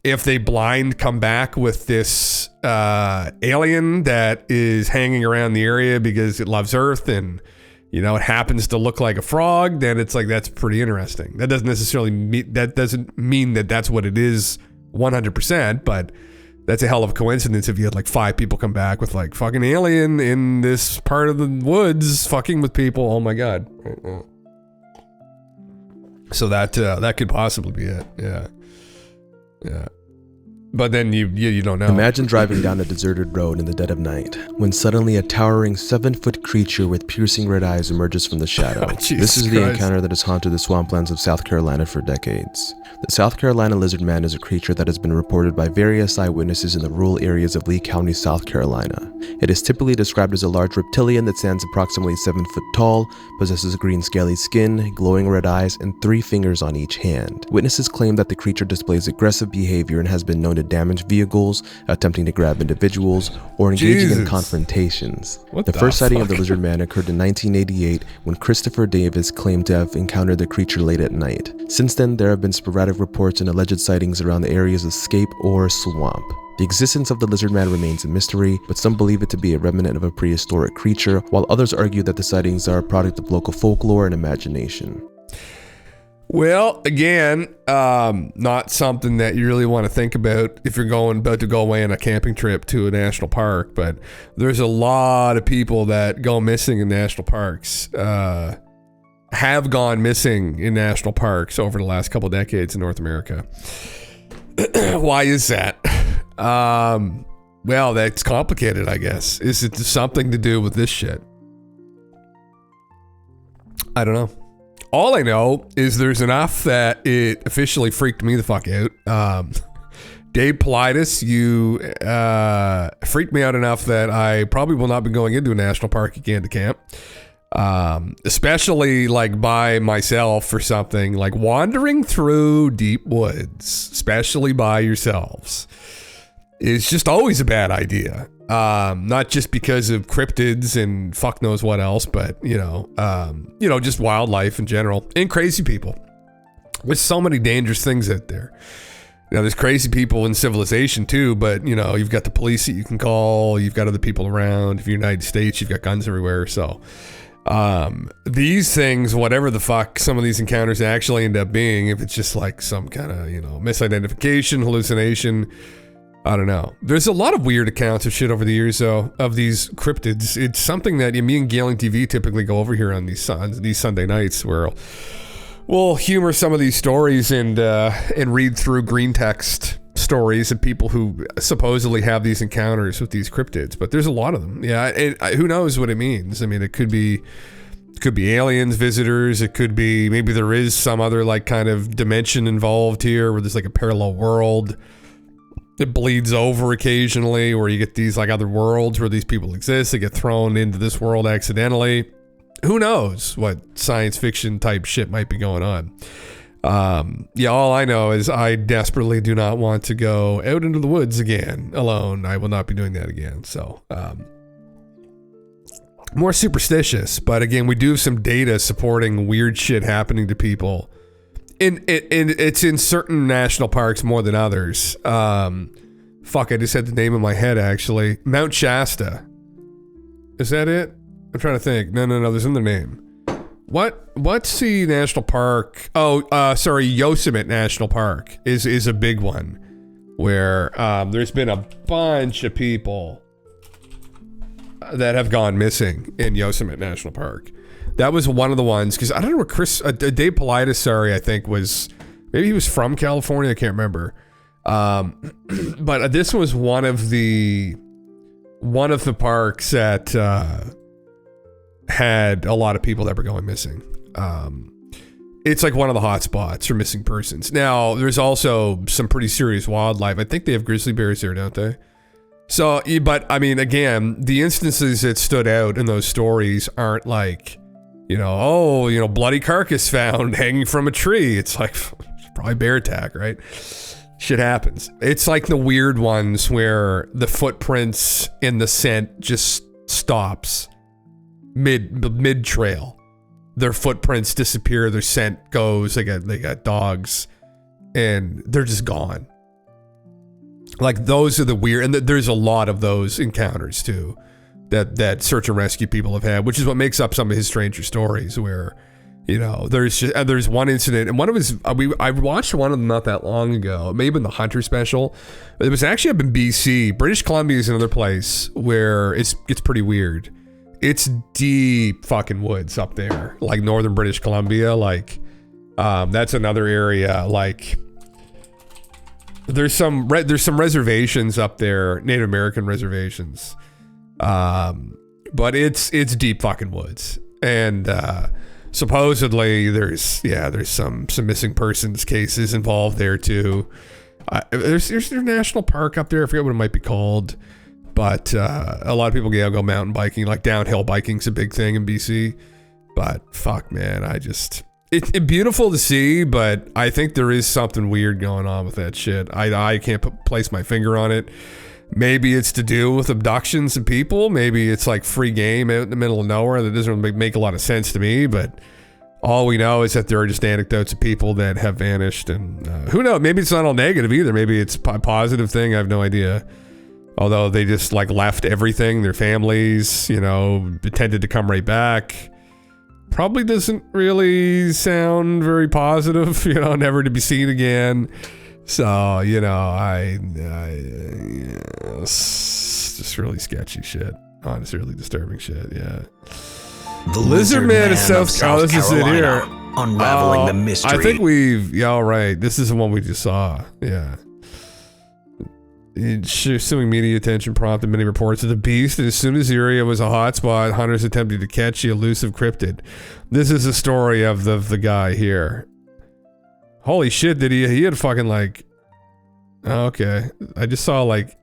if they come back with this alien that is hanging around the area because it loves Earth, and it happens to look like a frog, then it's like, that's pretty interesting. That doesn't necessarily mean that that's what it is 100%, but that's a hell of a coincidence if you had like 5 people come back with like fucking alien in this part of the woods fucking with people. Oh my God. So that could possibly be it. Yeah. Yeah. But then you don't know. Imagine driving down a deserted road in the dead of night, when suddenly a towering 7-foot creature with piercing red eyes emerges from the shadow. This is the encounter that has haunted the swamplands of South Carolina for decades. The South Carolina lizard man is a creature that has been reported by various eyewitnesses in the rural areas of Lee County, South Carolina. It is typically described as a large reptilian that stands approximately 7 foot tall, possesses green scaly skin, glowing red eyes, and 3 fingers on each hand. Witnesses claim that the creature displays aggressive behavior and has been known to damage vehicles, attempting to grab individuals, or engaging in confrontations. The first sighting of the lizard man occurred in 1988 when Christopher Davis claimed to have encountered the creature late at night. Since then, there have been sporadic reports and alleged sightings around the area's escape or swamp. The existence of the lizard man remains a mystery, but some believe it to be a remnant of a prehistoric creature, while others argue that the sightings are a product of local folklore and imagination. Well, again, not something that you really want to think about if you're about to go away on a camping trip to a national park, but there's a lot of people that go missing in national parks. have gone missing in national parks over the last couple of decades in North America. Why is that? Well, that's complicated, I guess. Is it something to do with this shit? I don't know. All I know is there's enough that it officially freaked me the fuck out. Dave Politis, you freaked me out enough that I probably will not be going into a national park again to camp. Especially like by myself or something, like wandering through deep woods, especially by yourselves, is just always a bad idea. Not just because of cryptids and fuck knows what else, but just wildlife in general and crazy people. There's so many dangerous things out there. Now, there's crazy people in civilization too, but you've got the police that you can call, you've got other people around. If you're United States, you've got guns everywhere. So these things, whatever the fuck some of these encounters actually end up being, if it's just like some kind of misidentification, hallucination, I don't know. There's a lot of weird accounts of shit over the years though of these cryptids. It's something that me and Galen TV typically go over here on these Sunday nights where we'll humor some of these stories and read through green text stories of people who supposedly have these encounters with these cryptids, but there's a lot of them. Yeah, who knows what it means? I mean, it could be aliens, visitors. It could be maybe there is some other like kind of dimension involved here where there's like a parallel world that bleeds over occasionally, where you get these like other worlds where these people exist. They get thrown into this world accidentally. Who knows what science fiction type shit might be going on. All I know is I desperately do not want to go out into the woods again alone. I will not be doing that again. So, more superstitious, but again, we do have some data supporting weird shit happening to people. And it's in certain national parks more than others. I just had the name in my head actually. Mount Shasta. Is that it? I'm trying to think. No, there's another name. What's the national park? Yosemite National Park is a big one where there's been a bunch of people that have gone missing in Yosemite National Park. That was one of the ones, because I don't know where Dave Politis, I think maybe he was from California, I can't remember. But this was one of the parks that had a lot of people that were going missing. It's like one of the hot spots for missing persons. Now, there's also some pretty serious wildlife. I think they have grizzly bears there, don't they? So, but I mean, again, the instances that stood out in those stories aren't like, bloody carcass found hanging from a tree. It's like probably bear attack, right? Shit happens. It's like the weird ones where the footprints in the scent just stops mid trail. Their footprints disappear, their scent goes, they got dogs, and they're just gone. Like those are the weird, and there's a lot of those encounters too that search and rescue people have had, which is what makes up some of his stranger stories where, there's one incident, and one of his, I watched one of them not that long ago. It may have been the Hunter special. It was actually up in BC. British Columbia is another place where it's pretty weird. It's deep fucking woods up there, like northern British Columbia. Like, that's another area. Like, there's some reservations up there, Native American reservations. But it's deep fucking woods, and supposedly there's some missing persons cases involved there too. There's a national park up there. I forget what it might be called. But a lot of people go mountain biking, like downhill biking's a big thing in BC. But fuck, man, it's beautiful to see, but I think there is something weird going on with that shit. I can't place my finger on it. Maybe it's to do with abductions of people. Maybe it's like free game out in the middle of nowhere that doesn't really make a lot of sense to me. But all we know is that there are just anecdotes of people that have vanished, and who knows? Maybe it's not all negative either. Maybe it's a positive thing. I have no idea. Although they just like left everything, their families, pretended to come right back. Probably doesn't really sound very positive, never to be seen again. So, it's just really sketchy shit. Honestly, really disturbing shit, yeah. The Lizard Man is South. Oh, this is it here. Unraveling the mystery. I think all right. This is the one we just saw. Yeah. Assuming media attention prompted many reports of the beast, and as soon as the area was a hotspot, hunters attempted to catch the elusive cryptid. This is the story of the guy here. Holy shit, did he had fucking like... Oh, okay. I just saw like...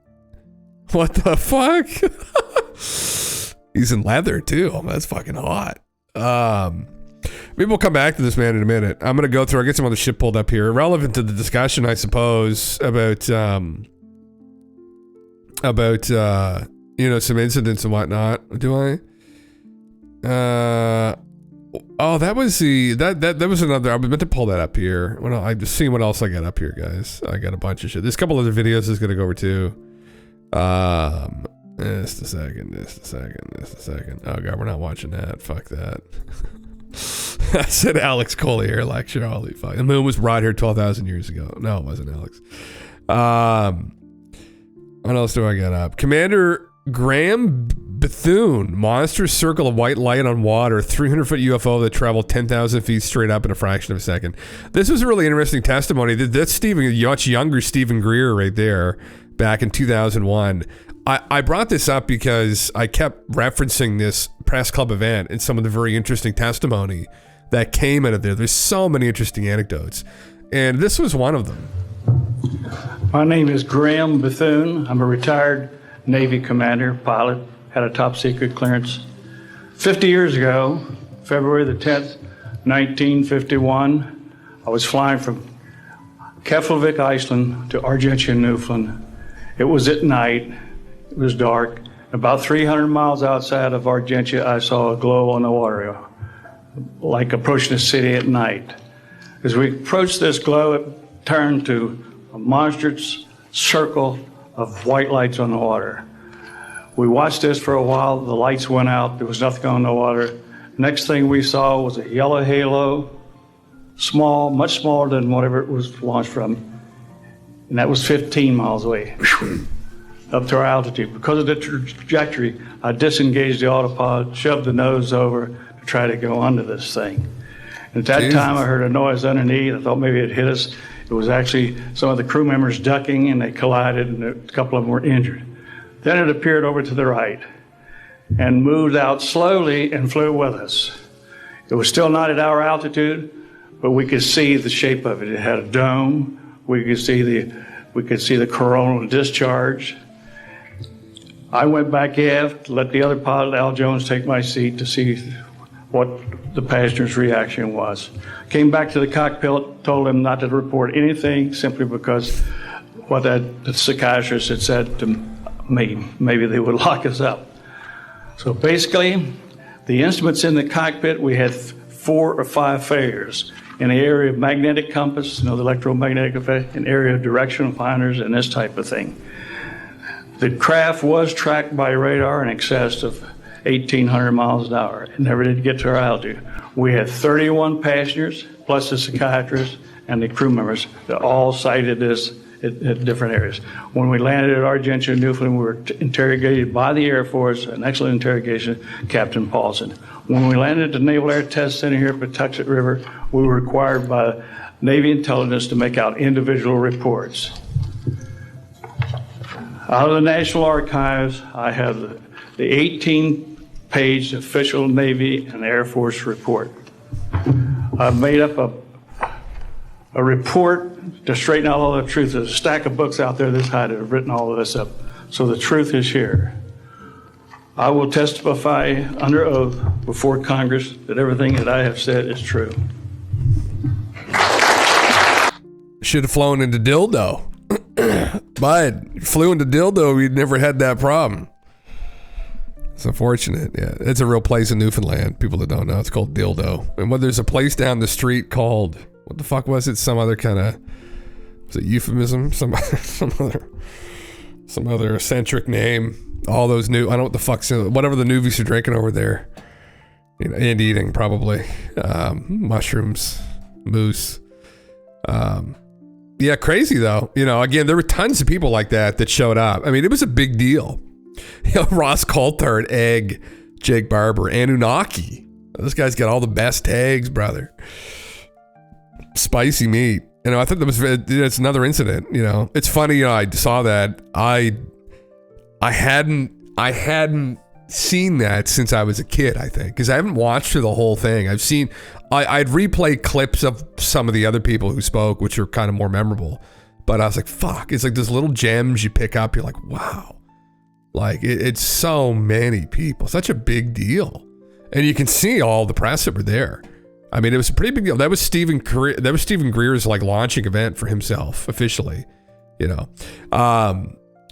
What the fuck? He's in leather too. Oh, that's fucking hot. Maybe we'll come back to this man in a minute. I'm gonna go through, I'll get some other shit pulled up here. Relevant to the discussion, I suppose, about some incidents and whatnot. Do I? That was that was another. I meant to pull that up here. Well, I'm just seeing what else I got up here, guys. I got a bunch of shit. There's a couple other videos that's gonna go over too. Just a second. Oh god, we're not watching that. Fuck that. I said Alex Collier lecture. Holy fuck. The moon was brought here 12,000 years ago. No, it wasn't Alex. What else do I got up? Commander Graham Bethune, monstrous circle of white light on water, 300-foot UFO that traveled 10,000 feet straight up in a fraction of a second. This was a really interesting testimony. That's much younger Stephen Greer right there, back in 2001. I brought this up because I kept referencing this press club event and some of the very interesting testimony that came out of there. There's so many interesting anecdotes, and this was one of them. My name is Graham Bethune. I'm a retired Navy commander, pilot, had a top secret clearance. 50 years ago, February the 10th, 1951, I was flying from Keflavik, Iceland to Argentia, Newfoundland. It was at night. It was dark. About 300 miles outside of Argentia, I saw a glow on the water, like approaching the city at night. As we approached this glow, it turned to a monstrous circle of white lights on the water. We watched this for a while. The lights went out. There was nothing on the water. Next thing we saw was a yellow halo, small, much smaller than whatever it was launched from. And that was 15 miles away, up to our altitude. Because of the trajectory, I disengaged the autopilot, shoved the nose over to try to go under this thing. And at that time, I heard a noise underneath. I thought maybe it hit us. It was actually some of the crew members ducking, and they collided, and a couple of them were injured. Then it appeared over to the right and moved out slowly and flew with us. It was still not at our altitude, but we could see the shape of it. It had a dome. We could see the coronal discharge. I went back aft, let the other pilot, Al Jones, take my seat to see what the passenger's reaction was. Came back to the cockpit, told him not to report anything, simply because what the psychiatrist had said to me, maybe they would lock us up. So basically, the instruments in the cockpit, we had 4 or 5 failures. In the area of magnetic compass, the electromagnetic effect, an area of directional finders, and this type of thing. The craft was tracked by radar in excess of 1,800 miles an hour. It never did get to our altitude. We had 31 passengers, plus the psychiatrist and the crew members that all cited this at different areas. When we landed at Argentia, Newfoundland, we were interrogated by the Air Force, an excellent interrogation, Captain Paulson. When we landed at the Naval Air Test Center here at Patuxent River, we were required by Navy intelligence to make out individual reports. Out of the National Archives, I have the 18-page official Navy and Air Force report. I've made up a report to straighten out all the truth. There's a stack of books out there this high that have written all of this up. So the truth is here. I will testify under oath before Congress that everything that I have said is true. Should have flown into Dildo. But flew into Dildo, we'd never had that problem. It's unfortunate. Yeah, it's a real place in Newfoundland. People that don't know, it's called Dildo. And when there's a place down the street called, what the fuck was it? Some other kind of, was it euphemism? Some other eccentric name. All those new, I don't know what the fuck's in, whatever the newbies are drinking over there, and eating probably mushrooms, moose. Yeah, crazy though. Again, there were tons of people like that showed up. I mean, it was a big deal. Ross Coulthard, Egg, Jake Barber, Anunnaki. This guy's got all the best tags, brother. Spicy meat. You know, I thought it's another incident. You know, it's funny. You know, I saw that. I hadn't seen that since I was a kid. I think because I haven't watched the whole thing. I'd replay clips of some of the other people who spoke, which are kind of more memorable. But I was like, fuck. It's like those little gems you pick up. You're like, wow. Like it's so many people. Such a big deal. And you can see all the press that were there. I mean, it was a pretty big deal. That was Stephen Greer's like launching event for himself officially, you know.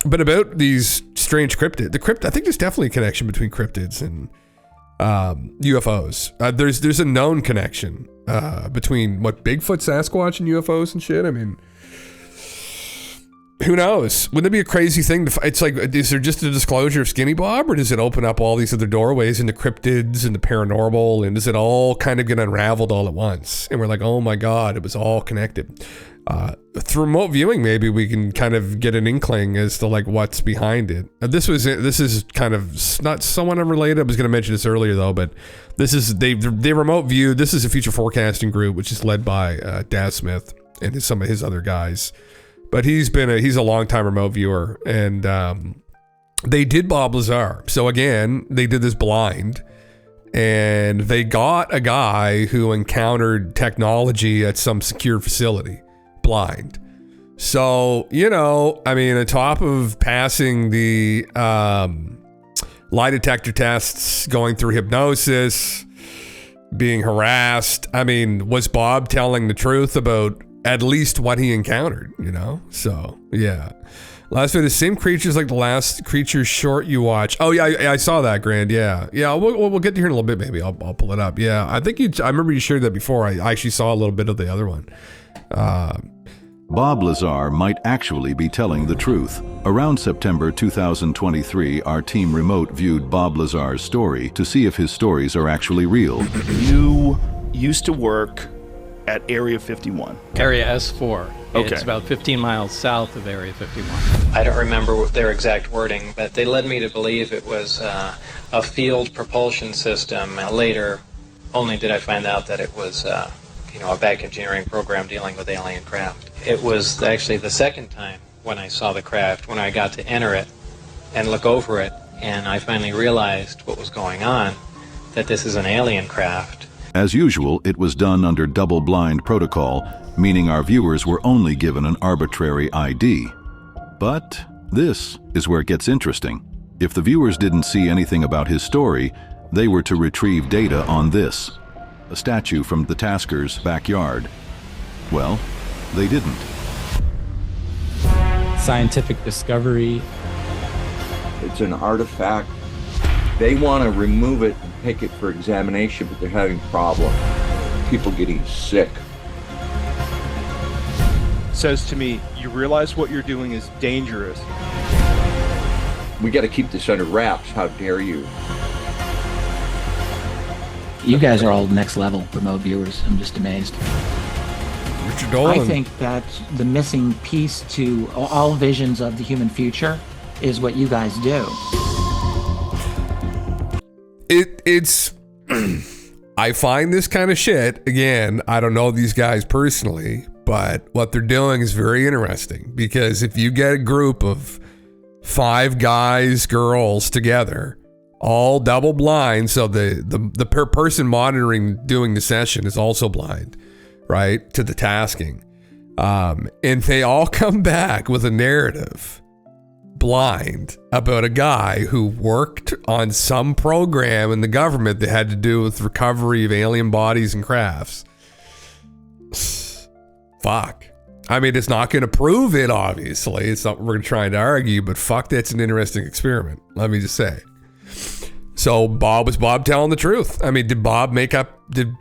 But about these strange cryptids, I think there's definitely a connection between cryptids and UFOs. There's a known connection between what Bigfoot, Sasquatch, and UFOs and shit. I mean, who knows? Wouldn't it be a crazy thing? It's like, is there just a disclosure of Skinny Bob, or does it open up all these other doorways into cryptids and the paranormal, and does it all kind of get unraveled all at once? And we're like, oh my God, it was all connected. Through remote viewing, maybe we can kind of get an inkling as to like what's behind it. This is kind of not somewhat unrelated. I was going to mention this earlier though, but this is they remote view. This is a future forecasting group, which is led by Daz Smith and some of his other guys. But he's a long-time remote viewer, and they did Bob Lazar. So again, they did this blind, and they got a guy who encountered technology at some secure facility, blind. So, you know, I mean, on top of passing the lie detector tests, going through hypnosis, being harassed, I mean, was Bob telling the truth about at least what he encountered, you know? So, yeah. Last video, the same creatures like the last creature short you watch. Oh, yeah, I saw that, Grand. Yeah. Yeah, we'll get to here in a little bit, maybe. I'll pull it up. Yeah, I remember you shared that before. I actually saw a little bit of the other one. Bob Lazar might actually be telling the truth. Around September 2023, our team remote viewed Bob Lazar's story to see if his stories are actually real. You used to work at Area 51. Area S4. Okay. It's about 15 miles south of Area 51. I don't remember their exact wording, but they led me to believe it was a field propulsion system. Later, only did I find out that it was a back engineering program dealing with alien craft. It was actually the second time when I saw the craft, when I got to enter it and look over it, and I finally realized what was going on, that this is an alien craft. As usual, it was done under double-blind protocol, meaning our viewers were only given an arbitrary ID. But this is where it gets interesting. If the viewers didn't see anything about his story, they were to retrieve data on this, a statue from the Tasker's backyard. Well, they didn't. Scientific discovery. It's an artifact. They want to remove it and take it for examination, but they're having problems. People getting sick. Says to me, you realize what you're doing is dangerous. We got to keep this under wraps. How dare you? You guys are all next level remote viewers. I'm just amazed. Richard Dolan. I think that the missing piece to all visions of the human future is what you guys do. It's I find this kind of shit, again, I don't know these guys personally, but what they're doing is very interesting, because if you get a group of 5 guys, girls together, all double blind, so the person monitoring doing the session is also blind, right, to the tasking, and they all come back with a narrative blind about a guy who worked on some program in the government that had to do with recovery of alien bodies and crafts. Fuck. I mean, it's not going to prove it, obviously. It's not what we're trying to argue, but fuck, that's an interesting experiment. Let me just say. So was Bob telling the truth? I mean, did Bob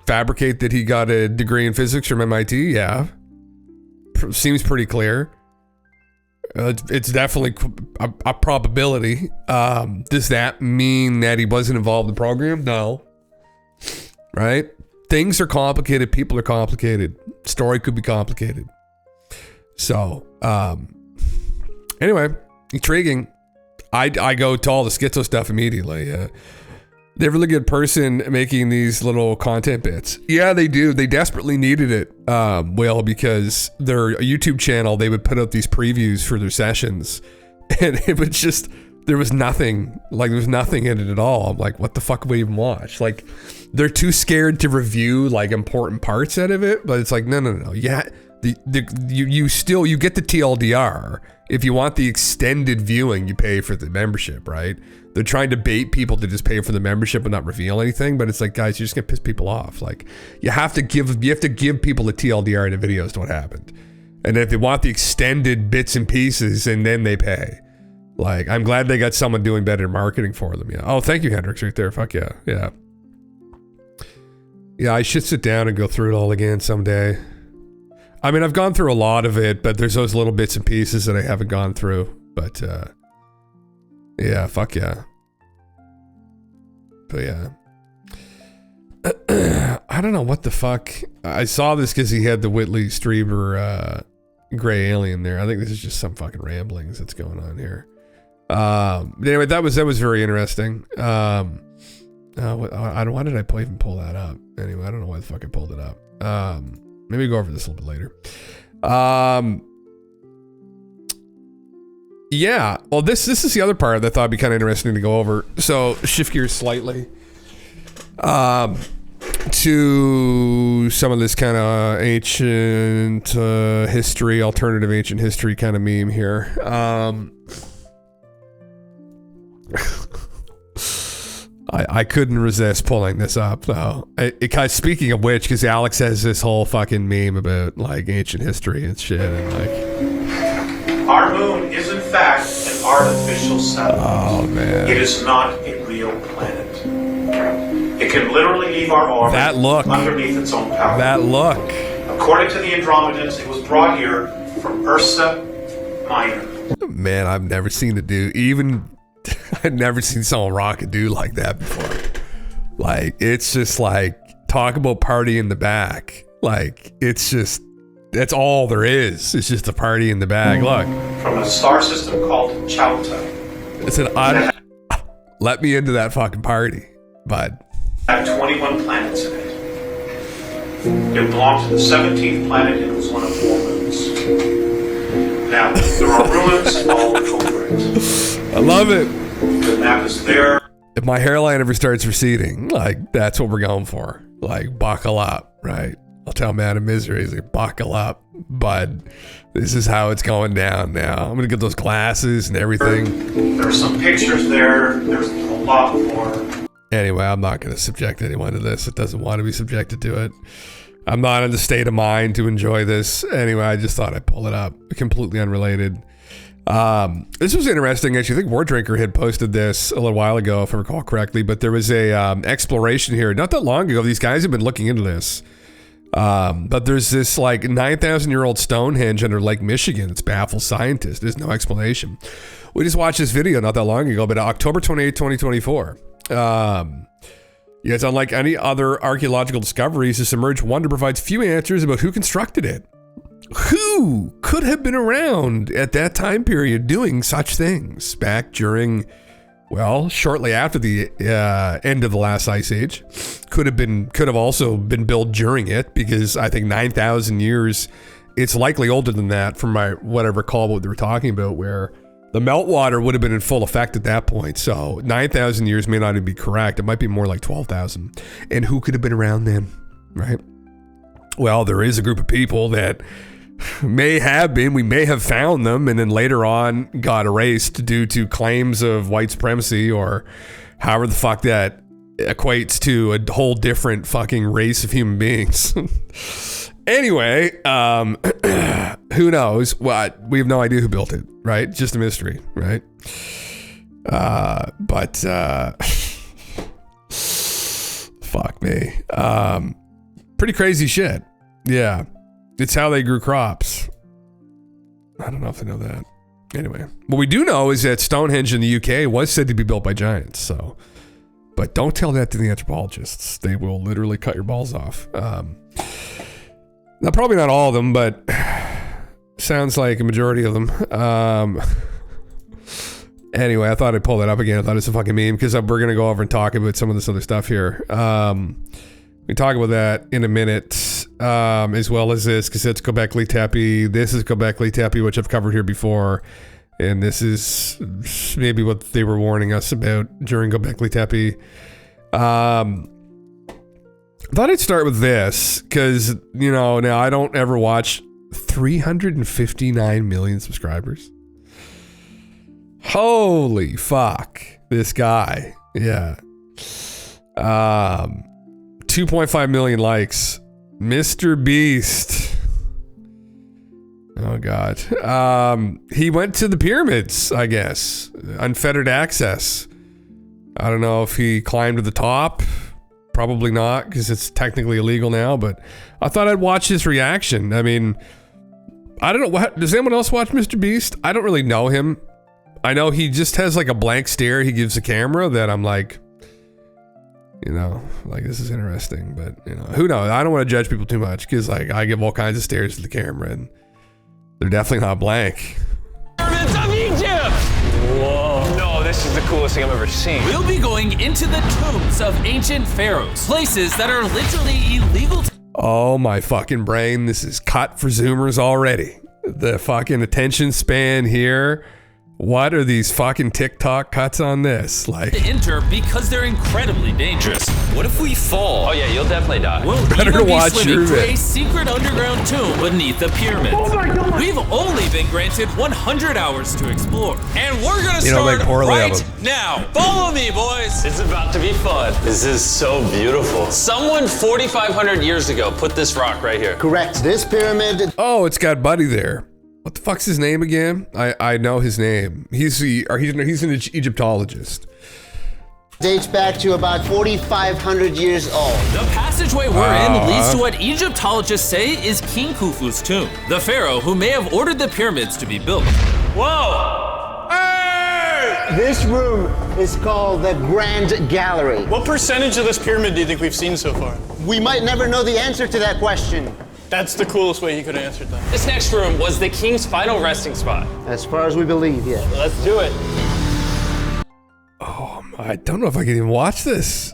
fabricate that he got a degree in physics from MIT? Yeah. Seems pretty clear. It's definitely a probability. Does that mean that he wasn't involved in the program? No. Right? Things are complicated. People are complicated. Story could be complicated. So, anyway, intriguing. I go to all the schizo stuff immediately. They have a really good person making these little content bits. Yeah, they do. They desperately needed it, Will, because their YouTube channel, they would put out these previews for their sessions, and it was just, there was nothing. Like, there was nothing in it at all. I'm like, what the fuck would we even watch? Like, they're too scared to review, like, important parts out of it, but it's like, no. Yeah, you still, you get the TLDR. If you want the extended viewing, you pay for the membership, right? They're trying to bait people to just pay for the membership and not reveal anything, but it's like, guys, you're just gonna piss people off. Like, you have to give people the TLDR in the videos to what happened, and if they want the extended bits and pieces, and then they pay. Like, I'm glad they got someone doing better marketing for them. Yeah. Oh, thank you, Hendrix, right there. Fuck yeah, yeah. Yeah, I should sit down and go through it all again someday. I mean, I've gone through a lot of it, but there's those little bits and pieces that I haven't gone through. But yeah, fuck yeah. But yeah. I don't know what the fuck. I saw this because he had the Whitley Strieber gray alien there. I think this is just some fucking ramblings that's going on here. Anyway, that was very interesting. Why did I even pull that up? Anyway, I don't know why the fuck I pulled it up. Maybe go over this a little bit later. Yeah. Well, this is the other part that I thought would be kind of interesting to go over. So shift gears slightly to some of this kind of ancient history, alternative ancient history kind of meme here. I couldn't resist pulling this up though. Speaking of which, because Alex has this whole fucking meme about like ancient history and shit, and like, our moon is in fact an artificial satellite. Oh man, it is not a real planet. It can literally leave our orbit that look underneath its own power. That look. According to the Andromedans, it was brought here from Ursa Minor. Man, I've never seen it do even. I'd never seen someone rock a dude like that before. Like, it's just like, talk about party in the back. Like, it's just, that's all there is. It's just a party in the back. Look. From a star system called Chauta. It's let me into that fucking party, bud. It had 21 planets in it. It belonged to the 17th planet and was one of 4 moons. Now, there are ruins all over it. I love it. The map is there. If my hairline ever starts receding, like, that's what we're going for. Like, buckle up, right? I'll tell Man of Misery, he's like, buckle up, bud. This is how it's going down now. I'm gonna get those glasses and everything. There's some pictures there. There's a lot more. Anyway, I'm not gonna subject anyone to this that doesn't want to be subjected to it. I'm not in the state of mind to enjoy this. Anyway, I just thought I'd pull it up. Completely unrelated. This was interesting. Actually, I think War Drinker had posted this a little while ago, if I recall correctly, but there was a exploration here not that long ago. These guys have been looking into this. But there's this like 9,000-year-old Stonehenge under Lake Michigan that's baffled scientists. There's no explanation. We just watched this video not that long ago, but October 28, 2024. Yeah, it's unlike any other archaeological discoveries. This emerged wonder provides few answers about who constructed it. Who could have been around at that time period doing such things back during, well, shortly after the end of the last ice age? Could have also been built during it, because I think 9,000 years, it's likely older than that from what I recall what they were talking about, where the meltwater would have been in full effect at that point. So 9,000 years may not even be correct. It might be more like 12,000. And who could have been around then, right? Well, there is a group of people that may have been, we may have found them, and then later on got erased due to claims of white supremacy, or however the fuck that equates to a whole different fucking race of human beings. Anyway, who knows what? We have no idea who built it, right? Just a mystery, right? But fuck me. Pretty crazy shit. Yeah. It's how they grew crops. I don't know if I know that. Anyway, what we do know is that Stonehenge in the UK was said to be built by giants. So, but don't tell that to the anthropologists. They will literally cut your balls off. Now, probably not all of them, but sounds like a majority of them. Anyway, I thought I'd pull that up again. I thought it's a fucking meme because we're going to go over and talk about some of this other stuff here. We talk about that in a minute, as well as this, because it's Göbekli Tepe. This is Göbekli Tepe, which I've covered here before. And this is maybe what they were warning us about during Göbekli Tepe. I thought I'd start with this, because, you know, now I don't ever watch 359 million subscribers. Holy fuck, this guy. Yeah. 2.5 million likes. Mr. Beast. Oh God. He went to the pyramids, I guess. Unfettered access. I don't know if he climbed to the top. Probably not, because it's technically illegal now, but I thought I'd watch his reaction. I mean, I don't know. Does anyone else watch Mr. Beast? I don't really know him. I know he just has like a blank stare he gives the camera that I'm like, you know, like, this is interesting, but, you know, who knows? I don't want to judge people too much, because, like, I give all kinds of stares to the camera, and they're definitely not blank. Pyramids of Egypt! Whoa. No, this is the coolest thing I've ever seen. We'll be going into the tombs of ancient pharaohs, places that are literally illegal to... Oh, my fucking brain. This is cut for Zoomers already. The fucking attention span here. What are these fucking TikTok cuts on this? Like, to enter because they're incredibly dangerous. What if we fall? Oh yeah, you'll definitely die. We'll better watch your through a secret underground tomb beneath the pyramids. Oh my God. We've only been granted 100 hours to explore, and we're gonna start right now. Follow me, boys. It's about to be fun. This is so beautiful. Someone 4,500 years ago put this rock right here. Correct. This pyramid. Oh, it's got Buddy there. What the fuck's his name again? I know his name. He's an Egyptologist. Dates back to about 4,500 years old. The passageway we're in leads to what Egyptologists say is King Khufu's tomb, the pharaoh who may have ordered the pyramids to be built. Whoa! Hey! This room is called the Grand Gallery. What percentage of this pyramid do you think we've seen so far? We might never know the answer to that question. That's the coolest way he could have answered that. This next room was the king's final resting spot. As far as we believe, yeah. Let's do it. Oh, I don't know if I can even watch this.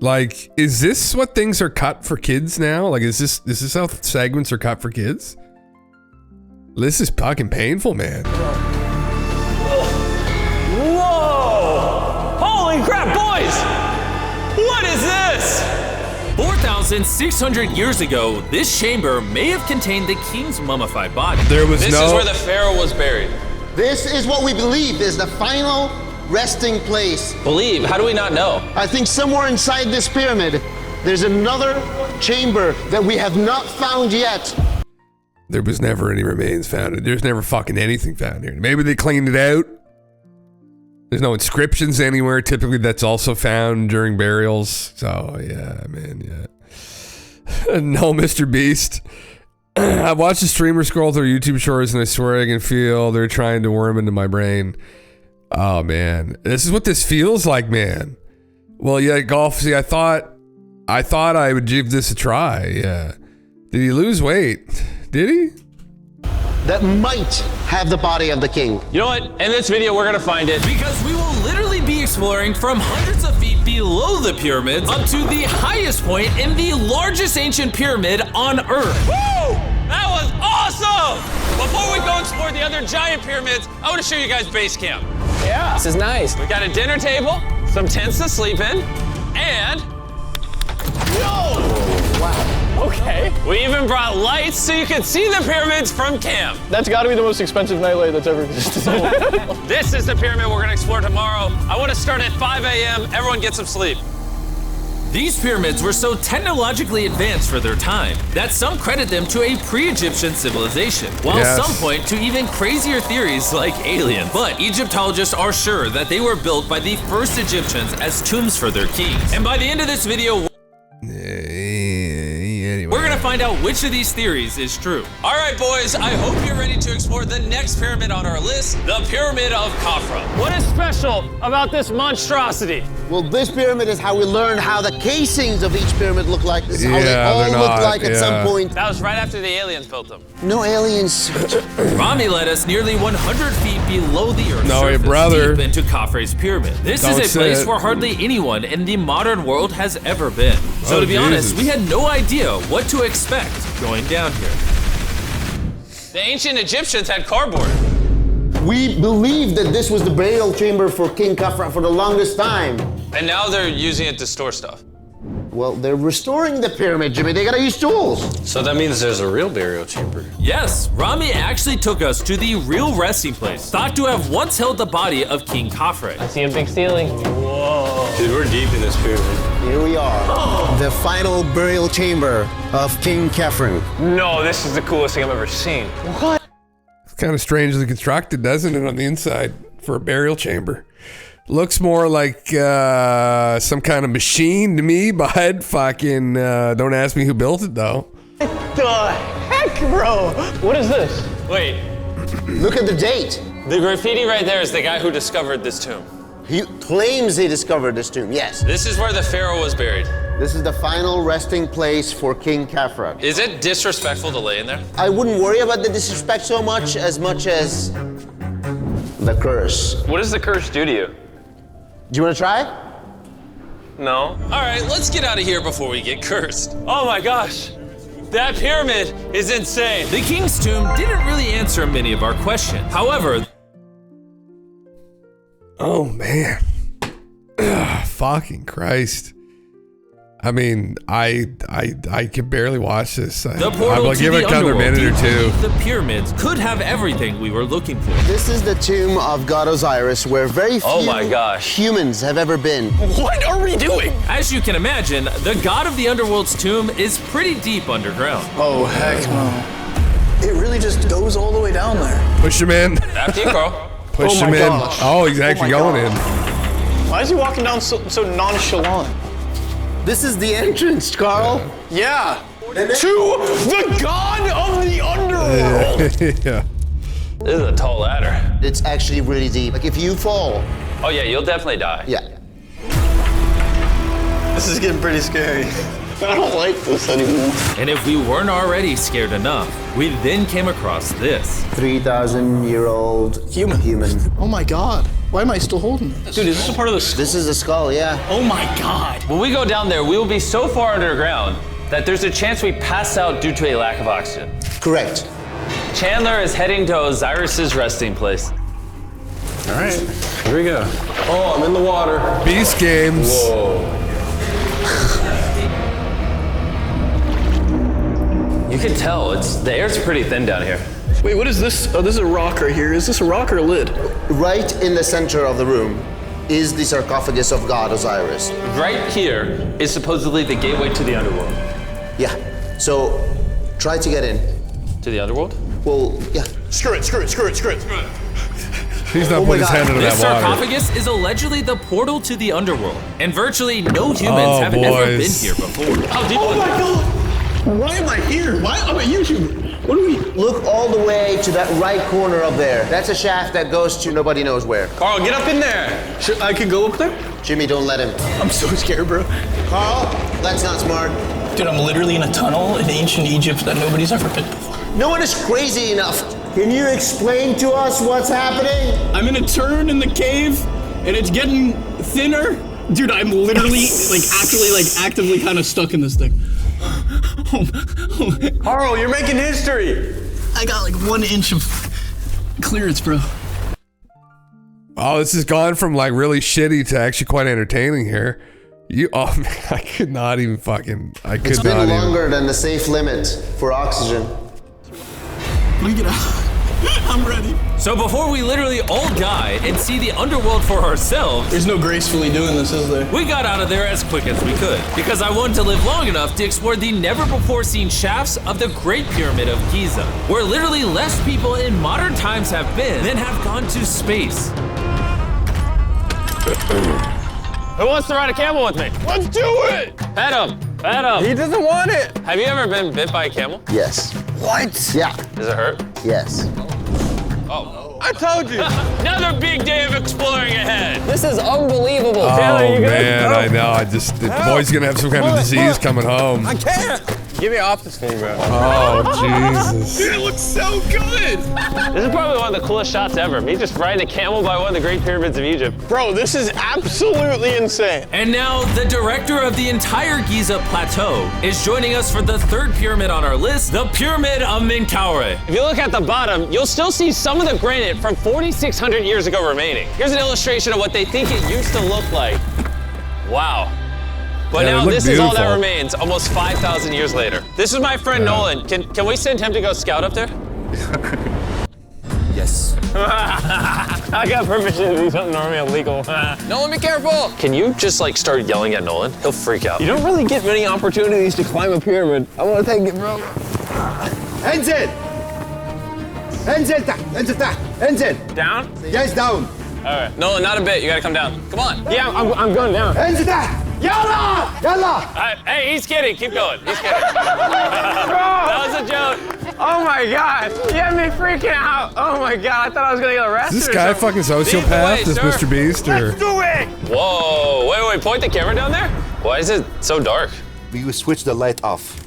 Like, is this what things are cut for kids now? Like, is this how segments are cut for kids? This is fucking painful, man. Whoa! Holy crap, boys! What is this? 4,600 years ago, this chamber may have contained the king's mummified body. This is where the pharaoh was buried. This is what we believe is the final resting place. Believe? How do we not know? I think somewhere inside this pyramid, there's another chamber that we have not found yet. There was never any remains found. There's never fucking anything found here. Maybe they cleaned it out. There's no inscriptions anywhere. Typically, that's also found during burials. So, yeah, man, yeah. No, Mr. Beast. I watched a streamer scroll through YouTube shorts, and I swear I can feel they're trying to worm into my brain. Oh, man. This is what this feels like, man. Well, yeah, golf. See, I thought I would give this a try. Yeah. Did he lose weight? Did he? That might have the body of the king. You know what? In this video, we're gonna find it. Because we will literally be exploring from hundreds of feet below the pyramids up to the highest point in the largest ancient pyramid on Earth. Woo! That was awesome! Before we go explore the other giant pyramids, I want to show you guys base camp. Yeah. This is nice. We got a dinner table, some tents to sleep in, and... Whoa! Wow. Okay. We even brought lights so you could see the pyramids from camp. That's got to be the most expensive nightlight that's ever existed. This is the pyramid we're going to explore tomorrow. I want to start at 5 a.m. Everyone get some sleep. These pyramids were so technologically advanced for their time that some credit them to a pre-Egyptian civilization, while some point to even crazier theories like aliens. But Egyptologists are sure that they were built by the first Egyptians as tombs for their kings. And by the end of this video, we're gonna find out which of these theories is true. All right, boys, I hope you're ready to explore the next pyramid on our list, the Pyramid of Khafra. What is special about this monstrosity? Well, this pyramid is how we learned how the casings of each pyramid look like. This is how they all look like at some point. That was right after the aliens built them. No aliens. Rami led us nearly 100 feet below the Earth's No, your surface, brother. deep into Khafre's pyramid. This Don't is a say place it. where hardly anyone in the modern world has ever been. So to be honest, we had no idea what to expect going down here. The ancient Egyptians had cardboard. We believed that this was the burial chamber for King Khafre for the longest time. And now they're using it to store stuff. Well, they're restoring the pyramid, Jimmy. They gotta use tools. So that means there's a real burial chamber. Yes, Rami actually took us to the real resting place, thought to have once held the body of King Khafre. I see a big ceiling. Whoa. Dude, we're deep in this pyramid. Here we are. The final burial chamber of King Khafre. No, this is the coolest thing I've ever seen. What? It's kind of strangely constructed, doesn't it, on the inside for a burial chamber? Looks more like some kind of machine to me, but fucking don't ask me who built it though. What the heck, bro? What is this? Wait, Look at the date. the graffiti right there is the guy who discovered this tomb. He claims he discovered this tomb, yes. This is where the pharaoh was buried. This is the final resting place for King Khafre. Is it disrespectful to lay in there? I wouldn't worry about the disrespect so much as the curse. What does the curse do to you? Do you want to try? No. All right, let's get out of here before we get cursed. Oh my gosh, that pyramid is insane. The king's tomb didn't really answer many of our questions. However, oh man, ugh, fucking Christ! I mean, I can barely watch this. the portal I'll to give the it another underworld minute or two. beneath the pyramids could have everything we were looking for. This is the tomb of God Osiris, where very few humans have ever been. What are we doing? As you can imagine, the god of the underworld's tomb is pretty deep underground. Oh, heck no. It really just goes all the way down there. Push him in. After you, Carl. Push Oh him my in. gosh. Oh, he's actually going in. Why is he walking down so nonchalant? This is the entrance, Carl. Yeah. To the god of the underworld. Yeah. This is a tall ladder. It's actually really deep. Like if you fall. Oh yeah, you'll definitely die. Yeah. This is getting pretty scary. I don't like this anymore. And if we weren't already scared enough, we then came across this. 3,000-year-old human. Oh my god. Why am I still holding this? Dude, is this a part of the skull? This is a skull, yeah. Oh my god. When we go down there, we will be so far underground that there's a chance we pass out due to a lack of oxygen. Correct. Chandler is heading to Osiris's resting place. All right. Here we go. Oh, I'm in the water. Beast games. Whoa. You can tell the air's pretty thin down here. Wait, what is this? Oh, this is a rock right here. Is this a rock or a lid? Right in the center of the room is the sarcophagus of God Osiris. Right here is supposedly the gateway to the underworld. Yeah. So try to get in. To the underworld? Well, yeah. Screw it. He's not putting his hand into This that water. sarcophagus is allegedly the portal to the underworld, and virtually no humans have ever been here before. How deep? Oh my god! Why am I here? Why am I a YouTuber? What do we? Look all the way to that right corner up there. That's a shaft that goes to nobody knows where. Carl, get up in there. I could go up there? Jimmy, don't let him. I'm so scared, bro. Carl, that's not smart. Dude, I'm literally in a tunnel in ancient Egypt that nobody's ever been before. No one is crazy enough. Can you explain to us what's happening? I'm in a turn in the cave, and it's getting thinner. Dude, I'm literally, actively kind of stuck in this thing. Carl, you're making history. I got like 1 inch of clearance, bro. Oh, this has gone from like really shitty to actually quite entertaining here. Oh man, I could not even fucking. It's been longer than the safe limit for oxygen. Let me get out. I'm ready. So before we literally all die and see the underworld for ourselves, there's no gracefully doing this, is there? We got out of there as quick as we could, because I wanted to live long enough to explore the never-before-seen shafts of the Great Pyramid of Giza, where literally less people in modern times have been than have gone to space. Who wants to ride a camel with me? Let's do it! Pet him. Pet him. He doesn't want it. Have you ever been bit by a camel? Yes. What? Yeah. Does it hurt? Yes. Oh. I told you. Another big day of exploring ahead. This is unbelievable. Oh, Taylor, you good? man, I know. The boy's going to have some kind of disease coming home. I can't. Give me off this thing, bro. Oh, Jesus. Dude, it looks so good. This is probably one of the coolest shots ever. Me just riding a camel by one of the Great Pyramids of Egypt. Bro, this is absolutely insane. And now the director of the entire Giza Plateau is joining us for the third pyramid on our list, the Pyramid of Menkaure. If you look at the bottom, you'll still see some of the granite from 4,600 years ago remaining. Here's an illustration of what they think it used to look like. Wow. But now this is all that remains, almost 5,000 years later. This is my friend Nolan. Can we send him to go scout up there? Yes. I got permission to do something normally illegal. Nolan, be careful. Can you just like start yelling at Nolan? He'll freak out. You don't really get many opportunities to climb a pyramid. I want to take it, bro. انزل انزل تحت انزل تحت انزل Down? Yes, down. All right. Nolan, not a bit. You gotta come down. Come on. Yeah, I'm going down. انزل تحت يلا يلا. Hey, he's kidding. Keep going. He's kidding. That was a joke. Oh my God. You had me freaking out. Oh my God. I thought I was gonna get arrested. Is this guy a fucking sociopath? This Mr. Beast? Or? Let's do it. Whoa. Wait. Point the camera down there. Why is it so dark? We will switch the light off.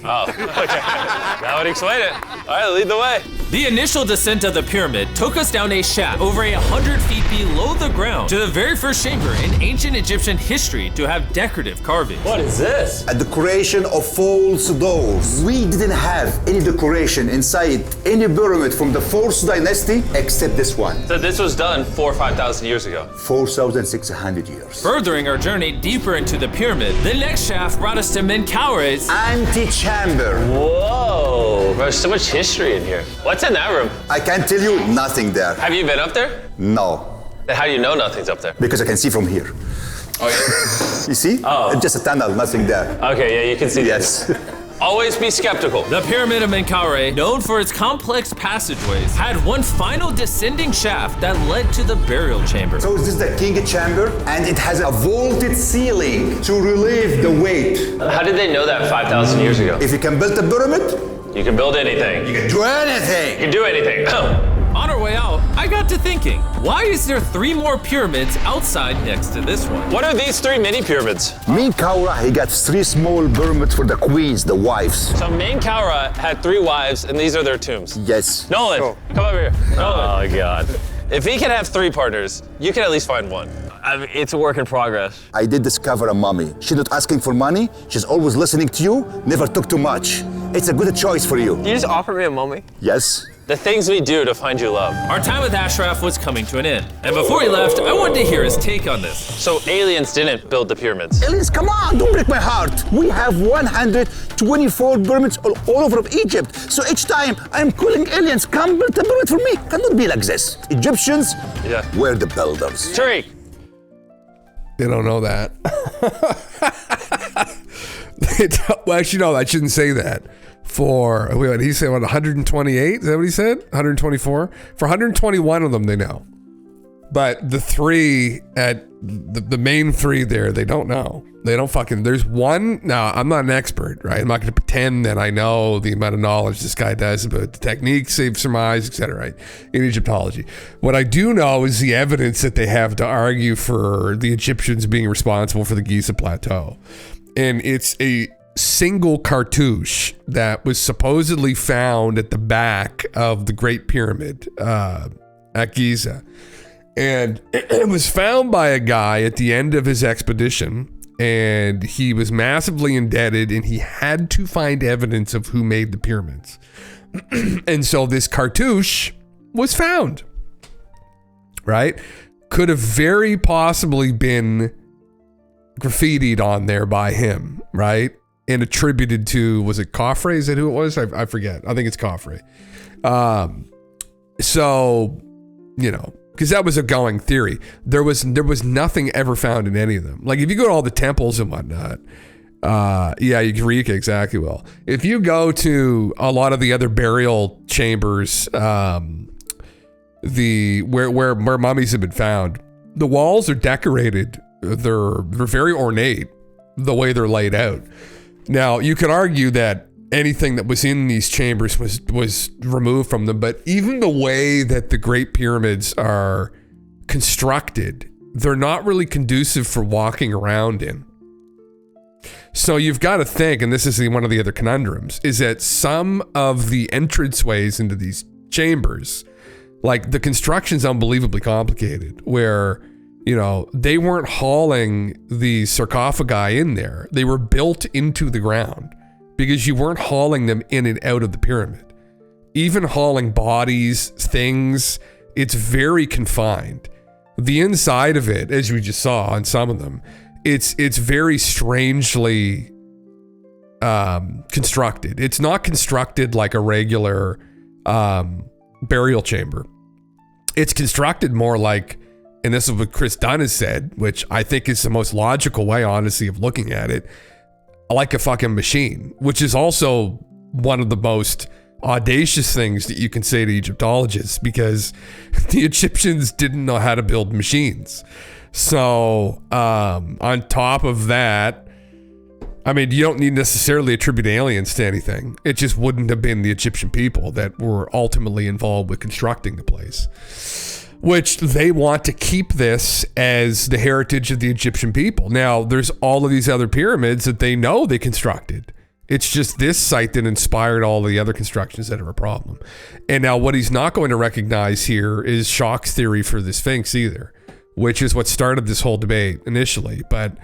Oh, okay. That would explain it. All right, lead the way. The initial descent of the pyramid took us down a shaft over 100 feet below the ground to the very first chamber in ancient Egyptian history to have decorative carving. What is this? A decoration of false doors. We didn't have any decoration inside any pyramid from the 4th dynasty except this one. So this was done 4,000 or 5,000 years ago. 4,600 years. Furthering our journey deeper into the pyramid, the next shaft brought us to Menkaure's Antechamber. Whoa, there's so much history in here. What's in that room? I can't tell you nothing there. Have you been up there? No. Then how do you know nothing's up there? Because I can see from here. Oh, yeah. You see? Oh. It's just a tunnel, nothing there. Okay, yeah, you can see. Yes. Always be skeptical. The Pyramid of Menkaure, known for its complex passageways, had one final descending shaft that led to the burial chamber. So this is the king chamber, and it has a vaulted ceiling to relieve the weight. How did they know that 5,000 years ago? If you can build a pyramid, you can build anything. You can do anything. You can do anything. On our way out, I got to thinking, why is there 3 more pyramids outside next to this one? What are these 3 mini pyramids? Menkaure, he got 3 small pyramids for the queens, the wives. So Menkaure had 3 wives, and these are their tombs. Yes. Nolan, come over here. Nolan. Oh, God. If he can have 3 partners, you can at least find one. I mean, it's a work in progress. I did discover a mummy. She's not asking for money. She's always listening to you, never took too much. It's a good choice for you. You just offered me a mummy? Yes. The things we do to find you love. Our time with Ashraf was coming to an end. And before he left, I wanted to hear his take on this. So aliens didn't build the pyramids? Aliens, come on, don't break my heart. We have 124 pyramids all over of Egypt. So each time I'm calling aliens, come build a pyramid for me. Cannot be like this. Egyptians were the builders. Tariq. They don't know that. Well, actually, no, I shouldn't say that. For, wait, he said, what, 128? Is that what he said? 124? For 121 of them, they know. But the 3 at the main 3 there, they don't know. They don't fucking, there's one, now I'm not an expert, right? I'm not going to pretend that I know the amount of knowledge this guy does about the techniques they've surmised, etc., right? In Egyptology. What I do know is the evidence that they have to argue for the Egyptians being responsible for the Giza Plateau. And it's a single cartouche that was supposedly found at the back of the Great Pyramid at Giza. And it was found by a guy at the end of his expedition, and he was massively indebted, and he had to find evidence of who made the pyramids. And so this cartouche was found, right? Could have very possibly been graffitied on there by him, right? And attributed to, was it Khafre? Is that who it was? I forget. I think it's Khafre. So, you know, because that was a going theory. There was nothing ever found in any of them. Like if you go to all the temples and whatnot, Eureka, exactly. Well, if you go to a lot of the other burial chambers, where mummies have been found, the walls are decorated. They're very ornate the way they're laid out. Now, you could argue that anything that was in these chambers was removed from them. But even the way that the Great Pyramids are constructed, they're not really conducive for walking around in. So you've got to think, and this is one of the other conundrums, is that some of the entranceways into these chambers, like the construction's unbelievably complicated, where, you know, they weren't hauling the sarcophagi in there. They were built into the ground because you weren't hauling them in and out of the pyramid. Even hauling bodies, things, it's very confined. The inside of it, as we just saw on some of them, it's very strangely constructed. It's not constructed like a regular burial chamber. It's constructed more like, and this is what Chris Dunn has said, which I think is the most logical way, honestly, of looking at it, like a fucking machine, which is also one of the most audacious things that you can say to Egyptologists, because the Egyptians didn't know how to build machines. So on top of that, I mean, you don't need necessarily attribute aliens to anything. It just wouldn't have been the Egyptian people that were ultimately involved with constructing the place, which they want to keep this as the heritage of the Egyptian people. Now, there's all of these other pyramids that they know they constructed. It's just this site that inspired all the other constructions that are a problem. And now what he's not going to recognize here is Schock's theory for the Sphinx either, which is what started this whole debate initially. But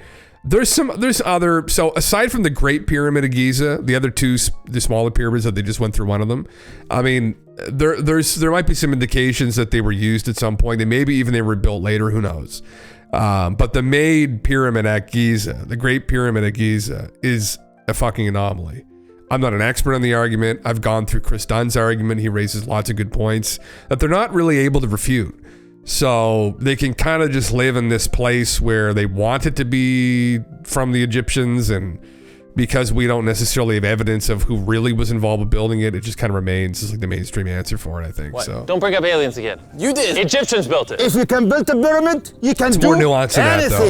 there's other, so aside from the Great Pyramid of Giza, the other two, the smaller pyramids that they just went through one of them, I mean, there might be some indications that they were used at some point. They were built later, who knows? But the made pyramid at Giza, the Great Pyramid at Giza, is a fucking anomaly. I'm not an expert on the argument. I've gone through Chris Dunn's argument. He raises lots of good points that they're not really able to refute. So they can kind of just live in this place where they want it to be from the Egyptians, and because we don't necessarily have evidence of who really was involved with building it, it just kind of remains as like the mainstream answer for it, I think. What? So don't bring up aliens again. You did. Egyptians built it. If you can build a pyramid, you can do more nuance in that, though.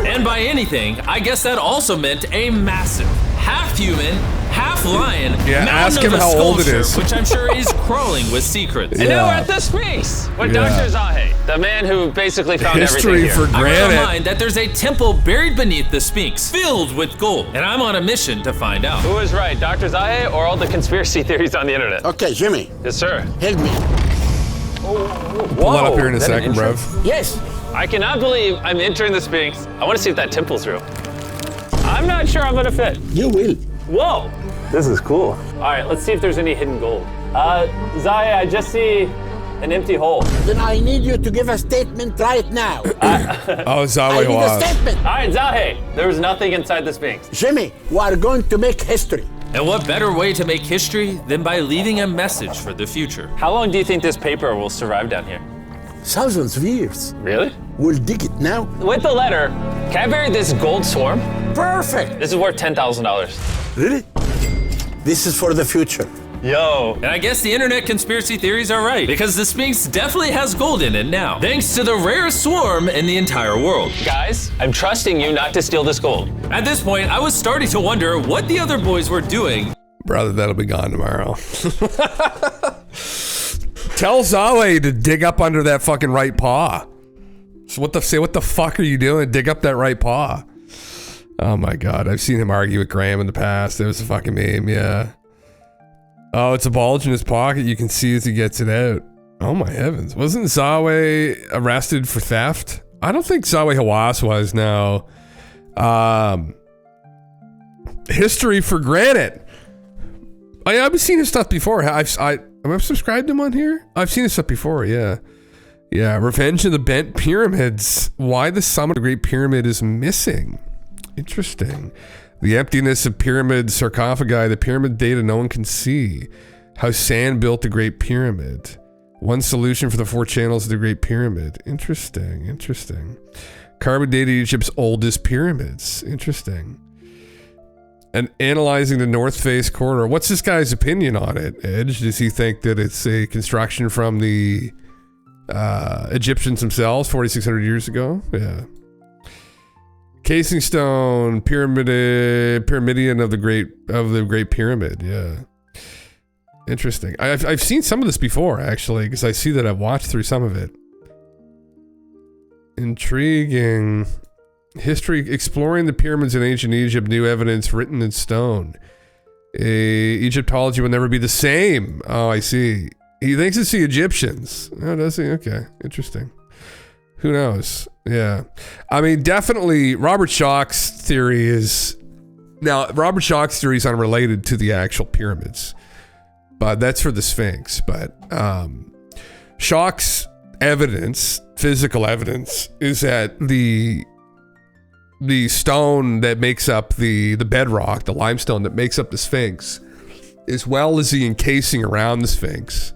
And by anything, I guess that also meant a massive, half-human, half-lion ask him how old it is. Which I'm sure is crawling with secrets. And now we're at the Sphinx with Dr. Zahe, the man who basically found everything here. For granted. I remind that there's a temple buried beneath the Sphinx, filled with gold, and I'm on a mission to find out. Who is right, Dr. Zahe or all the conspiracy theories on the internet? Okay, Jimmy. Yes, sir. Help me. Pull that up here in a second, bruv. Yes. I cannot believe I'm entering the Sphinx. I want to see if that temple's real. I'm not sure I'm gonna fit. You will. Whoa, this is cool. All right, let's see if there's any hidden gold. Zahe, I just see an empty hole. Then I need you to give a statement right now. Zahe, I need a statement. All right, Zahe, there was nothing inside the Sphinx. Jimmy, we are going to make history. And what better way to make history than by leaving a message for the future? How long do you think this paper will survive down here? Thousands of years. Really? We'll dig it now. With the letter, can I bury this gold swarm? Perfect. This is worth $10,000. Really? This is for the future. Yo. And I guess the internet conspiracy theories are right, because the Sphinx definitely has gold in it now, thanks to the rarest swarm in the entire world. Guys, I'm trusting you not to steal this gold. At this point, I was starting to wonder what the other boys were doing. Brother, that'll be gone tomorrow. Tell Zahe to dig up under that fucking right paw. So what the fuck are you doing? Dig up that right paw. Oh my God, I've seen him argue with Graham in the past. It was a fucking meme, yeah. Oh, it's a bulge in his pocket. You can see as he gets it out. Oh my heavens. Wasn't Zahe arrested for theft? I don't think Zahe Hawass was, no. History for granted. I've seen his stuff before. I've subscribed to him on here? I've seen his stuff before, yeah. Yeah, Revenge of the Bent Pyramids. Why the summit of the Great Pyramid is missing. Interesting. The emptiness of pyramid sarcophagi, the pyramid data no one can see. How sand built the Great Pyramid. One solution for the 4 channels of the Great Pyramid. Interesting. Carbon dated Egypt's oldest pyramids. Interesting. And analyzing the North Face corridor. What's this guy's opinion on it, Edge? Does he think that it's a construction from the Egyptians themselves 4,600 years ago? Yeah. Casing stone, pyramidion of the Great Pyramid. Yeah. Interesting. I've seen some of this before, actually, because I see that I've watched through some of it. Intriguing. History exploring the pyramids in ancient Egypt, new evidence written in stone. Egyptology will never be the same. Oh, I see. He thinks it's the Egyptians. Oh, does he? Okay, interesting. Who knows? Yeah. I mean, definitely Robert Schoch's theory is... Now, Robert Schoch's theory is unrelated to the actual pyramids. But that's for the Sphinx. But Schoch's evidence, physical evidence, is that the stone that makes up the bedrock, the limestone that makes up the Sphinx, as well as the encasing around the Sphinx,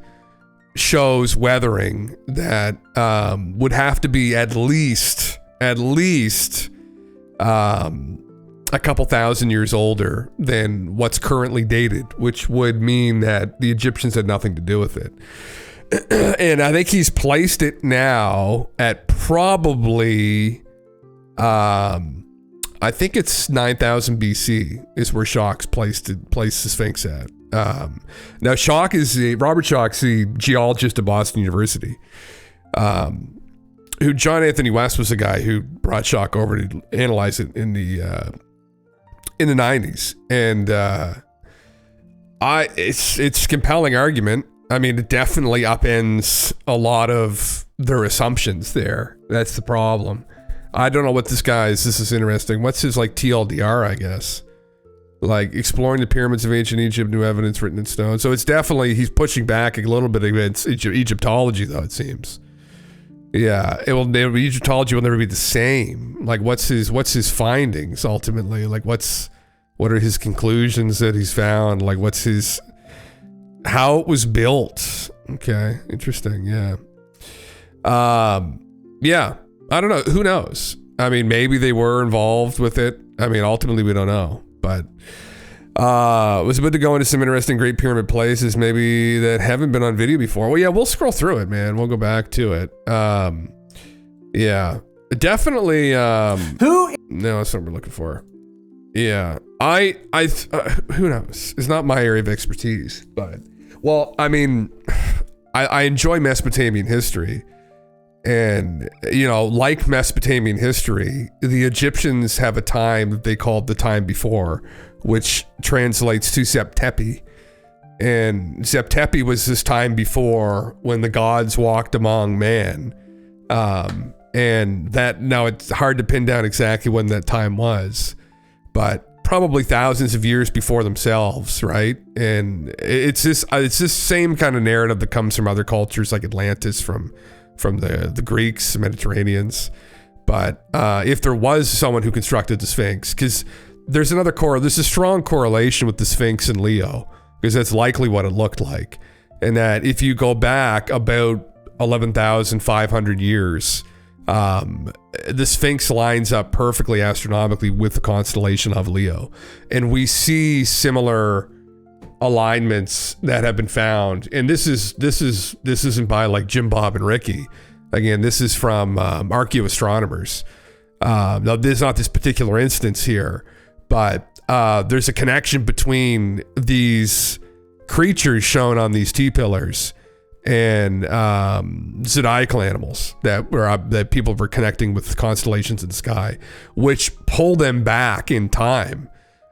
shows weathering that would have to be at least a couple thousand years older than what's currently dated, which would mean that the Egyptians had nothing to do with it. And I think he's placed it now at probably, I think it's 9000 BC is where Schoch's placed the Sphinx at. Now Robert Schoch's the geologist at Boston University, who John Anthony West was the guy who brought Schoch over to analyze it in the 90s. And it's compelling argument. I mean, it definitely upends a lot of their assumptions there. That's the problem. I don't know what this is interesting. What's his TLDR, I guess? Exploring the pyramids of ancient Egypt, new evidence written in stone. So it's definitely, he's pushing back a little bit against Egyptology, though, it seems. Yeah, Egyptology will never be the same. What's his findings ultimately? What are his conclusions that he's found? How it was built? Okay, interesting. Yeah. Yeah, I don't know. Who knows? I mean, maybe they were involved with it. I mean, ultimately we don't know. But it was good to go into some interesting Great Pyramid places maybe that haven't been on video before. Well, yeah, we'll scroll through it, man. We'll go back to it. Yeah, definitely. Who? No, that's not what we're looking for. Yeah, who knows? It's not my area of expertise, but well, I mean, I enjoy Mesopotamian history. And, like Mesopotamian history, the Egyptians have a time that they called the time before, which translates to Septepi. And Septepi was this time before when the gods walked among man. And that, now it's hard to pin down exactly when that time was, but probably thousands of years before themselves, right? And it's this same kind of narrative that comes from other cultures like Atlantis, from the Greeks, Mediterraneans. But if there was someone who constructed the Sphinx, because there's a strong correlation with the Sphinx and Leo, because that's likely what it looked like. And that if you go back about 11,500 years, the Sphinx lines up perfectly astronomically with the constellation of Leo. And we see similar alignments that have been found, and this isn't by Jim Bob and Ricky. Again, this is from archaeoastronomers. Now there's not this particular instance here, but there's a connection between these creatures shown on these T-pillars and zodiacal animals that people were connecting with constellations in the sky, which pull them back in time.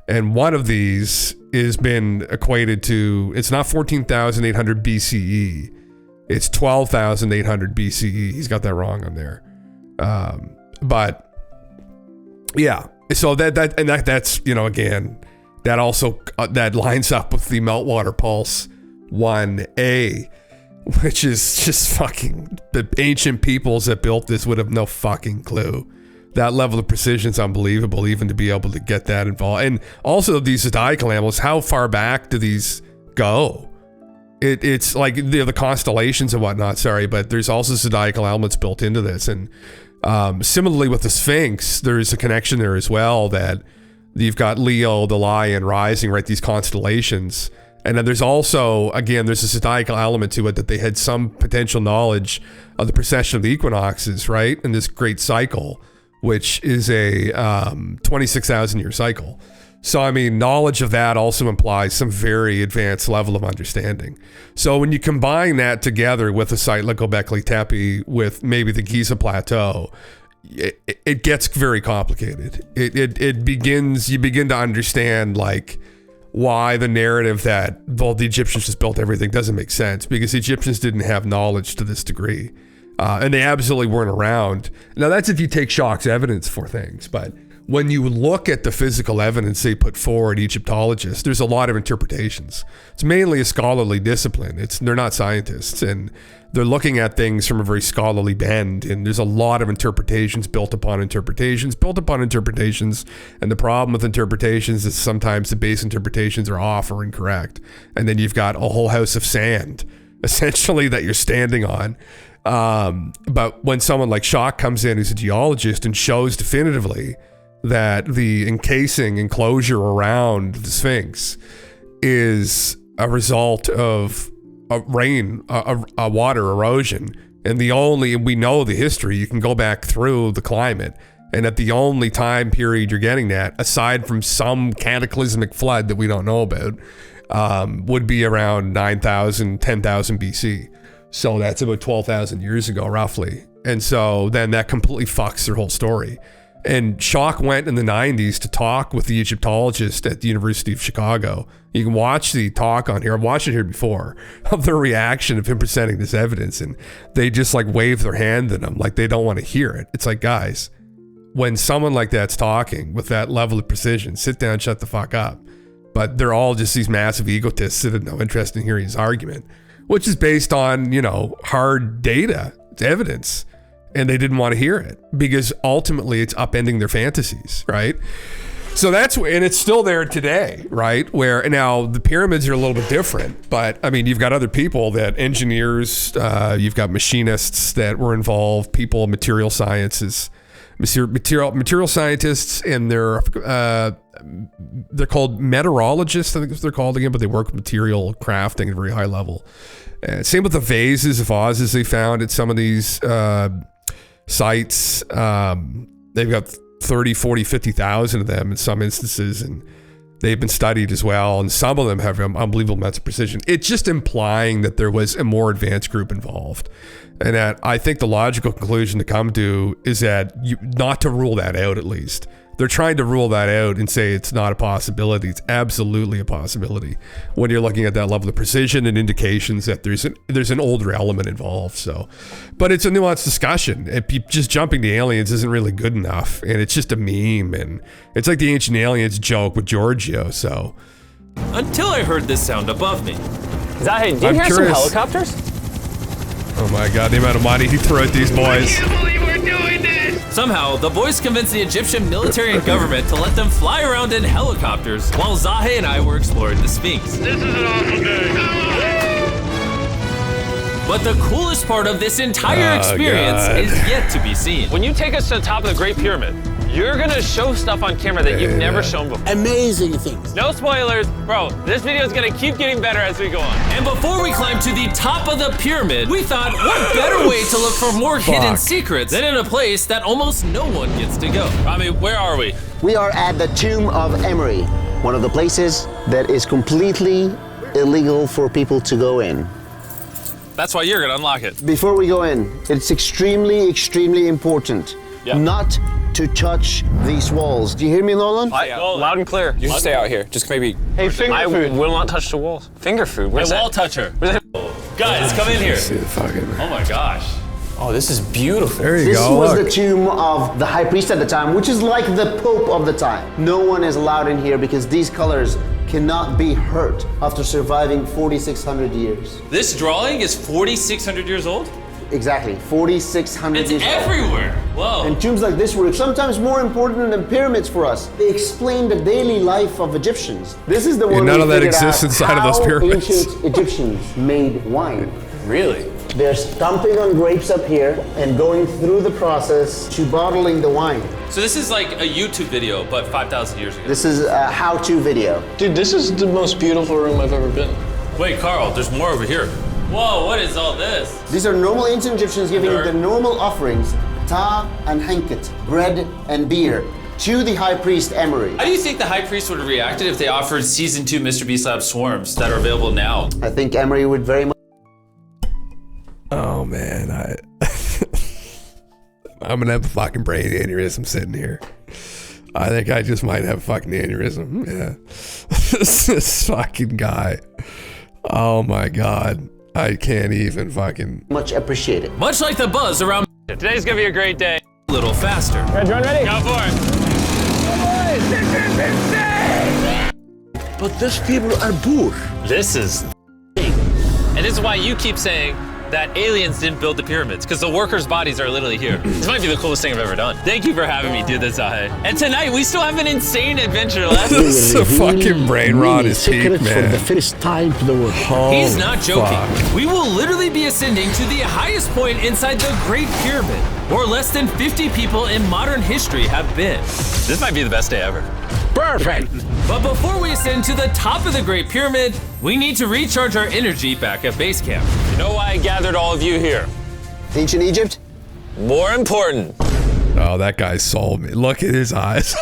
And one of these has been equated to, it's not 14,800 BCE, it's 12,800 BCE. He's got that wrong on there. But yeah, so that's, again, that also, that lines up with the Meltwater Pulse 1A, which is just fucking, the ancient peoples that built this would have no fucking clue. That level of precision is unbelievable, even to be able to get that involved. And also these zodiacal animals, how far back do these go? It's like the constellations and whatnot, but there's also zodiacal elements built into this. And similarly with the Sphinx, there's a connection there as well, that you've got Leo, the lion rising, right? These constellations. And then there's also, again, there's a zodiacal element to it, that they had some potential knowledge of the precession of the equinoxes, right? In this great cycle, which is a 26,000 year cycle. So, I mean, knowledge of that also implies some very advanced level of understanding. So when you combine that together with a site like Göbekli Tepe, with maybe the Giza Plateau, it gets very complicated. You begin to understand like why the narrative that, well, the Egyptians just built everything doesn't make sense, because the Egyptians didn't have knowledge to this degree. And they absolutely weren't around. Now, that's if you take Schoch's evidence for things, but when you look at the physical evidence they put forward, Egyptologists, there's a lot of interpretations. It's mainly a scholarly discipline. They're not scientists, and they're looking at things from a very scholarly bend, and there's a lot of interpretations built upon interpretations. And the problem with interpretations is sometimes the base interpretations are off or incorrect. And then you've got a whole house of sand, essentially, that you're standing on. But when someone like Schoch comes in, who's a geologist, and shows definitively that the enclosure around the Sphinx is a result of a water erosion, and we know the history, you can go back through the climate, and at the only time period you're getting that, aside from some cataclysmic flood that we don't know about, would be around 9,000, 10,000 BC. So that's about 12,000 years ago, roughly. And so then that completely fucks their whole story. And Schoch went in the 90s to talk with the Egyptologist at the University of Chicago. You can watch the talk on here. I've watched it here before, of their reaction of him presenting this evidence. And they just like wave their hand at him like they don't want to hear it. It's like, guys, when someone like that's talking with that level of precision, sit down, shut the fuck up. But they're all just these massive egotists that have no interest in hearing his argument, which is based on, hard data. It's evidence. And they didn't want to hear it because ultimately it's upending their fantasies, right? So and it's still there today, right? Where now the pyramids are a little bit different, but I mean, you've got other people, that engineers, you've got machinists that were involved, people, material sciences, material scientists, and they're called meteorologists, I think that's what they're called again, but they work with material crafting at a very high level. Same with the vases they found at some of these sites. They've got 30, 40, 50,000 of them in some instances, and they've been studied as well, and some of them have unbelievable amounts of precision. It's just implying that there was a more advanced group involved, and that I think the logical conclusion to come to is that not to rule that out. At least they're trying to rule that out and say it's not a possibility. It's absolutely a possibility when you're looking at that level of precision and indications that there's an older element involved. So, but it's a nuanced discussion. Just jumping to aliens isn't really good enough, and it's just a meme, and it's like the ancient aliens joke with Giorgio. So, until I heard this sound above me. Zahe, do you hear some helicopters? Oh my God, the amount of money he threw at these boys. I can't believe we're doing this! Somehow, the boys convinced the Egyptian military and government to let them fly around in helicopters while Zahe and I were exploring the Sphinx. This is an awful day. But the coolest part of this entire experience is yet to be seen. When you take us to the top of the Great Pyramid, you're gonna show stuff on camera that you've never shown before. Amazing things. No spoilers. Bro, this video is gonna keep getting better as we go on. And before we climb to the top of the pyramid, we thought, what better way to look for more hidden secrets than in a place that almost no one gets to go? Rami, where are we? We are at the tomb of Emery, one of the places that is completely illegal for people to go in. That's why you're gonna unlock it. Before we go in, it's extremely, extremely important not to touch these walls. Do you hear me, Nolan? Loud and clear. You should stay out here. Just maybe. Hey, finger food. I will not touch the walls. Finger food. Where's that? Wall toucher. Guys, come in here. Oh my gosh. Oh, this is beautiful. There you this go. This was the tomb of the high priest at the time, which is like the Pope of the time. No one is allowed in here because these colors cannot be hurt after surviving 4,600 years. This drawing is 4,600 years old? Exactly, 4,600 years old. It's everywhere. Whoa. And tombs like this were sometimes more important than pyramids for us. They explain the daily life of Egyptians. This is the one none of that exists inside of those pyramids. Ancient Egyptians made wine. Really? They're stomping on grapes up here and going through the process to bottling the wine. So this is like a YouTube video, but 5,000 years ago. This is a how-to video. Dude, this is the most beautiful room I've ever been. Wait, Carl, there's more over here. Whoa, what is all this? These are normal ancient Egyptians giving the normal offerings Ta and Henket, bread and beer, to the high priest Emery. How do you think the high priest would have reacted if they offered season 2 Mr. Beast Lab swarms that are available now? I think Emery would very much. Oh man, I'm gonna have a fucking brain aneurysm sitting here. I think I just might have a fucking aneurysm. Yeah. This fucking guy. Oh my God. I can't even fucking. Much appreciated. Much like the buzz around. Today's gonna be a great day. A little faster. Run ready? Go for it. But these people are poor. This is and this is why you keep saying that aliens didn't build the pyramids, because the workers' bodies are literally here. This might be the coolest thing I've ever done. Thank you for having me do this, Ahe. And tonight, we still have an insane adventure left. This is a fucking brain rot is peak, man. For the first time to the world. He's not joking. We will literally be ascending to the highest point inside the Great Pyramid, where less than 50 people in modern history have been. This might be the best day ever. Perfect. But before we ascend to the top of the Great Pyramid, we need to recharge our energy back at base camp. You know why I gathered all of you here? Ancient Egypt? More important. Oh, that guy sold me. Look at his eyes.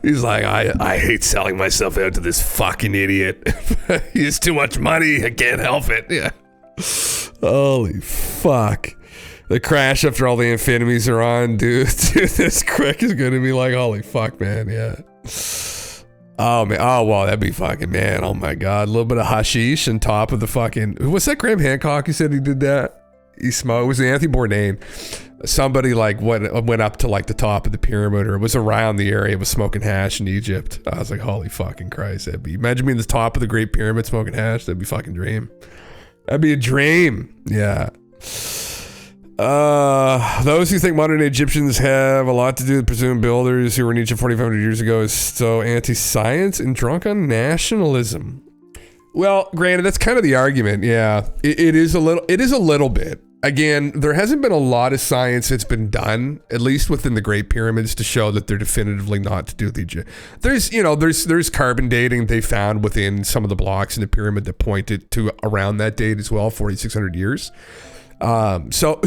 He's like, I hate selling myself out to this fucking idiot. He has too much money. I can't help it. Yeah. Holy fuck. The crash after all the infinities are on, dude. This quick is gonna be like, holy fuck, man. Yeah. Oh man. Oh wow, that'd be fucking, man. Oh my God. A little bit of hashish on top of the fucking. What's that? Graham Hancock? He said he did that. He smoked. It was Anthony Bourdain. Somebody like went up to like the top of the pyramid, or it was around the area, was smoking hash in Egypt. I was like, holy fucking Christ. That'd be. Imagine being the top of the Great Pyramid smoking hash. That'd be fucking dream. That'd be a dream. Yeah. Those who think modern Egyptians have a lot to do with presumed builders who were in Egypt 4,500 years ago is so anti-science and drunk on nationalism. Well, granted, that's kind of the argument. Yeah, it is a little bit. Again, there hasn't been a lot of science that's been done, at least within the Great Pyramids, to show that they're definitively not to do with Egypt. There's carbon dating they found within some of the blocks in the pyramid that pointed to around that date as well, 4,600 years. So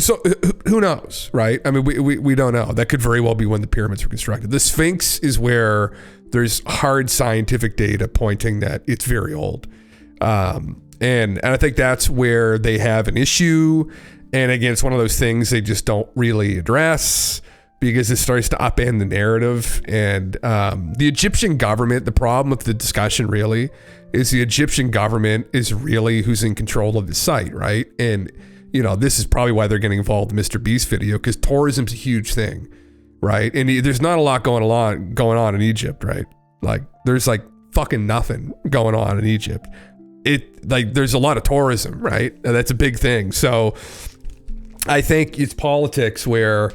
who knows, right? I mean, we don't know. That could very well be when the pyramids were constructed. The Sphinx is where there's hard scientific data pointing that it's very old. And I think that's where they have an issue. And again, it's one of those things they just don't really address because it starts to upend the narrative. And the Egyptian government, the problem with the discussion really is the Egyptian government is really who's in control of the site, right? And you know, this is probably why they're getting involved in Mr. Beast video, because tourism's a huge thing, right? And there's not a lot going on in Egypt, right? Like there's like fucking nothing going on in Egypt. There's a lot of tourism, right? And that's a big thing. So I think it's politics where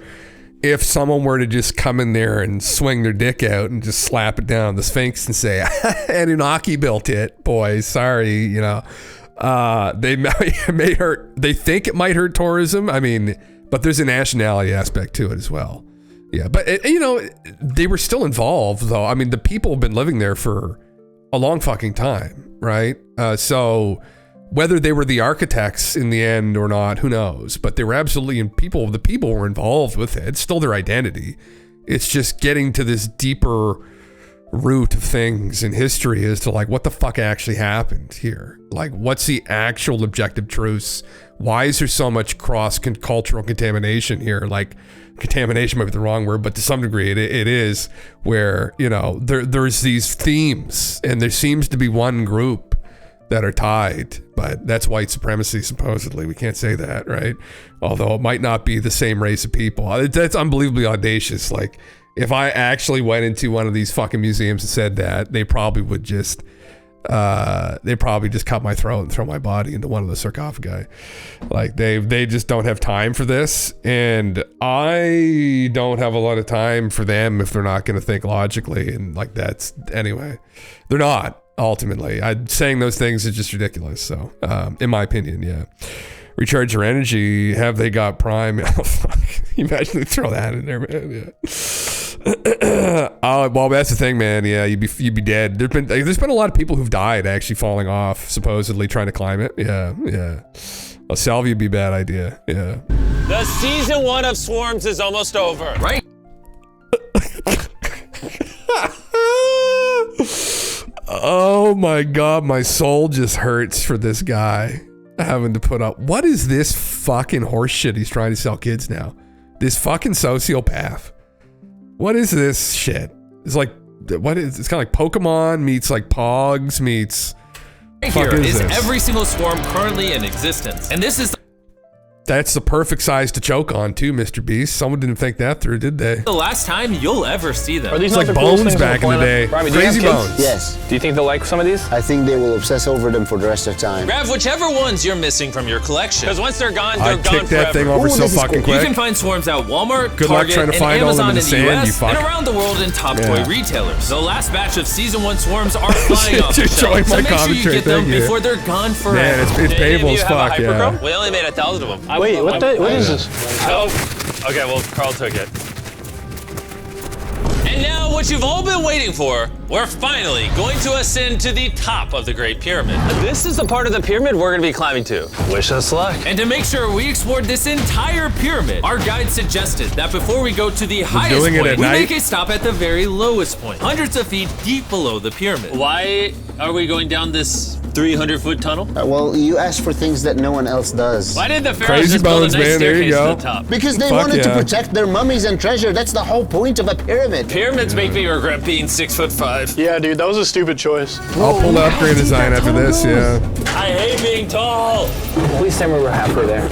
if someone were to just come in there and swing their dick out and just slap it down on the Sphinx and say, Anunnaki built it, boys, sorry, you know. They may hurt. They think it might hurt tourism. I mean, but there's a nationality aspect to it as well. Yeah, but they were still involved though. I mean, the people have been living there for a long fucking time, right? So whether they were the architects in the end or not, who knows? But they were absolutely the people were involved with it. It's still their identity. It's just getting to this deeper root of things in history as to like what the fuck actually happened here. Like what's the actual objective truths? Why is there so much cross-cultural contamination here? Like contamination might be the wrong word, but to some degree it is, where, you know, there's these themes and there seems to be one group that are tied, but that's white supremacy supposedly. We can't say that, right? Although it might not be the same race of people. That's unbelievably audacious. Like if I actually went into one of these fucking museums and said that, they probably would just cut my throat and throw my body into one of the sarcophagi. Like they just don't have time for this, and I don't have a lot of time for them if they're not going to think logically. And like that's anyway, they're not. Ultimately, saying those things is just ridiculous. So, in my opinion, yeah. Recharge your energy. Have they got Prime? Oh, fuck. Imagine they throw that in there, man. Yeah. Oh, well, that's the thing, man. Yeah, you'd be dead. There's been a lot of people who've died actually falling off, supposedly trying to climb it. Yeah. A salvia would be a bad idea. Yeah. The season 1 of Swarms is almost over. Right. Oh my God, my soul just hurts for this guy having to put up. What is this fucking horse shit he's trying to sell kids now? This fucking sociopath. What is this shit? It's like, what is, it's kind of like Pokemon meets like Pogs meets. Here is every single swarm currently in existence. And this is That's the perfect size to choke on too, Mr. Beast. Someone didn't think that through, did they? the last time you'll ever see them. Are these It's not like the coolest Bones things on back the in the planet? day. Robbie, do you have Crazy kids? Bones. Yes. Do you think they'll like some of these? I think they will obsess over them for the rest of time. Grab whichever ones you're missing from your collection. Because once they're gone, they're I'd gone kick that forever. thing over so fucking You quick. can find swarms at Walmart, Good luck Target, trying to and find all of them Amazon in the sand, US, you fuck. and around the world in top Yeah. toy retailers. The last batch of season 1 swarms are flying off the You're showing shelves, so my make sure you commentary, get them thank you. before they're gone forever. Man, it's Did any of painful you as have a fuck, yeah. hyperchrome? We only made 1,000 of them. Wait, what is this? Oh, okay, well, Carl took it. And now, what you've all been waiting for, we're finally going to ascend to the top of the Great Pyramid. This is the part of the pyramid we're going to be climbing to. Wish us luck. And to make sure we explored this entire pyramid, our guide suggested that before we go to the highest doing it point, at we night? make a stop at the very lowest point, hundreds of feet deep below the pyramid. Why are we going down this 300-foot tunnel? Well, you asked for things that no one else does. Why did the pharaohs Crazy just build Bones, a nice man, there you staircase go. to the top? Because they Fuck wanted to yeah. protect their mummies and treasure. That's the whole point of a pyramid. Pyramids make me regret being 6'5". Yeah, dude, that was a stupid choice. I'll pull the upgrade design after this, yeah. I hate being tall. Please tell me we're halfway there.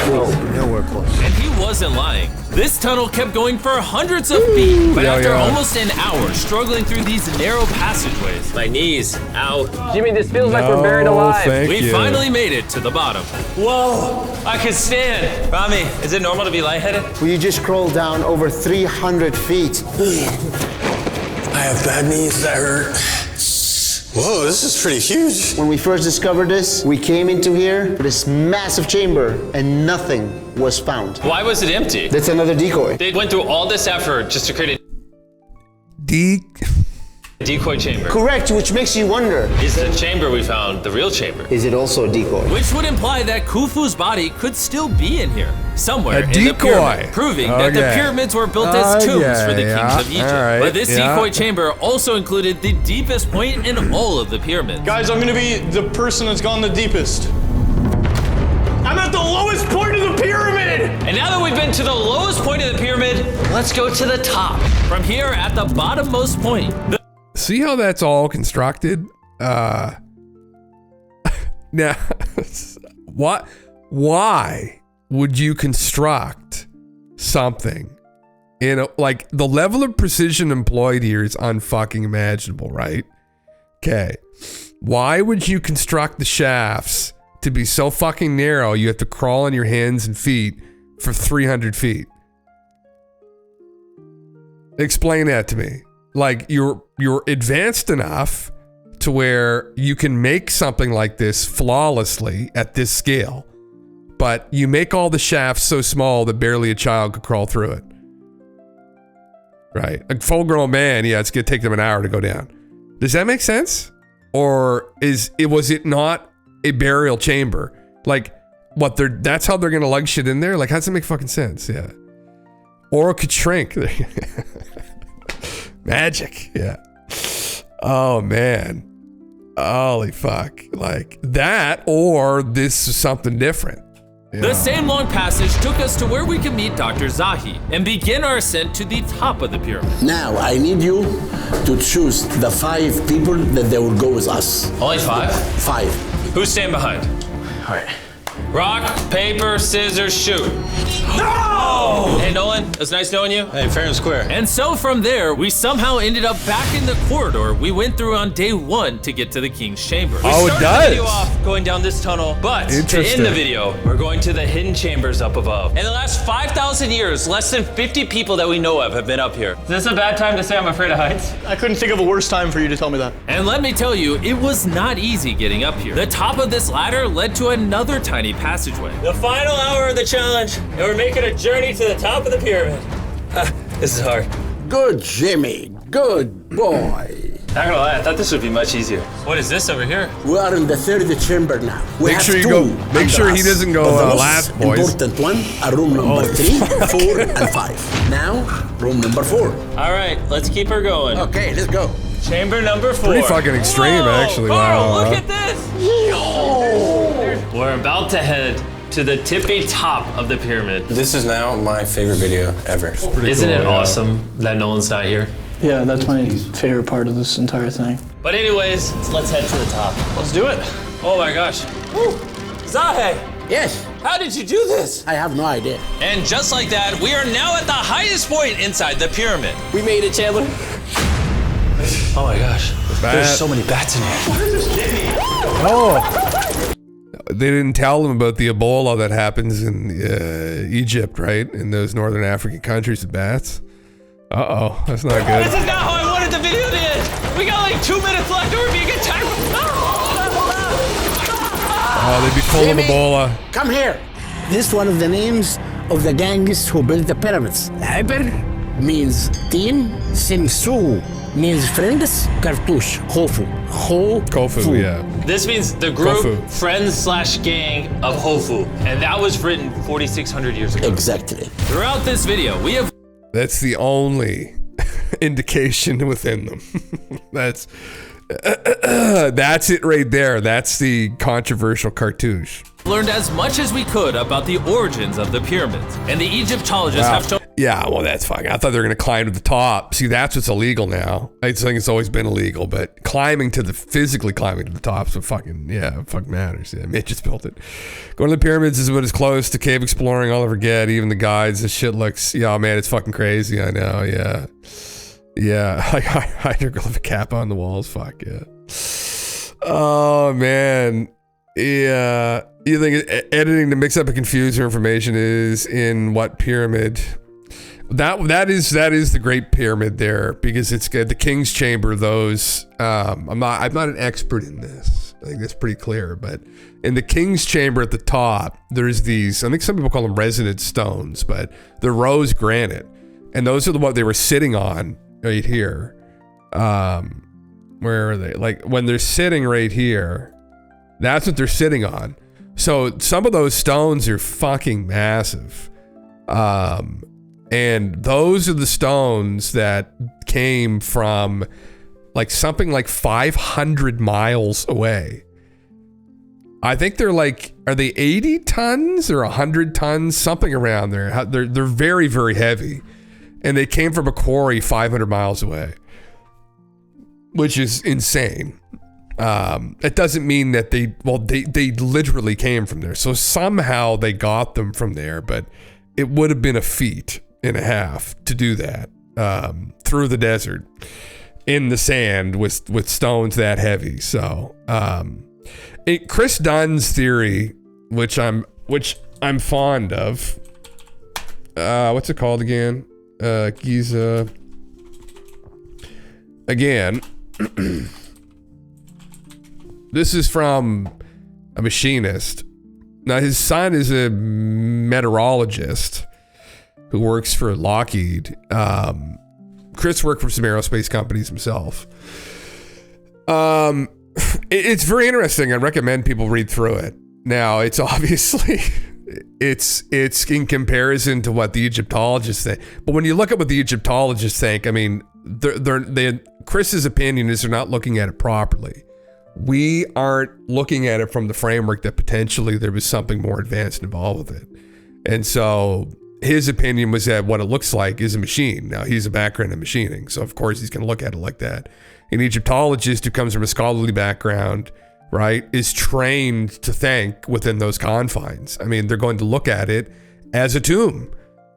Nowhere close. And he wasn't lying. This tunnel kept going for hundreds of feet, but Yeah, after yeah. almost an hour struggling through these narrow passageways, My knees, ow. Jimmy, this feels like No, we're buried alive. thank we you. finally made it to the bottom. Whoa, I can stand. Rami, is it normal to be lightheaded? We just crawled down over 300 feet. I have bad knees that hurt. Whoa, this is pretty huge. When we first discovered this, we came into here, this massive chamber, and nothing was found. Why was it empty? That's another decoy. They went through all this effort just to create a decoy chamber. Correct, which makes you wonder, Is the chamber we found the real chamber? is it also a decoy? Which would imply that Khufu's body could still be in here, somewhere A in the decoy. pyramid, proving that the Okay. pyramids were built as tombs for the yeah, kings of Egypt. all right, But this yeah. decoy chamber also included the deepest point in all of the pyramids. Guys, I'm gonna be the person that's gone the deepest. I'm at the lowest point of the pyramid! And now that we've been to the lowest point of the pyramid, let's go to the top. From here at the bottommost point, See how that's all constructed? Now, why would you construct something in a, like the level of precision employed here is unfucking imaginable, right? Okay. Why would you construct the shafts to be so fucking narrow you have to crawl on your hands and feet for 300 feet? Explain that to me. Like you're advanced enough to where you can make something like this flawlessly at this scale, but you make all the shafts so small that barely a child could crawl through it. Right? A full-grown man, yeah, it's gonna take them an hour to go down. Does that make sense? Or was it not a burial chamber? Like that's how they're gonna lug shit in there? Like, how does it make fucking sense? Yeah. Or it could shrink. Magic, yeah. Oh man, holy fuck! Like that, or this is something different. the same long passage took us to where we could meet Dr. Zahi and begin our ascent to the top of the pyramid. Now, I need you to choose the 5 people that they will go with us. Only 5? 5. Who's staying behind? All right. Rock, paper, scissors, shoot. No! Hey, Nolan, it was nice knowing you. Hey, fair and square. And so from there, we somehow ended up back in the corridor we went through on day 1 to get to the king's chamber. We Oh, it started does. the video off going down this tunnel, but to end Interesting. the video, we're going to the hidden chambers up above. In the last 5,000 years, less than 50 people that we know of have been up here. Is this a bad time to say I'm afraid of heights? I couldn't think of a worse time for you to tell me that. And let me tell you, it was not easy getting up here. The top of this ladder led to another tiny passageway. The final hour of the challenge, and we're making a journey to the top of the pyramid. This is hard. Good, Jimmy. Good boy. Not gonna lie, I thought this would be much easier. What is this over here? We are in the third chamber now. We Make sure you go. Make sure he doesn't go last, boys. Important one are room number 3, 4, and 5. Now, room number 4. All right, let's keep her going. Okay, let's go. Chamber number 4. Pretty fucking extreme, actually. Carl, Wow. look at this. We're about to head to the tippy top of the pyramid. This is now my favorite video ever. Isn't it awesome that Nolan's not here? Yeah, that's my favorite part of this entire thing. But anyways, let's head to the top. Let's do it. Oh my gosh. Woo. Zahe. Yes. How did you do this? I have no idea. And just like that, we are now at the highest point inside the pyramid. We made it, Chandler. Oh my gosh. There's so many bats in here. Oh. They didn't tell them about the Ebola that happens in Egypt, right? In those northern African countries with bats. Uh-oh, that's not good. This is not how I wanted the video to end. We got like 2 minutes left or we're being attacked. Oh, they'd be full of Ebola. Come here. This is one of the names of the gangs who built the pyramids. Iber means team, Simsu means friends, Cartouche, Hofu. Kofu, yeah. This means the group Kofu. friends/gang of Hofu. And that was written 4,600 years ago. Exactly. Throughout this video, we have... That's the only indication within them. That's it right there. That's the controversial cartouche. learned as much as we could about the origins of the pyramids. And the Egyptologists have told... Yeah, well, that's fine. I thought they were going to climb to the top. See, that's what's illegal now. I think it's always been illegal, but physically climbing to the top is what fucking matters. Yeah, Mitch just built it. Going to the pyramids is about as close to cave exploring I'll ever get. Even the guides, this shit looks, man, it's fucking crazy. I know, yeah. Yeah, hieroglyphic cap on the walls, fuck yeah. Oh, man. Yeah. You think editing to mix up and confuse your information is in what pyramid? That is the Great Pyramid there, because it's the King's Chamber. Those I'm not an expert in this. I think that's pretty clear. But in the King's Chamber at the top, there's these. I think some people call them resonance stones, but they're rose granite, and those are what they were sitting on right here. Where are they? Like when they're sitting right here, that's what they're sitting on. So some of those stones are fucking massive. And those are the stones that came from something like 500 miles away. I think they're are they 80 tons or 100 tons? Something around there. They're very, very heavy. And they came from a quarry 500 miles away, which is insane. It doesn't mean that they literally came from there. So somehow they got them from there, but it would have been a feat and a half to do that through the desert in the sand with stones that heavy. So Chris Dunn's theory, which I'm fond of. What's it called again? Giza. Again. This is from a machinist. Now his son is a meteorologist who works for Lockheed. Chris worked for some aerospace companies himself. It's very interesting. I recommend people read through it. Now, it's obviously, it's in comparison to what the Egyptologists think. But when you look at what the Egyptologists think, I mean, Chris's opinion is they're not looking at it properly. We aren't looking at it from the framework that potentially there was something more advanced involved with it. And so his opinion was that what it looks like is a machine. Now, he's a background in machining, so of course he's going to look at it like that. An Egyptologist who comes from a scholarly background, right, is trained to think within those confines. I mean, they're going to look at it as a tomb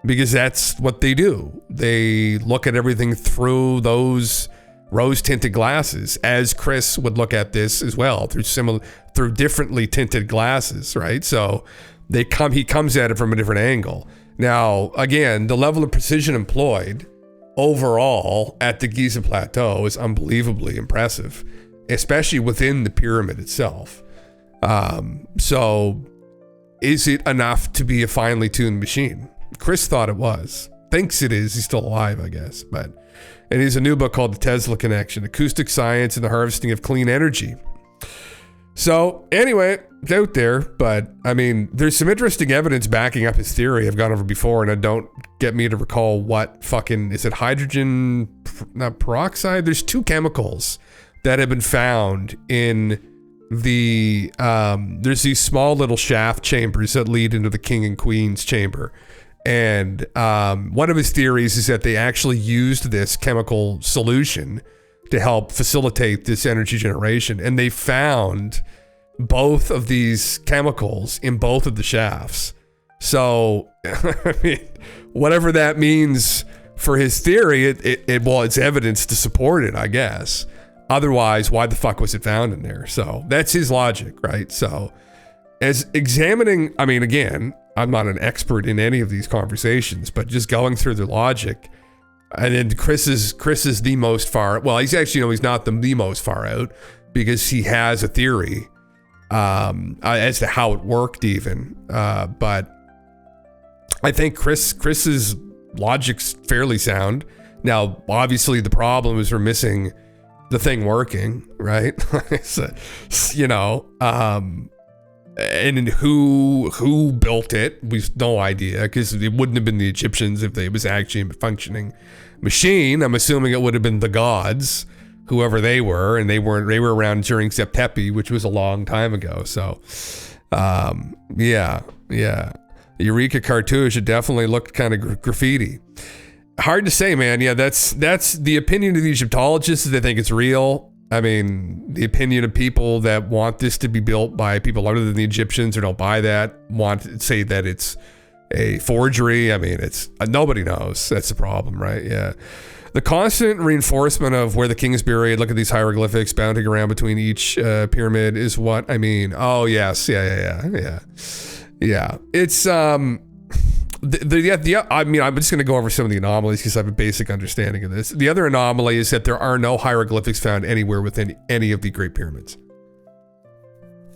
because that's what they do. They look at everything through those rose-tinted glasses, as Chris would look at this as well, through differently tinted glasses, right? So he comes at it from a different angle. Now, again, the level of precision employed overall at the Giza Plateau is unbelievably impressive, especially within the pyramid itself. So is it enough to be a finely tuned machine? Chris thought it was. Thinks it is. He's still alive, I guess. But And he has a new book called The Tesla Connection, Acoustic Science and the Harvesting of Clean Energy. So anyway, it's out there, but I mean, there's some interesting evidence backing up his theory I've gone over before, and I don't get me to recall what fucking, is it hydrogen, not peroxide? There's 2 chemicals that have been found in the, there's these small little shaft chambers that lead into the king and queen's chamber. And one of his theories is that they actually used this chemical solution to help facilitate this energy generation. And they found both of these chemicals in both of the shafts. So, I mean, whatever that means for his theory, it's evidence to support it, I guess. Otherwise, why the fuck was it found in there? So that's his logic, right? So as examining, I mean, again, I'm not an expert in any of these conversations, but just going through the logic, and then Chris is the most far, well, he's actually, he's not the most far out, because he has a theory as to how it worked even. But I think Chris's logic's fairly sound. Now, obviously the problem is we're missing the thing working, right? So, and who built it? We've no idea, because it wouldn't have been the Egyptians if it was actually a functioning machine. I'm assuming it would have been the gods, whoever they were, and they were around during Septepi, which was a long time ago. So, yeah. Eureka cartouche, it definitely looked kind of graffiti. Hard to say, man. Yeah, that's the opinion of the Egyptologists. They think it's real. I mean, the opinion of people that want this to be built by people other than the Egyptians or don't buy that want to say that it's a forgery. I mean, it's nobody knows. That's the problem, right? Yeah. The constant reinforcement of where the king is buried, look at these hieroglyphics bouncing around between each pyramid is what I mean. Oh, yes. Yeah. It's, I mean, I'm just going to go over some of the anomalies because I have a basic understanding of this. The other anomaly is that there are no hieroglyphics found anywhere within any of the Great Pyramids.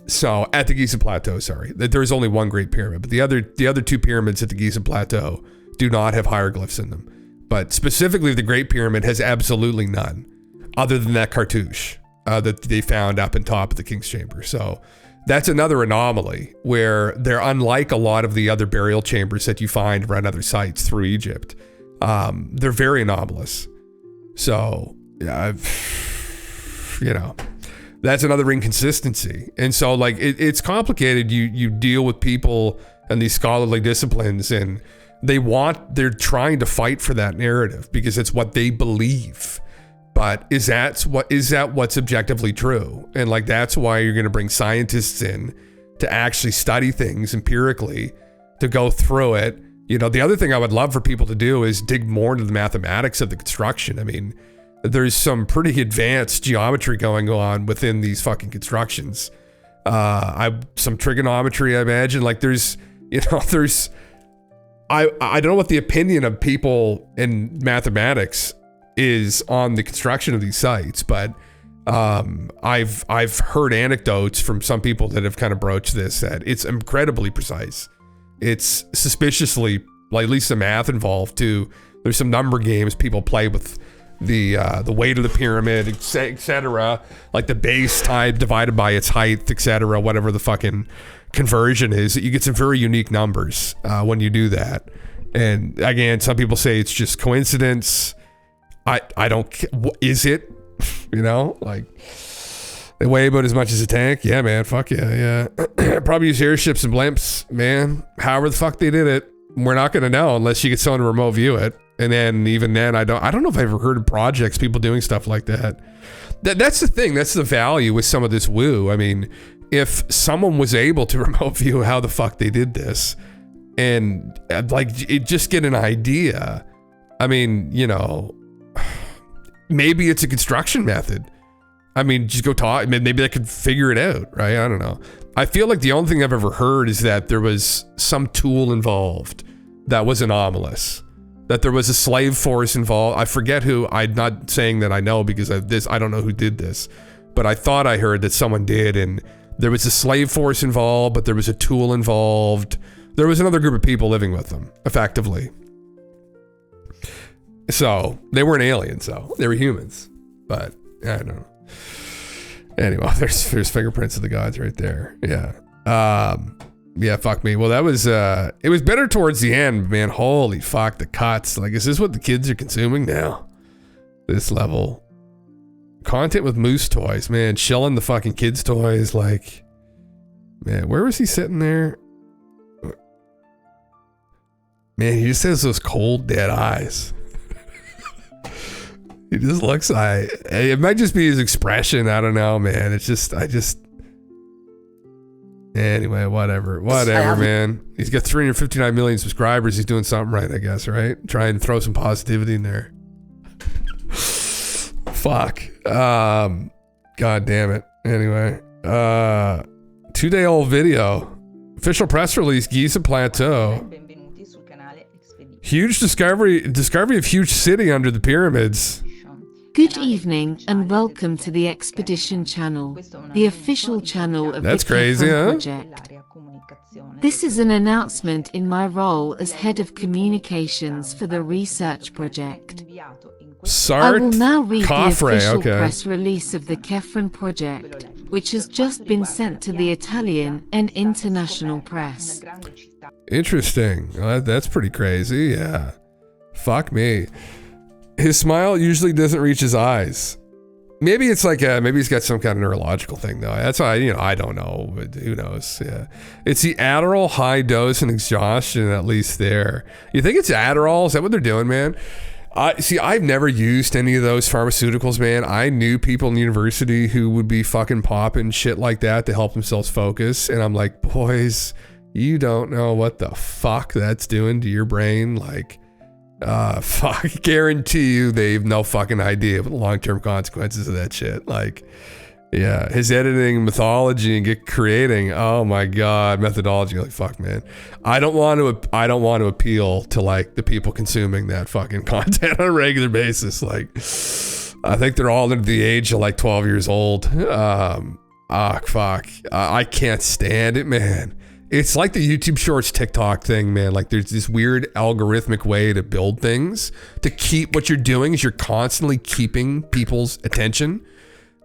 So, at the Giza Plateau, sorry. There is only one Great Pyramid, but the other 2 pyramids at the Giza Plateau do not have hieroglyphs in them. But specifically, the Great Pyramid has absolutely none, other than that cartouche that they found up on top of the King's Chamber. So, that's another anomaly where they're unlike a lot of the other burial chambers that you find around other sites through Egypt. They're very anomalous. So, yeah, that's another inconsistency. And so, like, it's complicated. You deal with people and these scholarly disciplines, and they're trying to fight for that narrative because it's what they believe. But is that what's objectively true? And like, that's why you're going to bring scientists in to actually study things empirically, to go through it. The other thing I would love for people to do is dig more into the mathematics of the construction. I mean, there's some pretty advanced geometry going on within these fucking constructions. Some trigonometry, I imagine. Like I don't know what the opinion of people in mathematics is on the construction of these sites, but I've heard anecdotes from some people that have kind of broached this, that it's incredibly precise. It's suspiciously, like, at least the math involved too. There's some number games people play with the weight of the pyramid, etc. Like the base type divided by its height, etc. Whatever the fucking conversion is, you get some very unique numbers when you do that. And again, some people say it's just coincidence. I don't, is it? Like, they weigh about as much as a tank. Yeah, man, fuck yeah. Probably use airships and blimps, man. However the fuck they did it, we're not gonna know unless you get someone to remote view it. And then even then, I don't know if I've ever heard of projects, people doing stuff like that. That's the thing. That's the value with some of this woo. I mean, if someone was able to remote view how the fuck they did this, and like just get an idea. I mean, maybe it's a construction method. I mean, just go talk. Maybe they could figure it out, right? I don't know. I feel like the only thing I've ever heard is that there was some tool involved that was anomalous. That there was a slave force involved. I forget who. I'm not saying that I know because of this. I don't know who did this, but I thought I heard that someone did, and there was a slave force involved, but there was a tool involved. There was another group of people living with them, effectively. So they weren't aliens, though. They were humans. But I don't know. Anyway, there's fingerprints of the gods right there. Yeah. Yeah, fuck me. Well, that was it was better towards the end, man. Holy fuck, the cuts. Like, is this what the kids are consuming now? This level. Content with moose toys, man. Shelling the fucking kids' toys, like, man, where was he sitting there? Man, he just has those cold, dead eyes. He just looks like, it might just be his expression. I don't know, man. It's just, anyway, whatever, man. He's got 359 million subscribers. He's doing something right, I guess, right? Try and throw some positivity in there. Fuck. God damn it. Anyway, 2-day-old video. Official press release, Giza Plateau. Huge discovery of huge city under the pyramids. Good evening and welcome to the Expedition Channel, the official channel of That's the crazy, huh? Project. This is an announcement in my role as head of communications for the research project. I will now read the official press release of the Kefren project, which has just been sent to the Italian and international press. Interesting. Well, that's pretty crazy. Yeah. Fuck me. His smile usually doesn't reach his eyes. Maybe it's like maybe he's got some kind of neurological thing though. That's why I don't know, but who knows? Yeah. It's the Adderall high dose and exhaustion, at least there. You think it's Adderall? Is that what they're doing, man? I've never used any of those pharmaceuticals, man. I knew people in university who would be fucking popping shit like that to help themselves focus. And I'm like, boys, you don't know what the fuck that's doing to your brain. Like, fuck, guarantee you they have no fucking idea of the long-term consequences of that shit. Like, yeah, his editing, mythology, and creating. Oh my god, methodology. Like, fuck, man. I don't want to appeal to like the people consuming that fucking content on a regular basis. Like, I think they're all under the age of like 12 years old. Fuck. I can't stand it, man. It's like the YouTube Shorts TikTok thing, man. Like, there's this weird algorithmic way to build things to keep what you're doing is you're constantly keeping people's attention.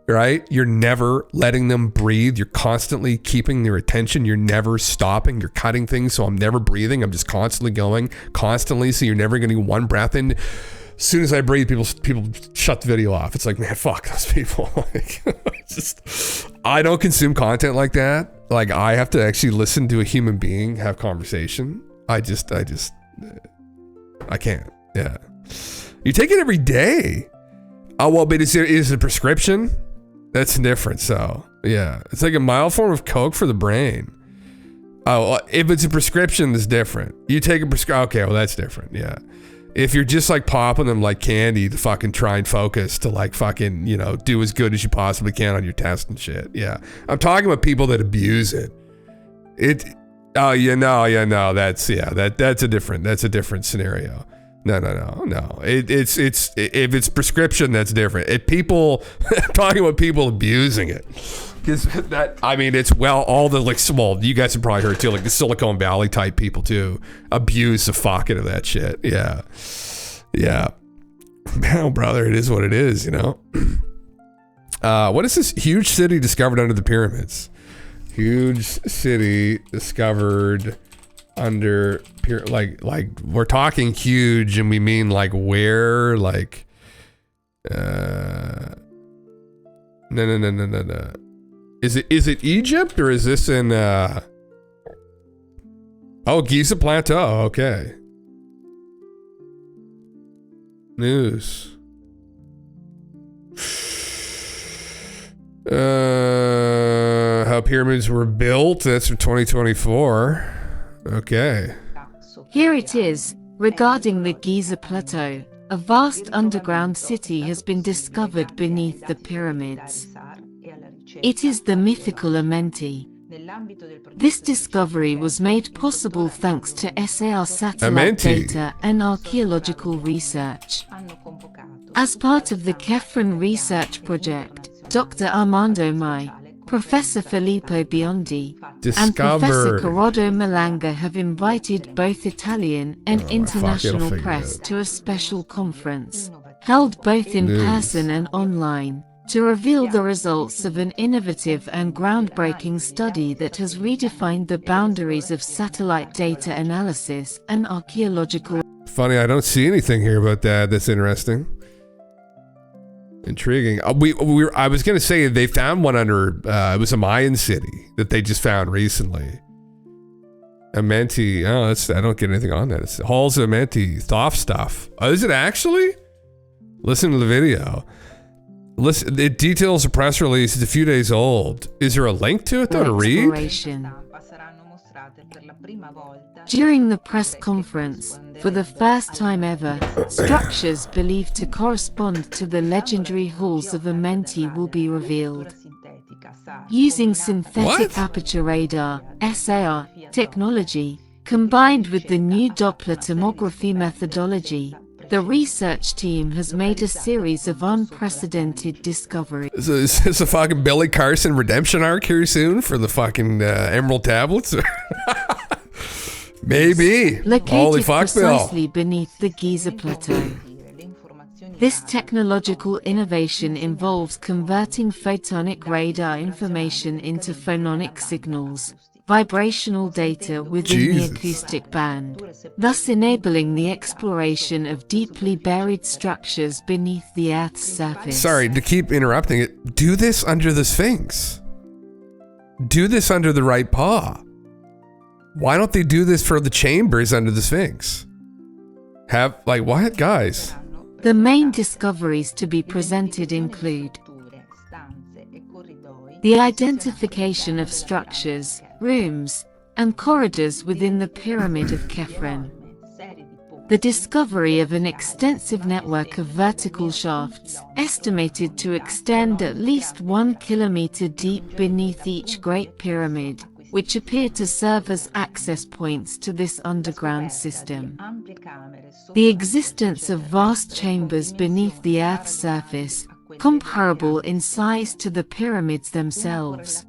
Right? You're never letting them breathe. You're constantly keeping their attention. You're never stopping. You're cutting things. So I'm never breathing. I'm just constantly going, constantly. So you're never getting one breath in. As soon as I breathe, people shut the video off. It's like, man, fuck those people. Like, I don't consume content like that. Like, I have to actually listen to a human being have conversation. I can't. Yeah. You take it every day. Oh, well, but is it a prescription? That's different. So, yeah. It's like a mild form of coke for the brain. Oh, if it's a prescription, that's different. You take a prescription. Okay, well, that's different. Yeah. If you're just like popping them like candy to fucking try and focus to like fucking, do as good as you possibly can on your test and shit. Yeah. I'm talking about people that abuse it. That's a different scenario. No. It's if it's prescription, that's different. Talking about people abusing it. Because it's all the you guys have probably heard too, like the Silicon Valley type people too abuse the fuck out of that shit. Yeah. Man, brother, it is what it is, What is this huge city discovered under the pyramids? Huge city discovered under like we're talking huge and we mean like where, like no. Is it Egypt or is this in Giza Plateau? Okay. News. How pyramids were built. That's from 2024. Okay. Here it is. Regarding the Giza Plateau, a vast underground city has been discovered beneath the pyramids. It is the mythical Amenti. This discovery was made possible thanks to SAR satellite data and archaeological research. As part of the Kefren research project, Dr. Armando Mai, Professor Filippo Biondi, and Discovered. Professor Corrado Malanga have invited both Italian and international press to a special conference, held both in person and online, to reveal the results of an innovative and groundbreaking study that has redefined the boundaries of satellite data analysis and archaeological. Funny, I don't see anything here about that. That's interesting. Intriguing. I was going to say they found one under, it was a Mayan city that they just found recently. Amenti. Oh, I don't get anything on that. It's Halls of Amenti. Thoth stuff. Oh, is it actually? Listen to the video. Listen, it details a press release. It's a few days old. Is there a link to it though to read? During the press conference, for the first time ever, structures believed to correspond to the legendary halls of Amenti will be revealed. Using synthetic aperture radar (SAR) technology, combined with the new Doppler tomography methodology, the research team has made a series of unprecedented discoveries. Is this a fucking Billy Carson redemption arc here soon for the fucking Emerald Tablets? Maybe. Holy Located fuck, Bill. precisely beneath the Giza Plateau. This technological innovation involves converting photonic radar information into phononic signals, vibrational data within the acoustic band, thus enabling the exploration of deeply buried structures beneath the Earth's surface. Sorry to keep interrupting it. Do this under the Sphinx. Do this under the right paw. Why don't they do this for the chambers under the Sphinx? What, guys? The main discoveries to be presented include the identification of structures, rooms, and corridors within the Pyramid of Khafre, the discovery of an extensive network of vertical shafts, estimated to extend at least 1 kilometer deep beneath each Great Pyramid, which appear to serve as access points to this underground system. The existence of vast chambers beneath the Earth's surface, comparable in size to the pyramids themselves.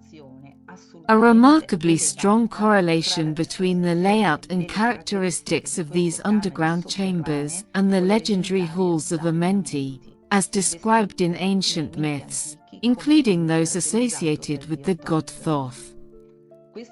A remarkably strong correlation between the layout and characteristics of these underground chambers and the legendary halls of Amenti, as described in ancient myths, including those associated with the god Thoth. This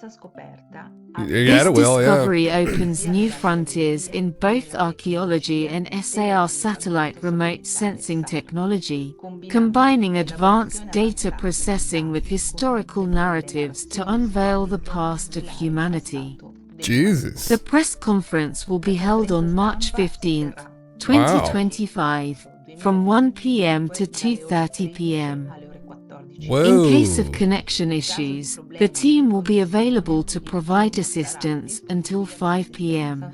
discovery opens new frontiers in both archaeology and SAR satellite remote sensing technology, combining advanced data processing with historical narratives to unveil the past of humanity. Jesus. The press conference will be held on March 15, 2025, from 1 p.m. to 2:30 p.m. Whoa. In case of connection issues, the team will be available to provide assistance until 5 p.m.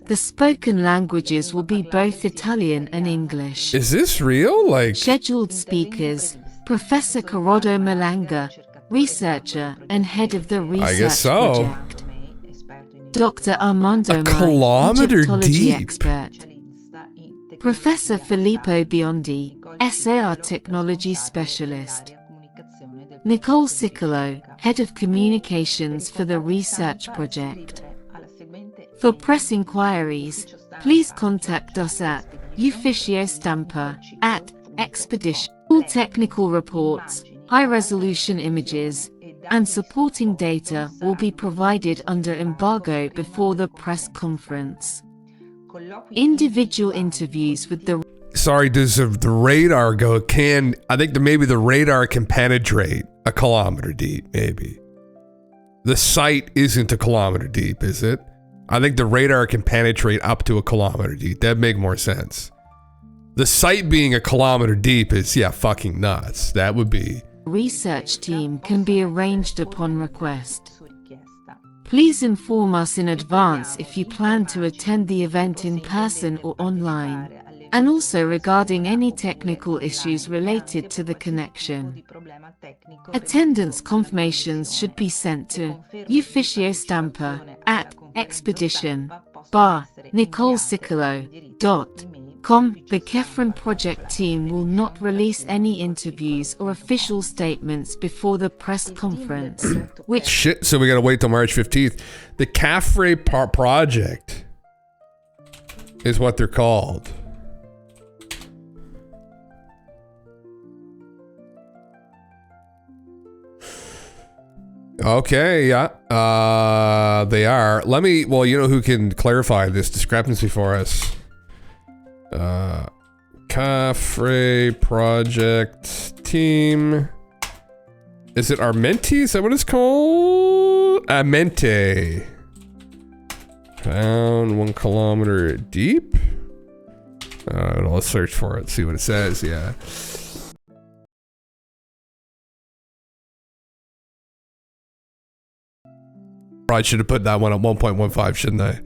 The spoken languages will be both Italian and English. Is this real? Scheduled speakers, Professor Corrado Malanga, researcher and head of the research project. Dr. Armando Mai, Egyptology expert. Professor Filippo Biondi, SAR Technology Specialist. Nicole Sicolo, Head of Communications for the Research Project. For press inquiries, please contact us at Ufficio Stampa @Expedition. All technical reports, high-resolution images, and supporting data will be provided under embargo before the press conference. Individual interviews with the... Sorry, does the radar go, I think that maybe the radar can penetrate a kilometer deep, maybe. The site isn't a kilometer deep, is it? I think the radar can penetrate up to a kilometer deep. That'd make more sense. The site being a kilometer deep is, fucking nuts. That would be... Research team can be arranged upon request. Please inform us in advance if you plan to attend the event in person or online, and also regarding any technical issues related to the connection. Attendance confirmations should be sent to Ufficio Stampa @Expedition Nicole Sicolo The Kefren project team will not release any interviews or official statements before the press conference, which... Shit, so we gotta wait till March 15th. The Kefren project is what they're called. Okay, yeah. They are. Let me, well, you know who can clarify this discrepancy for us? Kefren project team. Is it Armenti? Is that what it's called? Amente. Found 1 kilometer deep. Let's search for it, see what it says. Yeah. Probably should have put that one at 1.15, shouldn't I?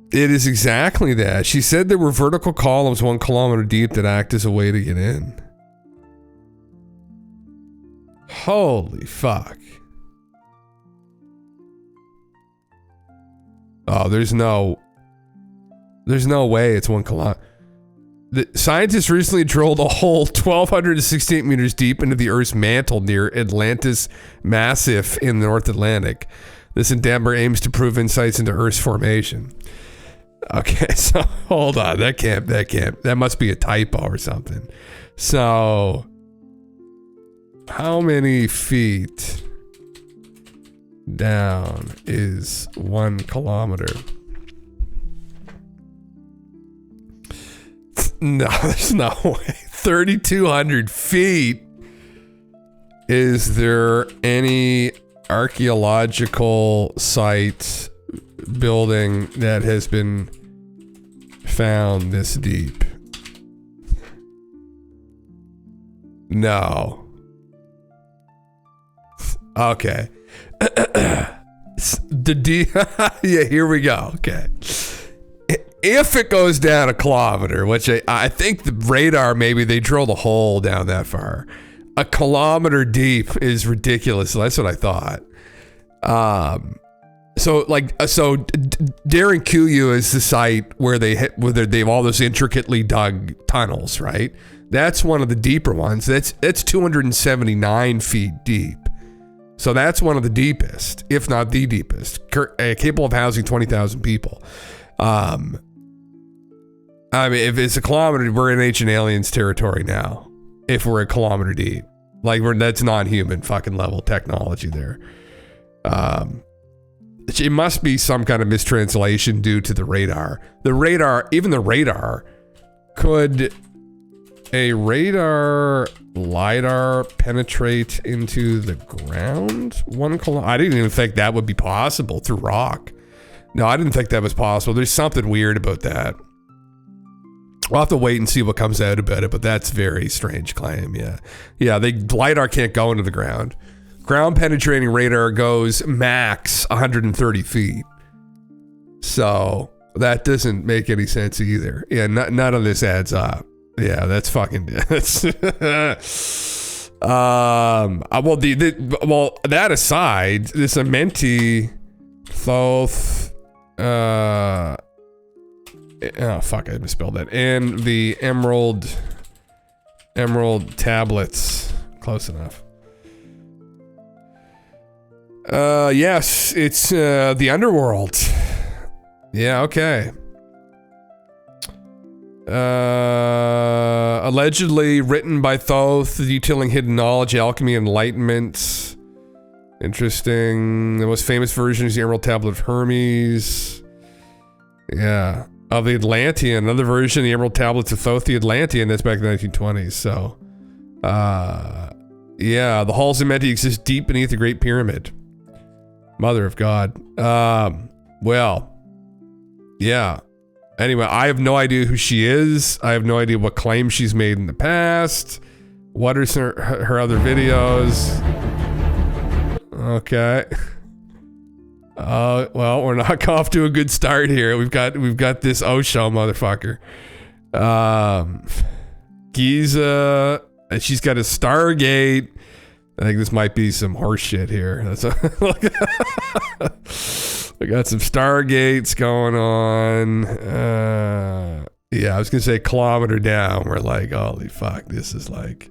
It is exactly that. She said there were vertical columns 1 kilometer deep that act as a way to get in. Holy fuck. Oh, there's no way it's 1 kilometer. The scientists recently drilled a hole 1,268 meters deep into the Earth's mantle near Atlantis Massif in the North Atlantic. This endeavor aims to prove insights into Earth's formation. Okay, so hold on. That must be a typo or something. So, how many feet down is 1 kilometer? No, there's no way. 3,200 feet. Is there any archaeological site building that has been found this deep? No. Okay. Yeah, here we go. Okay. If it goes down 1 kilometer, which I think the radar, maybe they drilled a hole down that far. 1 kilometer deep is ridiculous. That's what I thought. So Darren Kuyu is the site where they have all those intricately dug tunnels, right? That's one of the deeper ones. That's 279 feet deep. So that's one of the deepest, if not the deepest, capable of housing 20,000 people. I mean, if it's 1 kilometer, we're in Ancient Aliens territory now. If we're 1 kilometer deep, that's non-human fucking level technology there. It must be some kind of mistranslation due to the radar. Even the radar, could a LiDAR penetrate into the ground 1 kilometer? I didn't even think that would be possible through rock. No, I didn't think that was possible. There's something weird about that. We'll have to wait and see what comes out about it, but that's a very strange claim, yeah. Yeah, LiDAR can't go into the ground. Ground penetrating radar goes max 130 feet. So that doesn't make any sense either. Yeah, none of this adds up. Yeah, that's fucking... that aside, this Amenti Thoth... oh fuck, I misspelled that. And the emerald tablets. Close enough. Yes, it's the underworld. Yeah, okay. Allegedly written by Thoth, detailing hidden knowledge, alchemy, enlightenment. Interesting. The most famous version is the Emerald Tablet of Hermes. Yeah. Of the Atlantean, another version, the Emerald Tablets of Thoth the Atlantean, that's back in the 1920s, so. Yeah, the halls of Amenti exist deep beneath the Great Pyramid. Mother of God. Well. Yeah. Anyway, I have no idea who she is. I have no idea what claims she's made in the past. What are her other videos? Okay. Well, we're not off to a good start here. We've got this Osho motherfucker. Giza, and she's got a Stargate. I think this might be some horse shit here. That's We got some Stargates going on. Yeah, I was going to say kilometer down. We're like, holy fuck, this is like...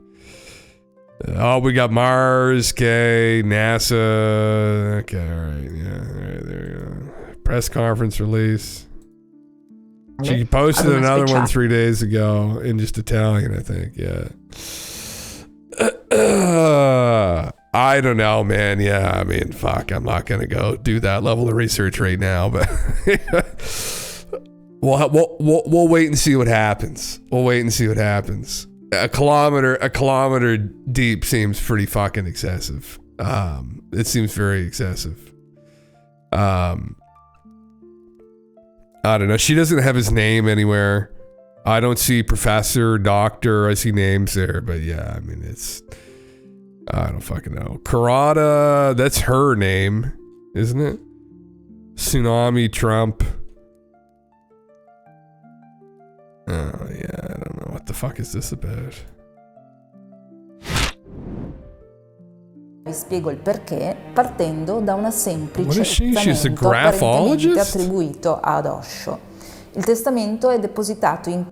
we got Mars, okay, NASA. Okay, all right, yeah, all right, there you go. Press conference release. She posted another one 3 days ago in just Italian, I think, yeah. I don't know, man. Yeah, I mean, fuck, I'm not going to go do that level of research right now, but we'll wait and see what happens. We'll wait and see what happens. A kilometer deep seems pretty fucking excessive. It seems very excessive. I don't know. She doesn't have his name anywhere. I don't see professor, doctor. I see names there, but yeah, I mean, I don't fucking know. Karada, that's her name, isn't it? Tsunami Trump. Oh, yeah, I don't know. What the fuck is this about? Vi spiego il perché partendo da una semplice What is she? She's a apparentemente graphologist? attribuito ad Osho. Il testamento è depositato in...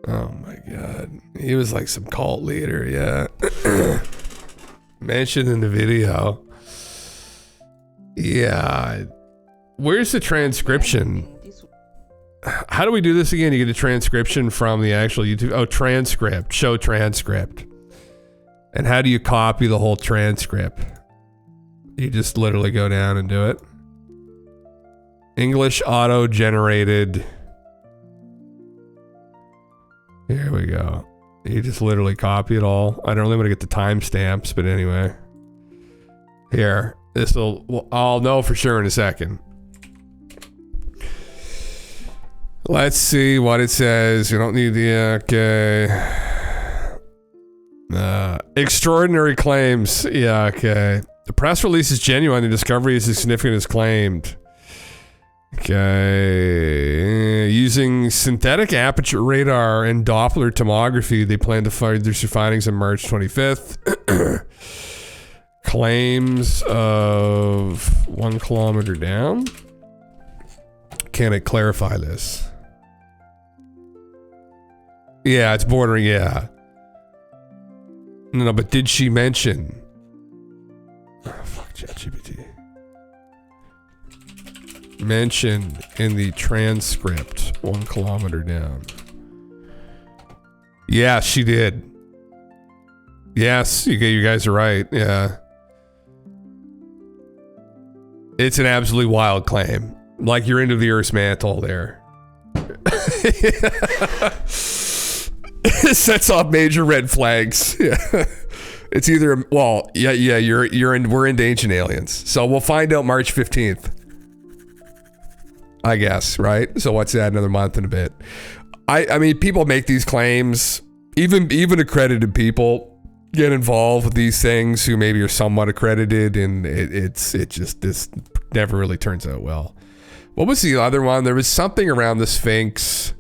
Oh my god. He was like some cult leader, yeah. Mentioned in the video. Yeah. Where's the transcription? How do we do this again? You get a transcription from the actual YouTube. Oh, transcript. Show transcript. And how do you copy the whole transcript? You just literally go down and do it. English auto-generated. Here we go. You just literally copy it all. I don't really want to get the timestamps, but anyway. Here. I'll know for sure in a second. Let's see what it says. We don't need the... Okay. Extraordinary claims. Yeah, okay. The press release is genuine. The discovery is as significant as claimed. Okay. Using synthetic aperture radar and Doppler tomography, they plan to find their findings on March 25th. Claims of 1 kilometer down. Can it clarify this? Yeah, it's bordering, yeah. No, but did she mention? Oh, fuck, ChatGPT. Mentioned in the transcript 1 kilometer down. Yeah, she did. Yes, you guys are right. Yeah. It's an absolutely wild claim. Like you're into the Earth's mantle there. It sets off major red flags. Yeah. It's either, well, yeah, we're into ancient aliens. So we'll find out March 15th. I guess, right? So what's that, another month and a bit? I mean, people make these claims, even accredited people get involved with these things who maybe are somewhat accredited, and this never really turns out well. What was the other one? There was something around the Sphinx.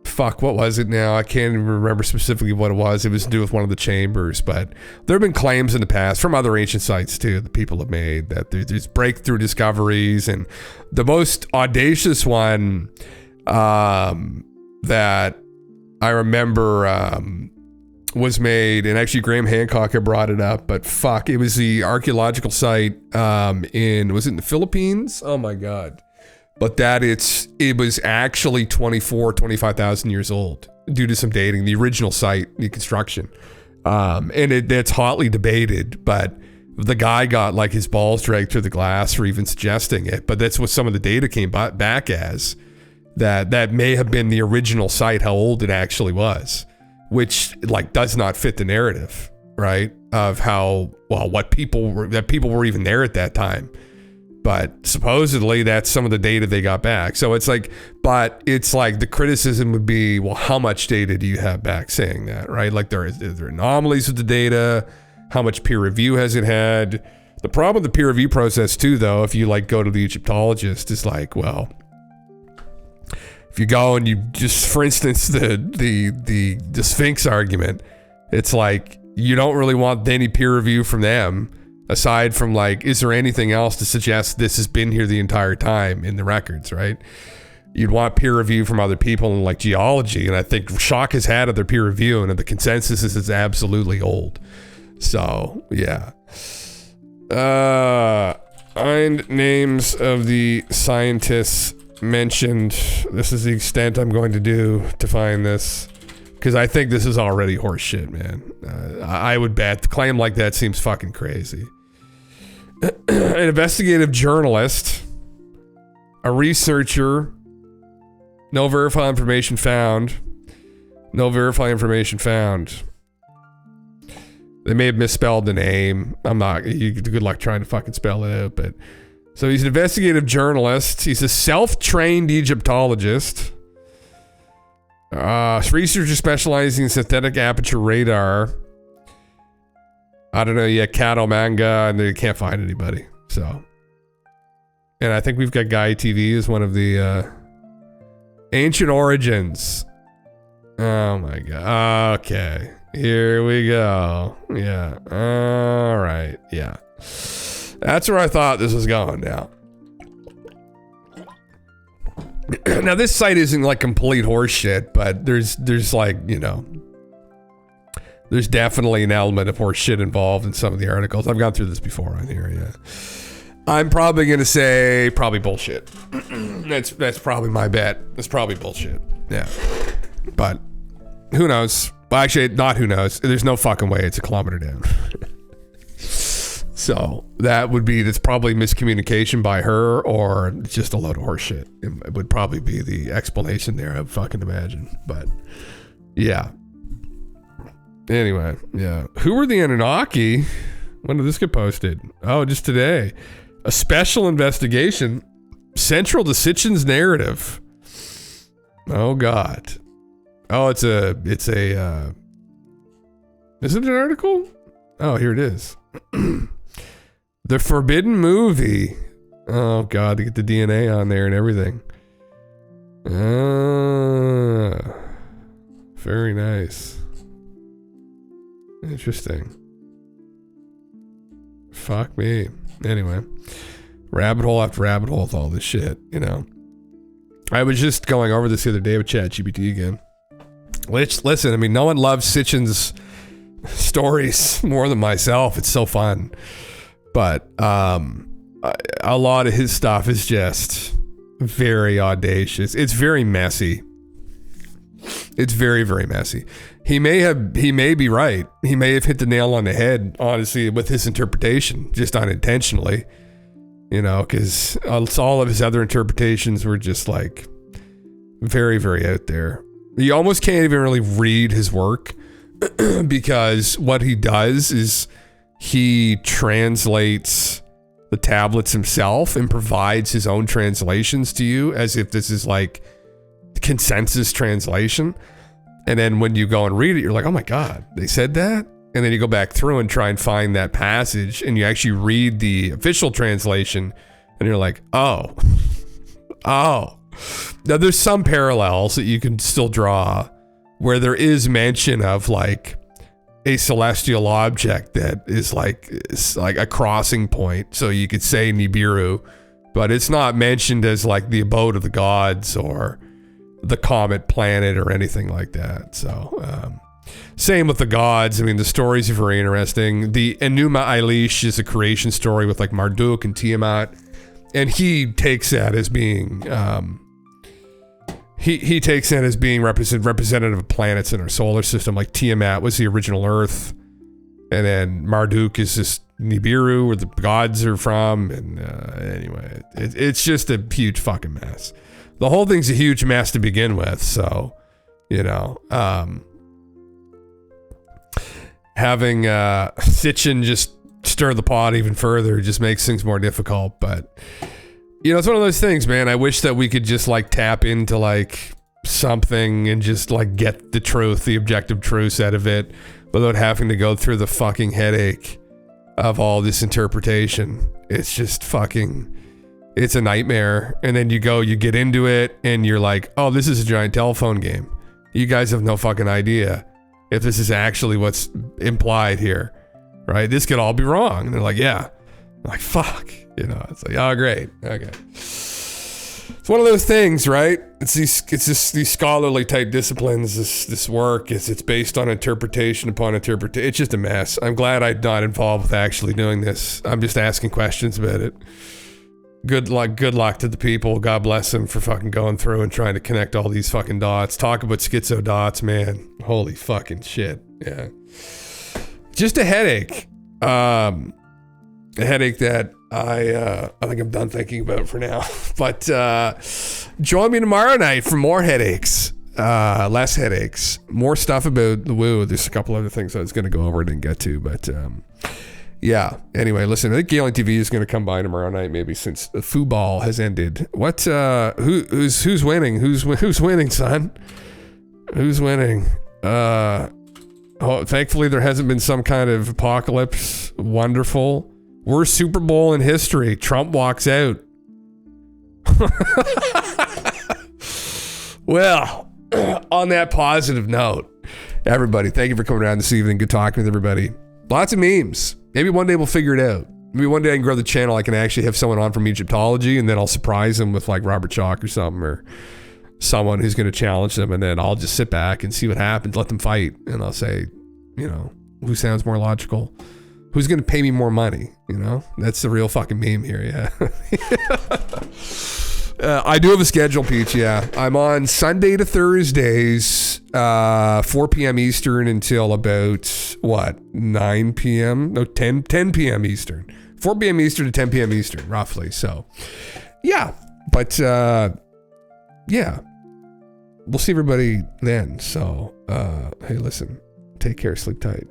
Fuck, what was it now? I can't even remember specifically what it was. It was to do with one of the chambers, but there have been claims in the past from other ancient sites too that people have made that there's breakthrough discoveries, and the most audacious one that I remember was made, and actually Graham Hancock had brought it up, but fuck, it was the archaeological site was it in the Philippines? Oh my god. But it was actually 25,000 years old due to some dating, the original site, the construction. And it's hotly debated, but the guy got like his balls dragged through the glass for even suggesting it. But that's what some of the data came back as, that may have been the original site, how old it actually was, which like does not fit the narrative, right? Of how, well, that people were even there at that time. But supposedly that's some of the data they got back. So it's like, but it's like the criticism would be, well, how much data do you have back saying that, right? Like is there anomalies with the data? How much peer review has it had? The problem with the peer review process too, though, if you like go to the Egyptologist, is like, well, if you go and you just, for instance, the Sphinx argument, it's like, you don't really want any peer review from them. aside from like, is there anything else to suggest this has been here the entire time in the records, right? You'd want peer review from other people in like geology, and I think Shock has had other peer review, and the consensus is it's absolutely old. So yeah. Find names of the scientists mentioned. This is the extent I'm going to do to find this, because I think this is already horse shit, man. I would bet. The claim like that seems fucking crazy. An investigative journalist, a researcher, no verified information found. No verified information found. They may have misspelled the name. I'm not, good luck trying to fucking spell it out, but. So he's an investigative journalist. He's a self-trained Egyptologist. Researcher specializing in synthetic aperture radar. I don't know, yeah, Kato manga, and they can't find anybody. So, and I think we've got Guy TV as one of the ancient origins. Oh my god. Okay, here we go. Yeah. All right. Yeah. That's where I thought this was going now. Now this site isn't like complete horse shit, but there's like, you know, there's definitely an element of horse shit involved in some of the articles. I've gone through this before on here, yeah. I'm probably gonna say probably bullshit. That's probably my bet. It's probably bullshit. Yeah. But who knows? Well, actually, not who knows. There's no fucking way it's a kilometer down. So that's probably miscommunication by her, or just a load of horse shit. It would probably be the explanation there, I fucking imagine. But yeah. Anyway, yeah. Who were the Anunnaki? When did this get posted? Oh, just today. A special investigation central to Sitchin's narrative. Oh God. Oh, it's a is it an article? Oh, here it is. The Forbidden Movie. Oh God, to get the DNA on there and everything. Very nice. Interesting. Fuck me. Anyway, rabbit hole after rabbit hole with all this shit, you know. I was just going over this the other day with ChatGPT again. Which, listen, I mean, no one loves Sitchin's stories more than myself. It's so fun. But a lot of his stuff is just very audacious. It's very messy. It's very, very messy. He may be right. He may have hit the nail on the head, honestly, with his interpretation, just unintentionally. You know, because all of his other interpretations were just like very, very out there. You almost can't even really read his work because what he does is he translates the tablets himself and provides his own translations to you as if this is like consensus translation. And then when you go and read it, you're like, oh my God, they said that? And then you go back through and try and find that passage and you actually read the official translation and you're like, oh. Now there's some parallels that you can still draw where there is mention of like a celestial object that is like a crossing point. So you could say Nibiru, but it's not mentioned as like the abode of the gods or the comet planet or anything like that. So same with the gods. I mean, the stories are very interesting. The Enuma Elish is a creation story with like Marduk and Tiamat, and he takes that as being he takes that as being representative of planets in our solar system. Like Tiamat was the original Earth, and then Marduk is just Nibiru, where the gods are from. And anyway, it's just a huge fucking mess. The whole thing's a huge mess to begin with. So, you know, having Sitchin just stir the pot even further just makes things more difficult. But you know, it's one of those things, man. I wish that we could just like tap into like something and just like get the truth, the objective truth out of it without having to go through the fucking headache of all this interpretation. It's just fucking, it's a nightmare. And then you get into it and you're like, oh, this is a giant telephone game. You guys have no fucking idea if this is actually what's implied here. right? This could all be wrong. And they're like, yeah. I'm like, fuck. You know, it's like, oh, great. Okay. It's one of those things, right? It's these scholarly type disciplines, this work, it's based on interpretation upon interpretation. It's just a mess. I'm glad I'm not involved with actually doing this. I'm just asking questions about it. Good luck to the people. God bless them for fucking going through and trying to connect all these fucking dots. Talk about schizo dots, man. Holy fucking shit. Yeah. Just a headache. A headache that I think I'm done thinking about for now. But join me tomorrow night for more headaches. Less headaches. More stuff about the woo. There's a couple other things I was going to go over and didn't get to, but yeah. Anyway, listen, I think Galen TV is going to come by tomorrow night, maybe, since the football has ended. What? Who's winning? Who's winning, son? Who's winning? Thankfully, there hasn't been some kind of apocalypse. Wonderful. Worst Super Bowl in history. Trump walks out. Well, on that positive note, everybody, thank you for coming around this evening. Good talking with everybody. Lots of memes. Maybe one day we'll figure it out. Maybe one day I can grow the channel. I can actually have someone on from Egyptology, and then I'll surprise them with like Robert Chalk or something, or someone who's going to challenge them, and then I'll just sit back and see what happens. Let them fight, and I'll say, you know, who sounds more logical? Who's going to pay me more money? You know, that's the real fucking meme here. Yeah. I do have a schedule, Peach. Yeah. I'm on Sunday to Thursdays, 4 p.m. Eastern until about 9 p.m. No, 10 p.m. Eastern, 4 p.m. Eastern to 10 p.m. Eastern, roughly. So yeah, but yeah, we'll see everybody then. So, hey, listen, take care. Sleep tight.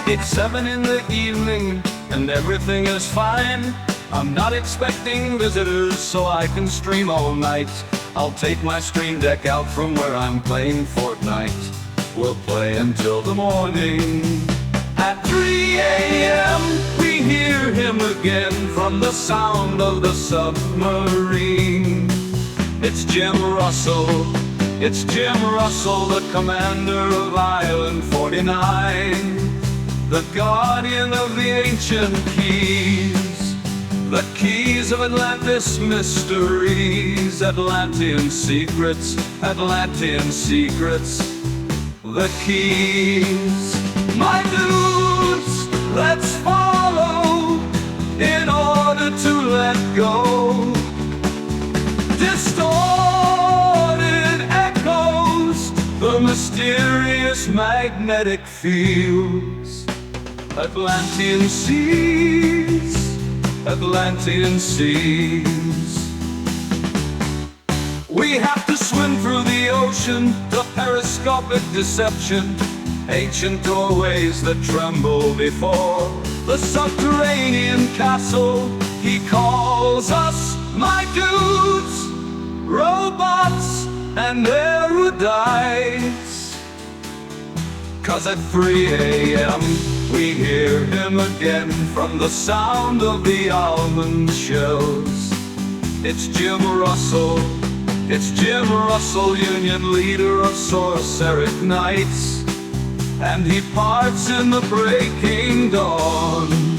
It's 7 in the evening and everything is fine. I'm not expecting visitors, so I can stream all night. I'll take my stream deck out from where I'm playing Fortnite. We'll play until the morning. At 3 a.m. we hear him again from the sound of the submarine. It's Jim Russell. It's Jim Russell, the commander of Island 49. The guardian of the ancient keys, the keys of Atlantis mysteries, Atlantean secrets, Atlantean secrets, the keys. My dudes, let's follow in order to let go. Distorted echoes, the mysterious magnetic fields. Atlantean seas, Atlantean seas. We have to swim through the ocean, the periscopic deception, ancient doorways that tremble before the subterranean castle. He calls us, my dudes, robots and erudites. 'Cause at 3 a.m. we hear him again from the sound of the almond shells. It's Jim Russell. It's Jim Russell, Union leader of sorceric knights. And he parts in the breaking dawn.